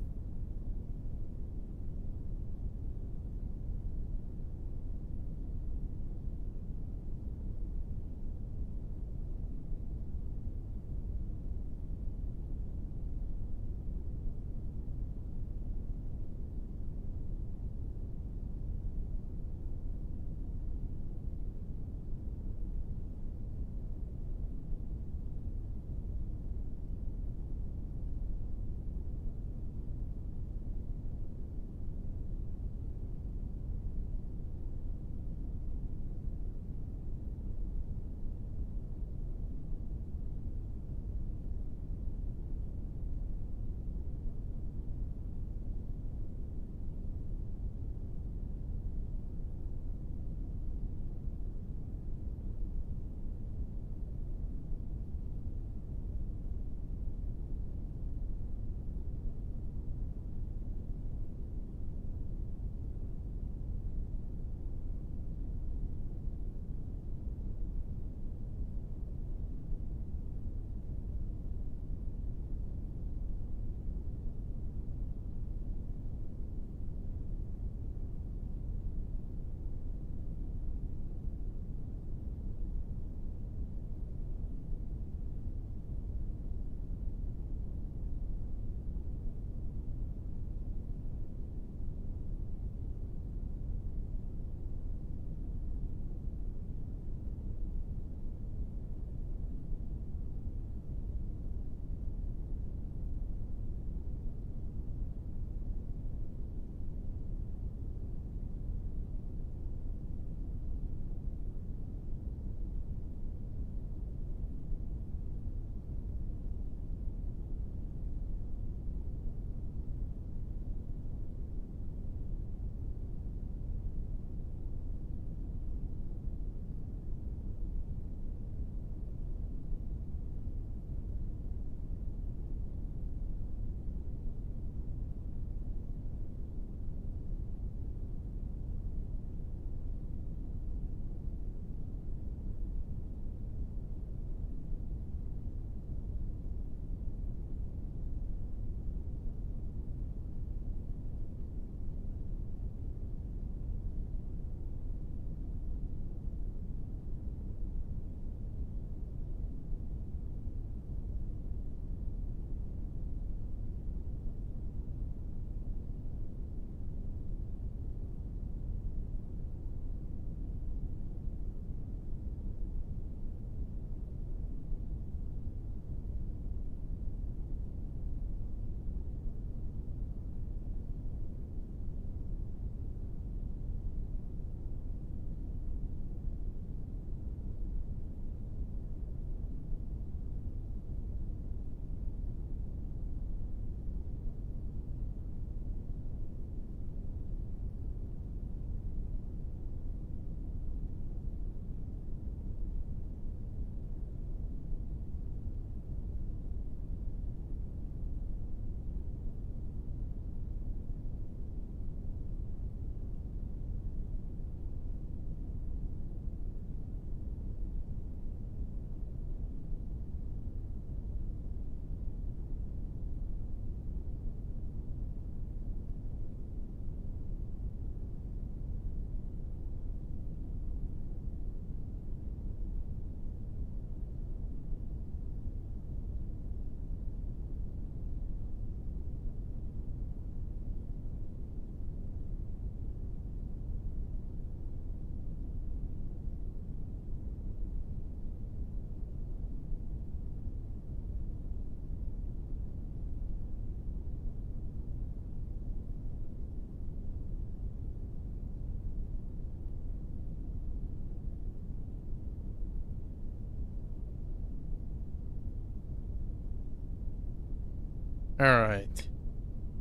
Alright.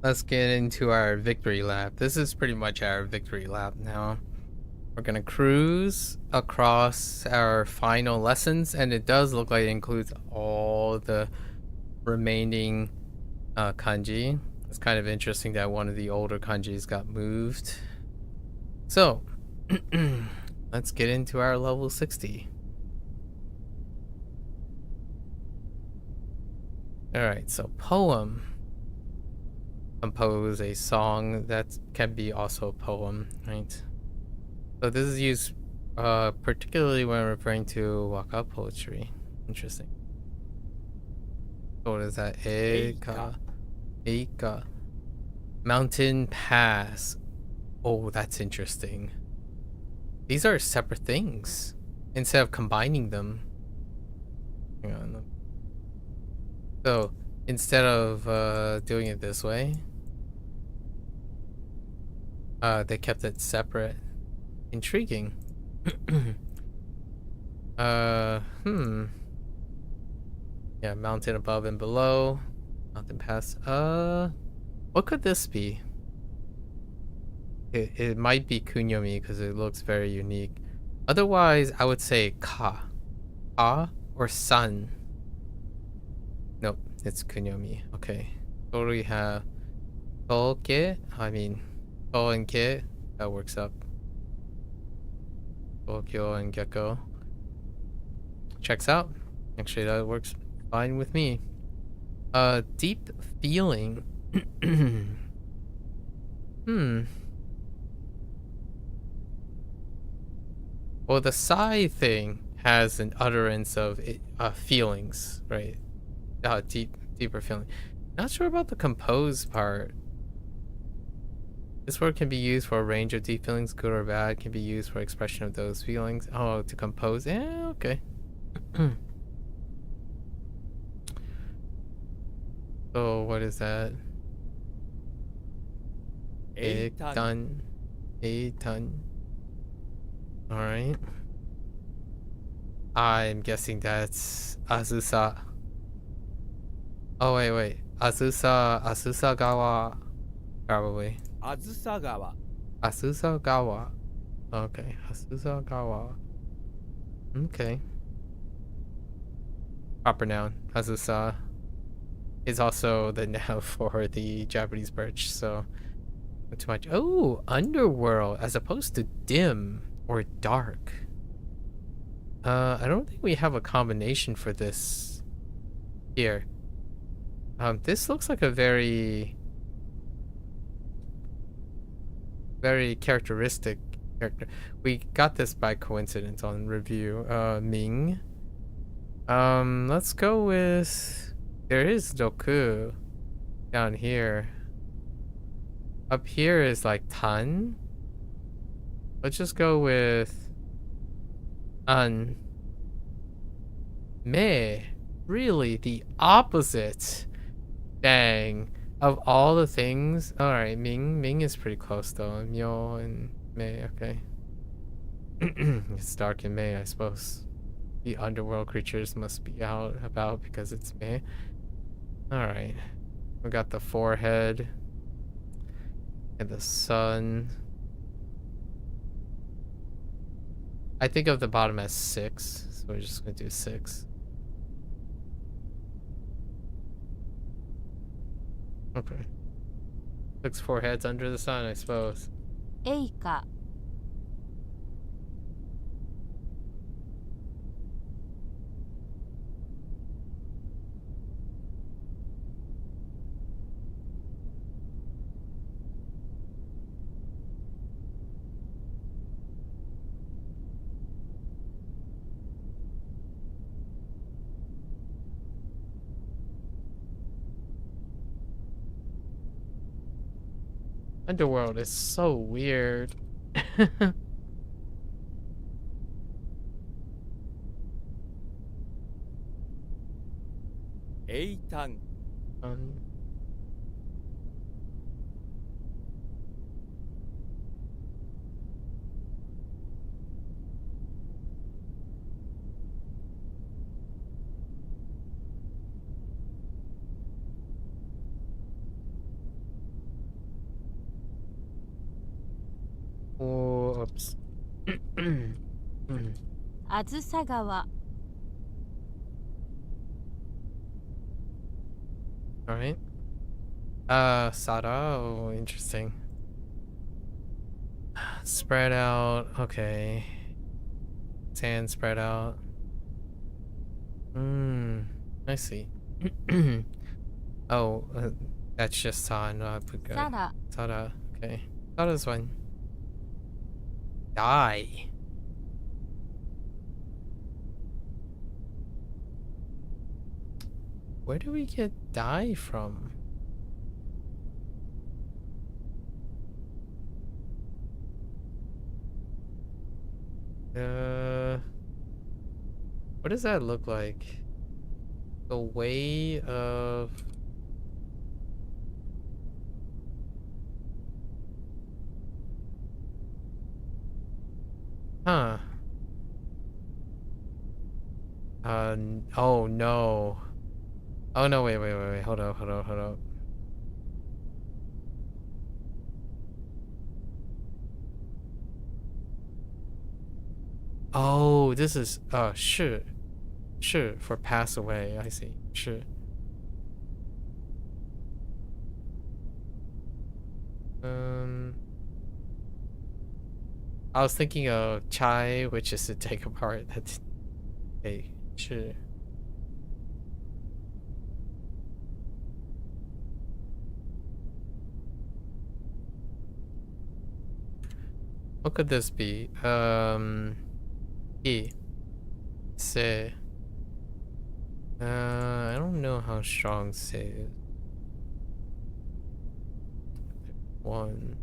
Let's get into our victory lap. This is pretty much our victory lap now. We're gonna cruise across our final lessons, and it does look like it includes all the remaining kanji. It's kind of interesting that one of the older kanjis got moved. So, let's get into our level 60. Alright, so poem. Compose a song that can be also a poem, right? So this is used particularly when referring to waka poetry. Interesting. So what is that? Eika. Eika. Mountain pass. Oh, that's interesting. These are separate things instead of combining them. Hang on. So instead of doing it this way, they kept it separate. Intriguing. Yeah, mountain above and below. Mountain pass. What could this be? It might be kunyomi because it looks very unique. Otherwise, I would say ka. Ka or sun. Nope, it's kunyomi. Okay. So we have Toke. I mean, To and Ke. That works up. Tokyo and Gecko. Checks out. Actually, that works fine with me. Deep feeling. Well, the sigh thing has an utterance of feelings, right? Deeper feeling. Not sure about the compose part. This word can be used for a range of deep feelings, good or bad. Can be used for expression of those feelings. Oh, to compose. Yeah, okay. So what is that? A ton. A ton. Alright. I'm guessing that's Azusa. Oh, wait. Asusagawa. Probably. Asusagawa. Okay. Asusagawa. Okay. Proper noun. Azusa is also the noun for the Japanese birch, so not too much. Oh, underworld as opposed to dim or dark. I don't think we have a combination for this here. This looks like a very characteristic character. We got this by coincidence on review. Ming. Let's go with, there is Doku down here. Up here is like Tan. Let's just go with An. Me. Really, the opposite. Dang. Of all the things. Alright, Ming is pretty close though. Myo and Mei, okay. It's dark in May, I suppose. The underworld creatures must be out about because it's May. Alright. We got the forehead. And the sun. I think of the bottom as 6, so we're just gonna do 6. Okay. 6 foreheads under the sun, I suppose. Eika. Underworld is so weird. Eitan. Oh, oops. Azusagawa. Alright. Sada. Oh, interesting. Spread out. Okay. Sand spread out. I see. Oh, that's just Sa, no Apuka. サラ Sada. Okay. Sada's fine. Die. Where do we get die from? What does that look like? The way of... Huh. Oh no. Oh no, wait, hold up. Oh, this is, 是 for pass away, I see, 是. I was thinking of chai, which is to take apart. That's, hey, 是. What could this be? E. Se. I don't know how strong se is. 1.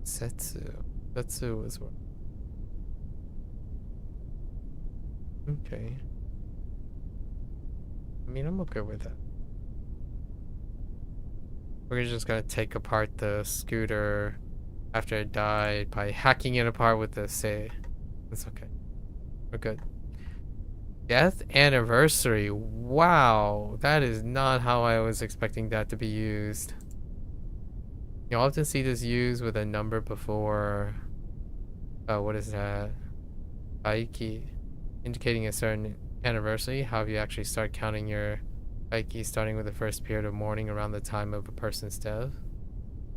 Setsu. Setsu is what? Okay. I mean, I'm okay with that. We're just gonna take apart the scooter after it died by hacking it apart with the say. That's okay. We're good. Death anniversary. Wow. That is not how I was expecting that to be used. You often see this used with a number before. Oh, what is that? Aiki. Indicating a certain anniversary. How you actually start counting your Aiki starting with the first period of mourning around the time of a person's death.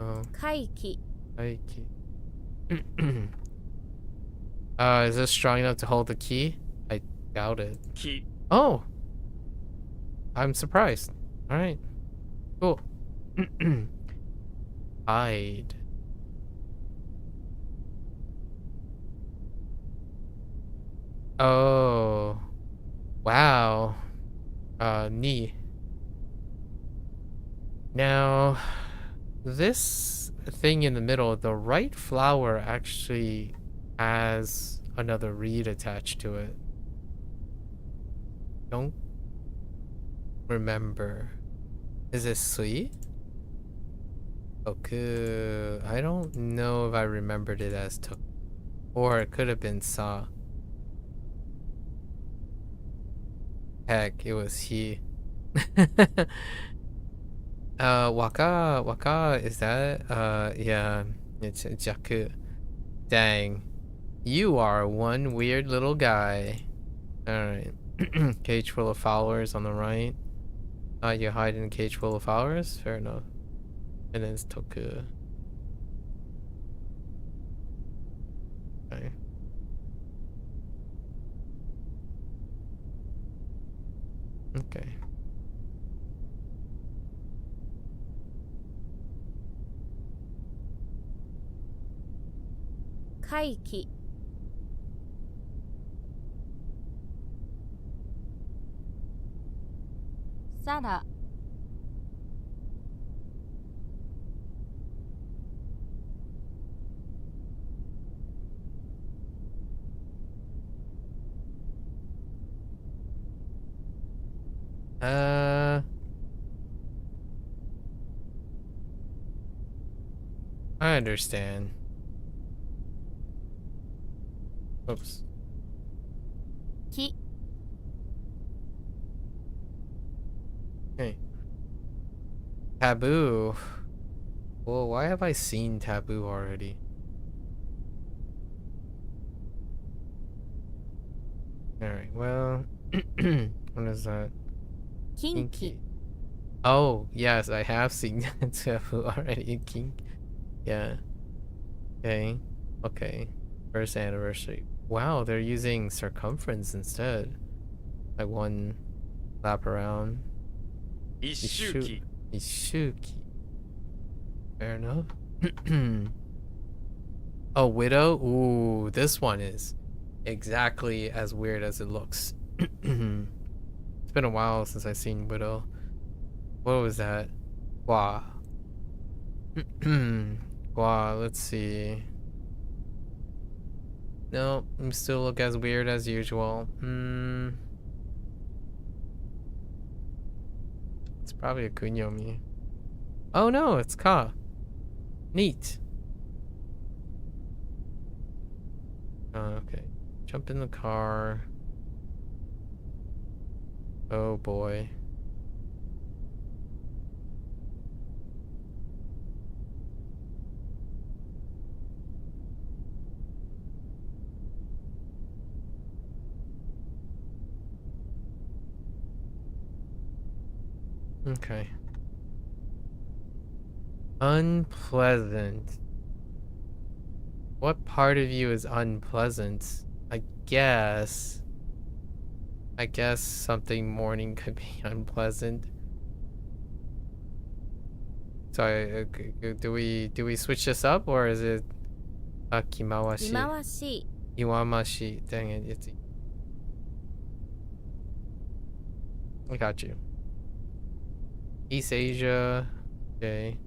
Oh. 回帰 Aiki. Is this strong enough to hold the key? I doubt it. き Oh! I'm surprised. Alright. Cool. Hide. Oh. Wow. Knee. Now, this thing in the middle, the right flower actually has another reed attached to it. Don't remember. Is it sui? Okay. I don't know if I remembered it as to, or it could have been sa. Heck, it was he. Waka, is that? Yeah, it's Jaku. Dang. You are one weird little guy. Alright. Cage full of followers on the right. You hide in a cage full of followers? Fair enough. And then it's Toku. Okay. Okay. Kaiki. Sara. I understand. Oops. Ki. Okay. Taboo. Well, why have I seen taboo already? Alright, well, what is that? 近畿 Kinky. Oh, yes, I have seen Tofu already in Kink. Yeah. Okay. Okay. First anniversary. Wow, they're using circumference instead. Like one lap around. 一周期 Ishuki. Fair enough. Oh, Widow? Ooh, this one is exactly as weird as it looks. It's been a while since I've seen Widow. What was that? Gua. Gua, let's see. No, still look as weird as usual. It's probably a Kunyomi. Oh no, it's Ka. Neat. Okay. Jump in the car. Oh boy. Okay. Unpleasant. What part of you is unpleasant? I guess something morning could be unpleasant. So do we switch this up, or is it Akimawashi? 忌まわしい Iwamashi. Dang it, I got you. East Asia. Okay.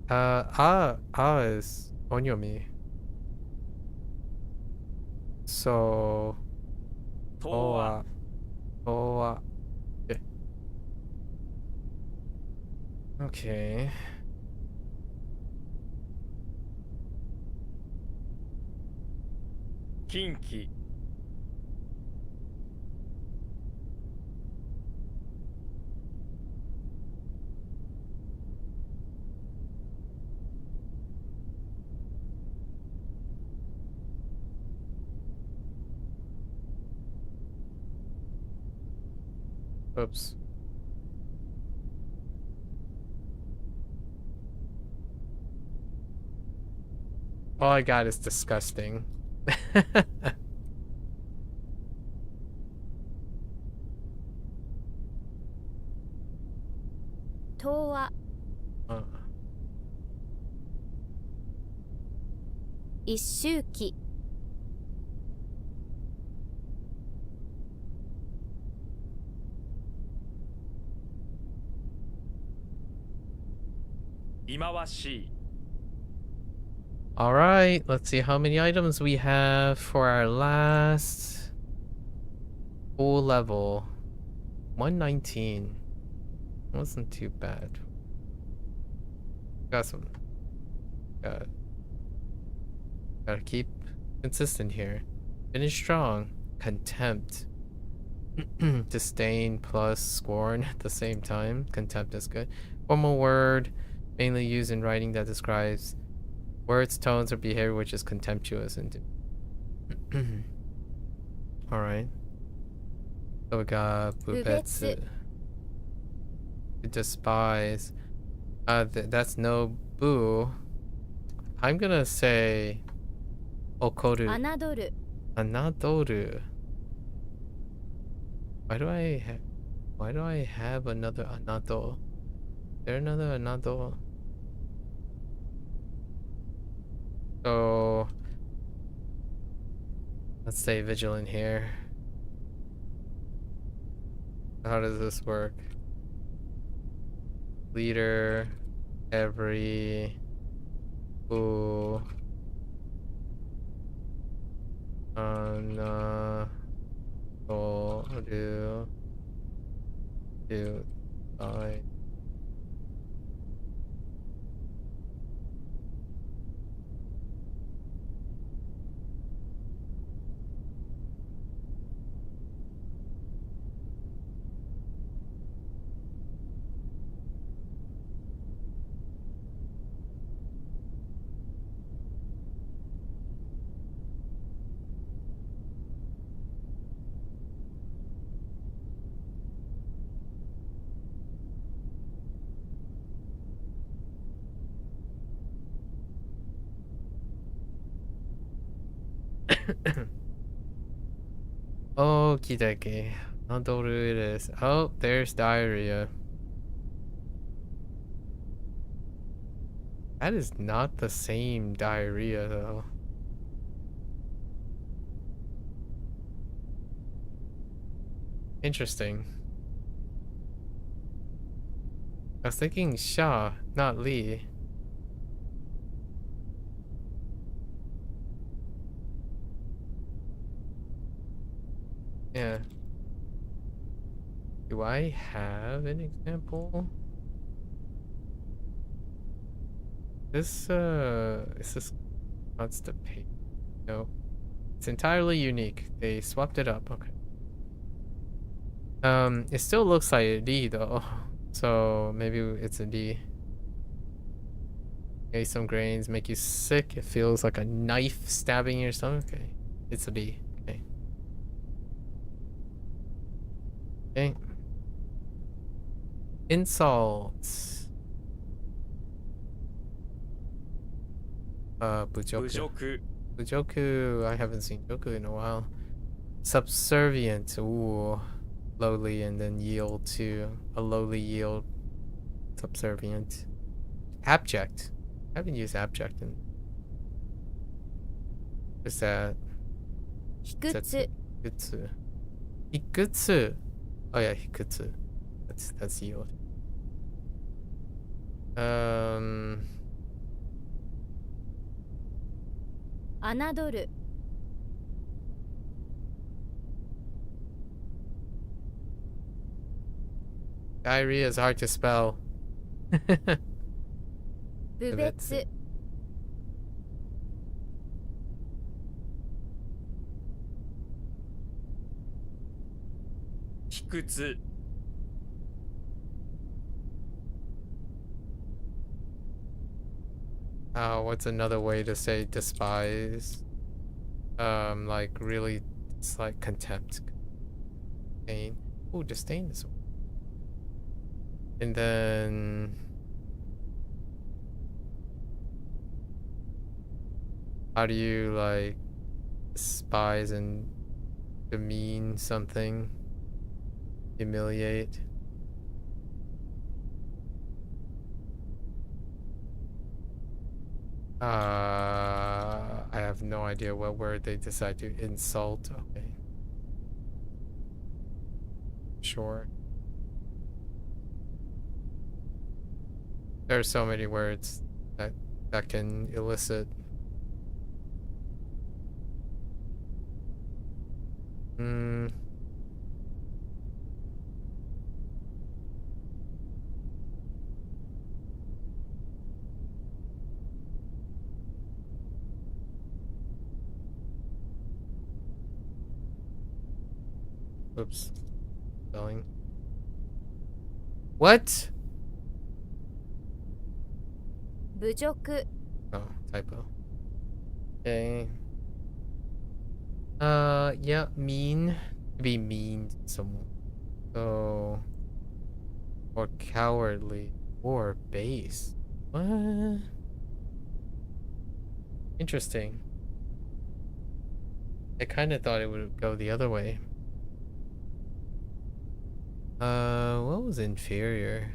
Is Onyomi. So 東和 Owa. Okay. 近畿 Oops. All I got is disgusting. 東和 一周期 忌まわしい All right, let's see how many items we have for our last full level. 119. Wasn't too bad. Got some. Gotta keep consistent here. Finish strong. Contempt. Disdain plus scorn at the same time. Contempt is good. Formal word, mainly used in writing that describes words, tones, or behavior which is contemptuous and alright. So we got Bubetsu. To despise. That's no boo. I'm gonna say Okoru. 侮る Anadoru. Why do I have another anado? Is there another anado? So let's stay vigilant here. How does this work? Leader, every, who, do, I. Okie dokie. Handoru it is. Oh, there's diarrhea. That is not the same diarrhea though. Interesting. I was thinking Sha, not Lee. Yeah. Do I have an example? Is this constipation? No. It's entirely unique. They swapped it up. Okay. It still looks like a D though. So maybe it's a D. Okay, some grains make you sick. It feels like a knife stabbing your stomach. Okay. It's a D. Okay. Okay. Insults. Bujoku. Bujoku. I haven't seen Joku in a while. Subservient. Ooh. Lowly and then yield to a lowly yield. Subservient. Abject. I haven't used abject in. What's that? Hikutsu. Hikutsu. Hikutsu. Oh yeah, hikutsu. That's yield. Anadoru. Diarrhea is hard to spell. Bubetsu. Hikutsu. What's another way to say despise? Like really, it's like contempt. Disdain. Ooh, disdain is. And then. How do you like despise and demean something? Humiliate? I have no idea what word they decide to insult. Okay. Sure. There are so many words that can elicit. Oops. Spelling. What? Bujoku. Oh, typo. Okay. Yeah, mean. To be mean to someone. So, or cowardly, or base. What? Interesting. I kind of thought it would go the other way. What was inferior?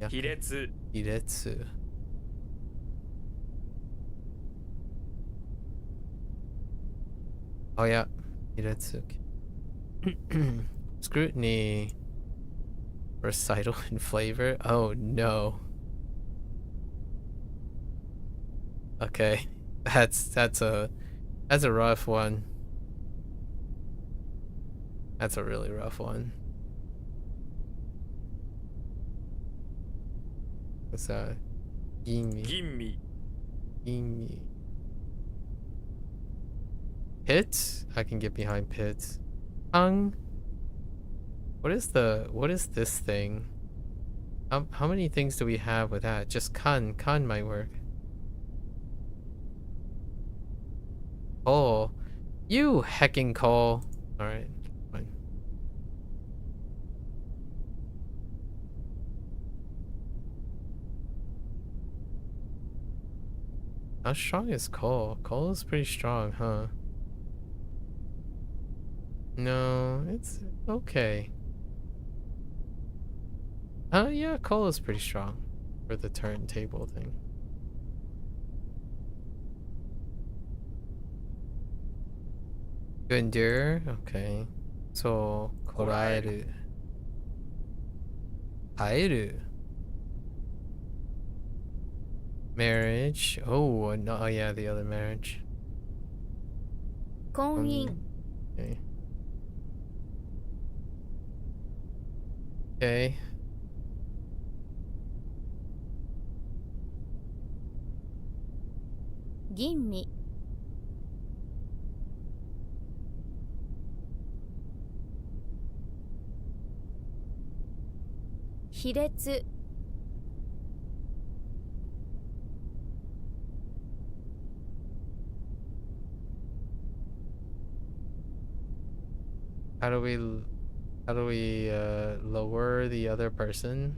Hiretsu. Hiretsu. Oh yeah, Hiretsu. Scrutiny. Recital and flavor. Oh no. Okay, that's a rough one. That's a really rough one. What's that? Ginmi. Ginmi. Pit? I can get behind pit. Hung? What is this thing? How many things do we have with that? Just kan might work. Cole. You hecking Cole. Alright, fine. How strong is coal? Coal is pretty strong, huh? No, it's okay. Yeah, coal is pretty strong for the turntable thing. To endure? Okay. So, koraeru. Aeru. Marriage. Oh, no, oh yeah, the other marriage. 婚姻 Okay. Okay. 吟味 比列 How do we lower the other person?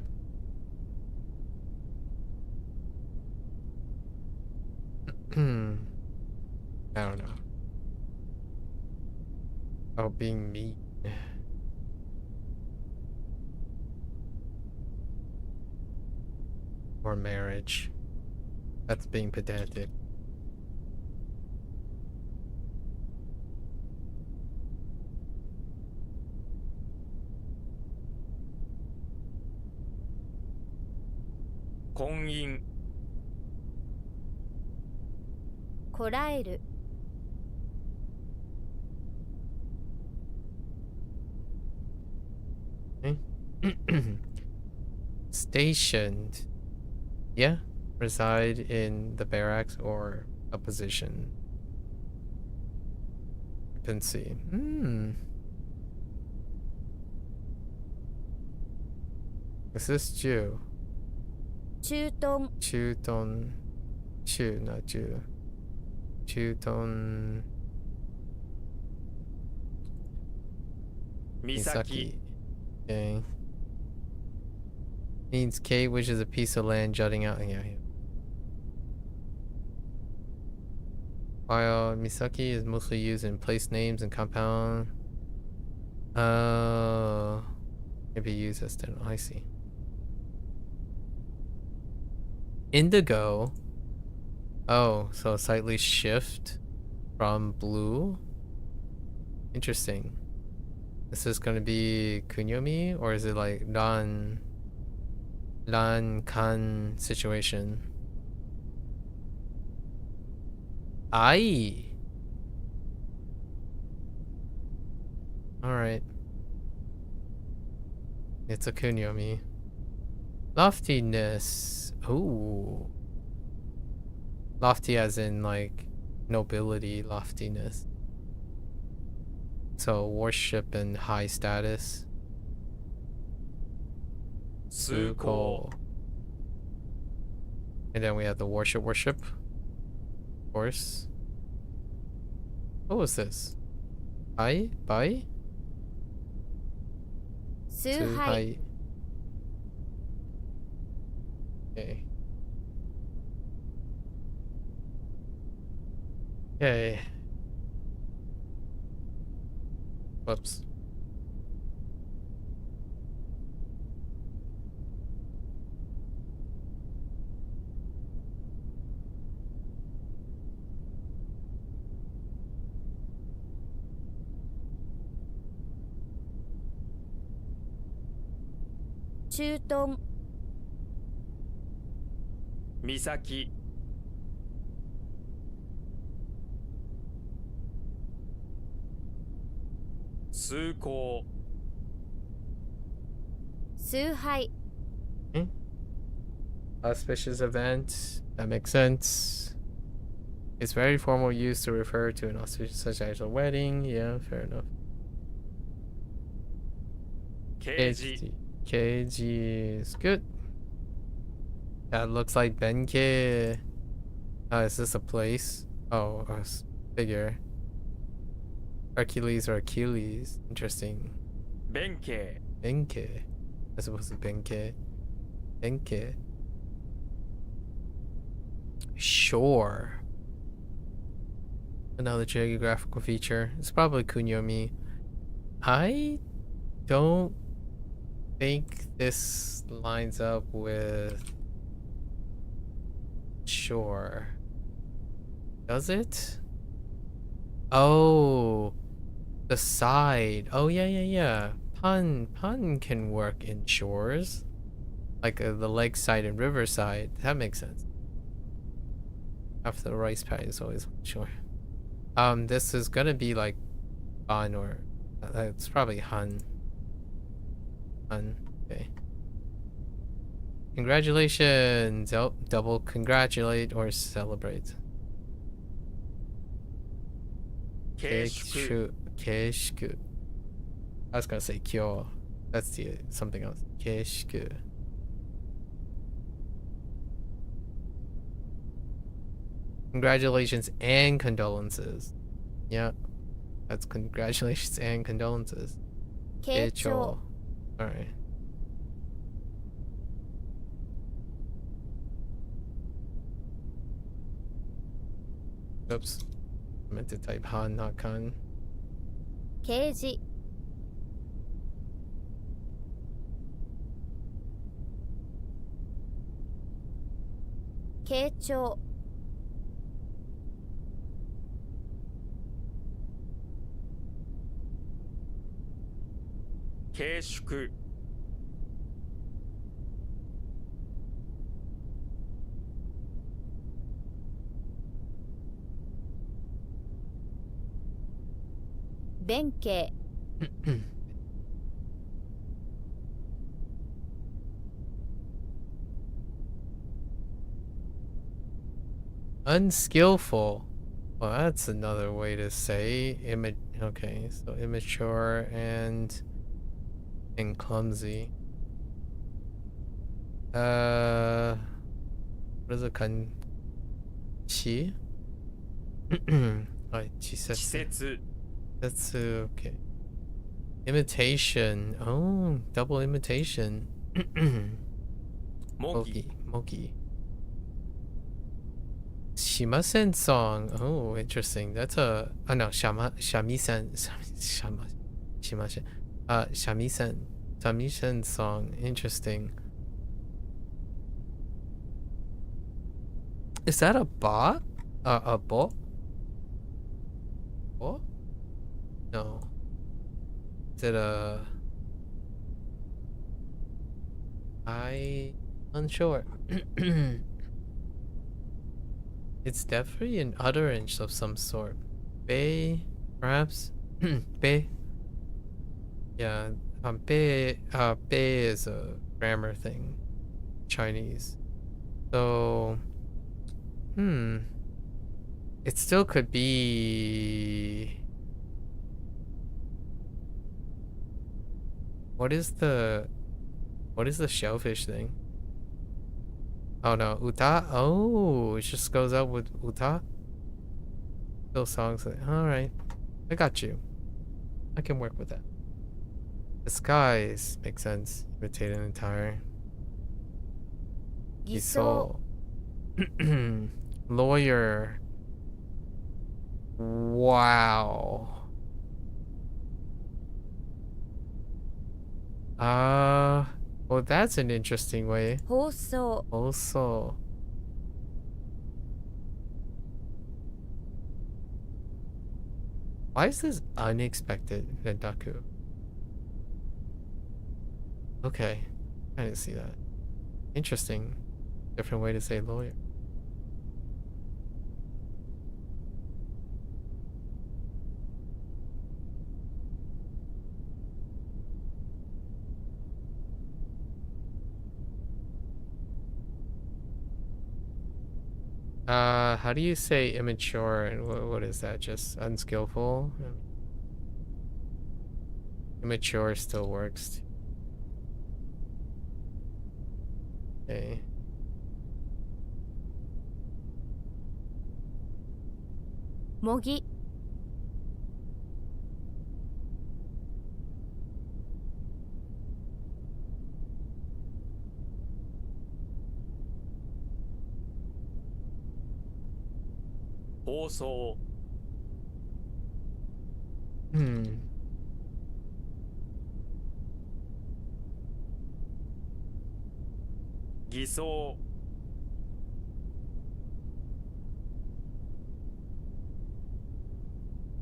I don't know. Oh, being mean. Or marriage. That's being pedantic. Konyin. こらえる Stationed. Yeah. Reside in the barracks or a position. Occupancy. Assist you. 駐屯 Chuton. Chu, not Chu. Chuton. Misaki. Okay. Means Cape, which is a piece of land jutting out. Yeah. While Misaki is mostly used in place names and compound. Maybe used as dental. I see. Indigo. Oh, so slightly shift from blue. Interesting. Is this gonna be kunyomi or is it like kan situation? Ai. Alright. It's a kunyomi. Loftiness. Ooh. Lofty as in like nobility, loftiness. So worship and high status. Suko. And then we have the worship. Of course. What was this? Bai? 崇拝 Okay. Okay. Whoops.「駐屯 Misaki. 崇高。崇拝 Auspicious event. That makes sense. It's very formal use to refer to an auspicious such as a wedding. Yeah, fair enough. 刑事。 KG is good. That looks like Benkei. Is this a place? Oh, a figure. Hercules or Achilles. Interesting. 弁慶。 Benkei. As opposed to Benkei. Benkei. Shore. Another geographical feature. It's probably Kunyomi. I don't think this lines up with shore. Does it? Oh, the side. Oh, yeah. Pun can work in shores. Like the lake side and river side. That makes sense. After the rice paddy is always shore. This is gonna be like Han or it's probably Han. Okay. Congratulations! Oh, double congratulate or celebrate. Keishuku. Keishuku. I was gonna say kyo. That's the something else. Keishuku. Congratulations and condolences. Yeah. That's congratulations and condolences. 慶長 Alright. Oops. I meant to type Han, not Kan. 刑事 慶長 慶祝。 弁慶 Unskillful. Well, that's another way to say okay, so immature and clumsy. What is it? Chi? Chisetsu. 季節。 That's okay. Imitation. Oh, double imitation. 模擬。 Mogi. Shimasen song. Oh, interesting. That's a no, shamisen shimasen. Shamisen song. Interesting. Is that a ba? A bo? Bo? No. Is it a? I unsure. It's definitely an utterance of some sort. Bei, perhaps. Bei. Yeah. Bei. Bei is a grammar thing. Chinese. So. It still could be. What is the shellfish thing? Oh no, uta? Oh, it just goes out with uta? Those songs. Alright. I got you. I can work with that. Disguise. Makes sense. Imitate an entire. 偽装 Lawyer. Wow. Well, that's an interesting way. 放送 Also. Why is this unexpected, Rendaku? Okay. I didn't see that. Interesting. Different way to say lawyer. How do you say immature and what is that? Just unskillful? Immature still works. Okay. – 模擬 –放送 偽装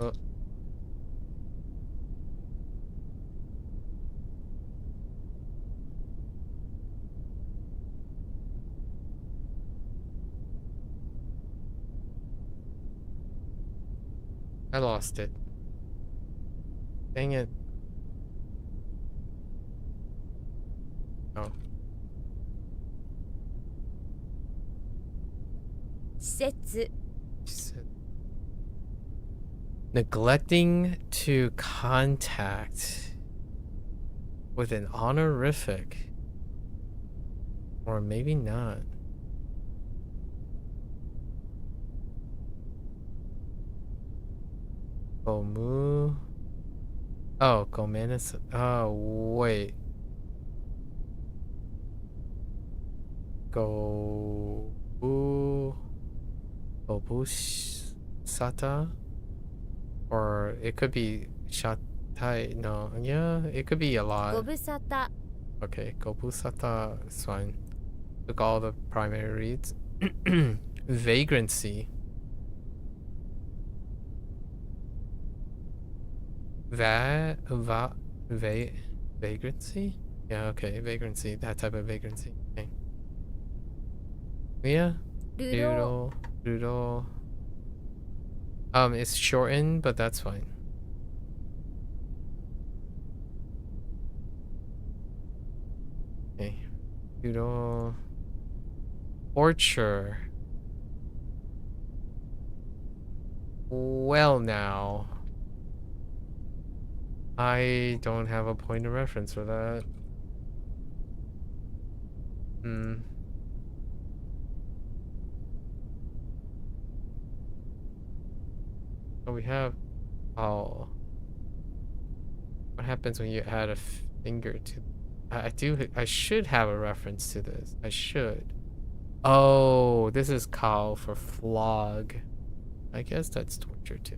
Oh. I lost it. Dang it. Oh. 施設 Neglecting to contact with an honorific. Or maybe not. Gomu. Oh, Gomenis. Oh, wait. Sata? Or it could be Shatai. No, yeah, it could be a ご lot. 無沙汰 Okay, Gobusata is fine. Took all the primary reads. Vagrancy. Vagrancy? Yeah, okay, vagrancy. That type of vagrancy. Okay. Yeah. 流浪 Doodle. It's shortened, but that's fine. Okay. Doodle. Torture. Well, now. I don't have a point of reference for that. Oh, we have. Oh. What happens when you add a finger to. I should have a reference to this. I should. Oh, this is Kao for flog. I guess that's torture too.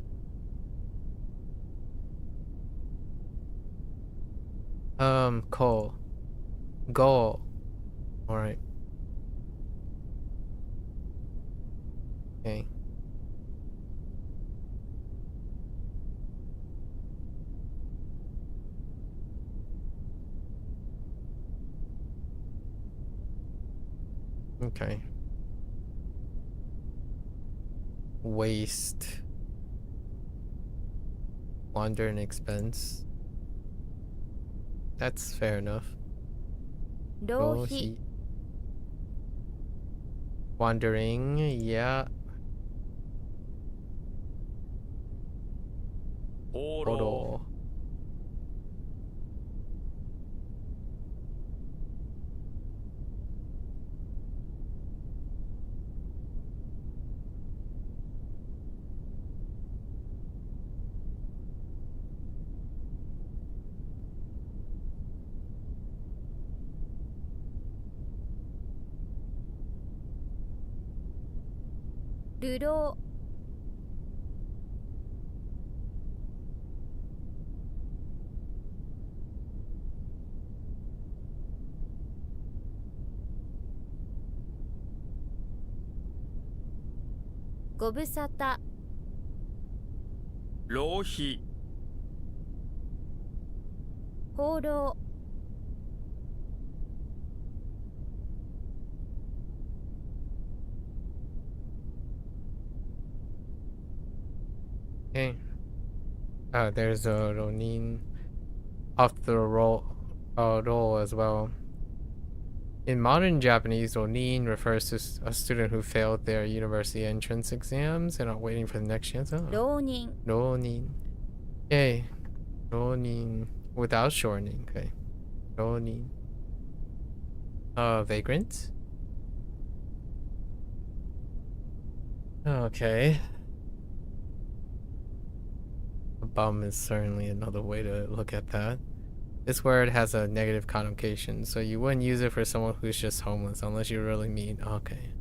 Cole. Go. Alright. Okay. Okay. Waste. Wander and expense. That's fair enough. 浪費 Wandering, yeah. 放浪 Photo.流浪 ご無沙汰 浪費 放浪 Okay. There's a Ronin off the roll as well. In modern Japanese, Ronin refers to a student who failed their university entrance exams and are waiting for the next chance. Oh. 浪人 Ronin. Okay. Ronin. Without shortening. Okay. Ronin. Vagrant. Okay. A bum is certainly another way to look at that. This word has a negative connotation, so you wouldn't use it for someone who's just homeless unless you really mean okay.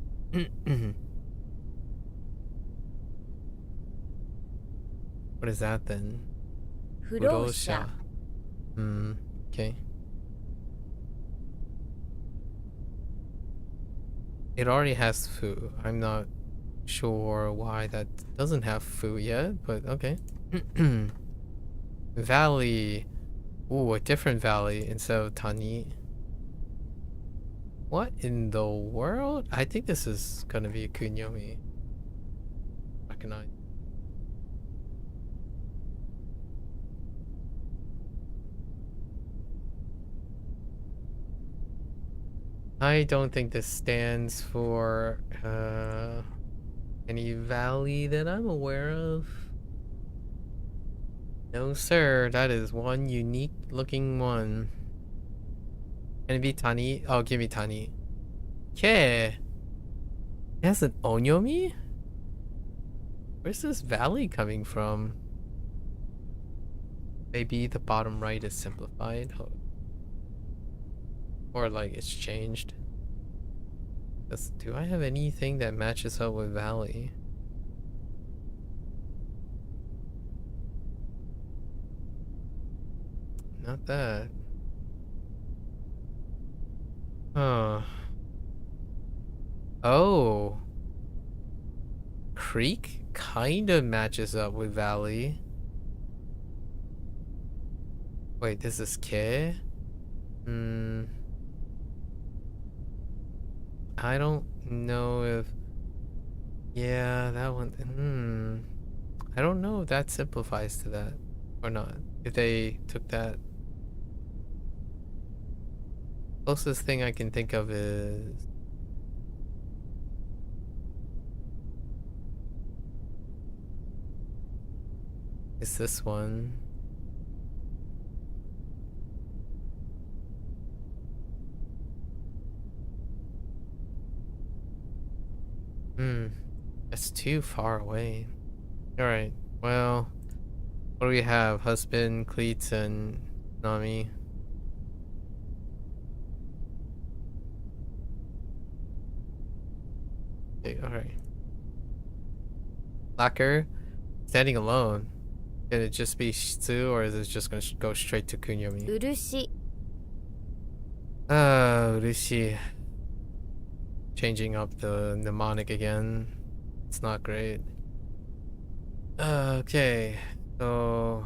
What is that then? 不老者 Hmm. Okay. It already has fu. I'm not sure why that doesn't have fu yet, but okay. Valley. Ooh, a different valley instead of Tani. What in the world? I think this is gonna be a kunyomi. Recognize. I don't think this stands for any valley that I'm aware of. No, sir. That is one unique looking one. Can it be Tani? Oh, give me Tani. Okay. It has an onyomi? Where's this valley coming from? Maybe the bottom right is simplified? Or like it's changed. Do I have anything that matches up with valley? Not that. Huh. Oh. Creek kinda matches up with valley. Wait, this is K? I don't know if... Yeah, that one... I don't know if that simplifies to that or not. If they took that... Closest thing I can think of is... Is this one. That's too far away. Alright, well, what do we have? Husband, Cleats, and Nami. Okay, alright. Lacquer, standing alone. Can it just be Shitsu, or is it just gonna go straight to Kunyomi? 漆 Urushi. Changing up the mnemonic again. It's not great. Okay, so...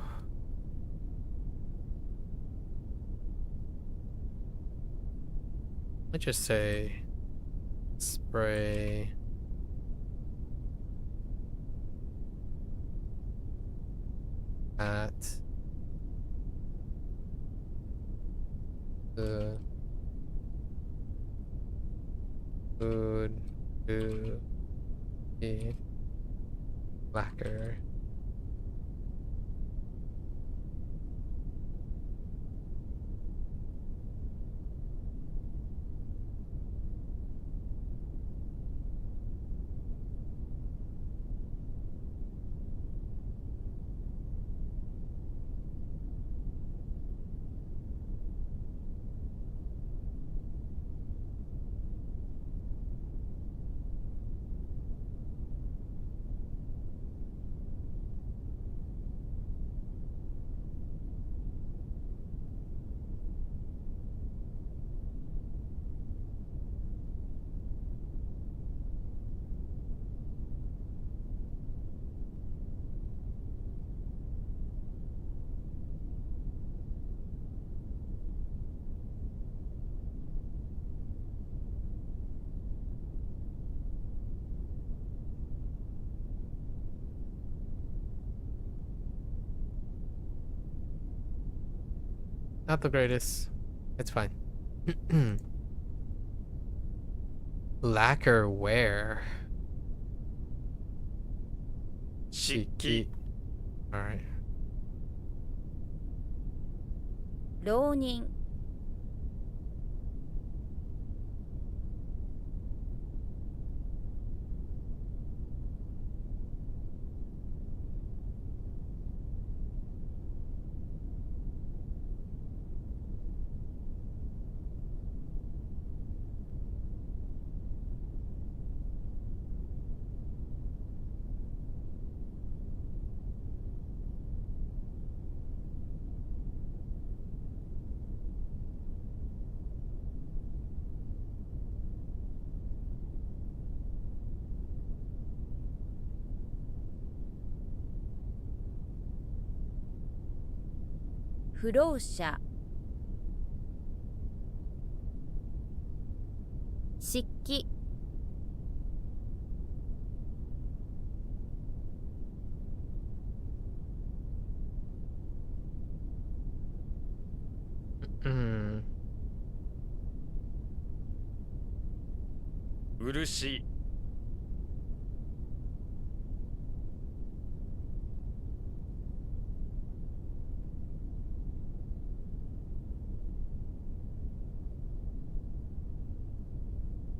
Let's just say... Spray... At... The... Food... To... The... Lacquer... Not the greatest. It's fine. Lacquer where? 漆器 Alright. 浪人不老者漆器 Hmm. 漆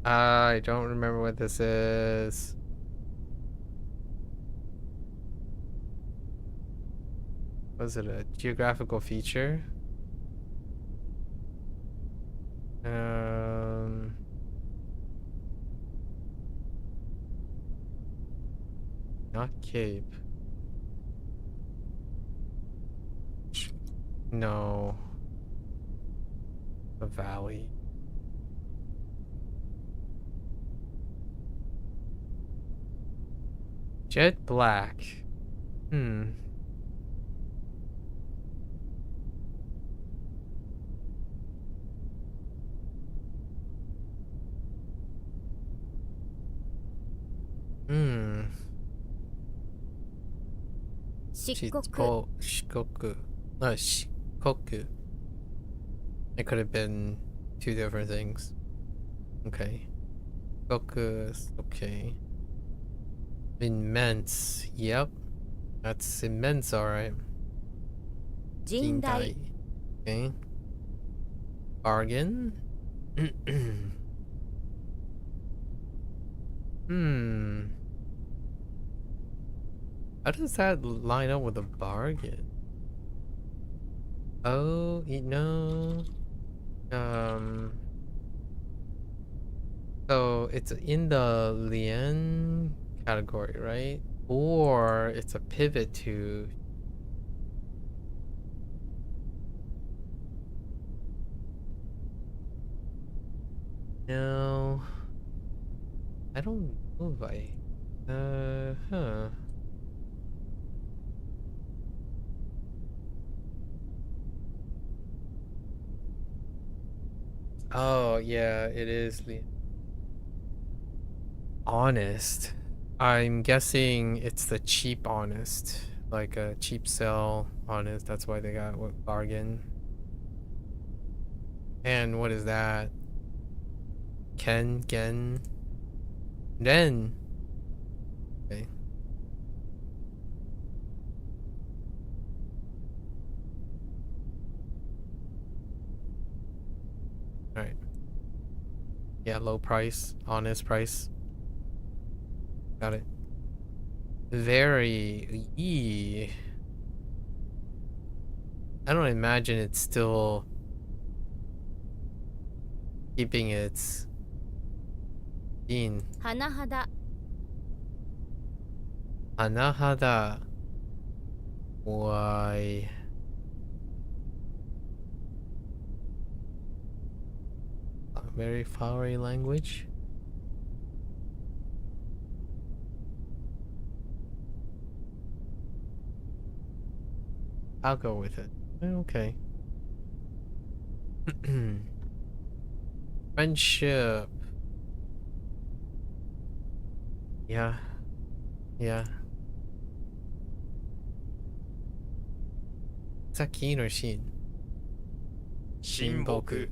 I don't remember what this is. Was it a geographical feature? Not cape. No. A valley. Jet black. Hmm. Hmm. 漆黒 Shikoku. Shikoku. It could have been two different things. Okay. Shikoku is okay. Immense. Yep. That's immense, alright. 甚大 Okay. Bargain. Hmm. How does that line up with a bargain? Oh, you know. So it's in the Lien category, right? Or it's a pivot to. No. I don't know if I. Huh. Oh, yeah, it is honest. I'm guessing it's the cheap honest. Like a cheap sell honest. That's why they got what bargain. And what is that? Gen. Then. Okay. Alright. Yeah, low price, honest price. Got it. Very. I don't imagine it's still keeping its bean. 甚だ Anahada. Why? A very flowery language. I'll go with it. Okay. Friendship. Yeah. Yeah. Is that Keen or Shin? 親睦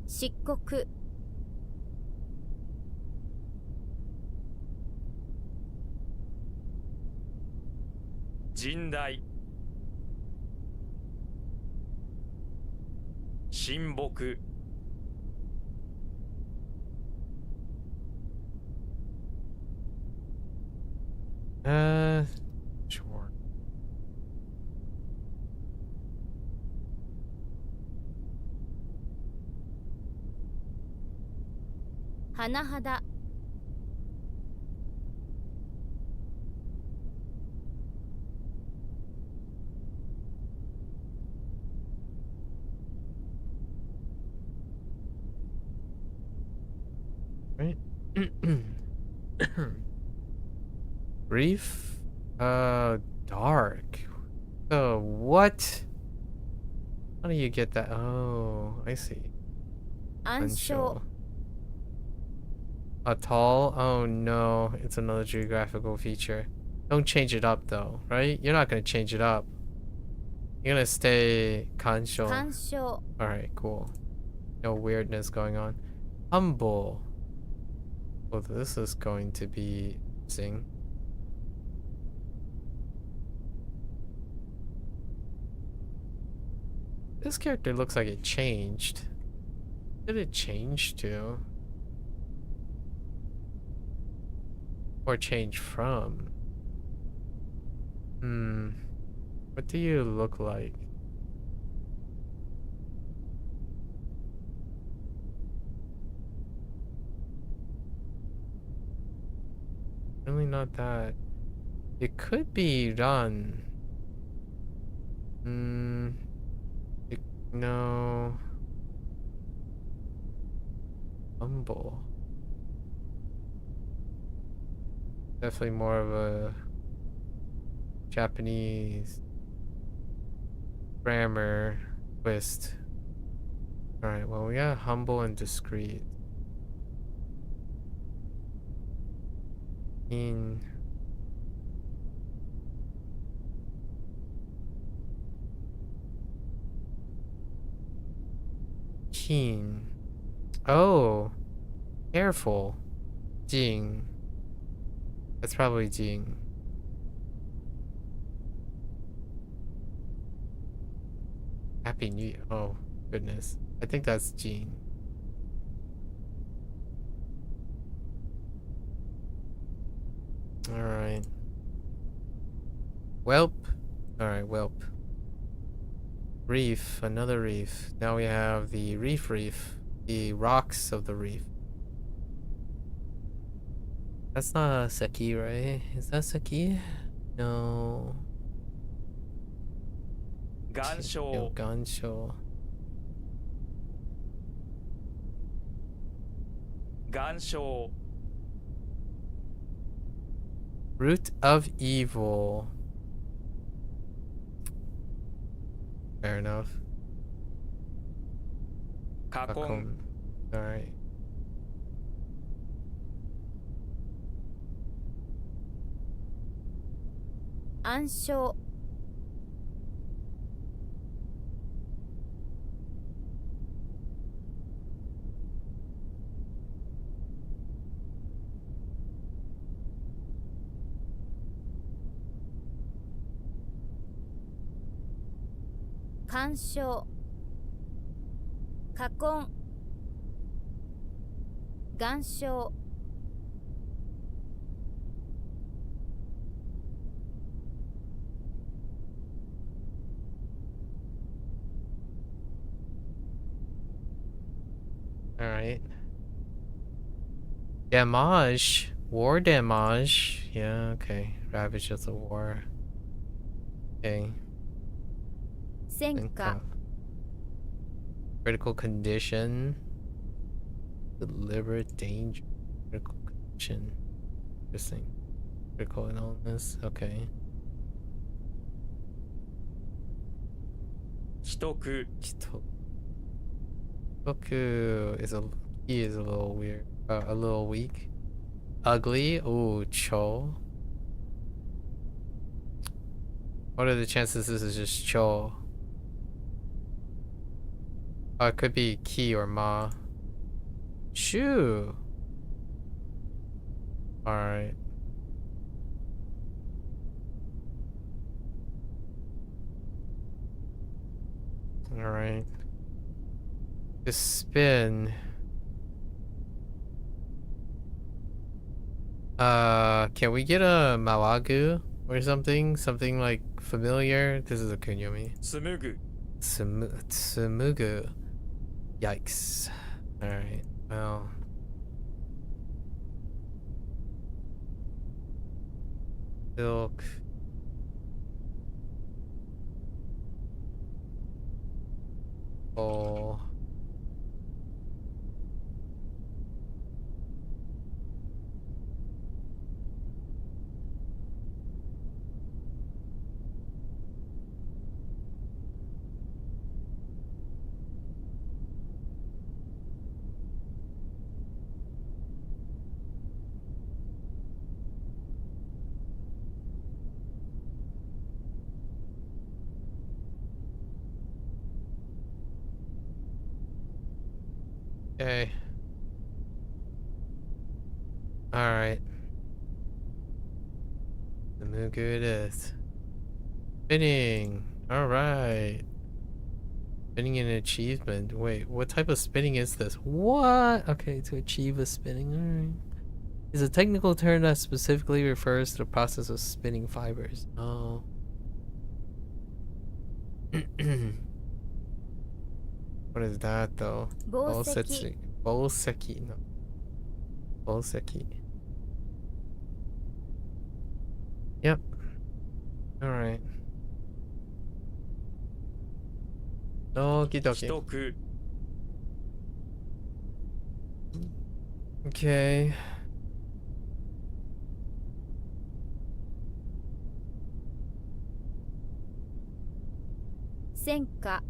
漆黒 甚大 親睦 Sure. 甚だ Jet Brief? Dark. So what? How do you get that? Oh, I see. 暗礁 Atoll? Oh no, it's another geographical feature. Don't change it up though, right? You're not gonna change it up. You're gonna stay kansho. 干渉 Alright, cool. No weirdness going on. Humble. Well, this is going to be interesting. This character looks like it changed. What did it change to? Or change from? What do you look like? Really not that. It could be Run. No. Humble. Definitely more of a Japanese grammar twist. Alright, well, we got humble and discreet. Keen. Oh, careful. Jing. That's probably Jing. Happy New Year. Oh, goodness. I think that's Jing. Alright. Welp. Alright, Welp. Reef. Another reef. Now we have the reef. The rocks of the reef. That's not Saki, right? Is that Saki? No. 岩礁 Gansho. 岩礁 Root of evil. Fair enough. 禍根 Alright. Ansho. Kansho. Kakon. Gansho. Alright. Damage. War damage. Yeah, okay. Ravage of the war. Okay. Senka. Critical condition. Deliberate danger. Critical condition. Interesting. Critical illness. Okay. 秘匿 Toku is a little weird. A little weak. Ugly. Ooh, Cho. What are the chances this is just Cho? Oh, it could be Ki or Ma. Shoo. Alright. Alright. The spin. Can we get a Mawagu or something? Something like familiar? This is a kunyomi. 紡ぐ Tsumugu. Yikes. Alright, well. Silk. Oh. Okay. Alright. The Mugu it is. Spinning. Alright. Spinning an achievement. Wait, what type of spinning is this? What? Okay, to achieve a spinning. Alright. Is a technical term that specifically refers to the process of spinning fibers. Oh. What is that though? 紡績 Boseki. No. Boseki. Yep. Alright. Okie 既 dokie. 得 Okay.「戦果」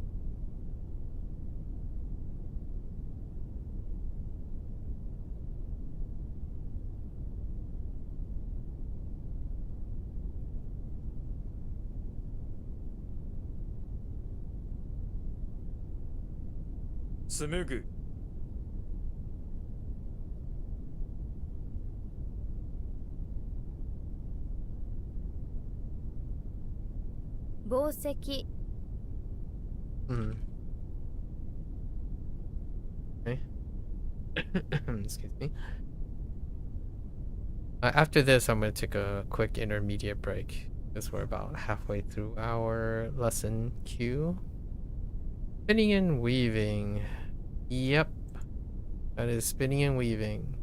紡ぐ 紡績 Hmm. Okay. Excuse me. After this, I'm going to take a quick intermediate break because we're about halfway through our lesson Q. Spinning and weaving. Yep. That is spinning and weaving.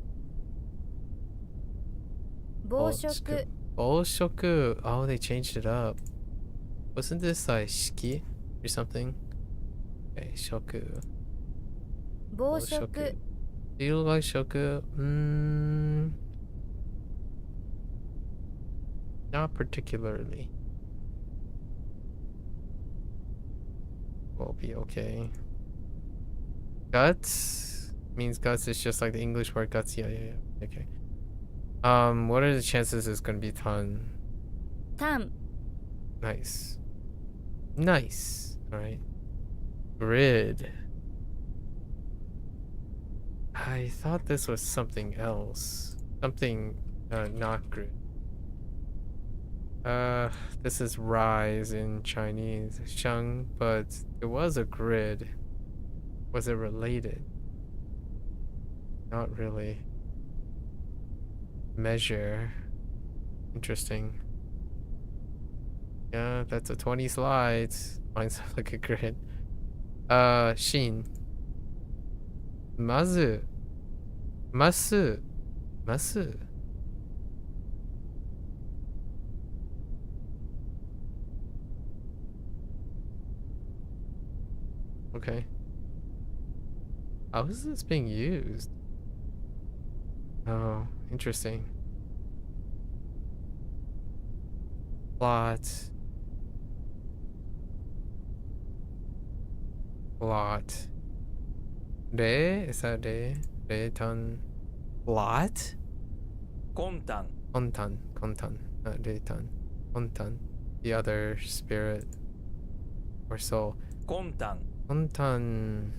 紡織 Boshoku. Oh, they changed it up. Wasn't this like shiki or something? Okay, shoku. 紡織 Do you look like shoku? Not particularly. Will be okay. Guts means guts is just like the English word guts. Yeah. Okay. What are the chances it's gonna be ton? 単 Nice. Nice. Alright. Grid. I thought this was something else. Something not grid. This is rise in Chinese. Sheng, but it was a grid. Was it related? Not really. Measure. Interesting. Yeah, that's a 20 slides. Mine sounds like a grid. Shin. Mazu. Masu. Masu. Okay. How is this being used? Oh, interesting. Plot. Plot. Re? Is that re? Re-tan. Plot? 魂胆 Kontan. Kontan. Not re-tan. Kontan. The other spirit. Or soul. 魂胆 Kontan.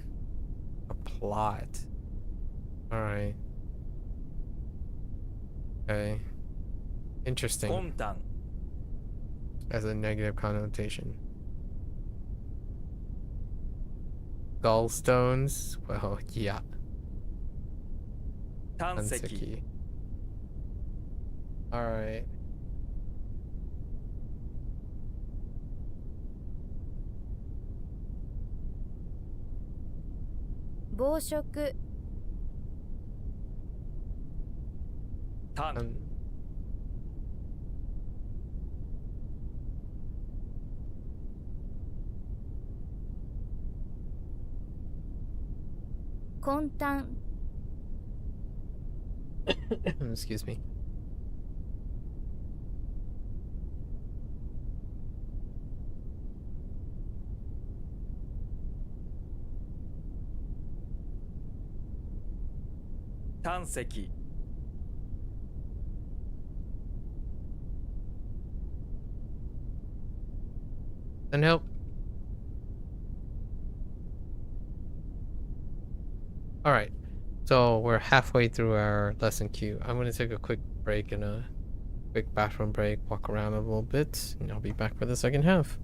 A plot. Alright. Okay. Interesting. 魂胆 As a negative connotation. Gallstones? Well, yeah. 胆石 Hanseki. Alright.「紡織」 胆 「魂胆」 Excuse me. 胆石 Then help. Alright. So we're halfway through our lesson queue. I'm gonna take a quick break and a quick bathroom break, walk around a little bit, and I'll be back for the second half.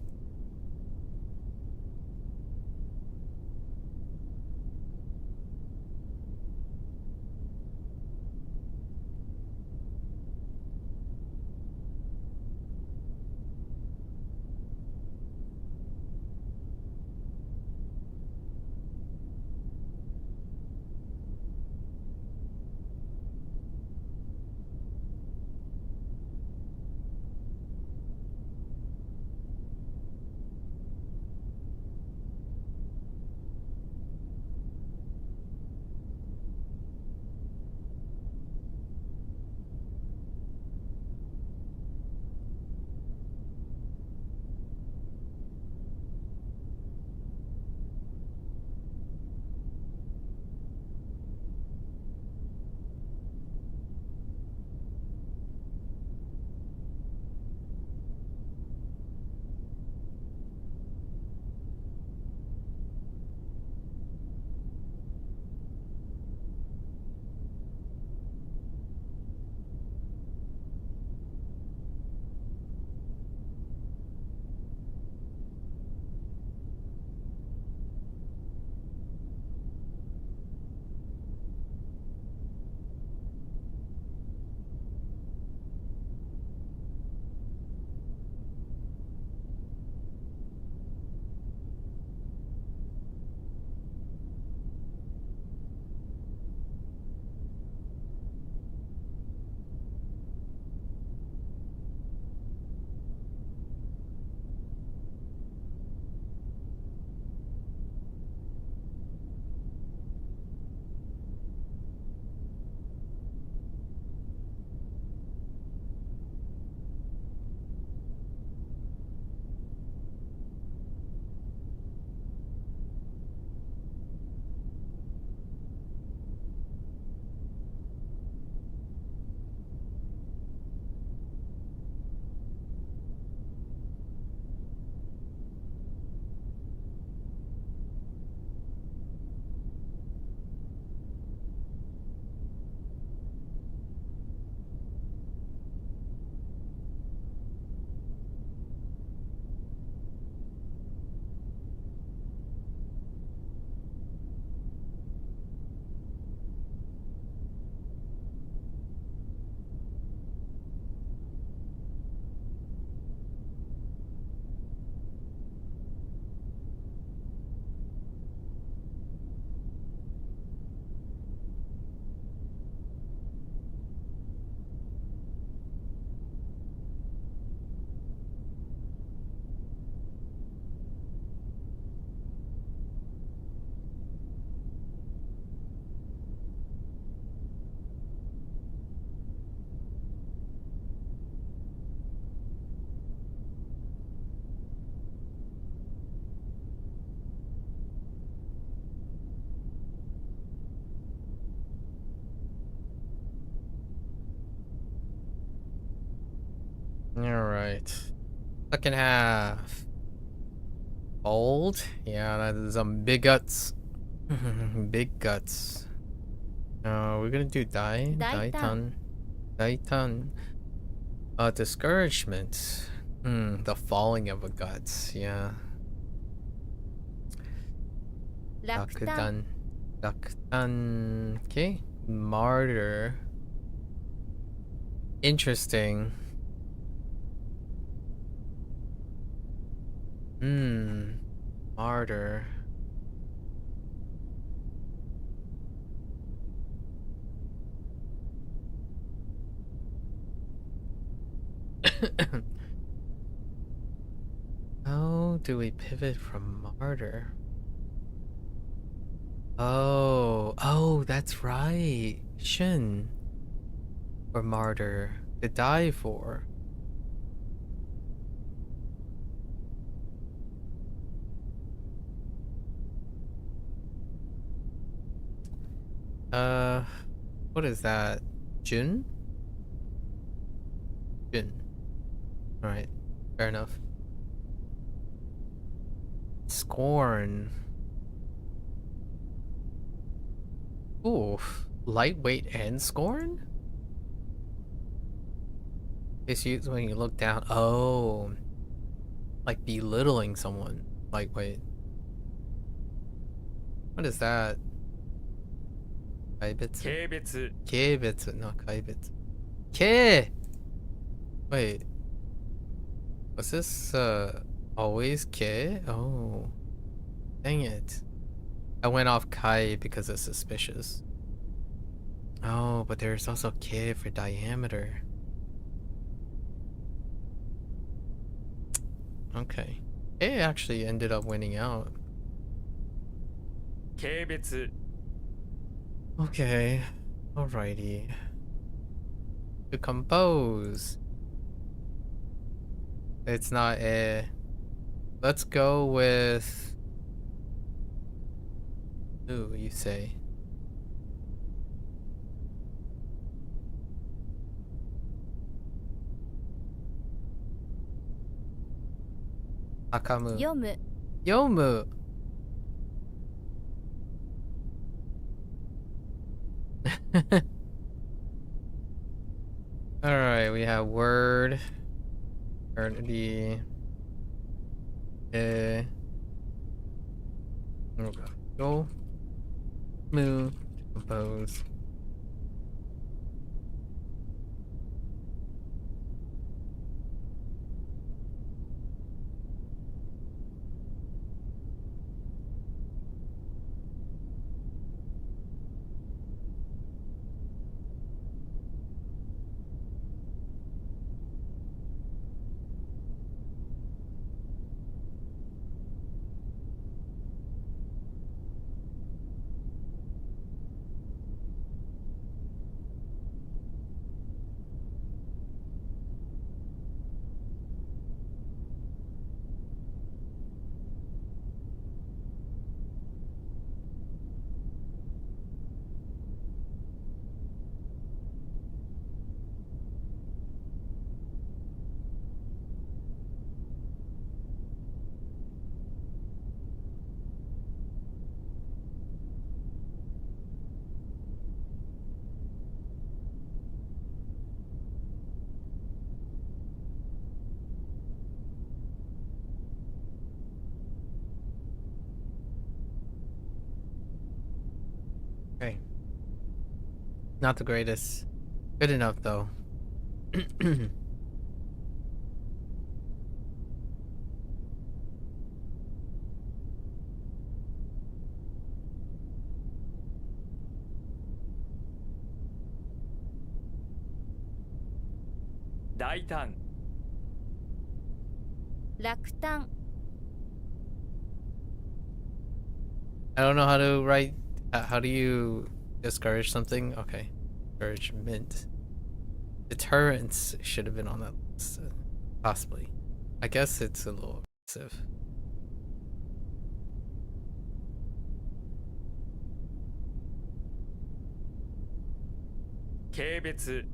Alright. Second half. Bold? Yeah, that is some big guts. Big guts. We're gonna do Daitan. Daitan. Discouragement. The falling of a guts, yeah. 落胆 Rakutan. Okay. Martyr. Interesting. Martyr. How do we pivot from martyr? Oh, that's right. Shin. Or martyr. To die for. What is that? Jun? Jun. Alright, fair enough. Scorn. Ooh, lightweight and scorn? It's used when you look down. Oh, like belittling someone. Lightweight. What is that? Kaibetsu. 軽蔑 Keibetsu, not kaibetsu. Ke! Wait. Was this, always ke? Oh. Dang it. I went off kai because it's suspicious. Oh, but there's also ke for diameter. Okay. Ke actually ended up winning out. 軽蔑 Okay. Alrighty. To compose. It's not a. Let's go with. Ooh, you say. Akamu. 読む Yomu. Alright, we have word. Eternity. Go. Move. Compose. Okay. Not the greatest. Good enough though.「大胆 落胆 I don't know how to write. How do you discourage something? Okay. Discouragement. Deterrence should have been on that list. Possibly. I guess it's a little aggressive.「軽蔑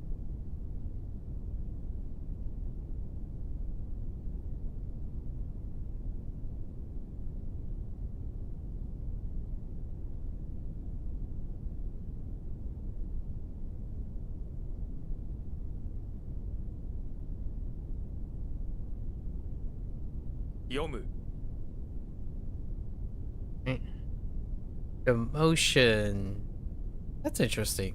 読む Demotion. That's interesting.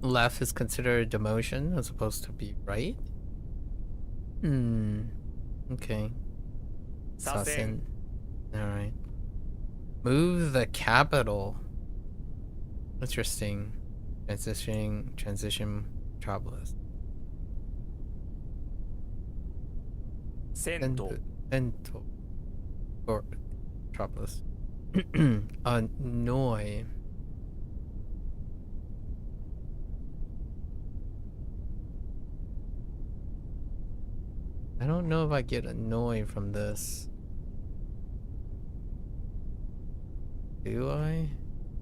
Left is considered demotion as opposed to be right? Okay. 左遷 Alright. Move the capital. Interesting. Transition metropolis. 銭湯 Ento. Or metropolis. Annoy. I don't know if I get annoyed from this. Do I?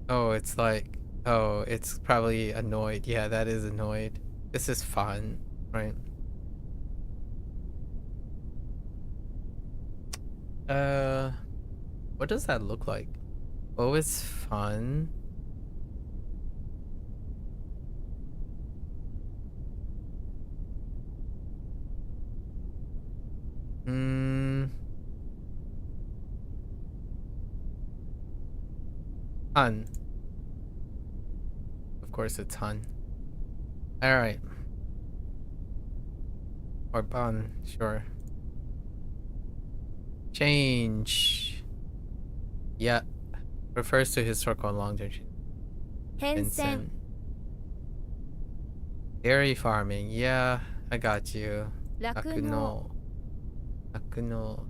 Oh, it's like, oh, it's probably annoyed. Yeah, that is annoyed. This is fun, right? What does that look like? Oh, it's fun. Hmm. Han. Of course it's Han. Alright. Or Ban, sure. Change. Yeah. Refers to historical long duration. 変遷 Vincent. Dairy farming. Yeah, I got you. 酪農 Akuno.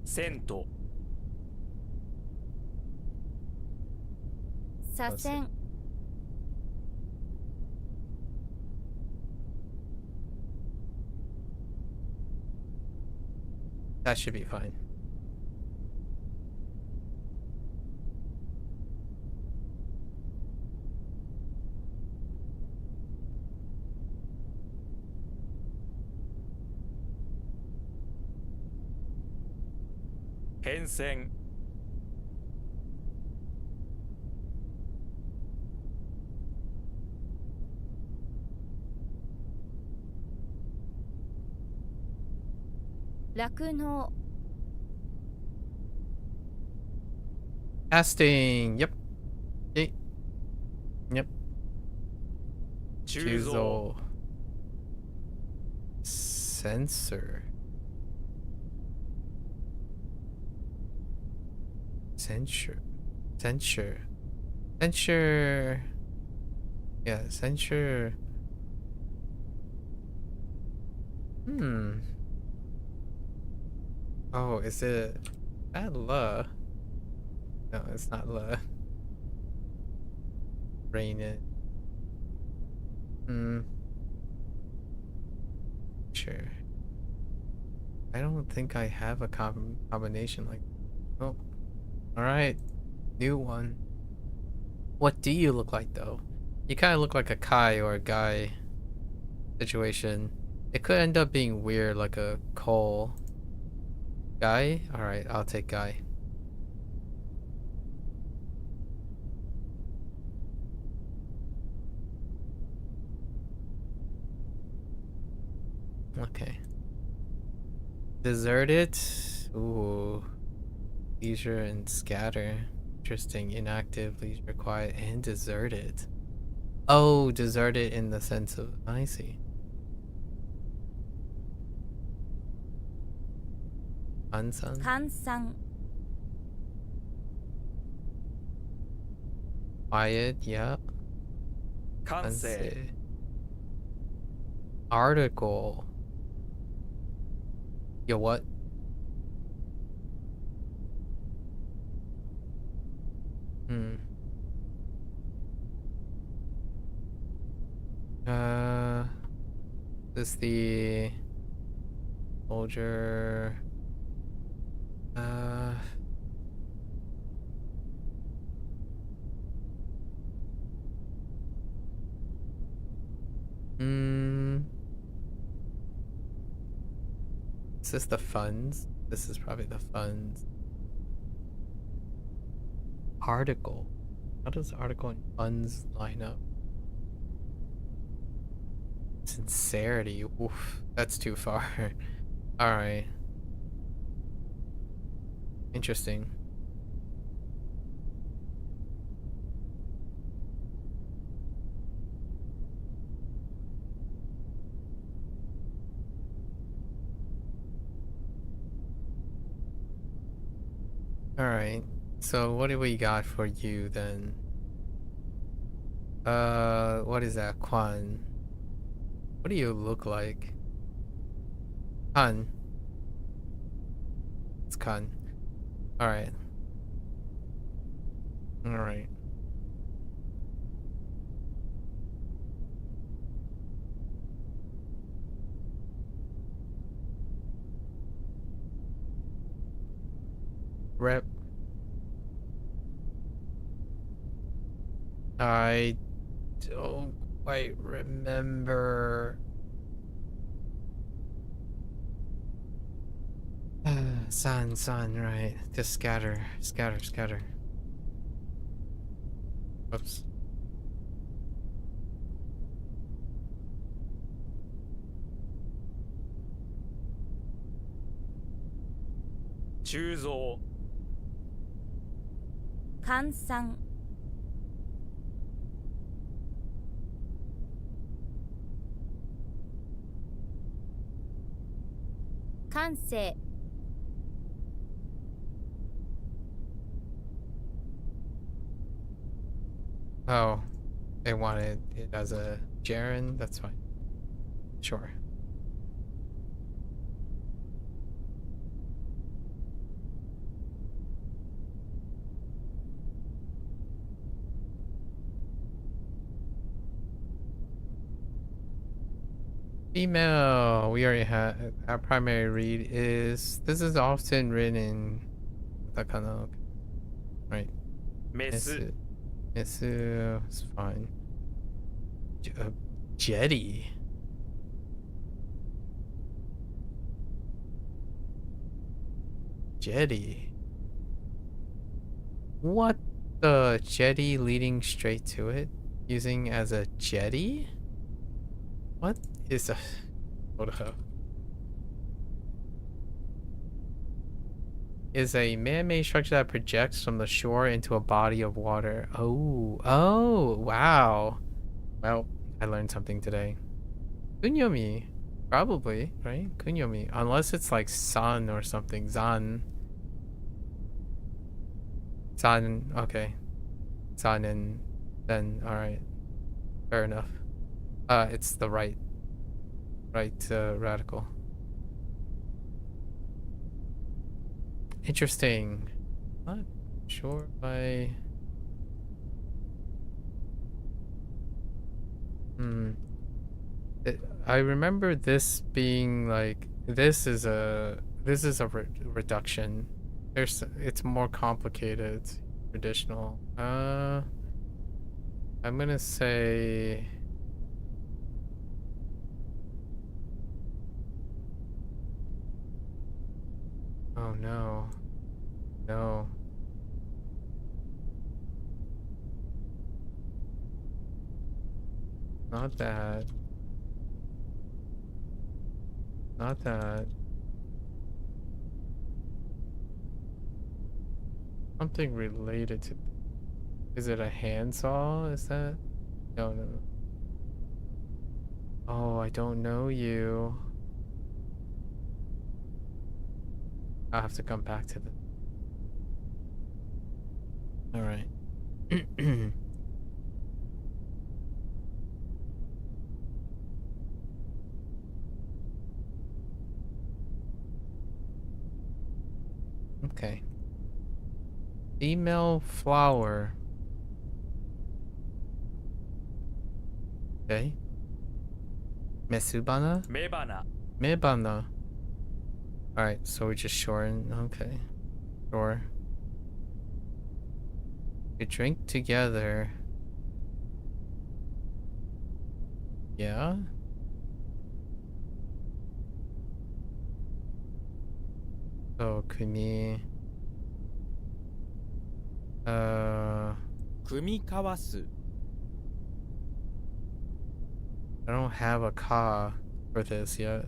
銭湯 左遷 That should be fine. ,変遷 酪農 Casting. Yep. Yep. 鋳造 Sensor. Censure. Yeah, censure. Oh, is it that la? No, it's not la. Rain it. Sure. I don't think I have a combination like. Oh, all right, new one. What do you look like though? You kind of look like a Kai or a guy situation. It could end up being weird, like a Cole. Guy? All right, I'll take guy. Okay. Deserted. Ooh. Leisure and scatter. Interesting. Inactive, leisure, quiet, and deserted. Oh, deserted in the sense of I see. Unsun. 換算 Quiet, yeah. 完成 Unsaid. Article. Yo, what? This the soldier. Is this the funds? This is probably the funds. Article. How does article and funds line up? Sincerity. Oof, that's too far. Alright. Interesting. Alright. So what do we got for you then? What is that? Quan. What do you look like? Khan. It's Khan. Alright. Alright. Rep. I don't quite remember. Sun, right. Just scatter. Oops. 鋳造、換算感性 Oh, they wanted it as a gerund. That's fine. Sure. Female. We already had our primary read is this is often written in katakana, right? メス、 Mesu. It's fine. Jetty. Jetty. What the jetty leading straight to it? Using as a jetty? What is a hold up? Is a man-made structure that projects from the shore into a body of water. Oh, wow. Well, I learned something today. Kunyomi. Probably, right? Kunyomi. Unless it's like sun or something. Zan. Zan, okay. Zan and then, alright. Fair enough. It's the right radical. Interesting. Not sure if I remember this being like this is a reduction. It's more complicated. Traditional. I'm gonna say. Oh no. No. Not that. Not that. Something related to. Is it a handsaw? Is that? No, no, no. Oh, I don't know you. I'll have to come back to the. All right. Okay. Female flower. Okay. Mesubana? 雌花、 Mebana. Alright, so we just shorten. Okay. Sure. We drink together. Yeah? So, Kuni. 組み交わす、 I don't have a ka for this yet.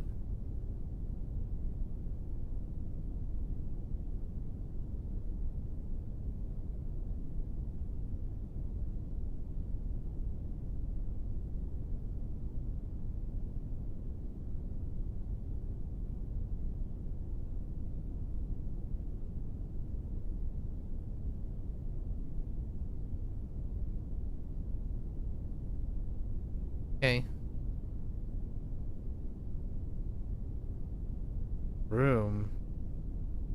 Okay. Room.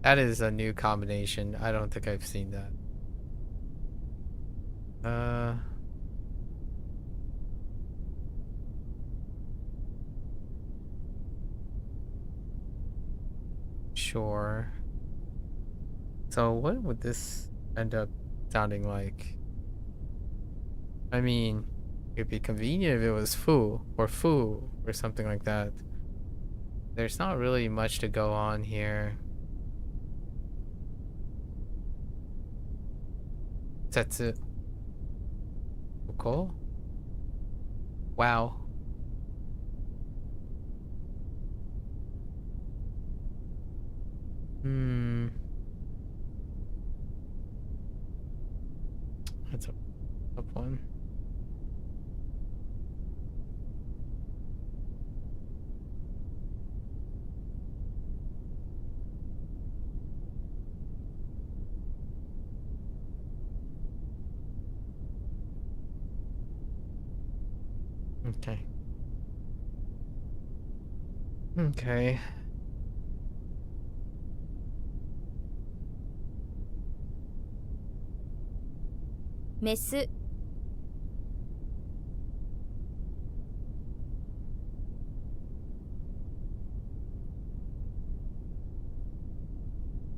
That is a new combination. I don't think I've seen that. Sure. So what would this end up sounding like? I mean, it'd be convenient if it was fu or something like that. There's not really much to go on here. Setsu. Uko? Wow. Up one. Okay. Okay. Mesu.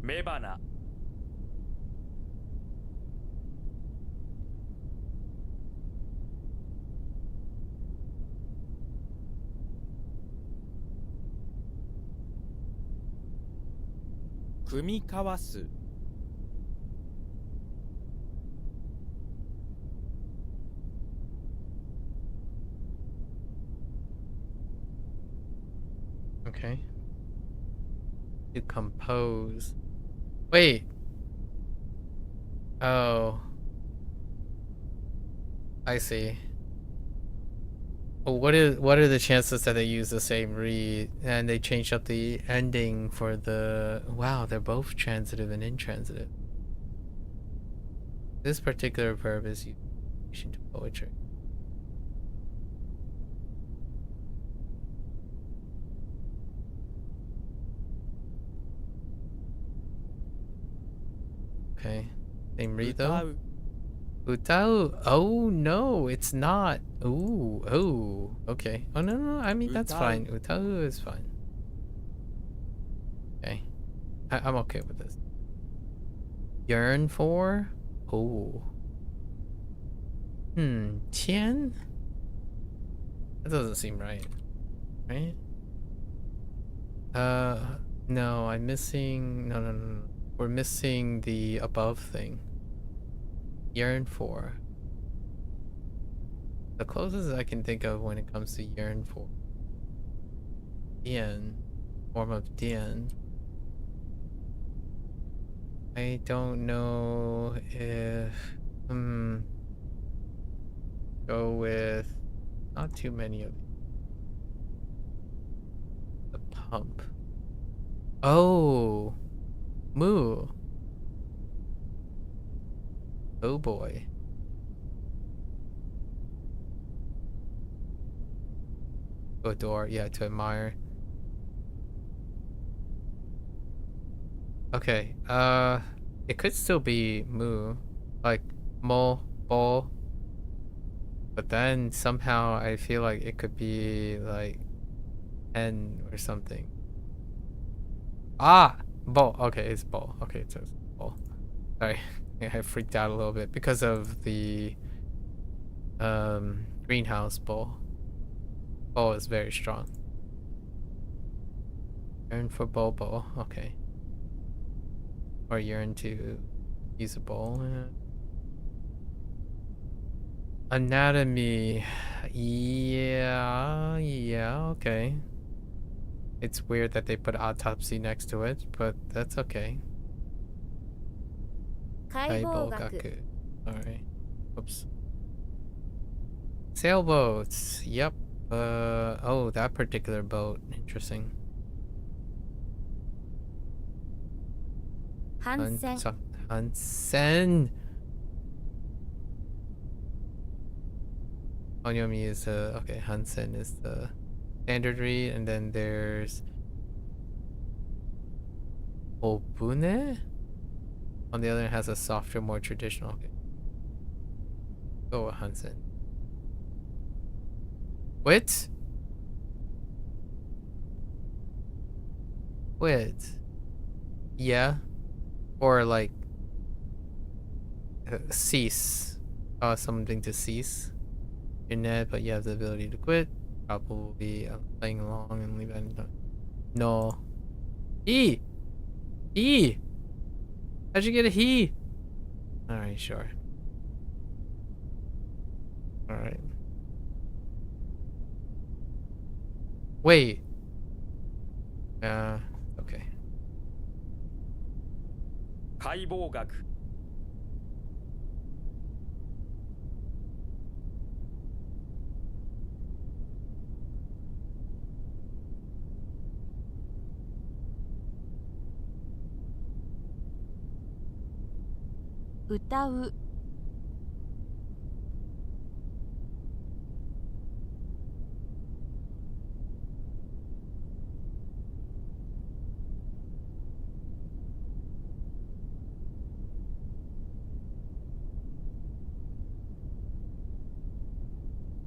Mebana. Kumikawasu. Okay. To compose. Wait. Oh. I see. Well, what are the chances that they use the same read and they change up the ending for the wow, they're both transitive and intransitive. This particular verb is used in relation to poetry. Okay. Same read though? Utau? Oh no, it's not. Ooh, oh, okay. Oh no, I mean that's fine. Utau is fine. Okay. I'm okay with this. Yearn for? Oh. Tian? That doesn't seem right. Right? No, I'm missing no. We're missing the above thing. Yearn for. The closest I can think of when it comes to yearn for. Dian. Form of Dian. I don't know if go with not too many of these. The pump. Oh, moo. Oh boy. To adore, yeah, to admire. Okay, it could still be moo, like mo, bo. But then somehow I feel like it could be like N or something. Ah, bo. Okay, it's bo. Okay, it says bo. Sorry, I freaked out a little bit because of the greenhouse bo. Bo is very strong. Yearn for bobo. Okay. Or yearn to use a bowl. Yeah. Anatomy. Yeah, okay. It's weird that they put autopsy next to it, but that's okay. Kaibogaku. Alright. Oops. Sailboats. Yep. Oh, that particular boat. Interesting. Hansen. Hansen. Onyomi is okay, Hansen is the standard read, and then there's Obune. On the other hand, has a softer, more traditional. Okay. Go with Hansen. Wit? Wit. Yeah. Or like cease. Something to cease. Your net, but you have the ability to quit. Probably playing along and leave anytime. No. E! E! How'd you get a he? Alright, sure. Alright. Wait. Okay. 解剖学歌う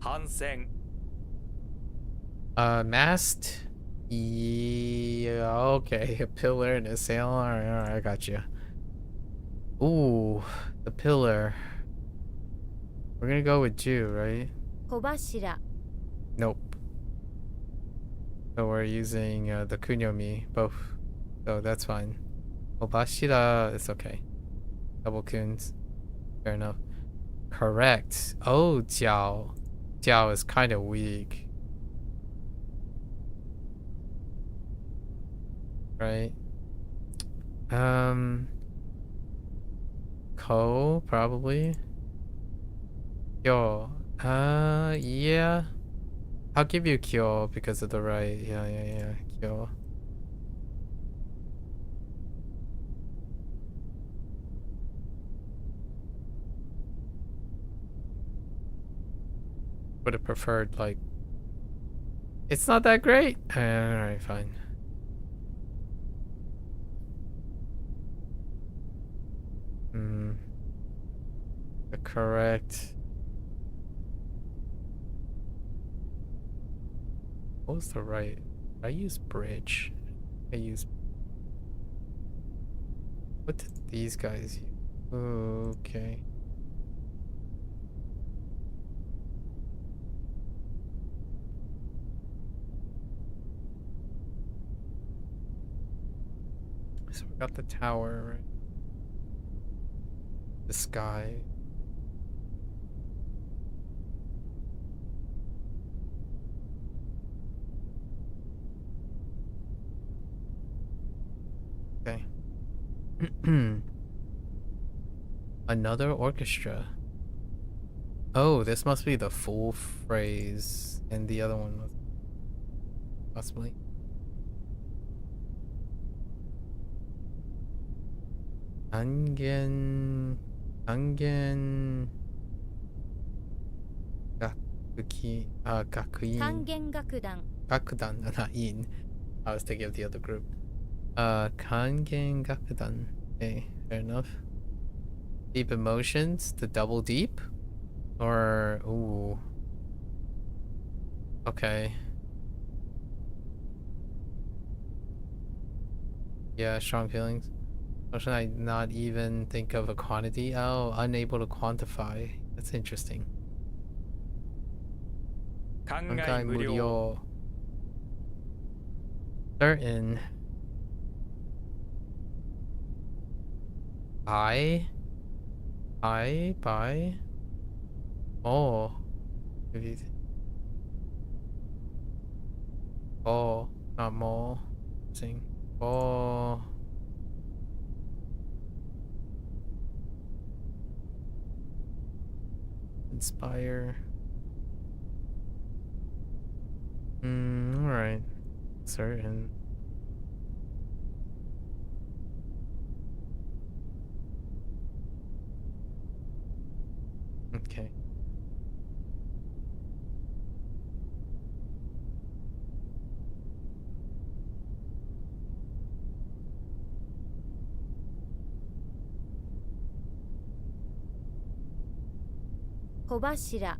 反戦 Mast. Yeah, okay. A pillar and a sail. Alright, I got you. Ooh, the pillar. We're gonna go with Jew, right? 小柱 Nope. So we're using the kunyomi, both. So that's fine. Obashira is okay. Double kuns. Fair enough. Correct. Oh, Jiao. Jiao is kind of weak. Right? Ko, probably. Kyo. Yeah. I'll give you Kyo because of the right. Yeah. Kyo. Would have preferred, like, it's not that great. Alright, fine. The correct. What was the right? I use bridge. I use. What did these guys use? Okay. So we got the tower, right? The sky. Okay. Another orchestra. Oh, this must be the full phrase, and the other one was possibly. Angen, gakuki, gakuin. 単元楽団 Gakudan, not in. I was thinking of the other group. Kangen Gakudan. Okay, fair enough. Deep emotions, the double deep? Or, ooh. Okay. Yeah, strong feelings. How should I not even think of a quantity? Oh, unable to quantify. That's interesting. 考え Kankai 無料 Murio. Certain. Buy? Buy? Oh. If you... Oh, not more. Sing. Oh. Inspire. Alright. Certain. Okay. "小柱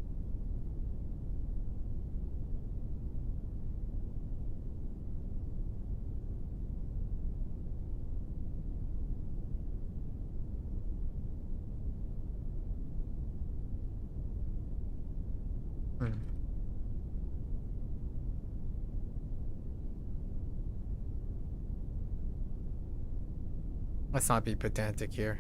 Let's not be pedantic here.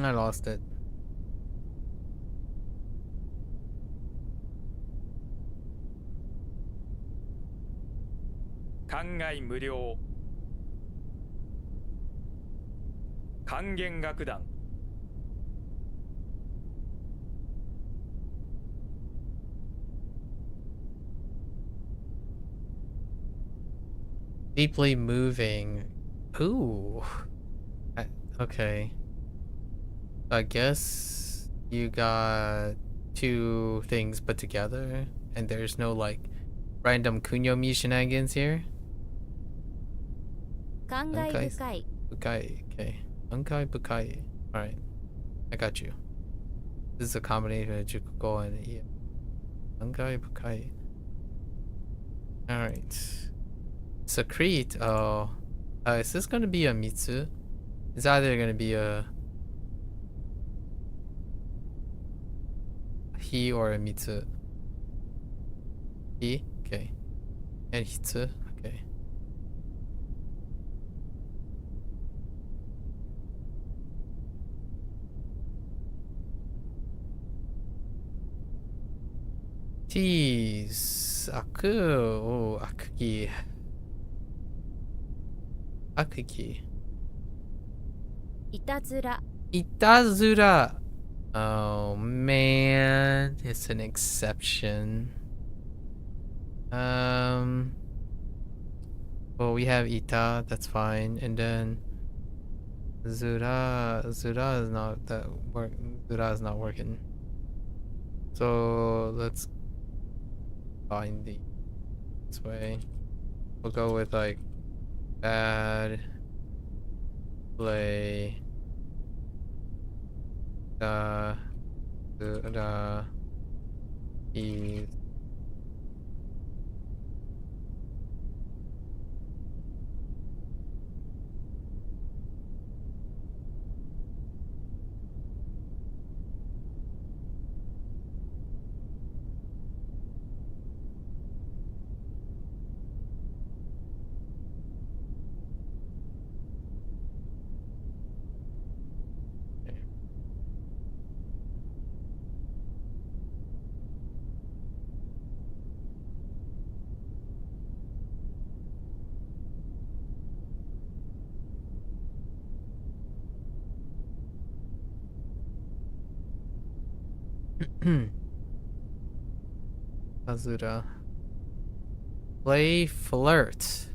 I lost it. "考え無料還元楽団 Deeply moving. Ooh. Okay. I guess you got two things put together, and there's no like random kunyomi shenanigans here. 感慨深い Bukai. Okay. Bunkai bukai. Alright. I got you. This is a combination of Jukuko and Iya. Bunkai bukai. Alright. Secrete. Oh. Is this gonna be a Mitsu? It's either gonna be a he or a Mitsu. He? Okay. And Hitsu? Okay. Tease. Aku. Oh, Akuki. Akuki. いたずら Itazura. Oh man, it's an exception. Well, we have Ita, that's fine, and then Zura is not that work. Zura is not working. So let's find this way. We'll go with like bad play. Is Azura. Play flirt.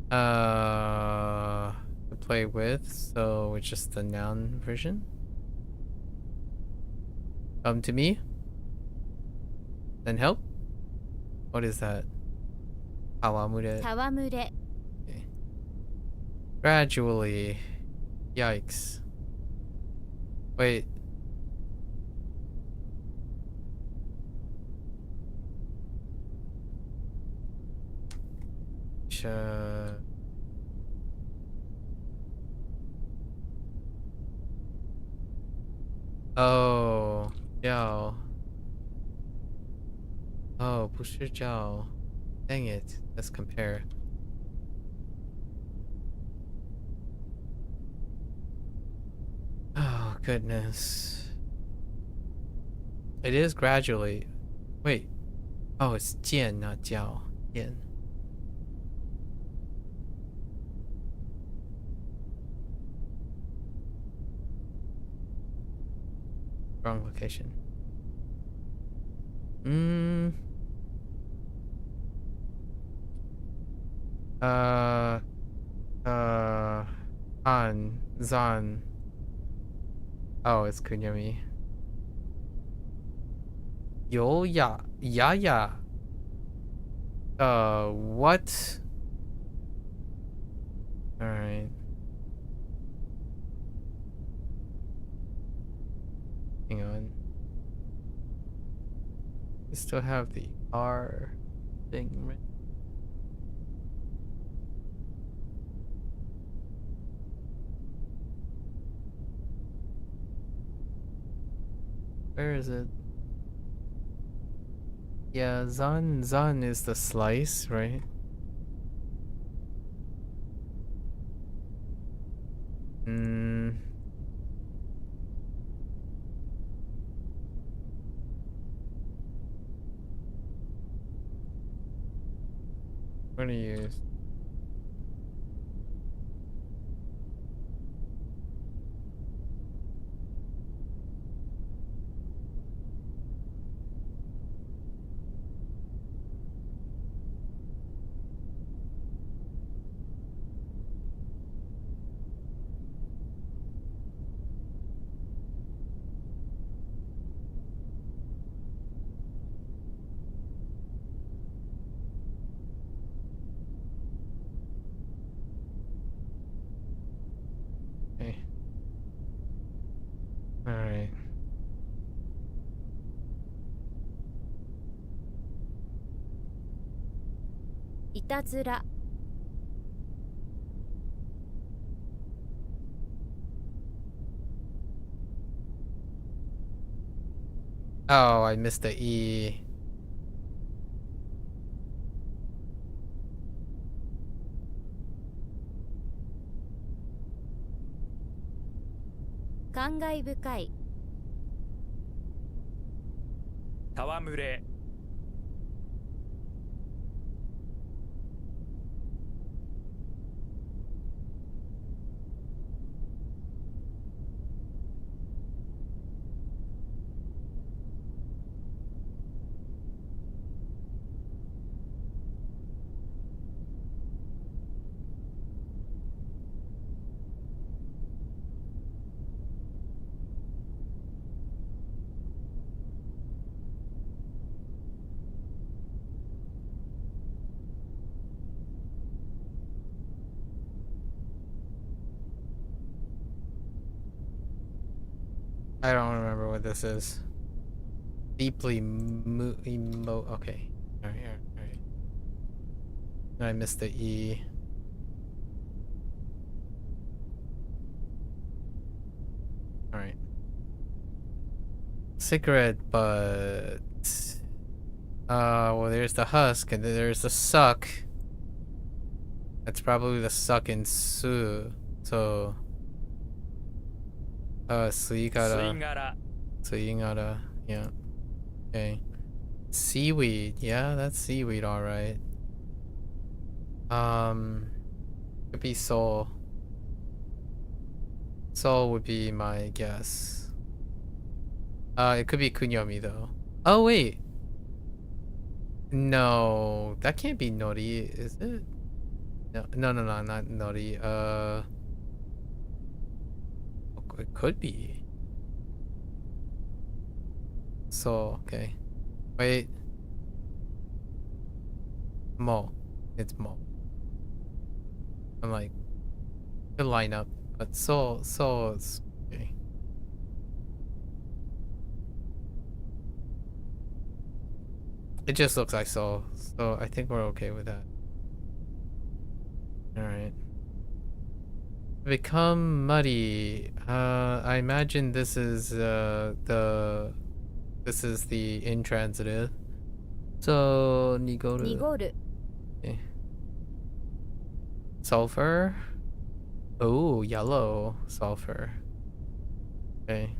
To play with, so it's just the noun version. Come to me. Then help. What is that? Awamure. 戯れ Okay. Gradually. Yikes. Wait. Oh, Jiao. Oh, 不是 Jiao. Dang it. Let's compare. Oh, goodness. It is gradually. Wait. Oh, it's Jian, not Jiao. Jian. Wrong location. Han, Zan. Oh, it's Kunyami. Yoya, Yaya. What? Alright. Hang on. We still have the R thing, right? Where is it? Yeah, Zan is the slice, right? I'm gonna use いたずら Oh, I missed the E. 感慨深い 戯れ I don't remember what this is. Deeply okay. Alright. I missed the E. Alright. Cigarette butt. Well, there's the husk, and then there's the suck. That's probably the suck in su. So, 吸い殻. 吸い殻 Suingara, yeah. Okay. Seaweed, yeah, that's seaweed, alright. Could be soul. Soul would be my guess. It could be kunyomi though. Oh wait. No, that can't be nori, is it? No, not nori. It could be. So, okay. Wait. Mo. It's Mo. I'm like, good lineup, but so it's okay. It just looks like so I think we're okay with that. Alright. Become muddy. I imagine this is the intransitive. So nigoru. 濁る Okay. Sulfur. Oh, yellow sulfur. Okay.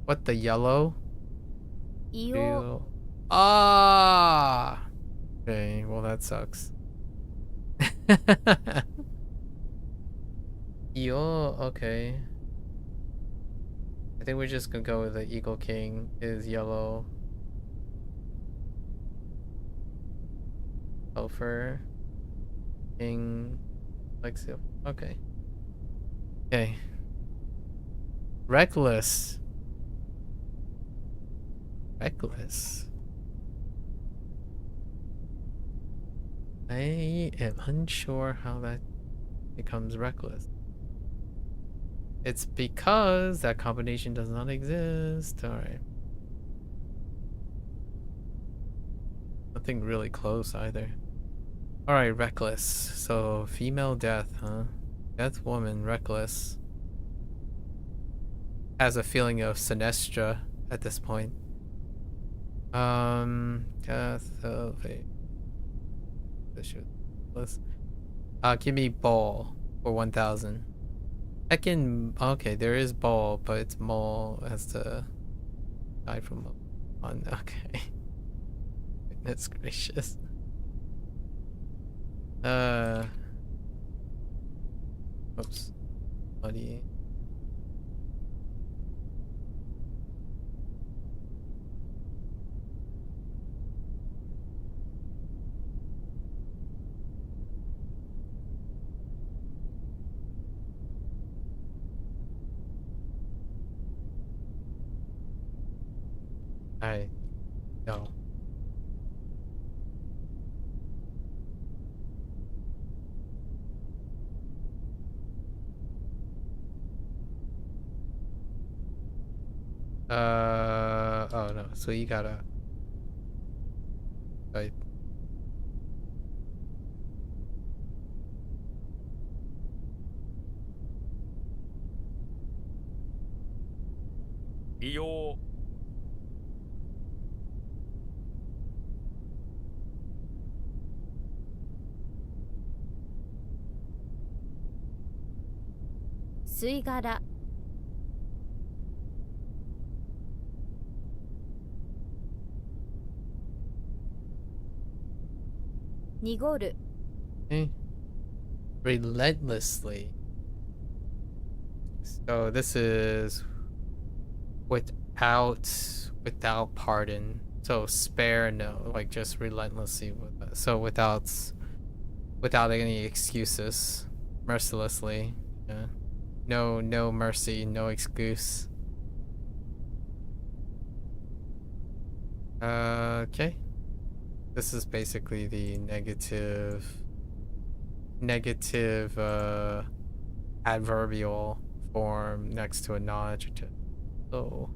What, the yellow? 硫黄 Real- Ah. Okay, well that sucks. Yo, okay. I think we're just gonna go with the Eagle King is yellow. Sulfur. King. Lexio. Okay. Okay. Reckless. Reckless. I am unsure how that becomes reckless. It's because that combination does not exist. Alright. Nothing really close either. Alright, reckless. So, female death, huh? Death woman, reckless. Has a feeling of Sinestra at this point. Death of a... give me ball for 1,000. Okay, there is ball, but it's mole as the guy from on. Okay. Goodness gracious. Oops. Buddy. I no. Oh no, so you gotta type. Yo. 吸い殻 濁る Okay. Relentlessly. So this is without pardon. So spare no, like just relentlessly. So without any excuses, mercilessly. Yeah. No mercy, no excuse. Okay. This is basically the negative adverbial form next to a non-adjective. So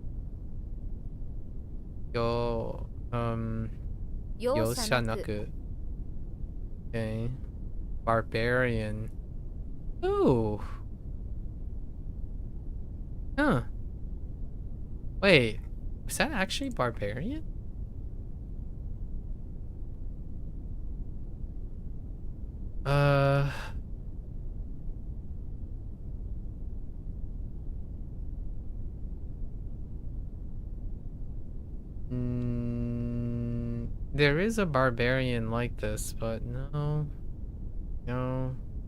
yoshanaku. Okay. Barbarian. Ooh. Huh. Wait, was that actually barbarian? There is a barbarian like this, but no,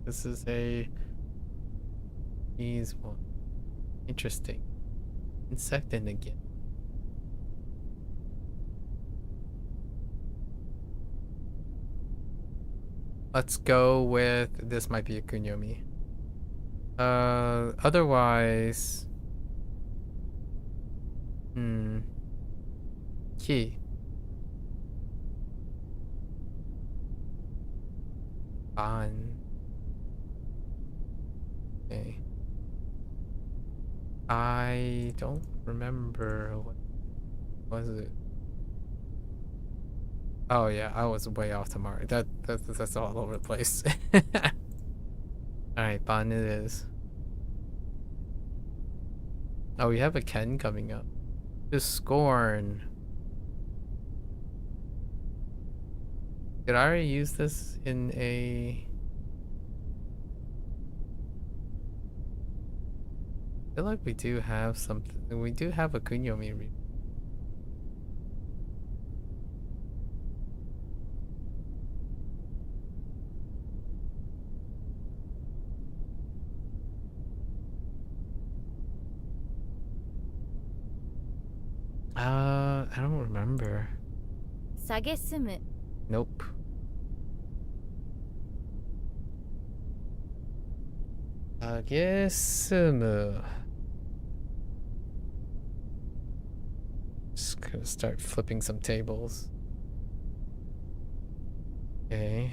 this is he's one. Interesting. Insecting again. Let's go with this might be a kunyomi. Otherwise, key. Ban. Okay. I don't remember what was it. Oh yeah, I was way off the mark. That's all over the place. Alright, Ban it is. Oh, we have a Ken coming up. To scorn. Did I already use this in a... I feel like we do have something. We do have a kunyomi. I don't remember. 下げすむ Nope. Agesumu. Just gonna start flipping some tables. Okay.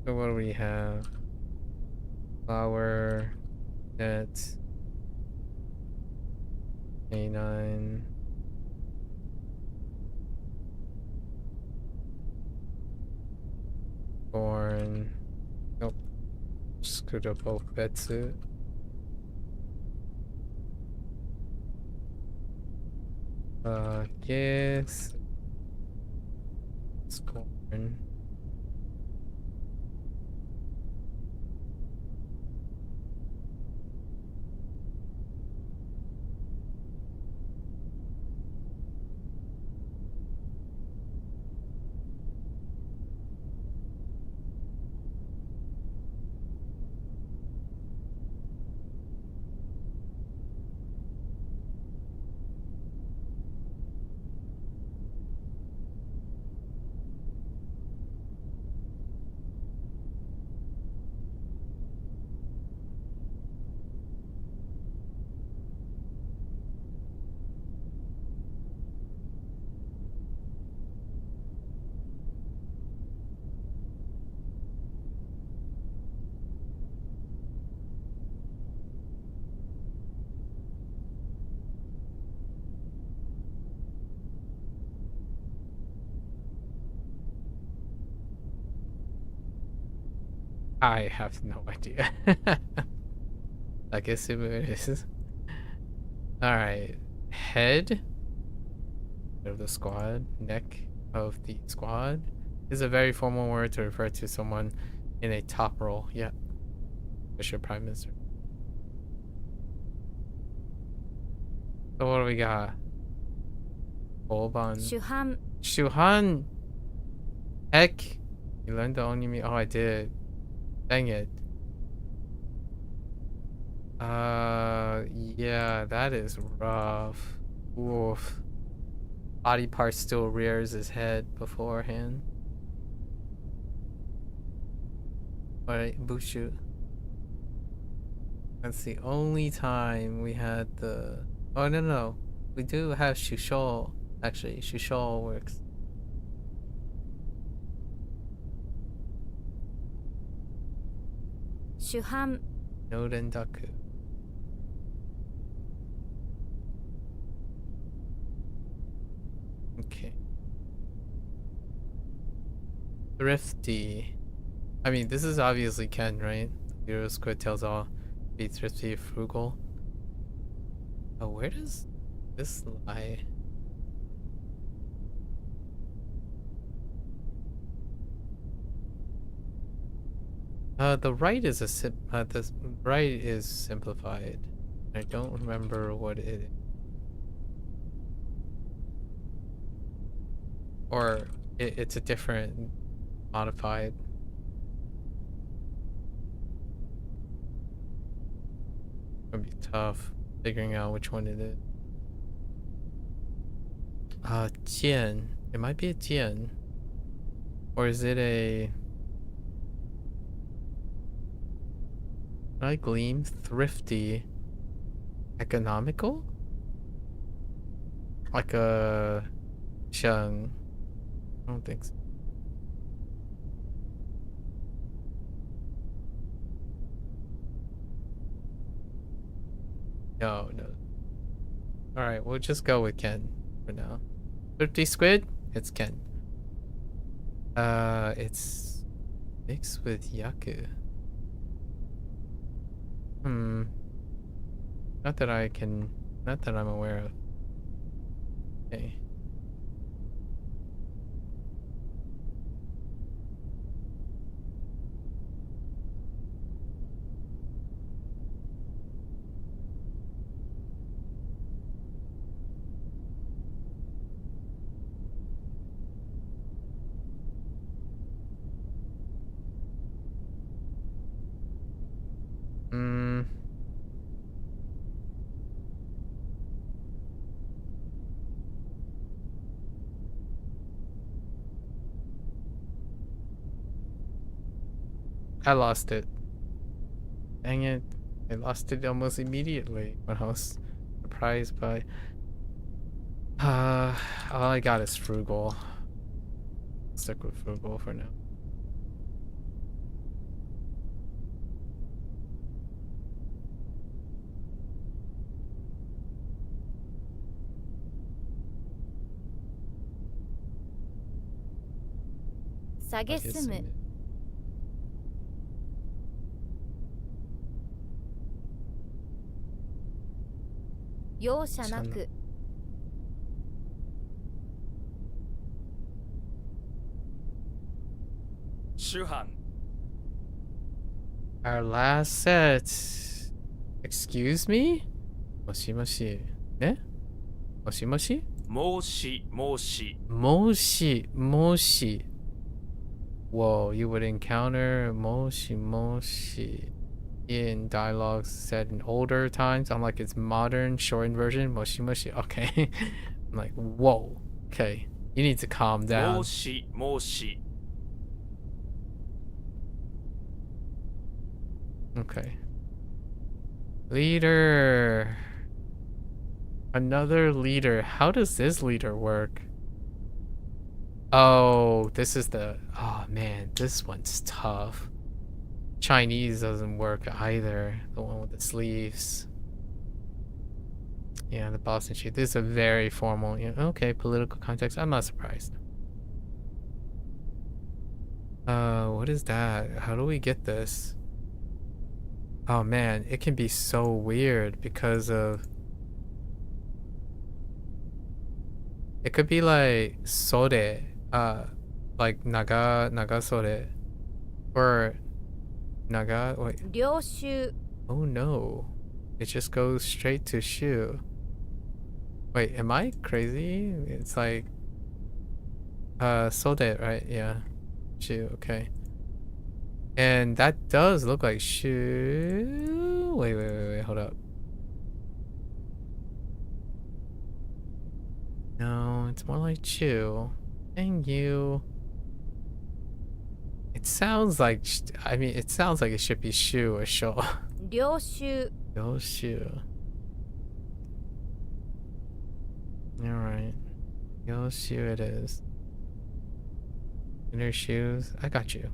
So what do we have? Flower, net, A9. Born. Nope. Screwed up both betsu. Yes. Scorn. I have no idea. I guess it is. Alright. Head of the squad. Neck of the squad is a very formal word to refer to someone in a top role. Yeah. Bishop Prime Minister. So what do we got? Boban. 主犯 Shuhan. Heck. You learned the only. Oh, I did. Dang it. Yeah, that is rough. Oof. Body part still rears his head beforehand. Alright, Bushu. That's the only time we had the... Oh, no. We do have Shushol. Actually, Shushol works. Shuhan Nodendaku. Okay. Thrifty. I mean, this is obviously Ken, right? Hero Squid tells all. Be thrifty, frugal. Oh, where does this lie? The right is the right is simplified. I don't remember what it is. Or it's a different modified. It'll be tough figuring out which one it is. Jian. It might be a Jian. Or is it a... I gleam, thrifty, economical? Like a Sheng. I don't think so. No. Alright, we'll just go with Ken for now. Thrifty squid? It's Ken. It's mixed with Yaku. Not that I'm aware of. Okay. I lost it. Dang it. I lost it almost immediately when I was surprised by... all I got is frugal. Stick with frugal for now. Sagesumu 容赦なく 主犯 Our last set. Excuse me? Moshi moshi. Eh? Moshi moshi? 申し申し Moshi moshi. Whoa, you would encounter moshi moshi in dialogues said in older times, unlike its modern shortened version, moshi moshi. Okay. I'm like, whoa. Okay. You need to calm down. 申し申し Okay. Leader. Another leader. How does this leader work? Oh, this is the... Oh, man. This one's tough. Chinese doesn't work either. The one with the sleeves. Yeah, the Boston sheet. This is a very formal... Okay, political context. I'm not surprised. What is that? How do we get this? Oh man, it can be so weird because of... It could be like sore, like naga sore, or naga, wait, 領収 oh no, it just goes straight to shu. Wait, am I crazy? It's like, sode, right? Yeah, shu, okay. And that does look like shu. Wait, hold up. No, it's more like chew. Dang you. It sounds like, I mean, it sounds like it should be shoe or show. 領収 Yo, shoe. Alright. Yo, shoe it is. Inner shoes. I got you.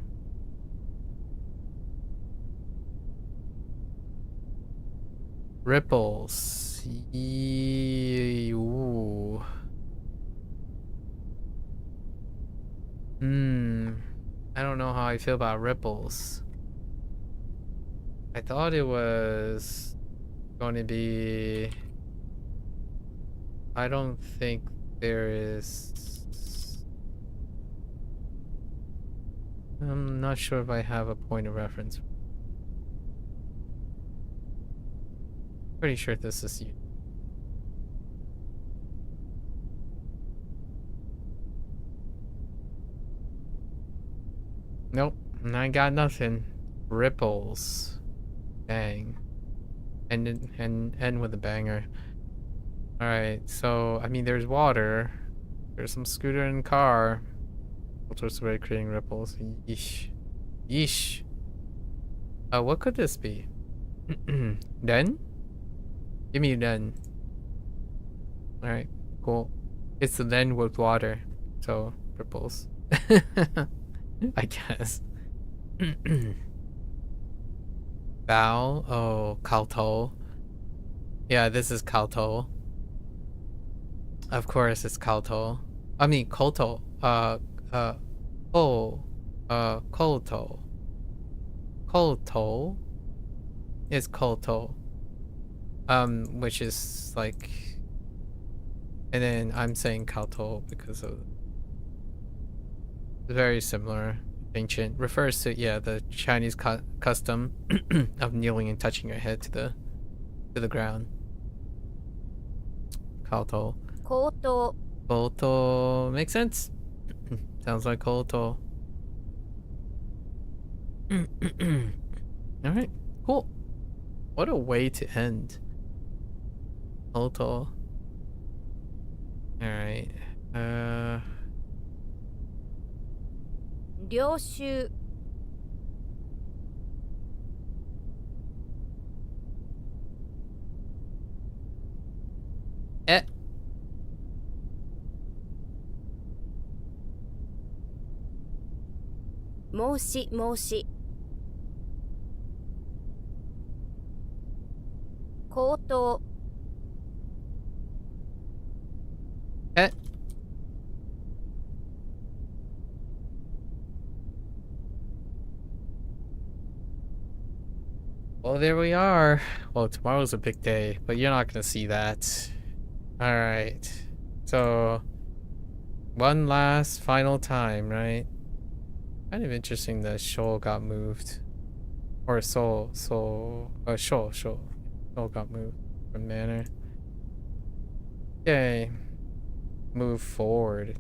Ripples. Ooh. I don't know how I feel about ripples. I thought it was going to be... I don't think there is... I'm not sure if I have a point of reference. Pretty sure this is you. Nope, I got nothing. Ripples. Bang. End with a banger. Alright, so, I mean, there's water. There's some scooter and car. All sorts of way creating ripples. Yeesh. Yeesh. What could this be? Den? Give me den. Alright, cool. It's the den with water. So, ripples. I guess. Bow? Oh, Kalto. Yeah, this is Kalto. Of course it's Kalto. I mean, Koto. Kolto. Kolto is Kolto. Which is like... And then I'm saying Kalto because of... Very similar. Ancient. Refers to, yeah, the Chinese custom of kneeling and touching your head to the ground. Kalto. 口頭 Koto makes sense. Sounds like Koto. Alright, cool. What a way to end. Koto. Alright. 領収 Eh. 申し申し口頭 Eh. Well, there we are. Well, tomorrow's a big day, but you're not gonna see that. Alright. So, one last final time, right? Kind of interesting that Shoal got moved. Or Shoal got moved from Manor. Okay. Move forward.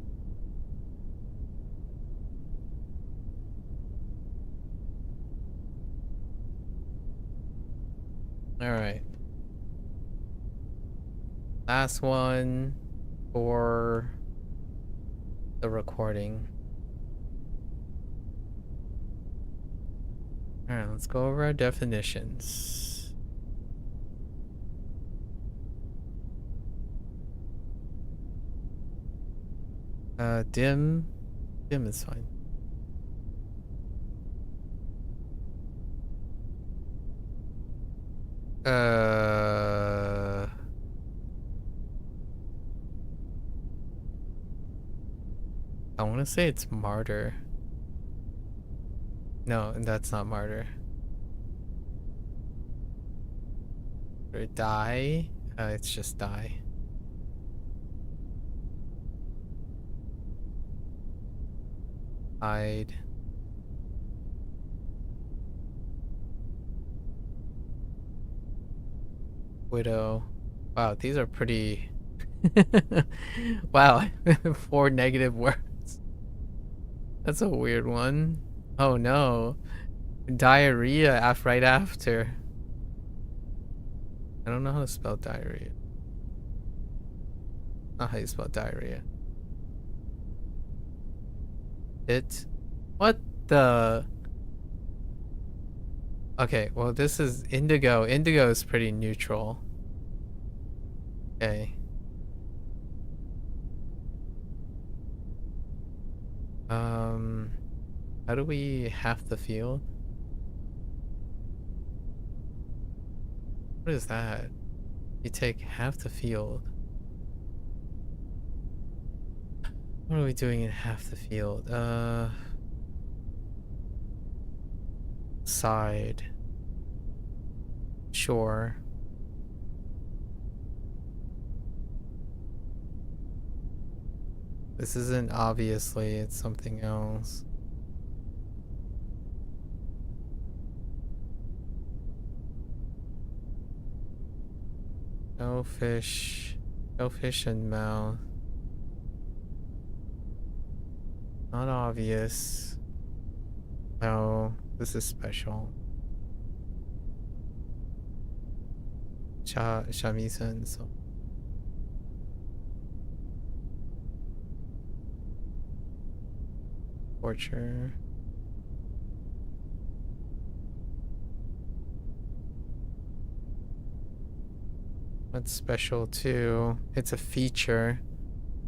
Alright. Last one for the recording. Alright, let's go over our definitions. Dim is fine. I want to say it's martyr. No, and that's not martyr. Or die? It's just die. Hide. Widow. Wow, these are pretty... Wow, 4 negative words. That's a weird one. Oh no. Diarrhea right after. I don't know how to spell diarrhea. Not how you spell diarrhea. It. What the? Okay, well this is indigo. Indigo is pretty neutral. Okay. How do we half the field? What is that? You take half the field. What are we doing in half the field? Side. Shore. This isn't obviously, it's something else. No fish. No fish in mouth. Not obvious. No, this is special. Shamisen, so. Torture. What's special too? It's a feature.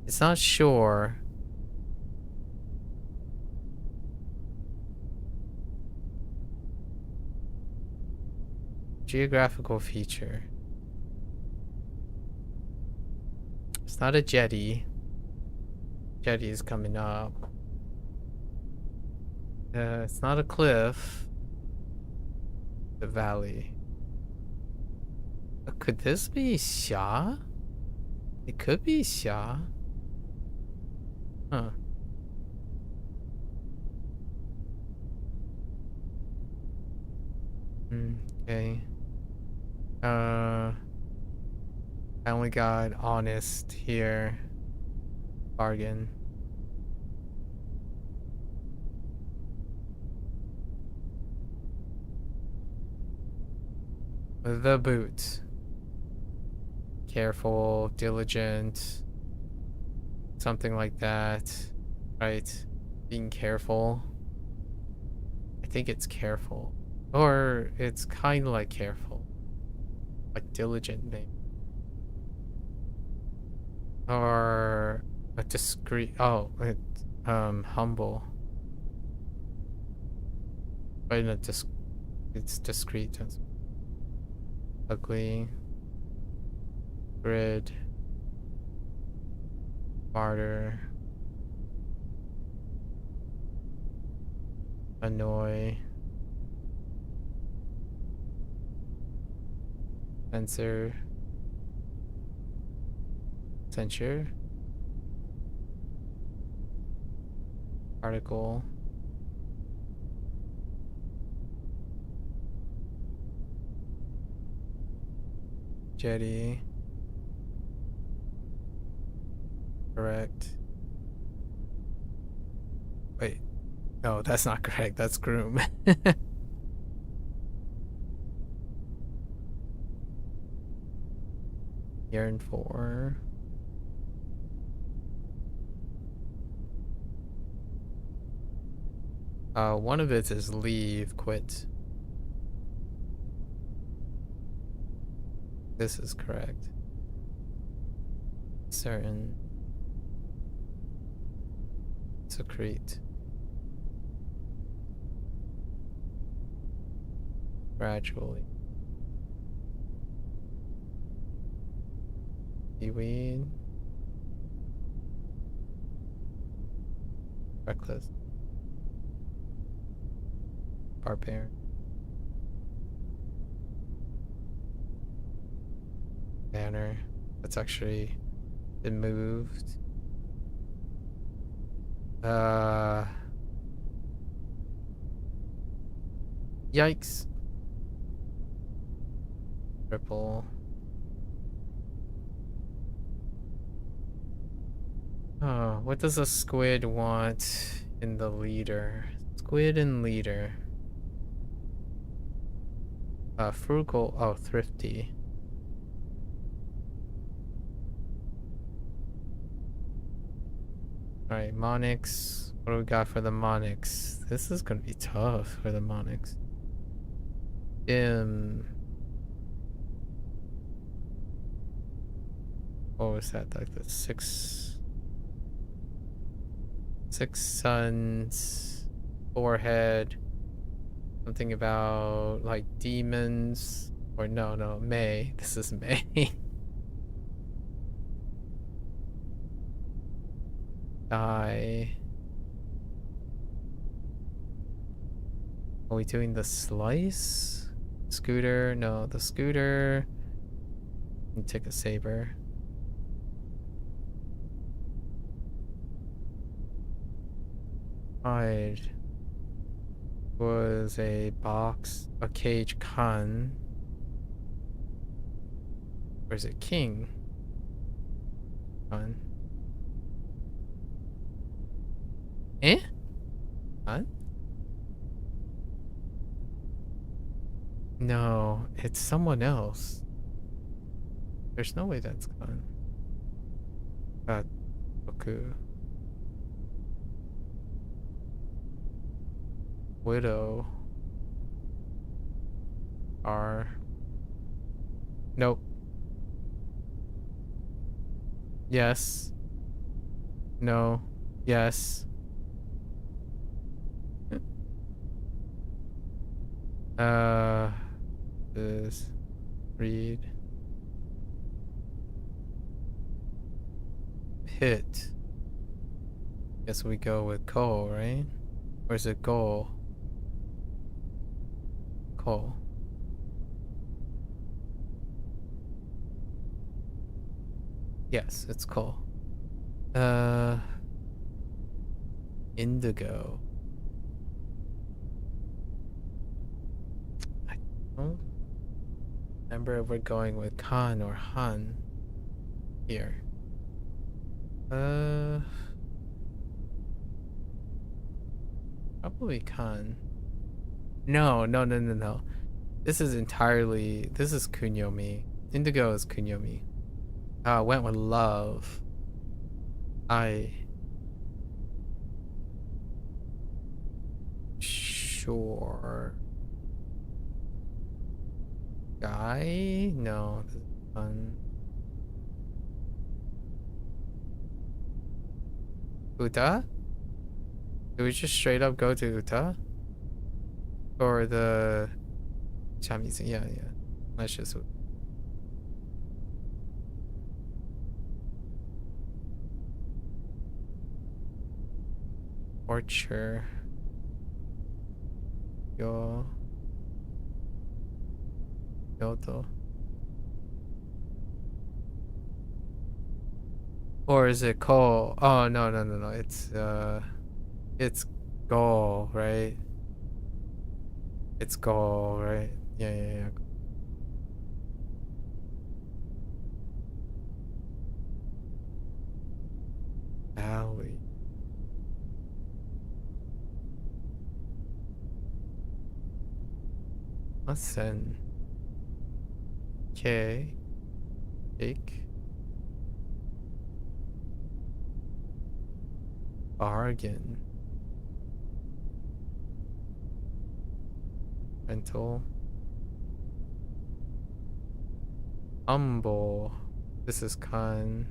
It's not sure. Geographical feature. It's not a jetty. Jetty is coming up. It's not a cliff. The valley. Could this be Xia? It could be Xia. Huh. Okay. I only got honest here. Bargain. The boot. Careful, diligent, something like that, right? Being careful. I think it's careful, or it's kind of like careful, like diligent maybe, or a discreet. Oh, humble. But in a it's discreet. Ugly. Grid. Martyr. Annoy. Censor. Censure. Article. Jetty. Correct. Wait. No, that's not correct. That's groom. Yearn for. One of it is leave, quit. This is correct. Certain. Secrete. Gradually. Seaweed. Reckless. barbarian. Banner. That's actually been moved. Yikes. Triple. Oh, what does a squid want in the leader? Squid and leader. Frugal. Oh, thrifty. Alright, Monix. What do we got for the Monix? This is gonna be tough for the Monix. What was that? Like the six suns, forehead, something about like demons, or no, May. This is May. Die. Are we doing the slice? Scooter? No, the scooter. And take a saber. Hide was a box, a cage con. Or is it king? Con. Eh? Con? No, it's someone else. There's no way that's con. Tofugu. Widow. R. Nope. Yes. No. Yes. This. Read. Pit. Guess we go with coal, right? Or is it goal? Coal. Yes, it's coal. Indigo. I don't remember if we're going with Khan or Han here. Probably Khan. No. This is Kunyomi. Indigo is Kunyomi. Went with love. Sure. Guy? No, this is fun. Uta? Do we just straight up go to Uta? Or the Chinese? Yeah. Let's just. Orchard. Kyoto. Or is it coal? Oh no. It's goal, right? It's goal, right? Yeah. Valley. Asen. K. Cake. Bargain. Rental. Humble. This is con.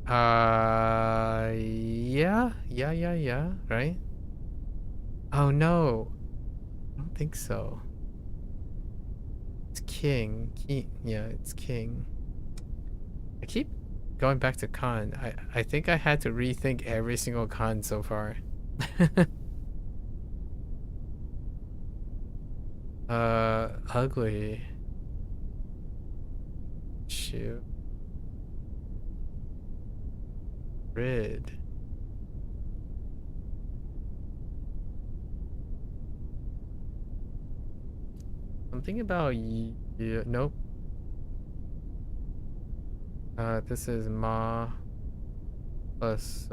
Yeah, right? Oh no. I don't think so. It's king. Yeah, it's king. I keep going back to con, I think I had to rethink every single con so far. Ugly. Shoot. Rid. Something about yeah, nope. This is ma plus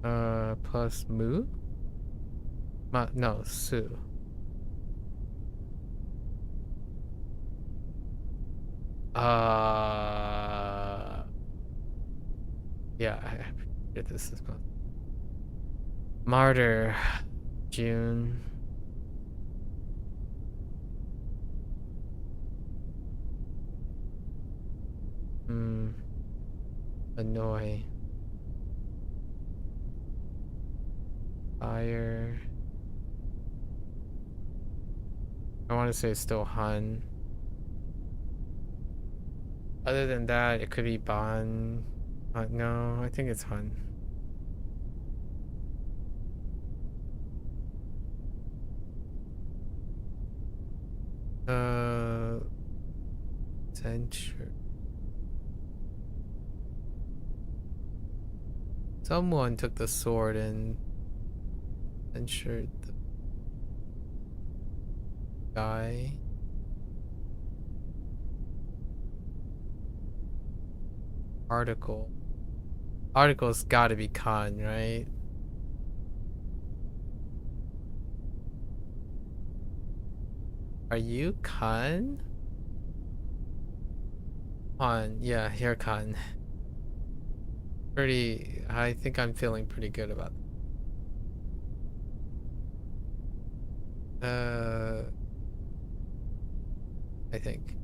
plus mu? Ma no, su. Yeah, I forget this is called. Martyr. June. Annoy. Fire. I want to say it's still Han. Other than that, it could be Ban. No, I think it's Han. Censure. Someone took the sword and censured the guy. Article. Article's gotta be Khan, right? Are you Khan? Khan, yeah, you're Khan. I think I'm feeling pretty good about that. I think.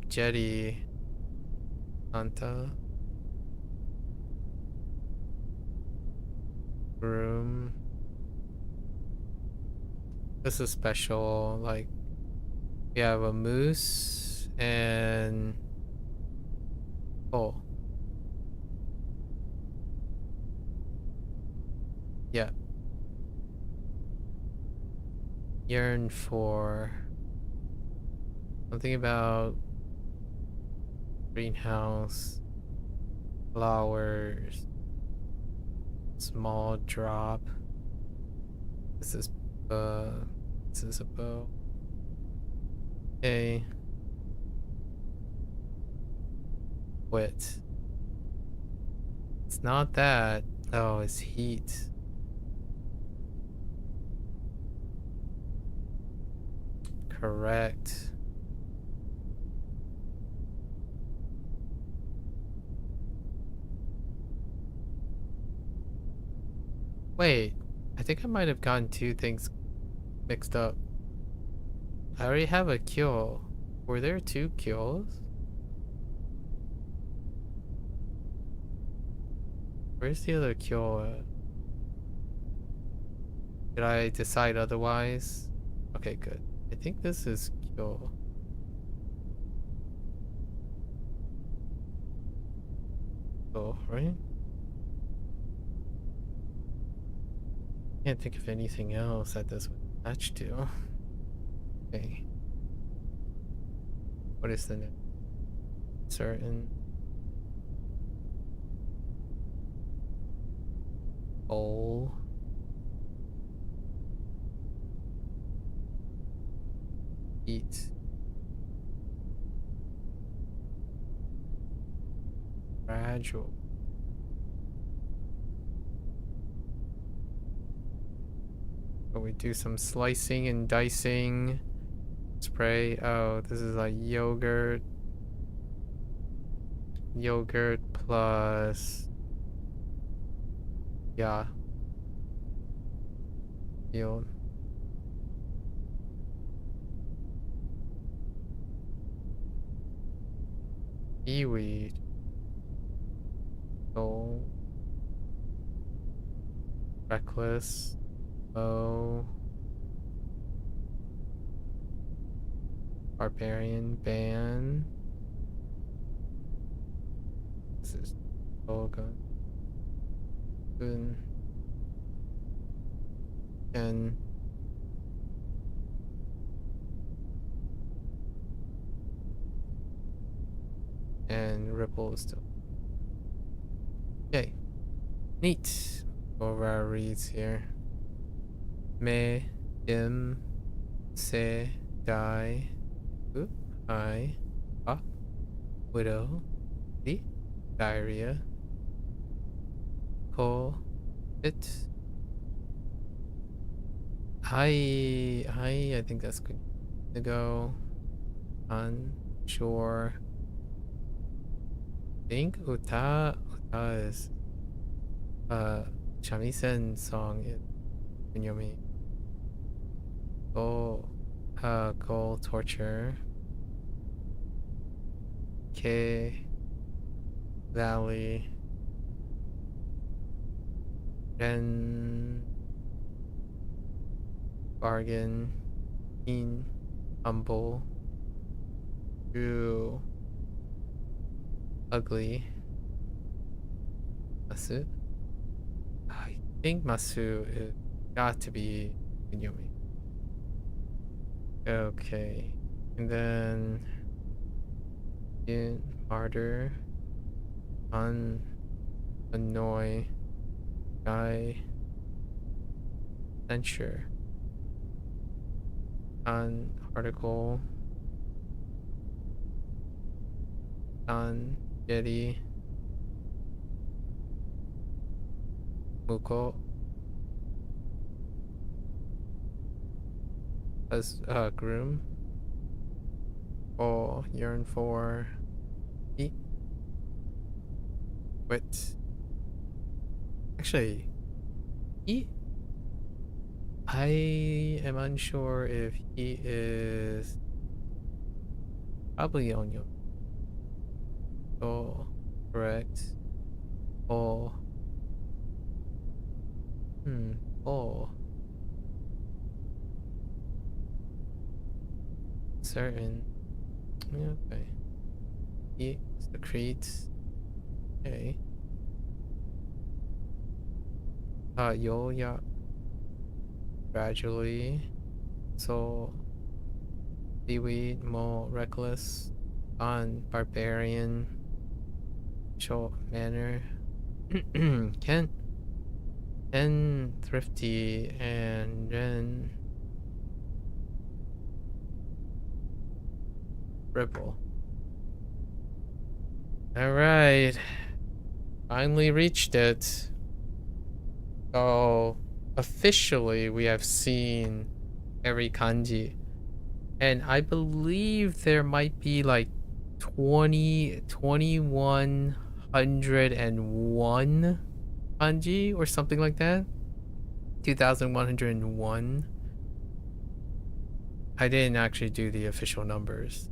Jetty. Santa. Room. This is special, like, we have a moose and oh. Yeah. Yearn for something about greenhouse, flowers, small drop. This is a bow. Okay. Wit. It's not that. Oh, it's heat. Correct. Wait, I think I might have gotten two things mixed up. I already have a kill. Were there two kills? Where's the other kill at? Did I decide otherwise? Okay, good. I think this is kill. Oh, right? Can't think of anything else that this would match to. Okay. What is the next? Certain. Bowl. Eat. Fragile. So we do some slicing and dicing. Spray. Oh, this is like yogurt. Yogurt plus. Yeah. Field. Seaweed. Soul. Reckless. Oh. Barbarian ban. This is Olga. And Ripple is still. Okay. Neat. Go over our reads here. Me, im, se, die, oop, I, ah, widow, the, diarrhea, ko, it, I think that's good to go. Unsure. I think uta is shamisen song in Yomi. Goal torture. K Valley. Ren bargain. In humble. Drew ugly. Masu. I think Masu is got to be Yomi. Okay, and then in martyr, annoy, guy, censure, article, yeti, muko, as groom, or yearn for, eat, wit. Actually, he, I am unsure if he is probably on you. Oh, correct. Oh, oh. Certain. Yeah, okay. He secretes. Okay. Yoya. Gradually. So. Seaweed, more reckless. On barbarian. Short manner. Ken thrifty, and then Ripple. Alright. Finally reached it. So officially we have seen every kanji. And I believe there might be like 2101 kanji or something like that. 2101. I didn't actually do the official numbers.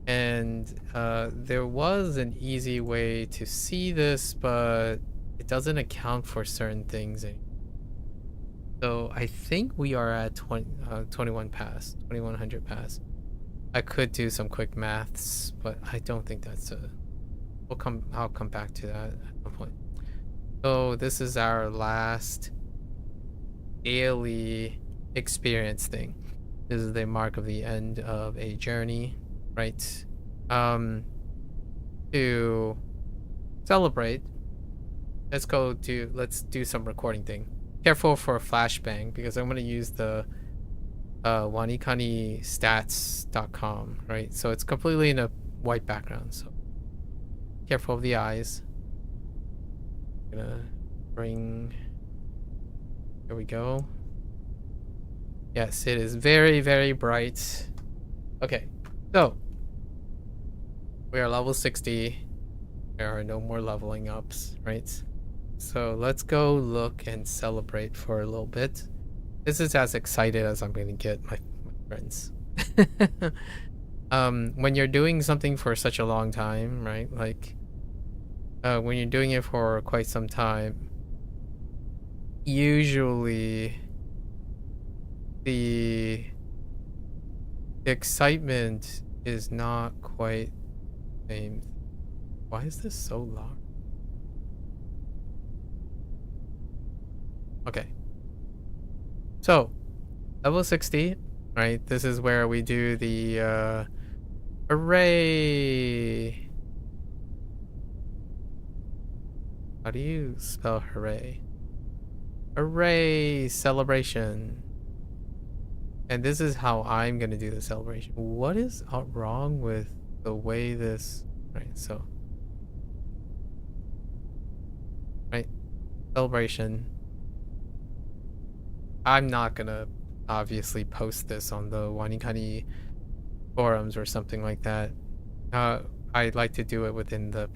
And there was an easy way to see this, but it doesn't account for certain things. So I think we are at 2100 pass. I could do some quick maths, but I don't think that's I'll come back to that at some point. So this is our last daily experience thing. This is the mark of the end of a journey, right? To celebrate, let's do some recording thing. Careful for flashbang, because I'm going to use the WaniKani stats.com, right? So it's completely in a white background, so careful of the eyes. I'm gonna bring, here we go. Yes, it is very, very bright. Okay, so we are level 60. There are no more leveling ups, right? So let's go look and celebrate for a little bit. This is as excited as I'm going to get, my friends. When you're doing something for such a long time, right? Like when you're doing it for quite some time, usually the the excitement is not quite the same. Why is this so long? Okay. So, level 60, right? This is where we do the hooray. How do you spell hooray? Hooray celebration. And this is how I'm gonna do the celebration. What is wrong with the way this, right? So, right, celebration. I'm not gonna obviously post this on the WaniKani forums or something like that. I'd like to do it within the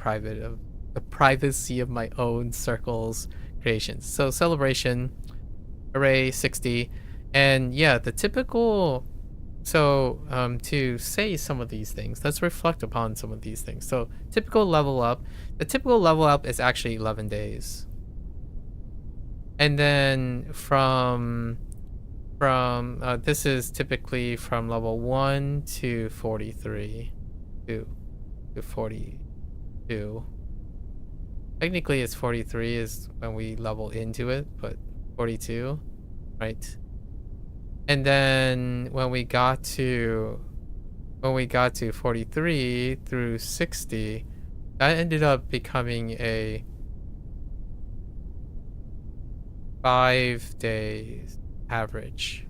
privacy of my own circles creations. So celebration, array 60, and yeah, the typical. So to say some of these things, let's reflect upon some of these things. So typical level up. The typical level up is actually 11 days. And then from this is typically from level 1 to 43 to 42. Technically it's 43 is when we level into it, but 42, right? And then when we got to 43 through 60, that ended up becoming a 5 days average,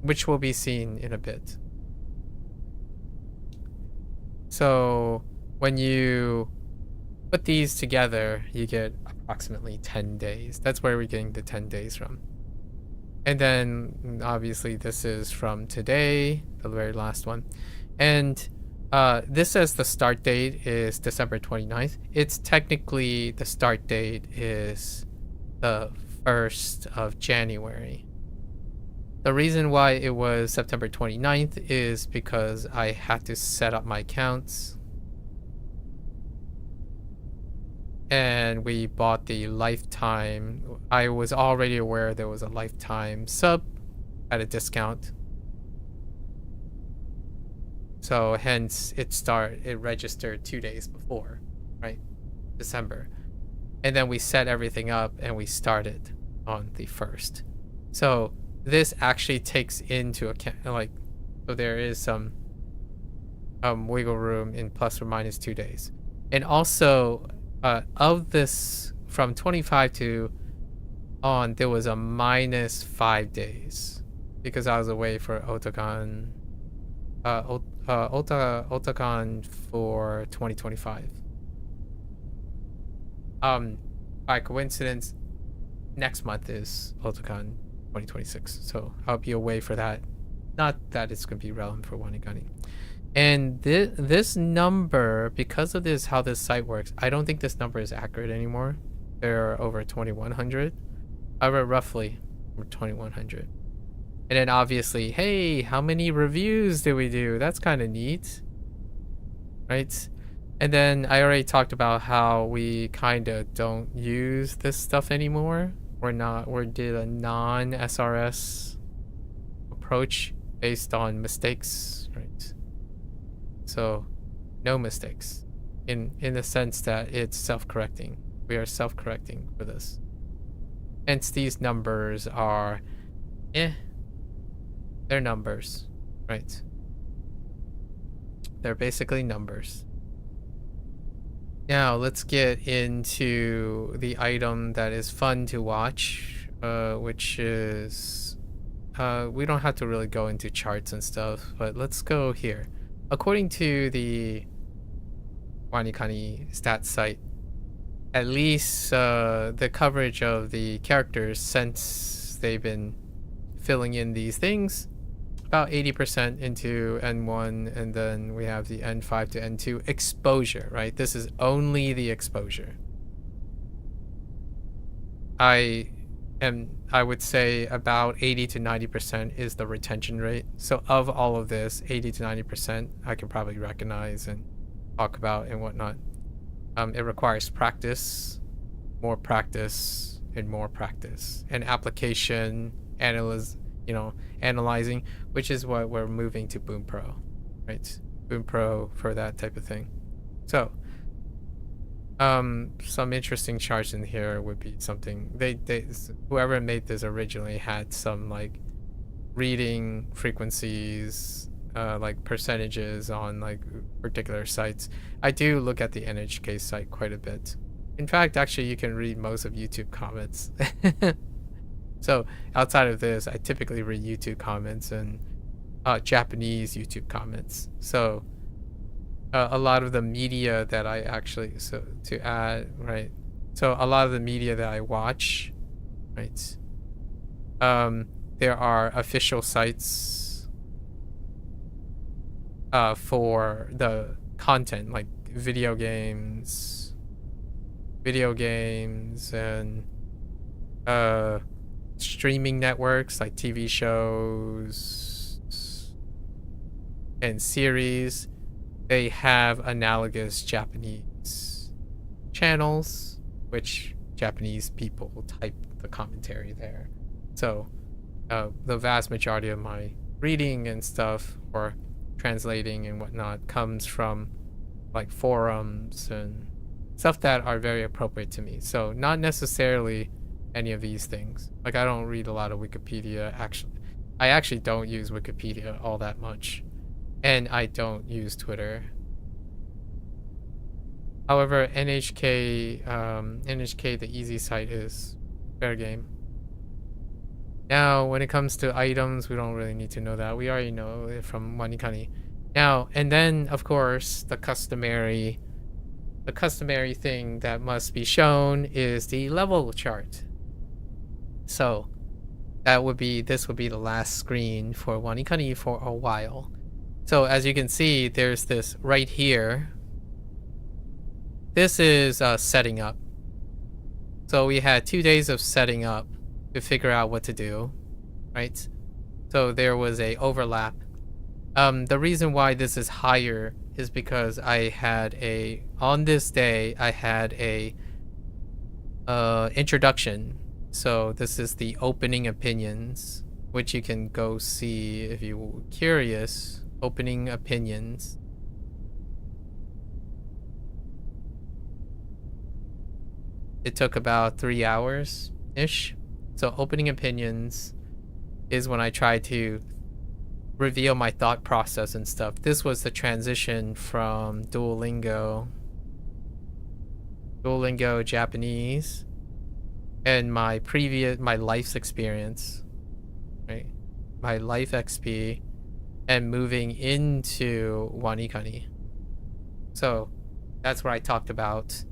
which will be seen in a bit. So when you put these together, you get approximately 10 days. That's where we're getting the 10 days from. And then obviously this is from today, the very last one. And this says the start date is December 29th. It's technically the start date is the 1st of January. The reason why it was September 29th is because I had to set up my accounts. And we bought the lifetime. I was already aware there was a lifetime sub at a discount. So hence it registered 2 days before, right? December. And then we set everything up and we started on the 1st. So this actually takes into account, like, so there is some wiggle room in plus or minus 2 days. And also of this from 25 to on, there was a minus 5 days because I was away for Otakon for 2025. By coincidence, next month is Otakon 2026, so I'll be away for that. Not that it's gonna be relevant for WaniKani. And this number, because of this, how this site works, I don't think this number is accurate anymore. There are over 2,100. However, roughly over 2,100. And then obviously, hey, how many reviews did we do? That's kind of neat, right? And then I already talked about how we kind of don't use this stuff anymore. We did a non-SRS approach based on mistakes, right? So no mistakes in the sense that it's self-correcting. We are self-correcting for this. Hence these numbers are they're numbers, right? They're basically numbers. Now let's get into the item that is fun to watch, which is we don't have to really go into charts and stuff, but let's go here. According to the WaniKani stats site, at least the coverage of the characters since they've been filling in these things, about 80% into N1, and then we have the N5 to N2 exposure, right? This is only the exposure. I would say about 80 to 90% is the retention rate. So of all of this, 80 to 90% I can probably recognize and talk about and whatnot. It requires practice, more practice, and more practice, and application, you know, analyzing, which is what we're moving to Bunpro, right? Bunpro for that type of thing. So, some interesting charts in here would be something they whoever made this originally had some like reading frequencies, like percentages on like particular sites. I do look at the NHK site quite a bit. In fact, actually, you can read most of YouTube comments. So outside of this, I typically read YouTube comments and Japanese YouTube comments. So a lot of the media that I actually, so to add, right? So a lot of the media that I watch, right? There are official sites for the content, like video games and streaming networks like TV shows and series. They have analogous Japanese channels, which Japanese people type the commentary there. So the vast majority of my reading and stuff, or translating and whatnot, comes from like forums and stuff that are very appropriate to me. So not necessarily any of these things. Like, I don't read a lot of Wikipedia. I actually don't use Wikipedia all that much, and I don't use Twitter. However, NHK, the easy site, is fair game. Now, when it comes to items, we don't really need to know that. We already know it from WaniKani. Now, and then, of course, the customary thing that must be shown is the level chart. So, this would be the last screen for WaniKani for a while. So, as you can see, there's this right here. This is setting up. So, we had 2 days of setting up to figure out what to do, right? So there was a overlap. The reason why this is higher is because on this day I had a introduction. So this is the opening opinions, which you can go see if you're curious. Opening opinions. It took about 3 hours-ish. So opening opinions is when I try to reveal my thought process and stuff. This was the transition from Duolingo Japanese, and my life's experience, right? My life XP, and moving into WaniKani. So that's where I talked about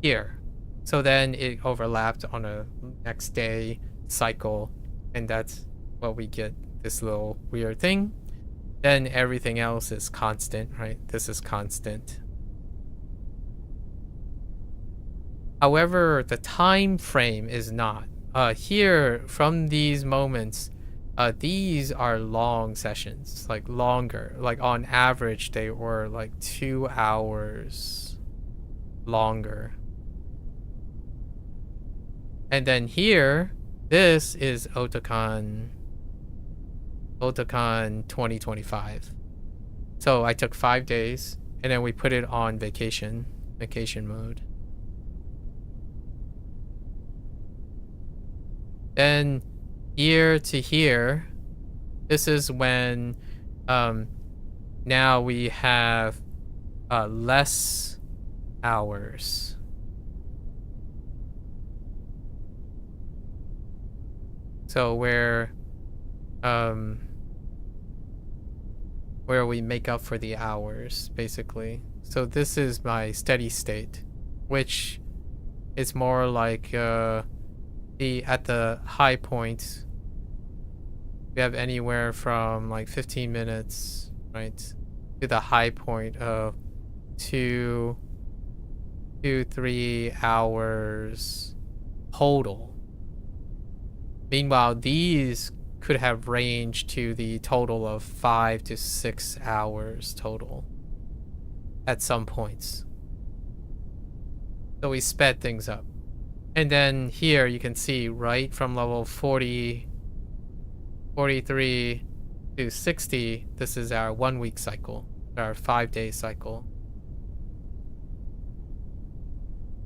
here. So then it overlapped on a next day cycle, and that's what we get, this little weird thing. Then everything else is constant, right? This is constant. However, the time frame is not. Here, from these moments, these are long sessions, like longer. Like on average, they were like 2 hours longer. And then here, this is Otakon 2025. So I took 5 days, and then we put it on vacation mode. Then here to here, this is when now we have less hours. So where we make up for the hours, basically. So this is my steady state, which is more like at the high point, we have anywhere from like 15 minutes, right, to the high point of 2 to 3 hours total. Meanwhile, these could have ranged to the total of 5 to 6 hours total at some points. So we sped things up. And then here you can see right from level 40, 43 to 60, this is our 1 week cycle, our 5-day cycle,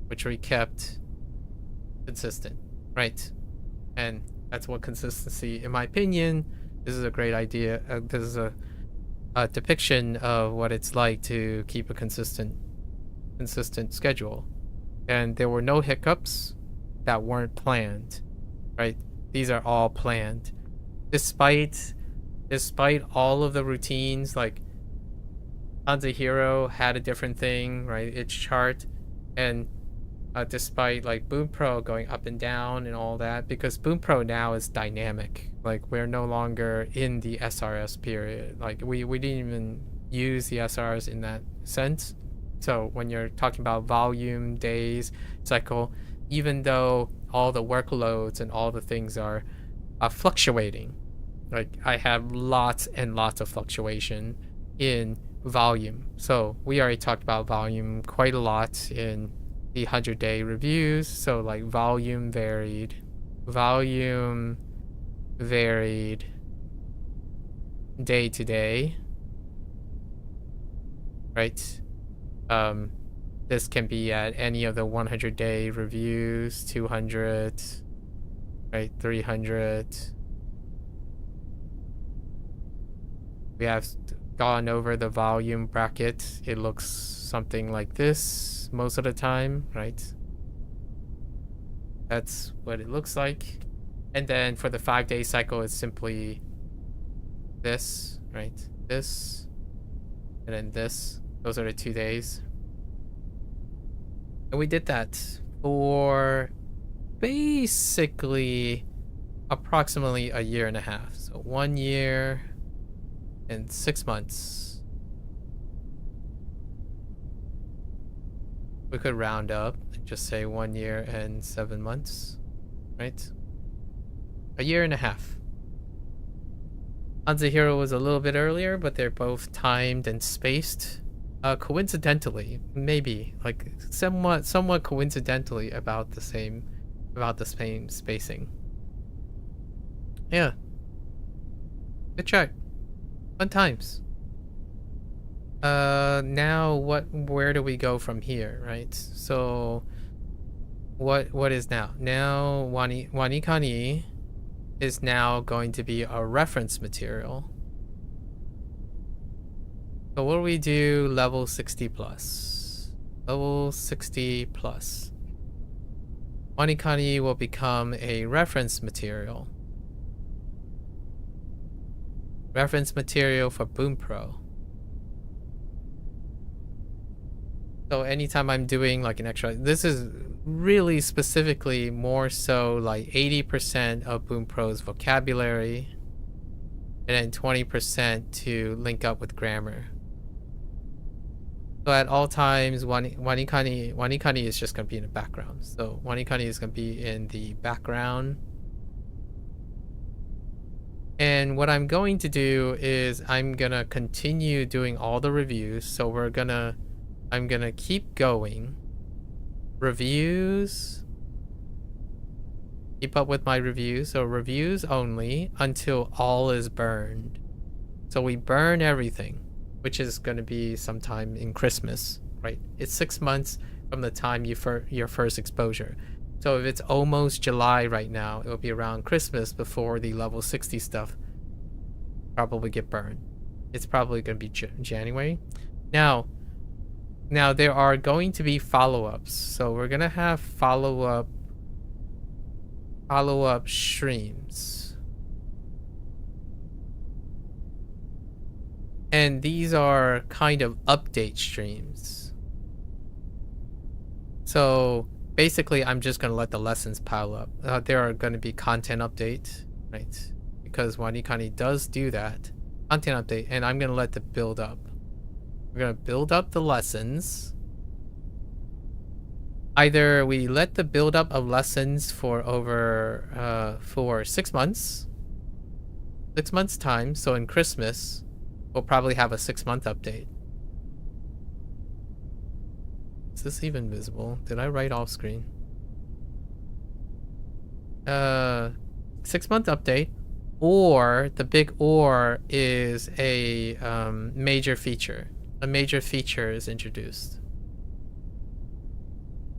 which we kept consistent, right? And that's what consistency, in my opinion, this is a great idea. This is a depiction of what it's like to keep a consistent schedule. And there were no hiccups that weren't planned, right? These are all planned. Despite all of the routines, like HanziHero had a different thing, right? Its chart, and despite like Bunpro going up and down and all that, because Bunpro now is dynamic. Like, we're no longer in the SRS period. Like, we didn't even use the SRS in that sense. So when you're talking about volume, days, cycle, even though all the workloads and all the things are fluctuating, like I have lots and lots of fluctuation in volume. So we already talked about volume quite a lot in the 100-day reviews. So like volume varied day to day, right? This can be at any of the 100-day reviews, 200, right, 300. We have gone over the volume bracket. It looks something like this most of the time, right? That's what it looks like. And then for the 5-day cycle, it's simply this, right? This, and then this. Those are the 2 days. And we did that for basically approximately a year and a half. So 1 year and 6 months. We could round up and just say 1 year and 7 months, right? A year and a half. HanziHero was a little bit earlier, but they're both timed and spaced. Coincidentally, maybe like somewhat coincidentally about the same spacing. Yeah. Good chart. Fun times. Now where do we go from here, right? So what is now? Now WaniKani is now going to be a reference material. So what do we do? Level 60 plus. Level 60 plus. WaniKani will become a reference material. Reference material for Bunpro. So anytime I'm doing like an extra, this is really specifically more so like 80% of Bunpro's vocabulary and then 20% to link up with grammar. So at all times, WaniKani is just going to be in the background. So WaniKani is going to be in the background. And what I'm going to do is I'm going to continue doing all the reviews. So I'm going to keep going. Reviews. Keep up with my reviews. So reviews only until all is burned. So we burn everything, which is going to be sometime in Christmas, right? It's 6 months from the time your first exposure. So if it's almost July right now, it'll be around Christmas before the level 60 stuff probably get burned. It's probably going to be January. Now there are going to be follow-ups. So we're going to have follow-up streams. And these are kind of update streams. So basically, I'm just going to let the lessons pile up. There are going to be content update, right? Because WaniKani does do that. Content update, and I'm going to let it build up. We're going to build up the lessons. Either we let the build up of lessons for for 6 months. 6 months time, so in Christmas, we'll probably have a 6-month update. Is this even visible? Did I write off screen? 6-month update, or the big or is a major feature. A major feature is introduced,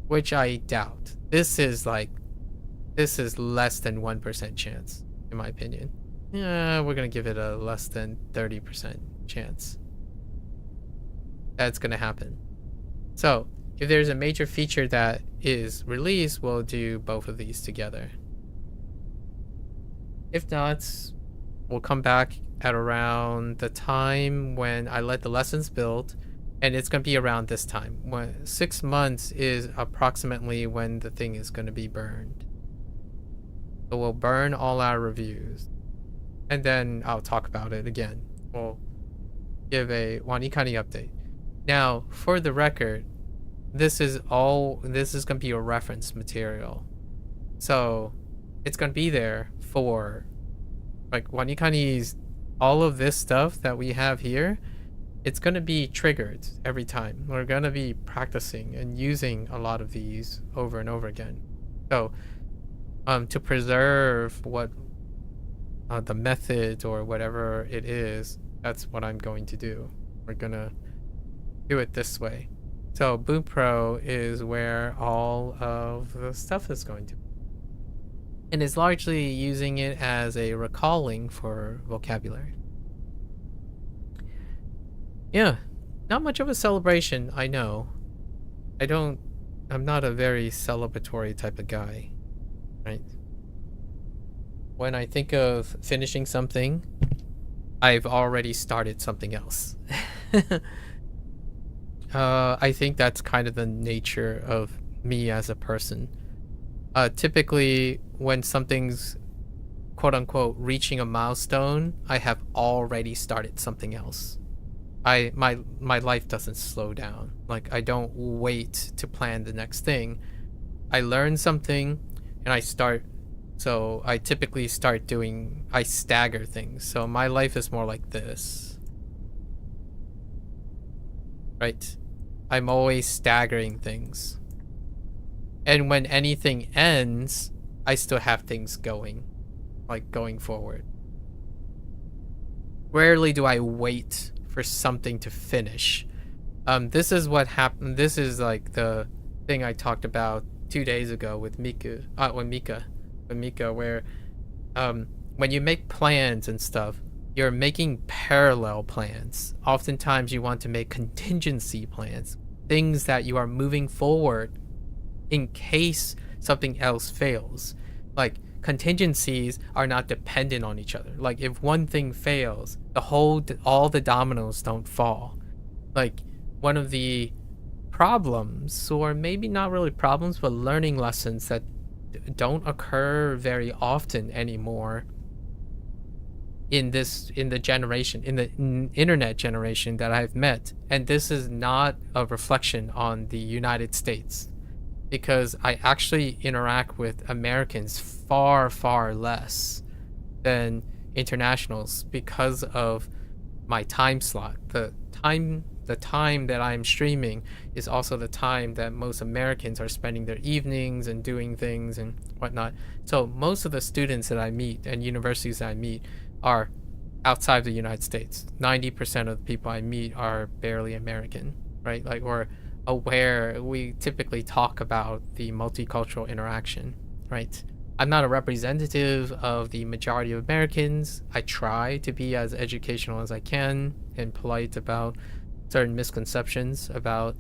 which I doubt. This is less than 1% chance, in my opinion. Yeah, we're gonna give it a less than 30% chance that's gonna happen. So if there's a major feature that is released, we'll do both of these together. If not, we'll come back at around the time when I let the lessons build, and it's going to be around this time. 6 months is approximately when the thing is going to be burned. So we'll burn all our reviews, and then I'll talk about it again. We'll give a WaniKani update. Now, for the record, this is going to be a reference material. So it's going to be there for like WaniKani's, all of this stuff that we have here. It's going to be triggered every time. We're going to be practicing and using a lot of these over and over again. So to preserve what the method or whatever it is, that's what I'm going to do. We're going to do it this way. So Bunpro is where all of the stuff is going to be. And is largely using it as a recalling for vocabulary. Yeah, not much of a celebration, I know. I'm not a very celebratory type of guy, right? When I think of finishing something, I've already started something else. I think that's kind of the nature of me as a person. Typically, when something's quote-unquote reaching a milestone, I have already started something else. My life doesn't slow down. Like, I don't wait to plan the next thing. I learn something and I start. So I typically I stagger things. So my life is more like this. Right? I'm always staggering things. And when anything ends, I still have things going, like going forward. Rarely do I wait for something to finish. This is what happened. This is like the thing I talked about 2 days ago with Mika, where when you make plans and stuff, you're making parallel plans. Oftentimes you want to make contingency plans, things that you are moving forward in case something else fails. Like, contingencies are not dependent on each other. Like, if one thing fails, all the dominoes don't fall. Like, one of the problems, or maybe not really problems, but learning lessons that don't occur very often anymore in the internet generation that I've met. And this is not a reflection on the United States, because I actually interact with Americans far, far less than internationals because of my time slot. The time that I'm streaming is also the time that most Americans are spending their evenings and doing things and whatnot. So most of the students that I meet and universities that I meet are outside the United States. 90% of the people I meet are barely American, right? Like, or aware. We typically talk about the multicultural interaction, right? I'm not a representative of the majority of Americans. I try to be as educational as I can and polite about certain misconceptions about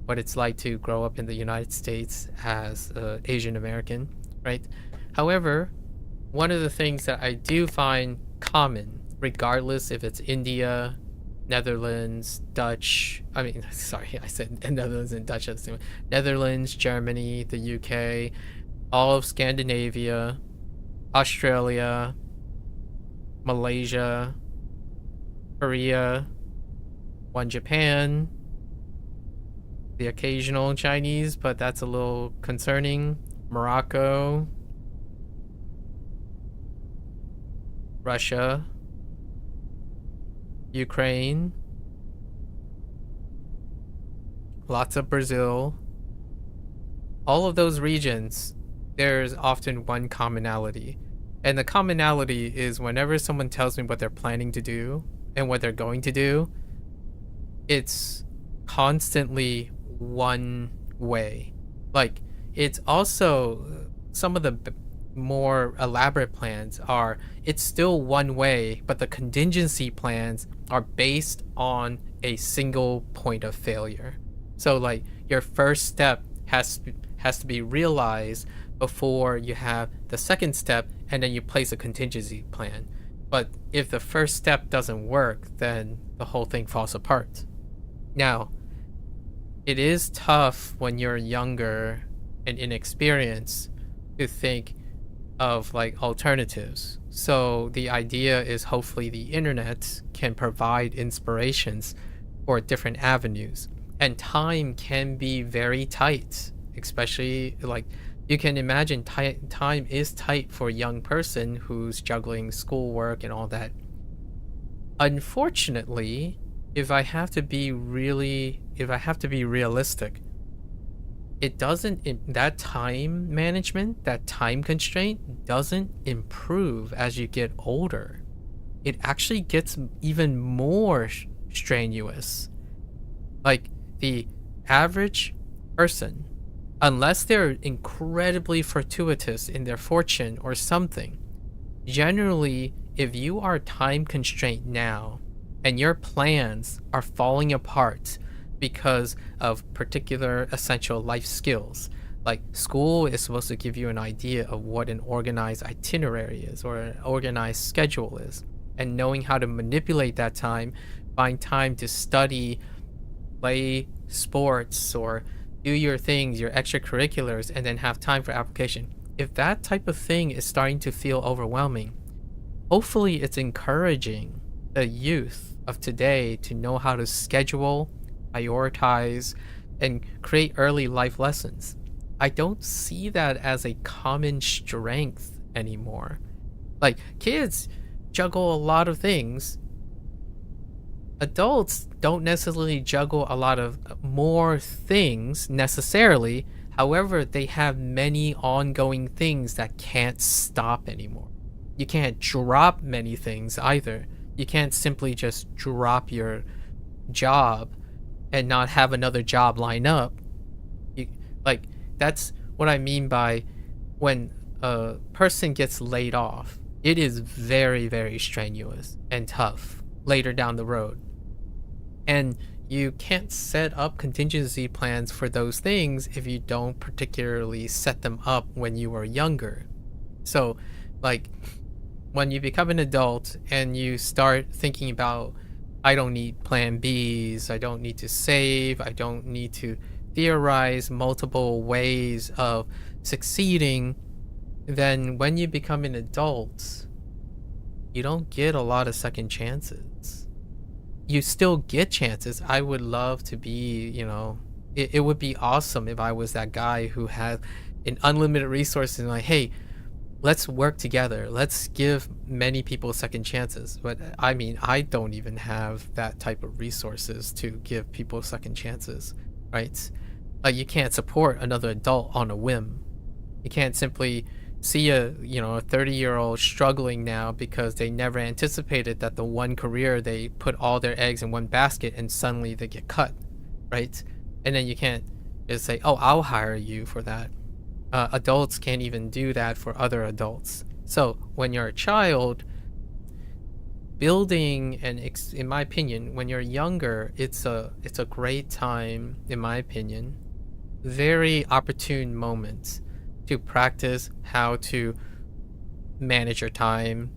what it's like to grow up in the United States as Asian American, right? However, one of the things that I do find common, regardless if it's India, Netherlands, Dutch, I said Netherlands and Dutch at the same time. Netherlands, Germany, the UK, all of Scandinavia, Australia, Malaysia, Korea, one Japan, the occasional Chinese, but that's a little concerning, Morocco, Russia, Ukraine, lots of Brazil. All of those regions there's often one commonality. And the commonality is whenever someone tells me what they're planning to do and what they're going to do, it's constantly one way. Like, it's also some of the more elaborate plans are it's still one way, but the contingency plans are based on a single point of failure. So like your first step has to be realized before you have the second step, and then you place a contingency plan. But if the first step doesn't work, then the whole thing falls apart. Now, it is tough when you're younger and inexperienced to think of like alternatives. So the idea is hopefully the internet can provide inspirations for different avenues. And time can be very tight, especially like you can imagine time is tight for a young person who's juggling schoolwork and all that. Unfortunately, if I have to be realistic, that time management, that time constraint doesn't improve as you get older. It actually gets even more strenuous. Like the average person, unless they're incredibly fortuitous in their fortune or something, generally, if you are time constrained now and your plans are falling apart because of particular essential life skills, like school is supposed to give you an idea of what an organized itinerary is or an organized schedule is, and knowing how to manipulate that time, find time to study, play sports, or do your things, your extracurriculars, and then have time for application. If that type of thing is starting to feel overwhelming, hopefully it's encouraging the youth of today to know how to schedule, prioritize, and create early life lessons. I don't see that as a common strength anymore. Like, kids juggle a lot of things. Adults don't necessarily juggle a lot of more things necessarily. However, they have many ongoing things that can't stop anymore. You can't drop many things either. You can't simply just drop your job and not have another job line up. That's what I mean by when a person gets laid off. It is very, very strenuous and tough later down the road. And you can't set up contingency plans for those things if you don't particularly set them up when you were younger. So, like, when you become an adult and you start thinking about, I don't need plan Bs, I don't need to save, I don't need to theorize multiple ways of succeeding, then when you become an adult, you don't get a lot of second chances. You still get chances. I would love to be, it would be awesome if I was that guy who had an unlimited resources and like, hey, let's work together. Let's give many people second chances. But I mean, I don't even have that type of resources to give people second chances, right? Like, you can't support another adult on a whim. You can't simply see a 30-year-old struggling now because they never anticipated that the one career they put all their eggs in one basket and suddenly they get cut, right? And then you can't just say, oh, I'll hire you for that. Adults can't even do that for other adults. So when you're a child, building in my opinion, when you're younger, it's a great time, in my opinion, very opportune moment to practice how to manage your time,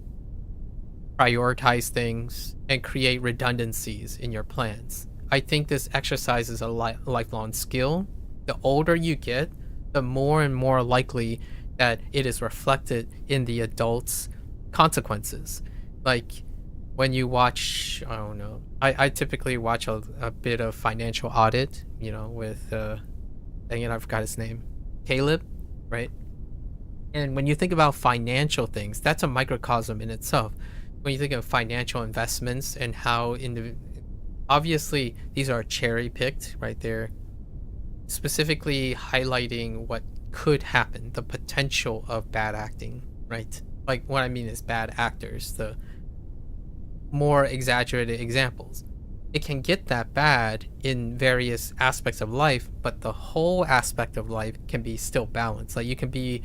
prioritize things, and create redundancies in your plans. I think this exercise is a lifelong skill. The older you get, the more and more likely that it is reflected in the adult's consequences. Like when you watch, I don't know, I typically watch a bit of Financial Audit, with, dang it, I forgot his name, Caleb, right? And when you think about financial things, that's a microcosm in itself. When you think of financial investments and how obviously these are cherry picked, right? They're specifically highlighting what could happen, the potential of bad acting, right? Like what I mean is bad actors, the more exaggerated examples. It can get that bad in various aspects of life, but the whole aspect of life can be still balanced. Like you can be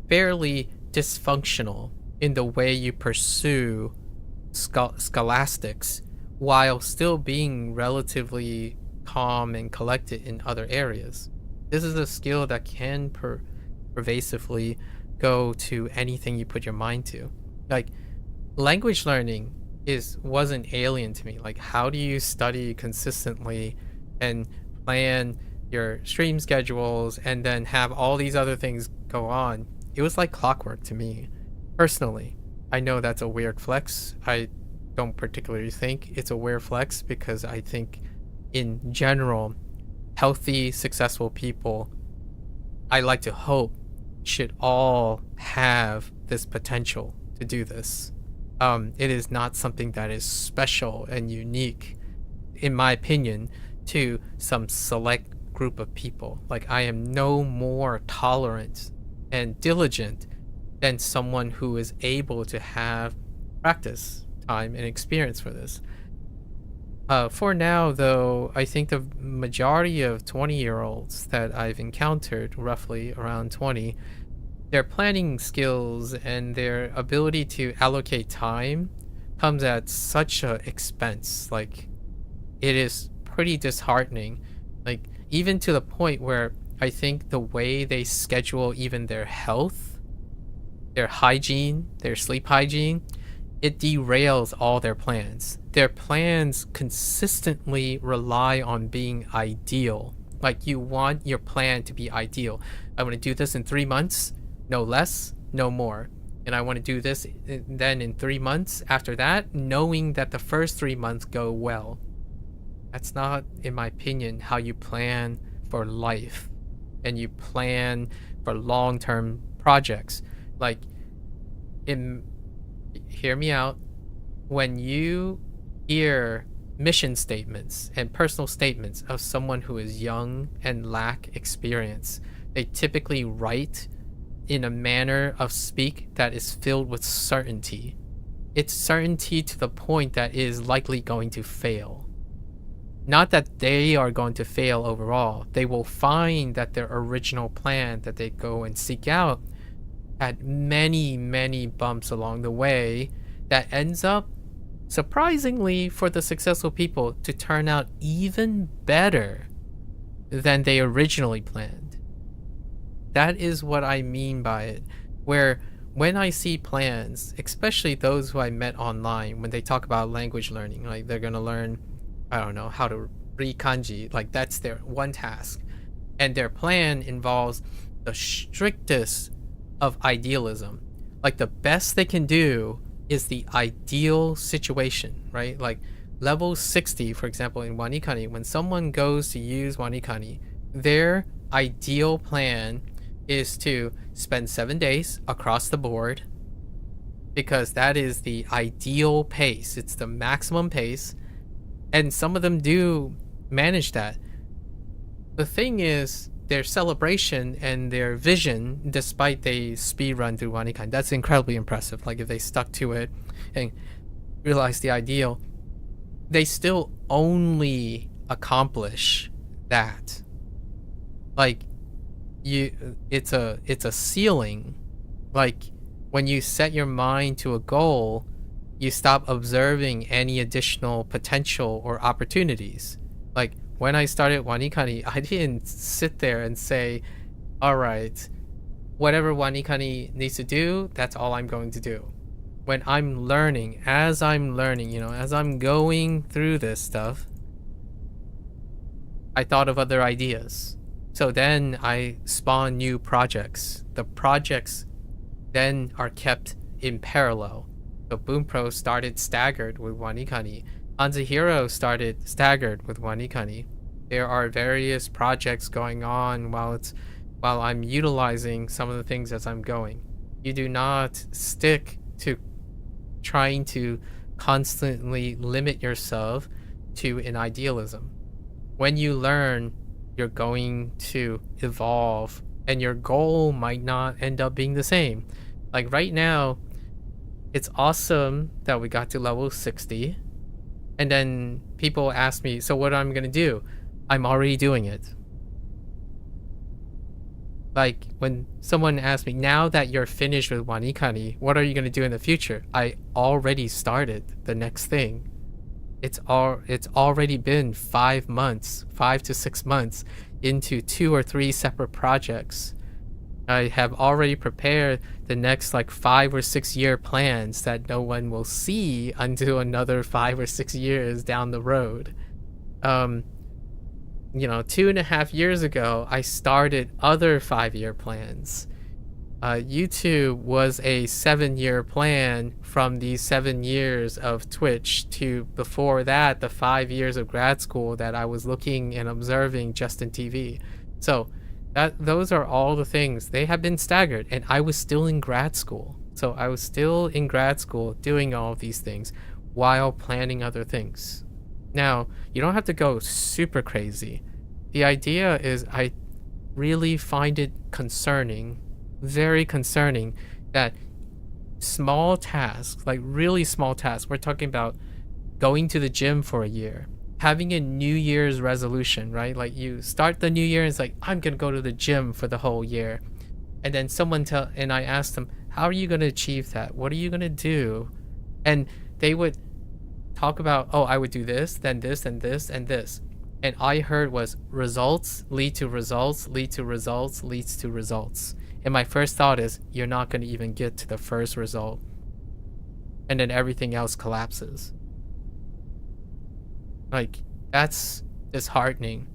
fairly dysfunctional in the way you pursue scholastics while still being relatively calm and collected in other areas. This is a skill that can pervasively go to anything you put your mind to. Like language learning wasn't alien to me. Like how do you study consistently and plan your stream schedules and then have all these other things go on? It was like clockwork to me personally. I know that's a weird flex. I don't particularly think it's a weird flex because I think in general, healthy, successful people, I like to hope, should all have this potential to do this. It is not something that is special and unique, in my opinion, to some select group of people. Like I am no more tolerant and diligent than someone who is able to have practice time and experience for this. For now, though, I think the majority of 20-year-olds that I've encountered, roughly around 20, their planning skills and their ability to allocate time comes at such a expense. Like, it is pretty disheartening. Like, even to the point where I think the way they schedule even their health, their hygiene, their sleep hygiene, it derails all their plans. Their plans consistently rely on being ideal. Like you want your plan to be ideal. I want to do this in 3 months, no less, no more. And I want to do this then in 3 months after that, knowing that the first 3 months go well. That's not, in my opinion, how you plan for life and you plan for long-term projects. Like, hear me out. When you hear mission statements and personal statements of someone who is young and lack experience, they typically write in a manner of speak that is filled with certainty. It's certainty to the point that it is likely going to fail. Not that they are going to fail overall. They will find that their original plan that they go and seek out had many, many bumps along the way that ends up, surprisingly for the successful people, to turn out even better than they originally planned. That is what I mean by it. Where when I see plans, especially those who I met online, when they talk about language learning, like they're gonna learn, I don't know, how to read kanji, like that's their one task. And their plan involves the strictest of idealism. Like the best they can do is the ideal situation, right? Like level 60, for example, in WaniKani, when someone goes to use WaniKani, their ideal plan is to spend 7 days across the board, because that is the ideal pace. It's the maximum pace, and some of them do manage that. The thing is, their celebration and their vision, despite they speed run through WaniKani, that's incredibly impressive. Like if they stuck to it and realized the ideal, they still only accomplish that. Like it's a ceiling. Like when you set your mind to a goal, you stop observing any additional potential or opportunities. Like when I started WaniKani, I didn't sit there and say, all right, whatever WaniKani needs to do, that's all I'm going to do. When I'm learning, as I'm learning, as I'm going through this stuff, I thought of other ideas. So then I spawn new projects. The projects then are kept in parallel. So Bunpro started staggered with WaniKani. HanziHero started staggered with WaniKani. There are various projects going on while I'm utilizing some of the things as I'm going. You do not stick to trying to constantly limit yourself to an idealism. When you learn, you're going to evolve and your goal might not end up being the same. Like right now, it's awesome that we got to level 60, and then people ask me, so what I'm gonna do? I'm already doing it. Like when someone asks me, now that you're finished with WaniKani, what are you gonna do in the future? I already started the next thing. It's already been 5 months, 5 to 6 months into 2 or 3 separate projects. I have already prepared the next like 5 or 6 year plans that no one will see until another 5 or 6 years down the road. 2.5 years ago, I started other 5-year plans. YouTube was a 7-year plan from the 7 years of Twitch to before that, the 5 years of grad school that I was looking and observing just in TV. So those are all the things. They have been staggered, and I was still in grad school. So I was still in grad school doing all of these things while planning other things. Now, you don't have to go super crazy. The idea is I really find it concerning, very concerning, that small tasks, like really small tasks, we're talking about going to the gym for a year, having a New Year's resolution, right? Like you start the new year and it's like, I'm gonna go to the gym for the whole year. And then and I asked them, how are you gonna achieve that? What are you gonna do? And they would talk about, oh, I would do this, then this, and this, and this. And I heard was results lead to results, lead to results, leads to results. And my first thought is, you're not going to even get to the first result. And then everything else collapses. Like, that's disheartening.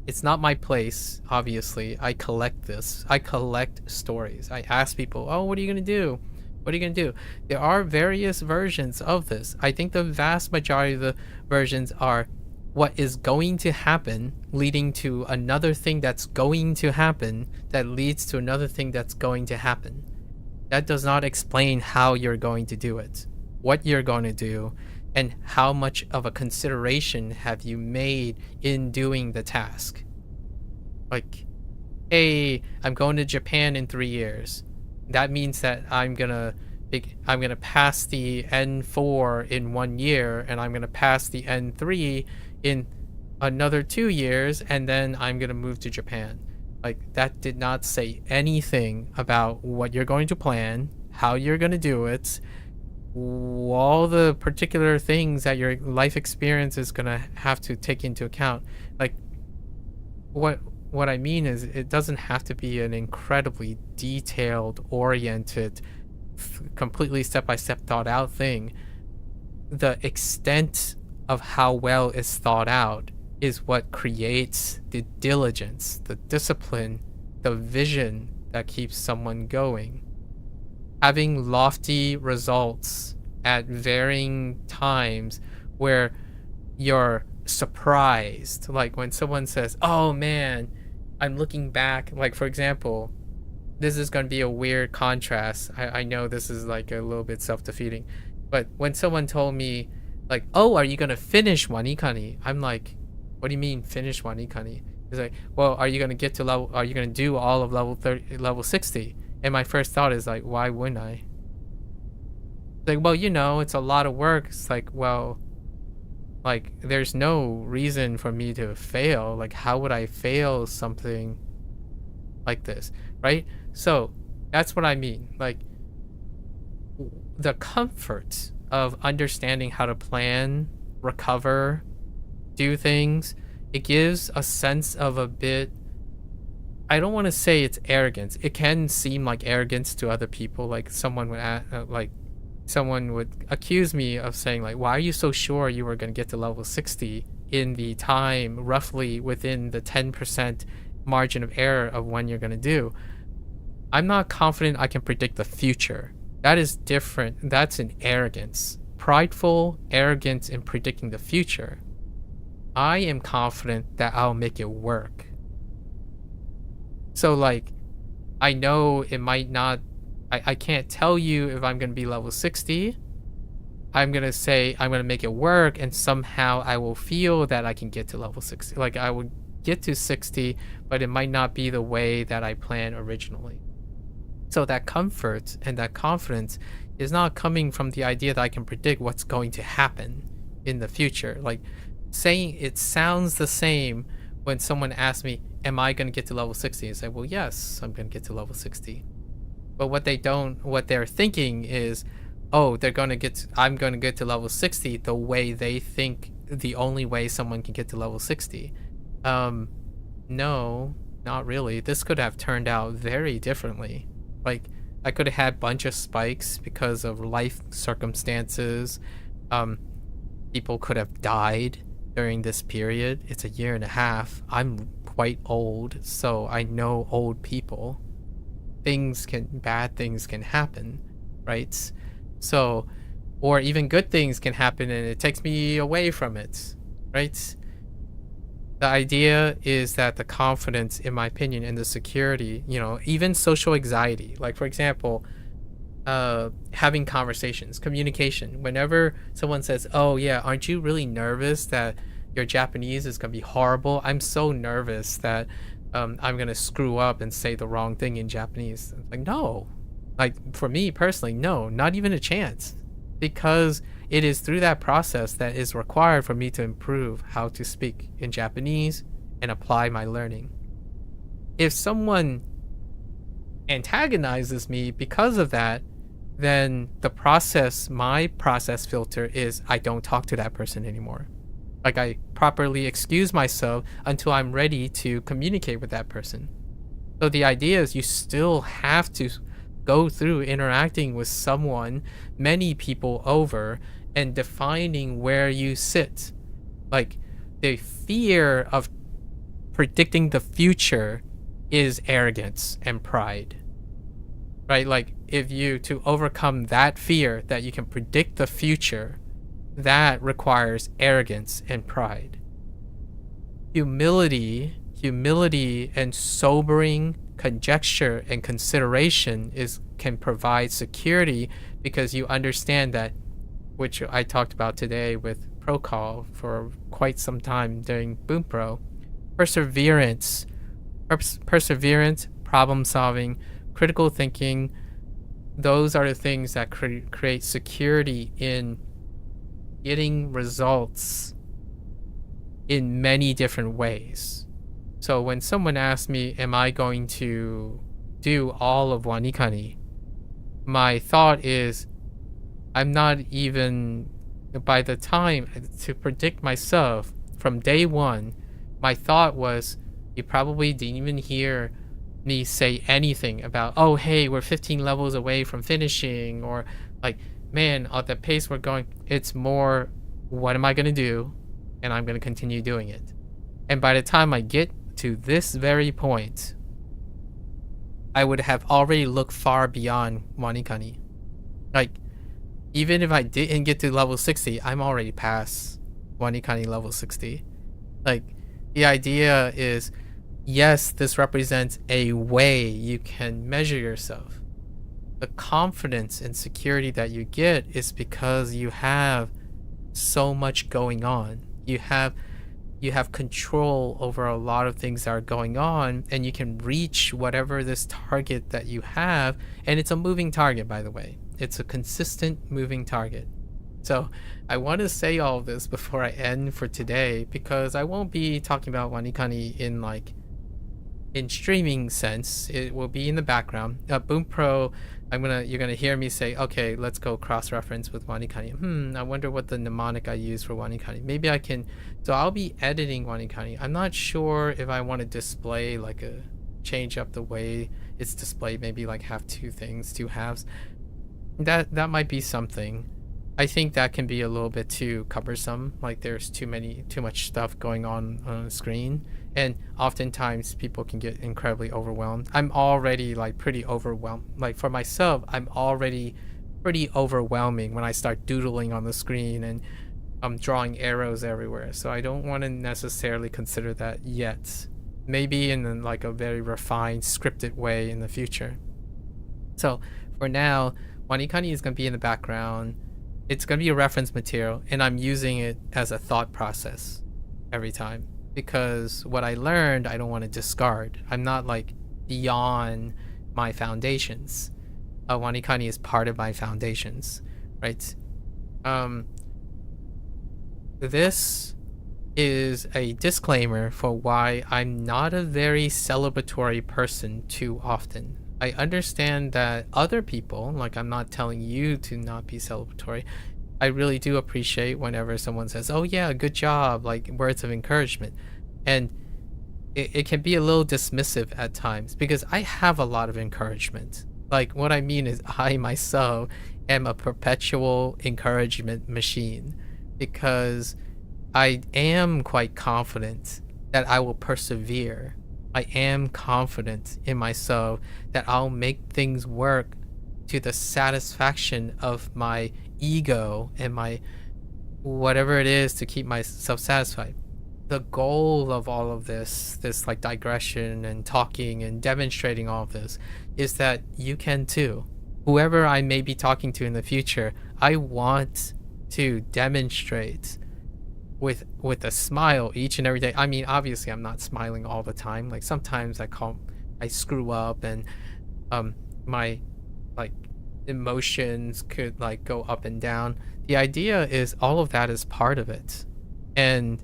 It's not my place, obviously. I collect this. I collect stories. I ask people, oh, what are you going to do? What are you going to do? There are various versions of this. I think the vast majority of the versions are what is going to happen leading to another thing that's going to happen that leads to another thing that's going to happen. That does not explain how you're going to do it, what you're going to do, and how much of a consideration have you made in doing the task. Like, hey, I'm going to Japan in 3 years. That means that I'm gonna pass the N4 in 1 year, and I'm gonna pass the N3 in another 2 years, and then I'm gonna move to Japan. Like, that did not say anything about what you're going to plan, how you're gonna do it, all the particular things that your life experience is gonna have to take into account. Like, what I mean is, it doesn't have to be an incredibly detailed, oriented, completely step-by-step thought out thing. The extent of how well it's thought out is what creates the diligence, the discipline, the vision that keeps someone going. Having lofty results at varying times where you're surprised, like when someone says, oh man, I'm looking back, like for example, this is going to be a weird contrast. I know this is like a little bit self-defeating, but when someone told me like, oh, are you going to finish WaniKani? I'm like, what do you mean finish WaniKani? It's like, well, are you going to do all of level 60? And my first thought is like, why wouldn't I? Like, well, it's a lot of work. It's like, well, like, there's no reason for me to fail. Like, how would I fail something like this, right? So that's what I mean. Like, the comfort of understanding how to plan, recover, do things, it gives a sense of a bit, I don't want to say it's arrogance. It can seem like arrogance to other people. Like someone would accuse me of saying like, why are you so sure you were going to get to level 60 in the time roughly within the 10% margin of error of when you're going to do? I'm not confident I can predict the future. That is different. That's an arrogance. Prideful arrogance in predicting the future. I am confident that I'll make it work. So like, I know it might not, I can't tell you if I'm going to be level 60. I'm going to say I'm going to make it work, and somehow I will feel that I can get to level 60. Like, I would get to 60, but it might not be the way that I planned originally. So that comfort and that confidence is not coming from the idea that I can predict what's going to happen in the future. Like saying it sounds the same when someone asks me, am I going to get to level 60? I say, well, yes, I'm going to get to level 60. But what they're thinking is, oh, I'm going to get to level 60 the way they think the only way someone can get to level 60. No, not really. This could have turned out very differently. Like, I could have had a bunch of spikes because of life circumstances. People could have died during this period. It's a year and a half. I'm quite old, so I know old people. Bad things can happen, right? So, or even good things can happen and it takes me away from it, right? The idea is that the confidence, in my opinion, and the security, even social anxiety, like for example, having conversations, communication. Whenever someone says, oh yeah, aren't you really nervous that your Japanese is going to be horrible? I'm so nervous that I'm going to screw up and say the wrong thing in Japanese. Like, no. Like, for me personally, no, not even a chance. Because it is through that process that is required for me to improve how to speak in Japanese and apply my learning. If someone antagonizes me because of that, then my process filter is I don't talk to that person anymore. Like, I properly excuse myself until I'm ready to communicate with that person. So the idea is you still have to go through interacting with someone, many people over, and defining where you sit. Like, the fear of predicting the future is arrogance and pride, right? Like, to overcome that fear that you can predict the future, that requires arrogance and pride. Humility and sobering conjecture and consideration can provide security, because you understand that, which I talked about today with Procall for quite some time during Bunpro, perseverance, problem solving, critical thinking. Those are the things that create security in getting results in many different ways. So when someone asks me, am I going to do all of WaniKani? My thought is, I'm not even, by the time to predict myself from day one, my thought was, you probably didn't even hear me say anything about, oh, hey, we're 15 levels away from finishing, or like, man, at the pace we're going. It's more, what am I going to do? And I'm going to continue doing it. And by the time I get to this very point, I would have already looked far beyond WaniKani. Like, even if I didn't get to level 60, I'm already past WaniKani level 60. Like, the idea is, yes, this represents a way you can measure yourself. The confidence and security that you get is because you have so much going on. You have control over a lot of things that are going on, and you can reach whatever this target that you have. And it's a moving target, by the way. It's a consistent moving target. So I want to say all of this before I end for today, because I won't be talking about WaniKani in streaming sense. It will be in the background. Bunpro, you're gonna hear me say, okay, let's go cross-reference with WaniKani. I wonder what the mnemonic I use for WaniKani. Maybe I can. So I'll be editing WaniKani. I'm not sure if I want to display change up the way it's displayed. Maybe have two halves. That might be something. I think that can be a little bit too cumbersome. Like, there's too much stuff going on the screen, and oftentimes people can get incredibly overwhelmed. I'm already pretty overwhelmed. Like, for myself, I'm already pretty overwhelming when I start doodling on the screen and I'm drawing arrows everywhere. So I don't want to necessarily consider that yet. Maybe in a very refined, scripted way in the future. So for now, WaniKani is going to be in the background. It's going to be a reference material, and I'm using it as a thought process every time. because what I learned, I don't want to discard. I'm not like beyond my foundations. WaniKani is part of my foundations, right? This is a disclaimer for why I'm not a very celebratory person too often. I understand that other people, like I'm not telling you to not be celebratory. I really do appreciate whenever someone says, oh yeah, good job, like words of encouragement. And it can be a little dismissive at times because I have a lot of encouragement. Like what I mean is I myself am a perpetual encouragement machine because I am quite confident that I will persevere. I am confident in myself that I'll make things work to the satisfaction of my ego and my whatever it is to keep myself satisfied. The goal of all of this like digression and talking and demonstrating all of this is that you can too. Whoever I may be talking to in the future, I want to demonstrate with a smile each and every day. I mean, obviously I'm not smiling all the time. Like sometimes I screw up and my like emotions could like go up and down. The idea is all of that is part of it. And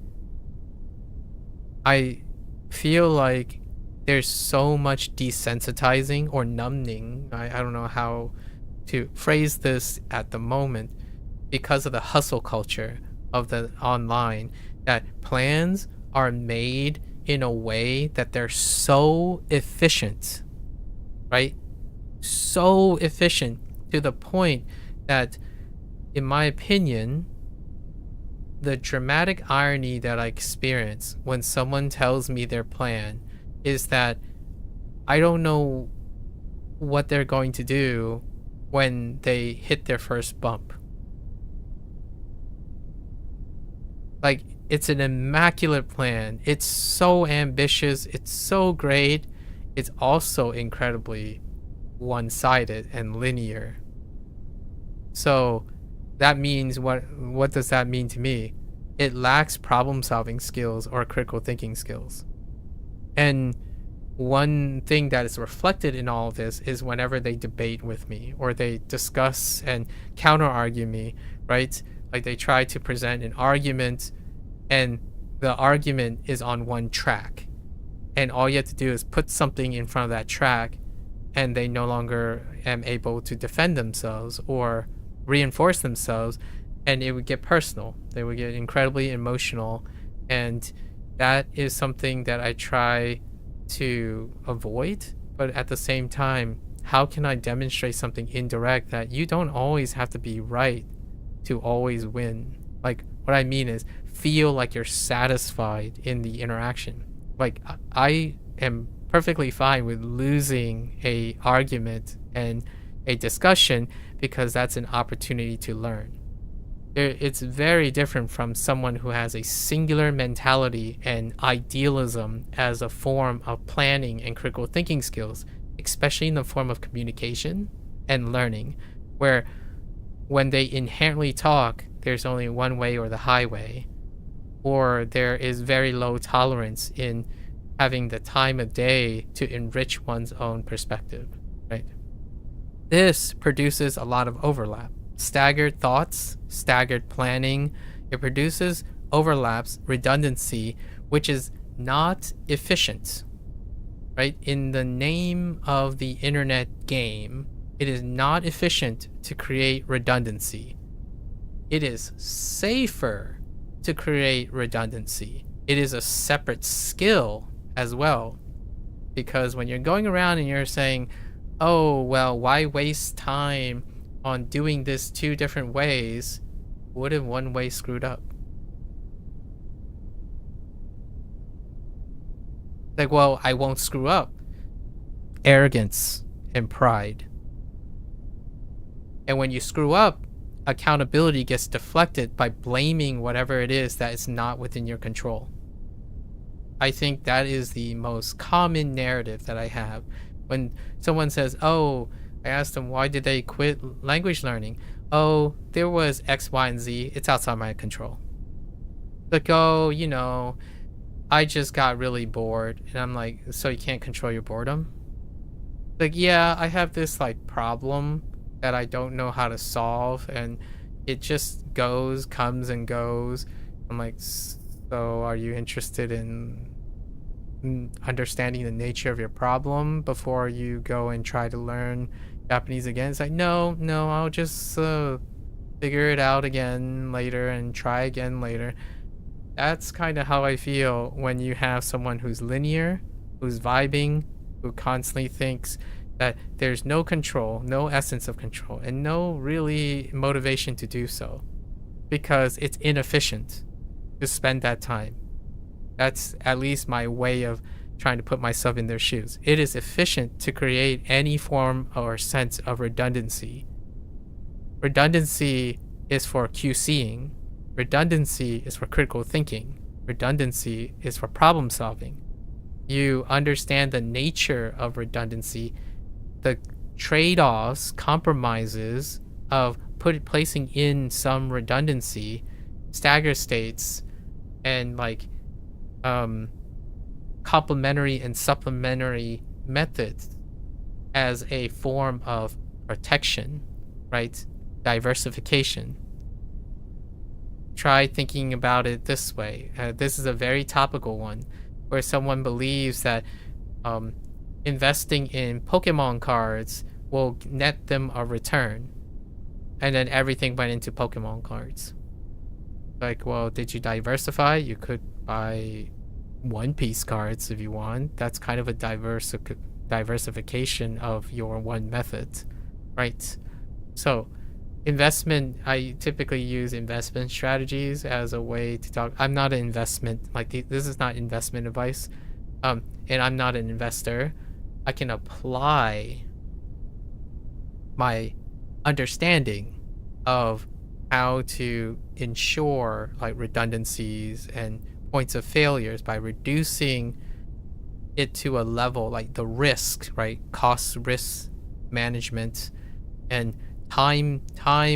I feel like there's so much desensitizing or numbing. I don't know how to phrase this at the moment because of the hustle culture of the online, that plans are made in a way that they're so efficient, right? So efficient to the point that, in my opinion, the dramatic irony that I experience when someone tells me their plan is that I don't know what they're going to do when they hit their first bump. Like, it's an immaculate plan. It's so ambitious. It's so great. It's also incredibly one-sided and linear. So that means what does that mean to me? It lacks problem-solving skills or critical thinking skills. And one thing that is reflected in all of this is whenever they debate with me or they discuss and counter-argue me, right? Like they try to present an argument and the argument is on one track. And all you have to do is put something in front of that track and they no longer am able to defend themselves or reinforce themselves, and it would get personal. They would get incredibly emotional, and that is something that I try to avoid. But at the same time, how can I demonstrate something indirect that you don't always have to be right to always win? Like, what I mean is feel like you're satisfied in the interaction. Like, I am perfectly fine with losing a argument and a discussion because that's an opportunity to learn. It's very different from someone who has a singular mentality and idealism as a form of planning and critical thinking skills, especially in the form of communication and learning, where when they inherently talk, there's only one way or the highway, or there is very low tolerance in having the time of day to enrich one's own perspective, right? This produces a lot of overlap. Staggered thoughts, staggered planning. It produces overlaps, redundancy, which is not efficient, right? In the name of the internet game, it is not efficient to create redundancy. It is safer to create redundancy. It is a separate skill as well, because when you're going around and you're saying, oh, well, why waste time on doing this two different ways? What if one way screwed up? Like, well, I won't screw up. Arrogance and pride. And when you screw up, accountability gets deflected by blaming whatever it is that is not within your control. I think that is the most common narrative that I have. When someone says, oh, I asked them, why did they quit language learning? Oh, there was X, Y, and Z. It's outside my control. Like, oh, I just got really bored, and I'm like, so you can't control your boredom? Like, yeah, I have this like problem that I don't know how to solve, and it just comes and goes. I'm like, so are you interested in understanding the nature of your problem before you go and try to learn Japanese again? It's like, no, I'll just figure it out again later and try again later. That's kind of how I feel when you have someone who's linear, who's vibing, who constantly thinks that there's no control, no essence of control, and no really motivation to do so because it's inefficient to spend that time. That's at least my way of trying to put myself in their shoes. It is efficient to create any form or sense of redundancy. Redundancy is for QCing. Redundancy is for critical thinking. Redundancy is for problem solving. You understand the nature of redundancy, the trade-offs, compromises of placing in some redundancy, stagger states, and like complementary and supplementary methods as a form of protection, right? Diversification. Try thinking about it this way. This is a very topical one, where someone believes that investing in Pokemon cards will net them a return, and then everything went into Pokemon cards. Like, well, did you diversify? You could buy One Piece cards if you want. That's kind of a diversification of your one method, right? So investment, I typically use investment strategies as a way to talk. I'm not an investment, like this is not investment advice, and I'm not an investor. I can apply my understanding of how to ensure like redundancies and points of failures by reducing it to a level like the risk, right? Cost risk management, and time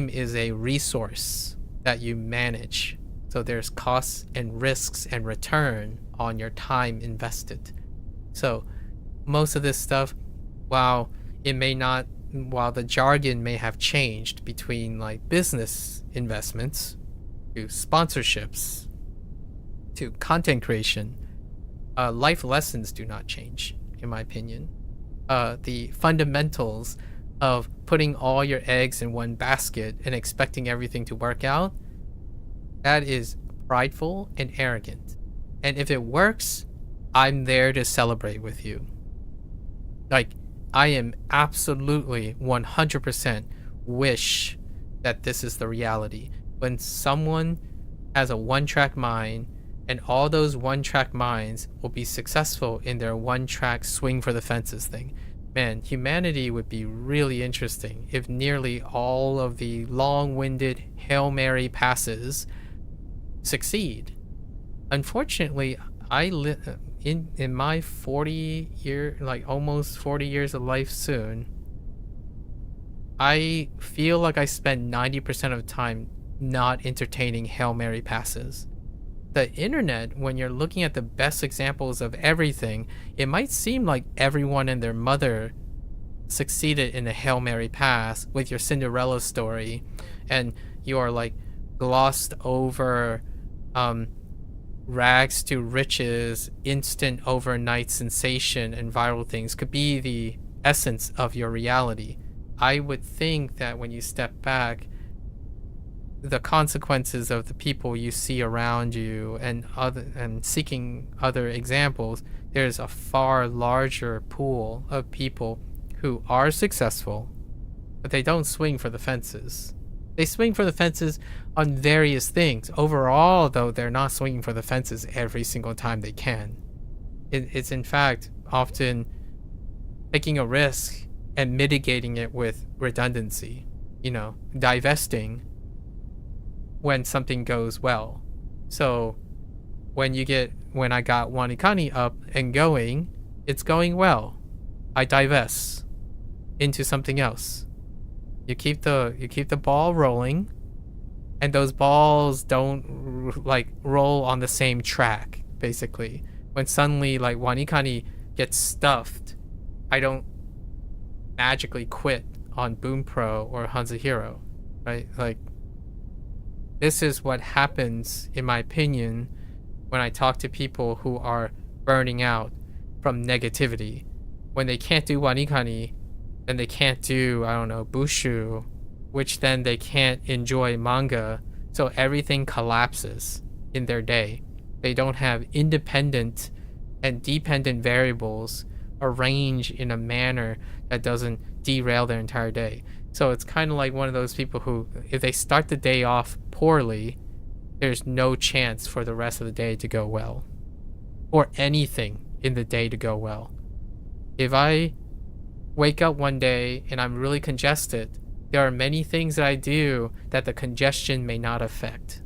is a resource that you manage. So there's costs and risks and return on your time invested. So most of this stuff, while the jargon may have changed between like business investments to sponsorships to content creation, life lessons do not change, in my opinion. The fundamentals of putting all your eggs in one basket and expecting everything to work out, that is prideful and arrogant. And if it works, I'm there to celebrate with you. Like, I am absolutely 100% wish that this is the reality. When someone has a one-track mind, and all those one-track minds will be successful in their one-track swing for the fences thing. Man, humanity would be really interesting if nearly all of the long-winded Hail Mary passes succeed. Unfortunately, in my almost 40 years of life soon, I feel like I spend 90% of the time not entertaining Hail Mary passes. The internet, when you're looking at the best examples of everything, it might seem like everyone and their mother succeeded in a Hail Mary pass with your Cinderella story, and you're like glossed over rags to riches, instant overnight sensation, and viral things could be the essence of your reality. I would think that when you step back, the consequences of the people you see around you and seeking other examples, there's a far larger pool of people who are successful, but they don't swing for the fences. They swing for the fences on various things. Overall, though, they're not swinging for the fences every single time they can. It's in fact often taking a risk and mitigating it with redundancy, divesting when something goes well. So when I got WaniKani up and going, it's going well. I divest into something else. You keep the ball rolling, and those balls don't like roll on the same track. basically. When suddenly like WaniKani gets stuffed, I don't magically quit on Bunpro or HanziHero, right? Like, this is what happens, in my opinion, when I talk to people who are burning out from negativity. When they can't do WaniKani, then they can't do, I don't know, Bushu, which then they can't enjoy manga, so everything collapses in their day. They don't have independent and dependent variables arranged in a manner that doesn't derail their entire day. So it's kind of like one of those people who, if they start the day off poorly, there's no chance for the rest of the day to go well, or anything in the day to go well. If I wake up one day and I'm really congested, there are many things that I do that the congestion may not affect.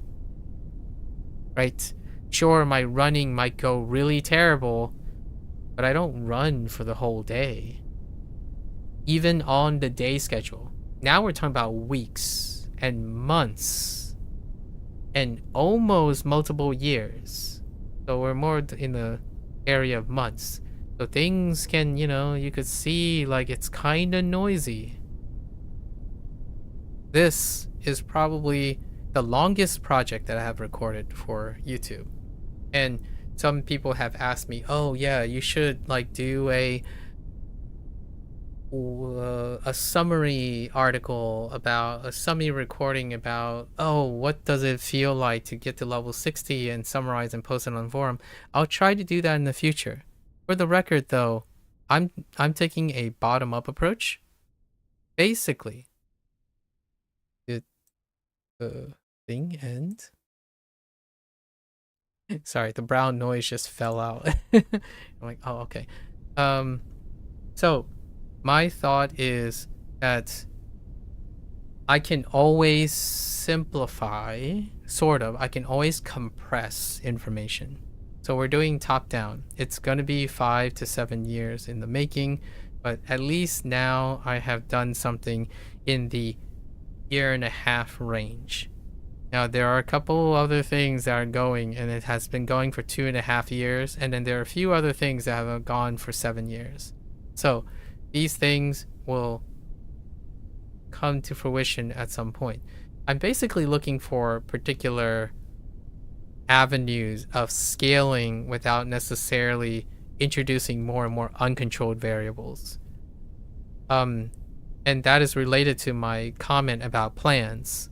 Right? Sure, my running might go really terrible, but I don't run for the whole day. Even on the day schedule. Now we're talking about weeks and months and almost multiple years. So we're more in the area of months. So things can, you could see like it's kind of noisy. This is probably the longest project that I have recorded for YouTube. And some people have asked me, oh yeah, you should like do a summary article about a summary recording about, oh, what does it feel like to get to level 60 and summarize and post it on the forum. I'll try to do that in the future. For the record though, I'm taking a bottom-up approach. Basically, did the thing end? Sorry, the brown noise just fell out. I'm like, oh, okay. So my thought is that I can always simplify, sort of. I can always compress information. So we're doing top down. It's going to be 5 to 7 years in the making, but at least now I have done something in the 1.5 year range. Now there are a couple other things that are going, and it has been going for 2.5 years, and then there are a few other things that have gone for 7 years. So these things will come to fruition at some point. I'm basically looking for particular avenues of scaling without necessarily introducing more and more uncontrolled variables. And that is related to my comment about plans.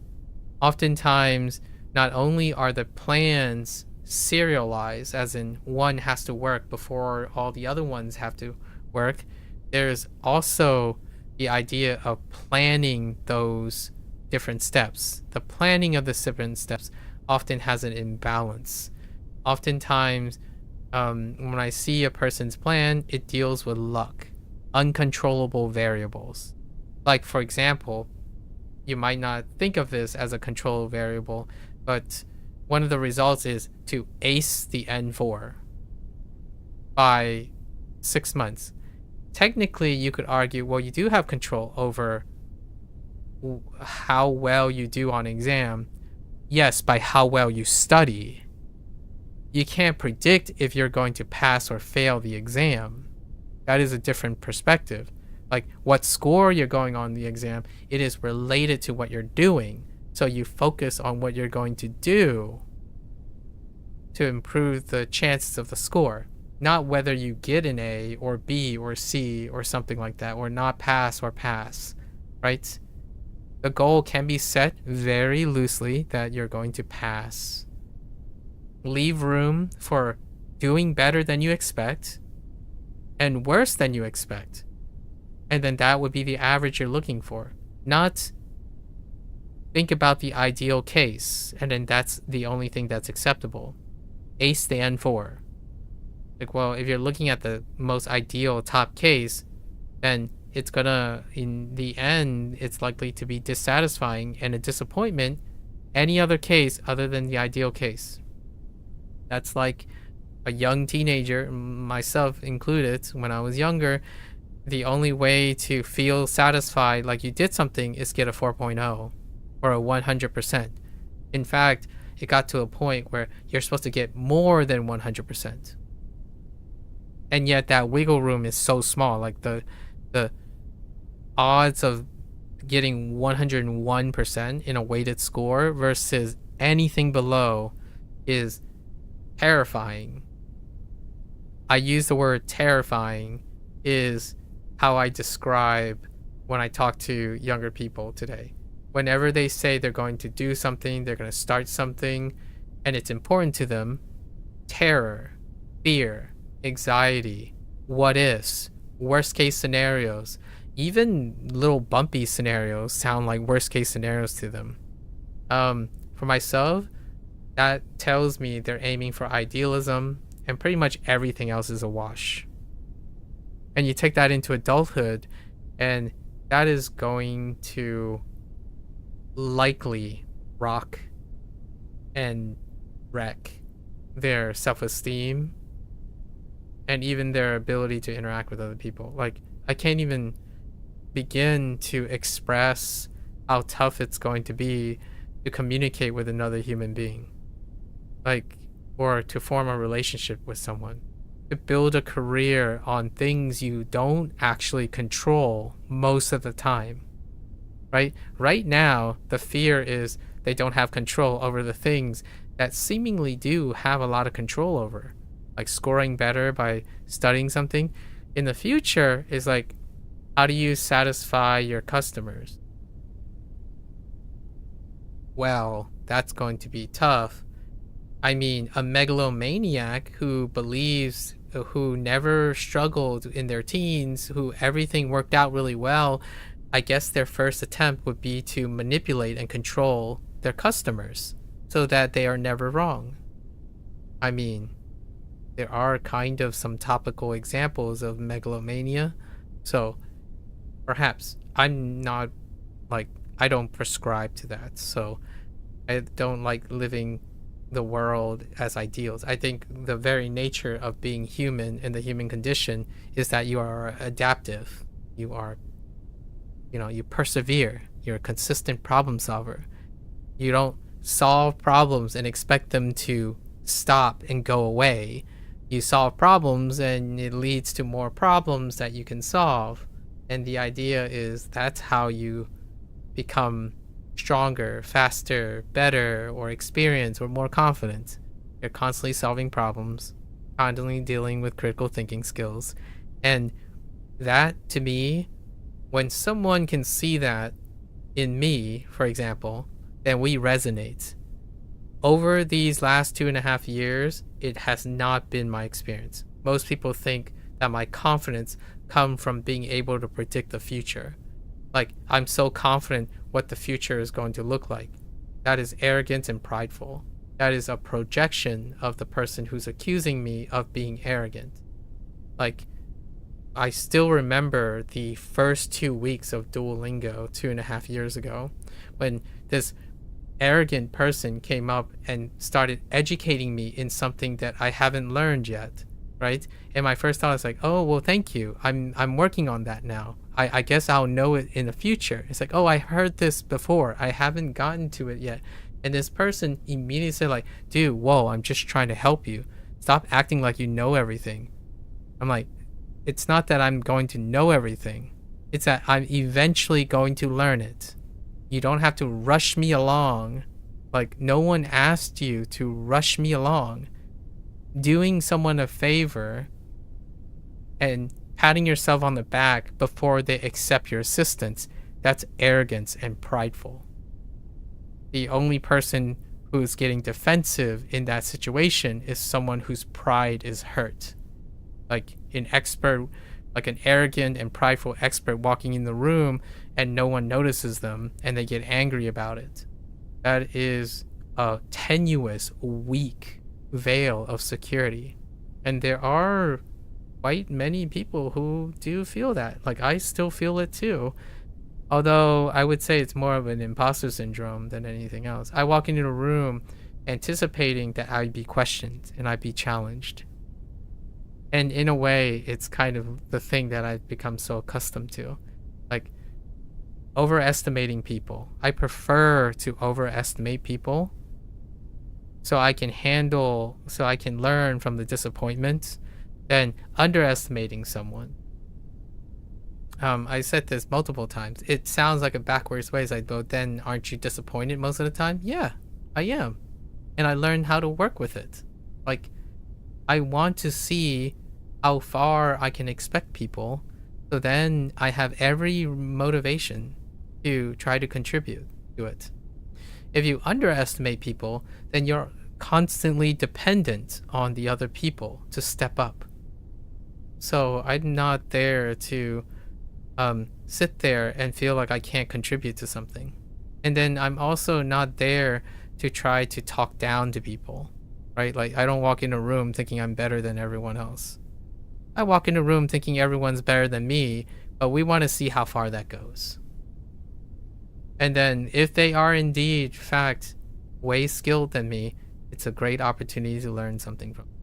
Oftentimes, not only are the plans serialized, as in one has to work before all the other ones have to work, there's also the idea of planning those different steps. The planning of the different steps often has an imbalance. Oftentimes, when I see a person's plan, it deals with luck, uncontrollable variables. Like, for example, you might not think of this as a control variable, but one of the results is to ace the N4 by 6 months. Technically, you could argue, well, you do have control over how well you do on exam. Yes, by how well you study. You can't predict if you're going to pass or fail the exam. That is a different perspective. Like what score you're going on the exam, it is related to what you're doing. So you focus on what you're going to do to improve the chances of the score. Not whether you get an A or B or C or something like that, or not pass or pass, right? The goal can be set very loosely that you're going to pass. Leave room for doing better than you expect and worse than you expect. And then that would be the average you're looking for. Not think about the ideal case and then that's the only thing that's acceptable. Ace the N4. Like, well, if you're looking at the most ideal top case, then it's gonna, in the end, it's likely to be dissatisfying and a disappointment any other case other than the ideal case. That's like a young teenager, myself included, when I was younger, the only way to feel satisfied like you did something is get a 4.0 or a 100%. In fact, it got to a point where you're supposed to get more than 100%. And yet that wiggle room is so small. Like the odds of getting 101% in a weighted score versus anything below is terrifying. I use the word terrifying is how I describe when I talk to younger people today. Whenever they say they're going to do something, they're going to start something, and it's important to them, terror, fear, anxiety, what ifs, worst case scenarios, even little bumpy scenarios sound like worst case scenarios to them. For myself, that tells me they're aiming for idealism, and pretty much everything else is a wash. And you take that into adulthood, and that is going to likely rock and wreck their self-esteem and even their ability to interact with other people. Like, I can't even begin to express how tough it's going to be to communicate with another human being, like, or to form a relationship with someone, to build a career on things you don't actually control most of the time, right? Right now, the fear is they don't have control over the things that seemingly do have a lot of control over, like scoring better by studying something. In the future is like, how do you satisfy your customers? Well, that's going to be tough. I mean, a megalomaniac who believes, who never struggled in their teens, who everything worked out really well, I guess their first attempt would be to manipulate and control their customers so that they are never wrong. I mean, there are kind of some topical examples of megalomania, so perhaps I'm not, like, I don't prescribe to that, so I don't like living the world as ideals. I think the very nature of being human and the human condition is that you are adaptive. You are, you persevere. You're a consistent problem solver. You don't solve problems and expect them to stop and go away. You solve problems and it leads to more problems that you can solve. And the idea is that's how you become stronger, faster, better, or experienced, or more confident. You're constantly solving problems, constantly dealing with critical thinking skills. And that, to me, when someone can see that in me, for example, then we resonate. Over these last 2.5 years, it has not been my experience. Most people think that my confidence comes from being able to predict the future. Like, I'm so confident what the future is going to look like. That is arrogant and prideful. That is a projection of the person who's accusing me of being arrogant. Like, I still remember the first 2 weeks of Duolingo 2.5 years ago when this arrogant person came up and started educating me in something that I haven't learned yet, right? And my first thought was like, oh, well, thank you. I'm working on that now. I guess I'll know it in the future. It's like, oh, I heard this before. I haven't gotten to it yet. And this person immediately said like, dude, whoa, I'm just trying to help you. Stop acting like you know everything. I'm like, it's not that I'm going to know everything. It's that I'm eventually going to learn it. You don't have to rush me along. Like, no one asked you to rush me along. Doing someone a favor and patting yourself on the back before they accept your assistance, that's arrogance and prideful. The only person who's getting defensive in that situation is someone whose pride is hurt. Like an expert, like an arrogant and prideful expert walking in the room and no one notices them and they get angry about it. That is a tenuous, weak veil of security. And there are quite many people who do feel that. Like, I still feel it too. Although I would say it's more of an imposter syndrome than anything else. I walk into a room anticipating that I'd be questioned and I'd be challenged. And in a way, it's kind of the thing that I've become so accustomed to. Like, overestimating people. I prefer to overestimate people so I can learn from the disappointment than underestimating someone. I said this multiple times. It sounds like a backwards way. It's like, but then aren't you disappointed most of the time? Yeah, I am. And I learned how to work with it. Like, I want to see how far I can expect people, so then I have every motivation to try to contribute to it. If you underestimate people, then you're constantly dependent on the other people to step up. So I'm not there to sit there and feel like I can't contribute to something. And then I'm also not there to try to talk down to people, right? Like, I don't walk in a room thinking I'm better than everyone else. I walk in a room thinking everyone's better than me, but we want to see how far that goes. And then if they are indeed, in fact, way skilled than me, it's a great opportunity to learn something from them.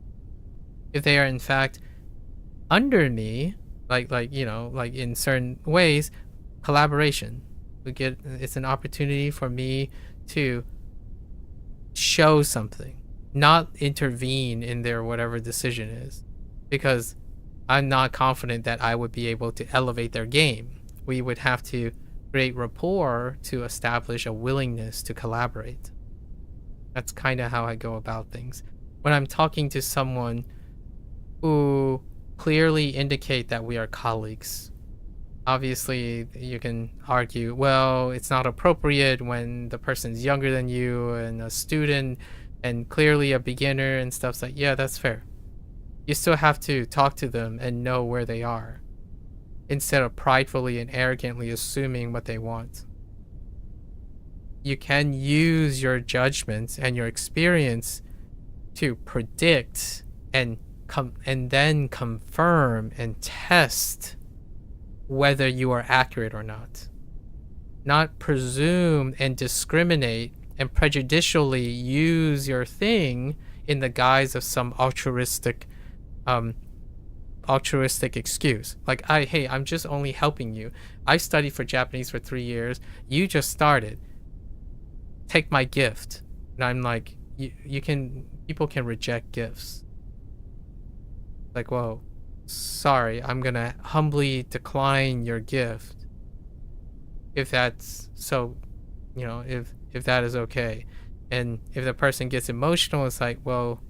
If they are in fact under me, like in certain ways, collaboration. It's an opportunity for me to show something, not intervene in their whatever decision is, because I'm not confident that I would be able to elevate their game. We would have to create rapport to establish a willingness to collaborate. That's kind of how I go about things. When I'm talking to someone who clearly indicate that we are colleagues, obviously you can argue, well, it's not appropriate when the person's younger than you and a student and clearly a beginner and stuff. Like, yeah, that's fair. You still have to talk to them and know where they are, instead of pridefully and arrogantly assuming what they want. You can use your judgments and your experience to predict and then confirm and test whether you are accurate or not. Not presume and discriminate and prejudicially use your thing in the guise of some altruistic excuse. Like, hey, I'm just only helping you. I studied for Japanese for 3 years. You just started. Take my gift. And I'm like, people can reject gifts. Like, whoa, sorry, I'm gonna humbly decline your gift. If that's so, if that is okay. And if the person gets emotional, it's like, well,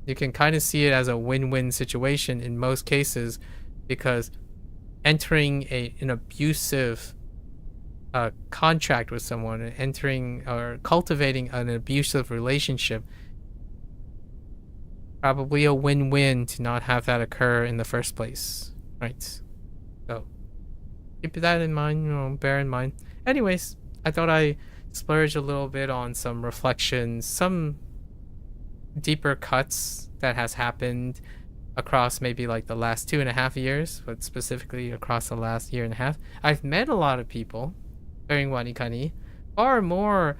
you can kind of see it as a win-win situation in most cases, because entering an abusive contract with someone, entering or cultivating an abusive relationship, probably a win-win to not have that occur in the first place, right? So keep that in mind, bear in mind. Anyways, I thought I splurge a little bit on some reflections, some deeper cuts that has happened across maybe like the last 2.5 years, but specifically across the last 1.5 years. I've met a lot of people during WaniKani, far more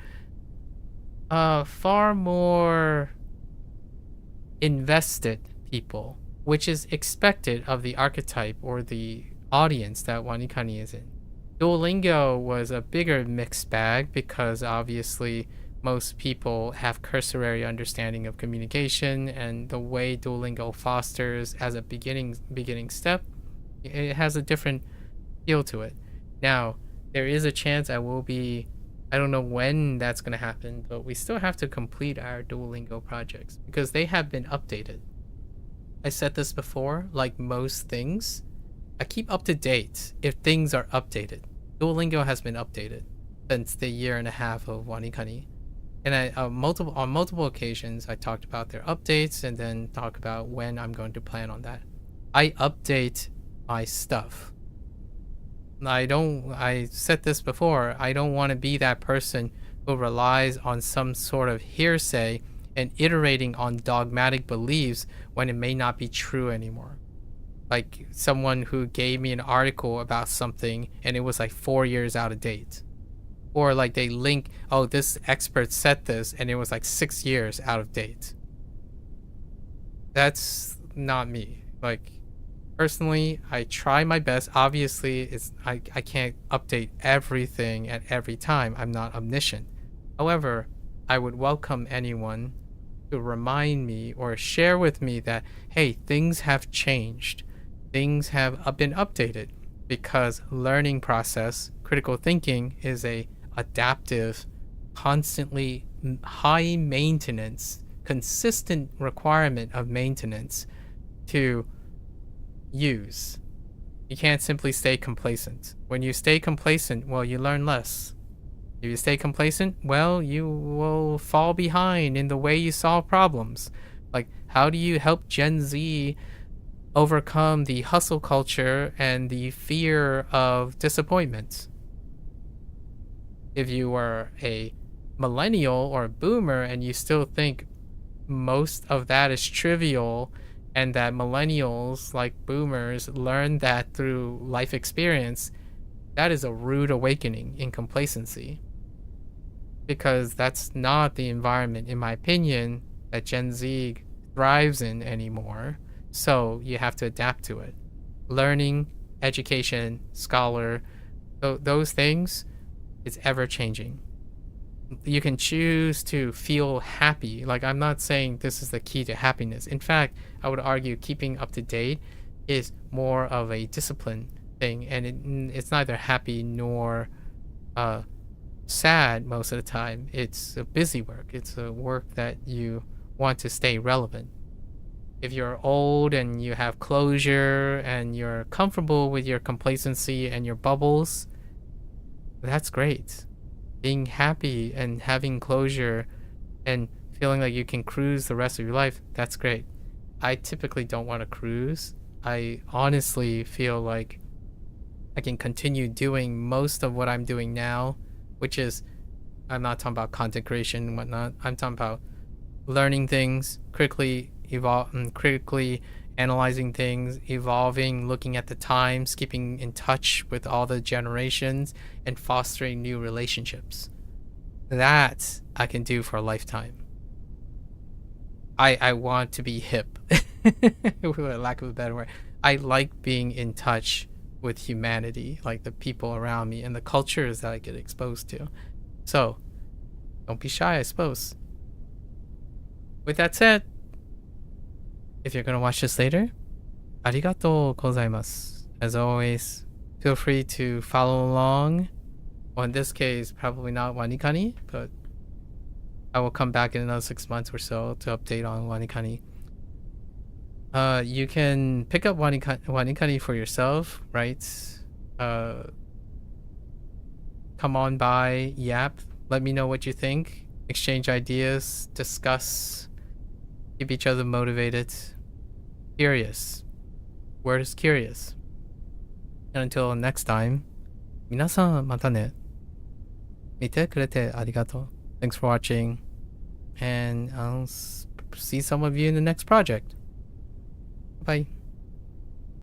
invested people, which is expected of the archetype or the audience that WaniKani is in. Duolingo was a bigger mixed bag because obviously most people have cursory understanding of communication, and the way Duolingo fosters as a beginning step, it has a different feel to it. Now, there is a chance I don't know when that's going to happen, but we still have to complete our Duolingo projects because they have been updated. I said this before, like most things, I keep up to date if things are updated. Duolingo has been updated since the 1.5 years of WaniKani. And on multiple occasions, I talked about their updates and then talk about when I'm going to plan on that. I update my stuff. I said this before, I don't want to be that person who relies on some sort of hearsay and iterating on dogmatic beliefs when it may not be true anymore. Like someone who gave me an article about something and it was like 4 years out of date. Or like they link, oh, this expert said this and it was like 6 years out of date. That's not me. Like, personally, I try my best. Obviously, I can't update everything at every time. I'm not omniscient. However, I would welcome anyone to remind me or share with me that, hey, things have changed. Things have been updated because learning process, critical thinking is a adaptive, constantly high maintenance, consistent requirement of maintenance to use. You can't simply stay complacent. When you stay complacent, well, you learn less. If you stay complacent, well, you will fall behind in the way you solve problems. Like, how do you help Gen Z overcome the hustle culture and the fear of disappointment? If you were a millennial or a boomer and you still think most of that is trivial and that millennials, like boomers, learn that through life experience, that is a rude awakening in complacency. Because that's not the environment, in my opinion, that Gen Z thrives in anymore. So you have to adapt to it. Learning, education, scholar, those things is ever changing. You can choose to feel happy. Like, I'm not saying this is the key to happiness. In fact, I would argue keeping up to date is more of a discipline thing, and it's neither happy nor sad most of the time. It's a busy work. It's a work that you want to stay relevant. If you're old and you have closure and you're comfortable with your complacency and your bubbles, that's great. Being happy and having closure and feeling like you can cruise the rest of your life, that's great. I typically don't want to cruise. I honestly feel like I can continue doing most of what I'm doing now, which is, I'm not talking about content creation and whatnot. I'm talking about learning things, critically analyzing things, evolving, looking at the times, keeping in touch with all the generations, and fostering new relationships. That I can do for a lifetime. I want to be hip, with lack of a better word. I like being in touch with humanity, like the people around me and the cultures that I get exposed to. So, don't be shy, I suppose. With that said, if you're going to watch this later, arigatou gozaimasu. As always, feel free to follow along. Well, in this case, probably not WaniKani, but I will come back in another 6 months or so to update on WaniKani. You can pick up WaniKani for yourself, right? Come on by, yap. Let me know what you think. Exchange ideas, discuss, keep each other motivated. Curious. Word is curious. And until next time, 皆さんまたね。見てくれてありがとう. Thanks for watching, and I'll see some of you in the next project. Bye.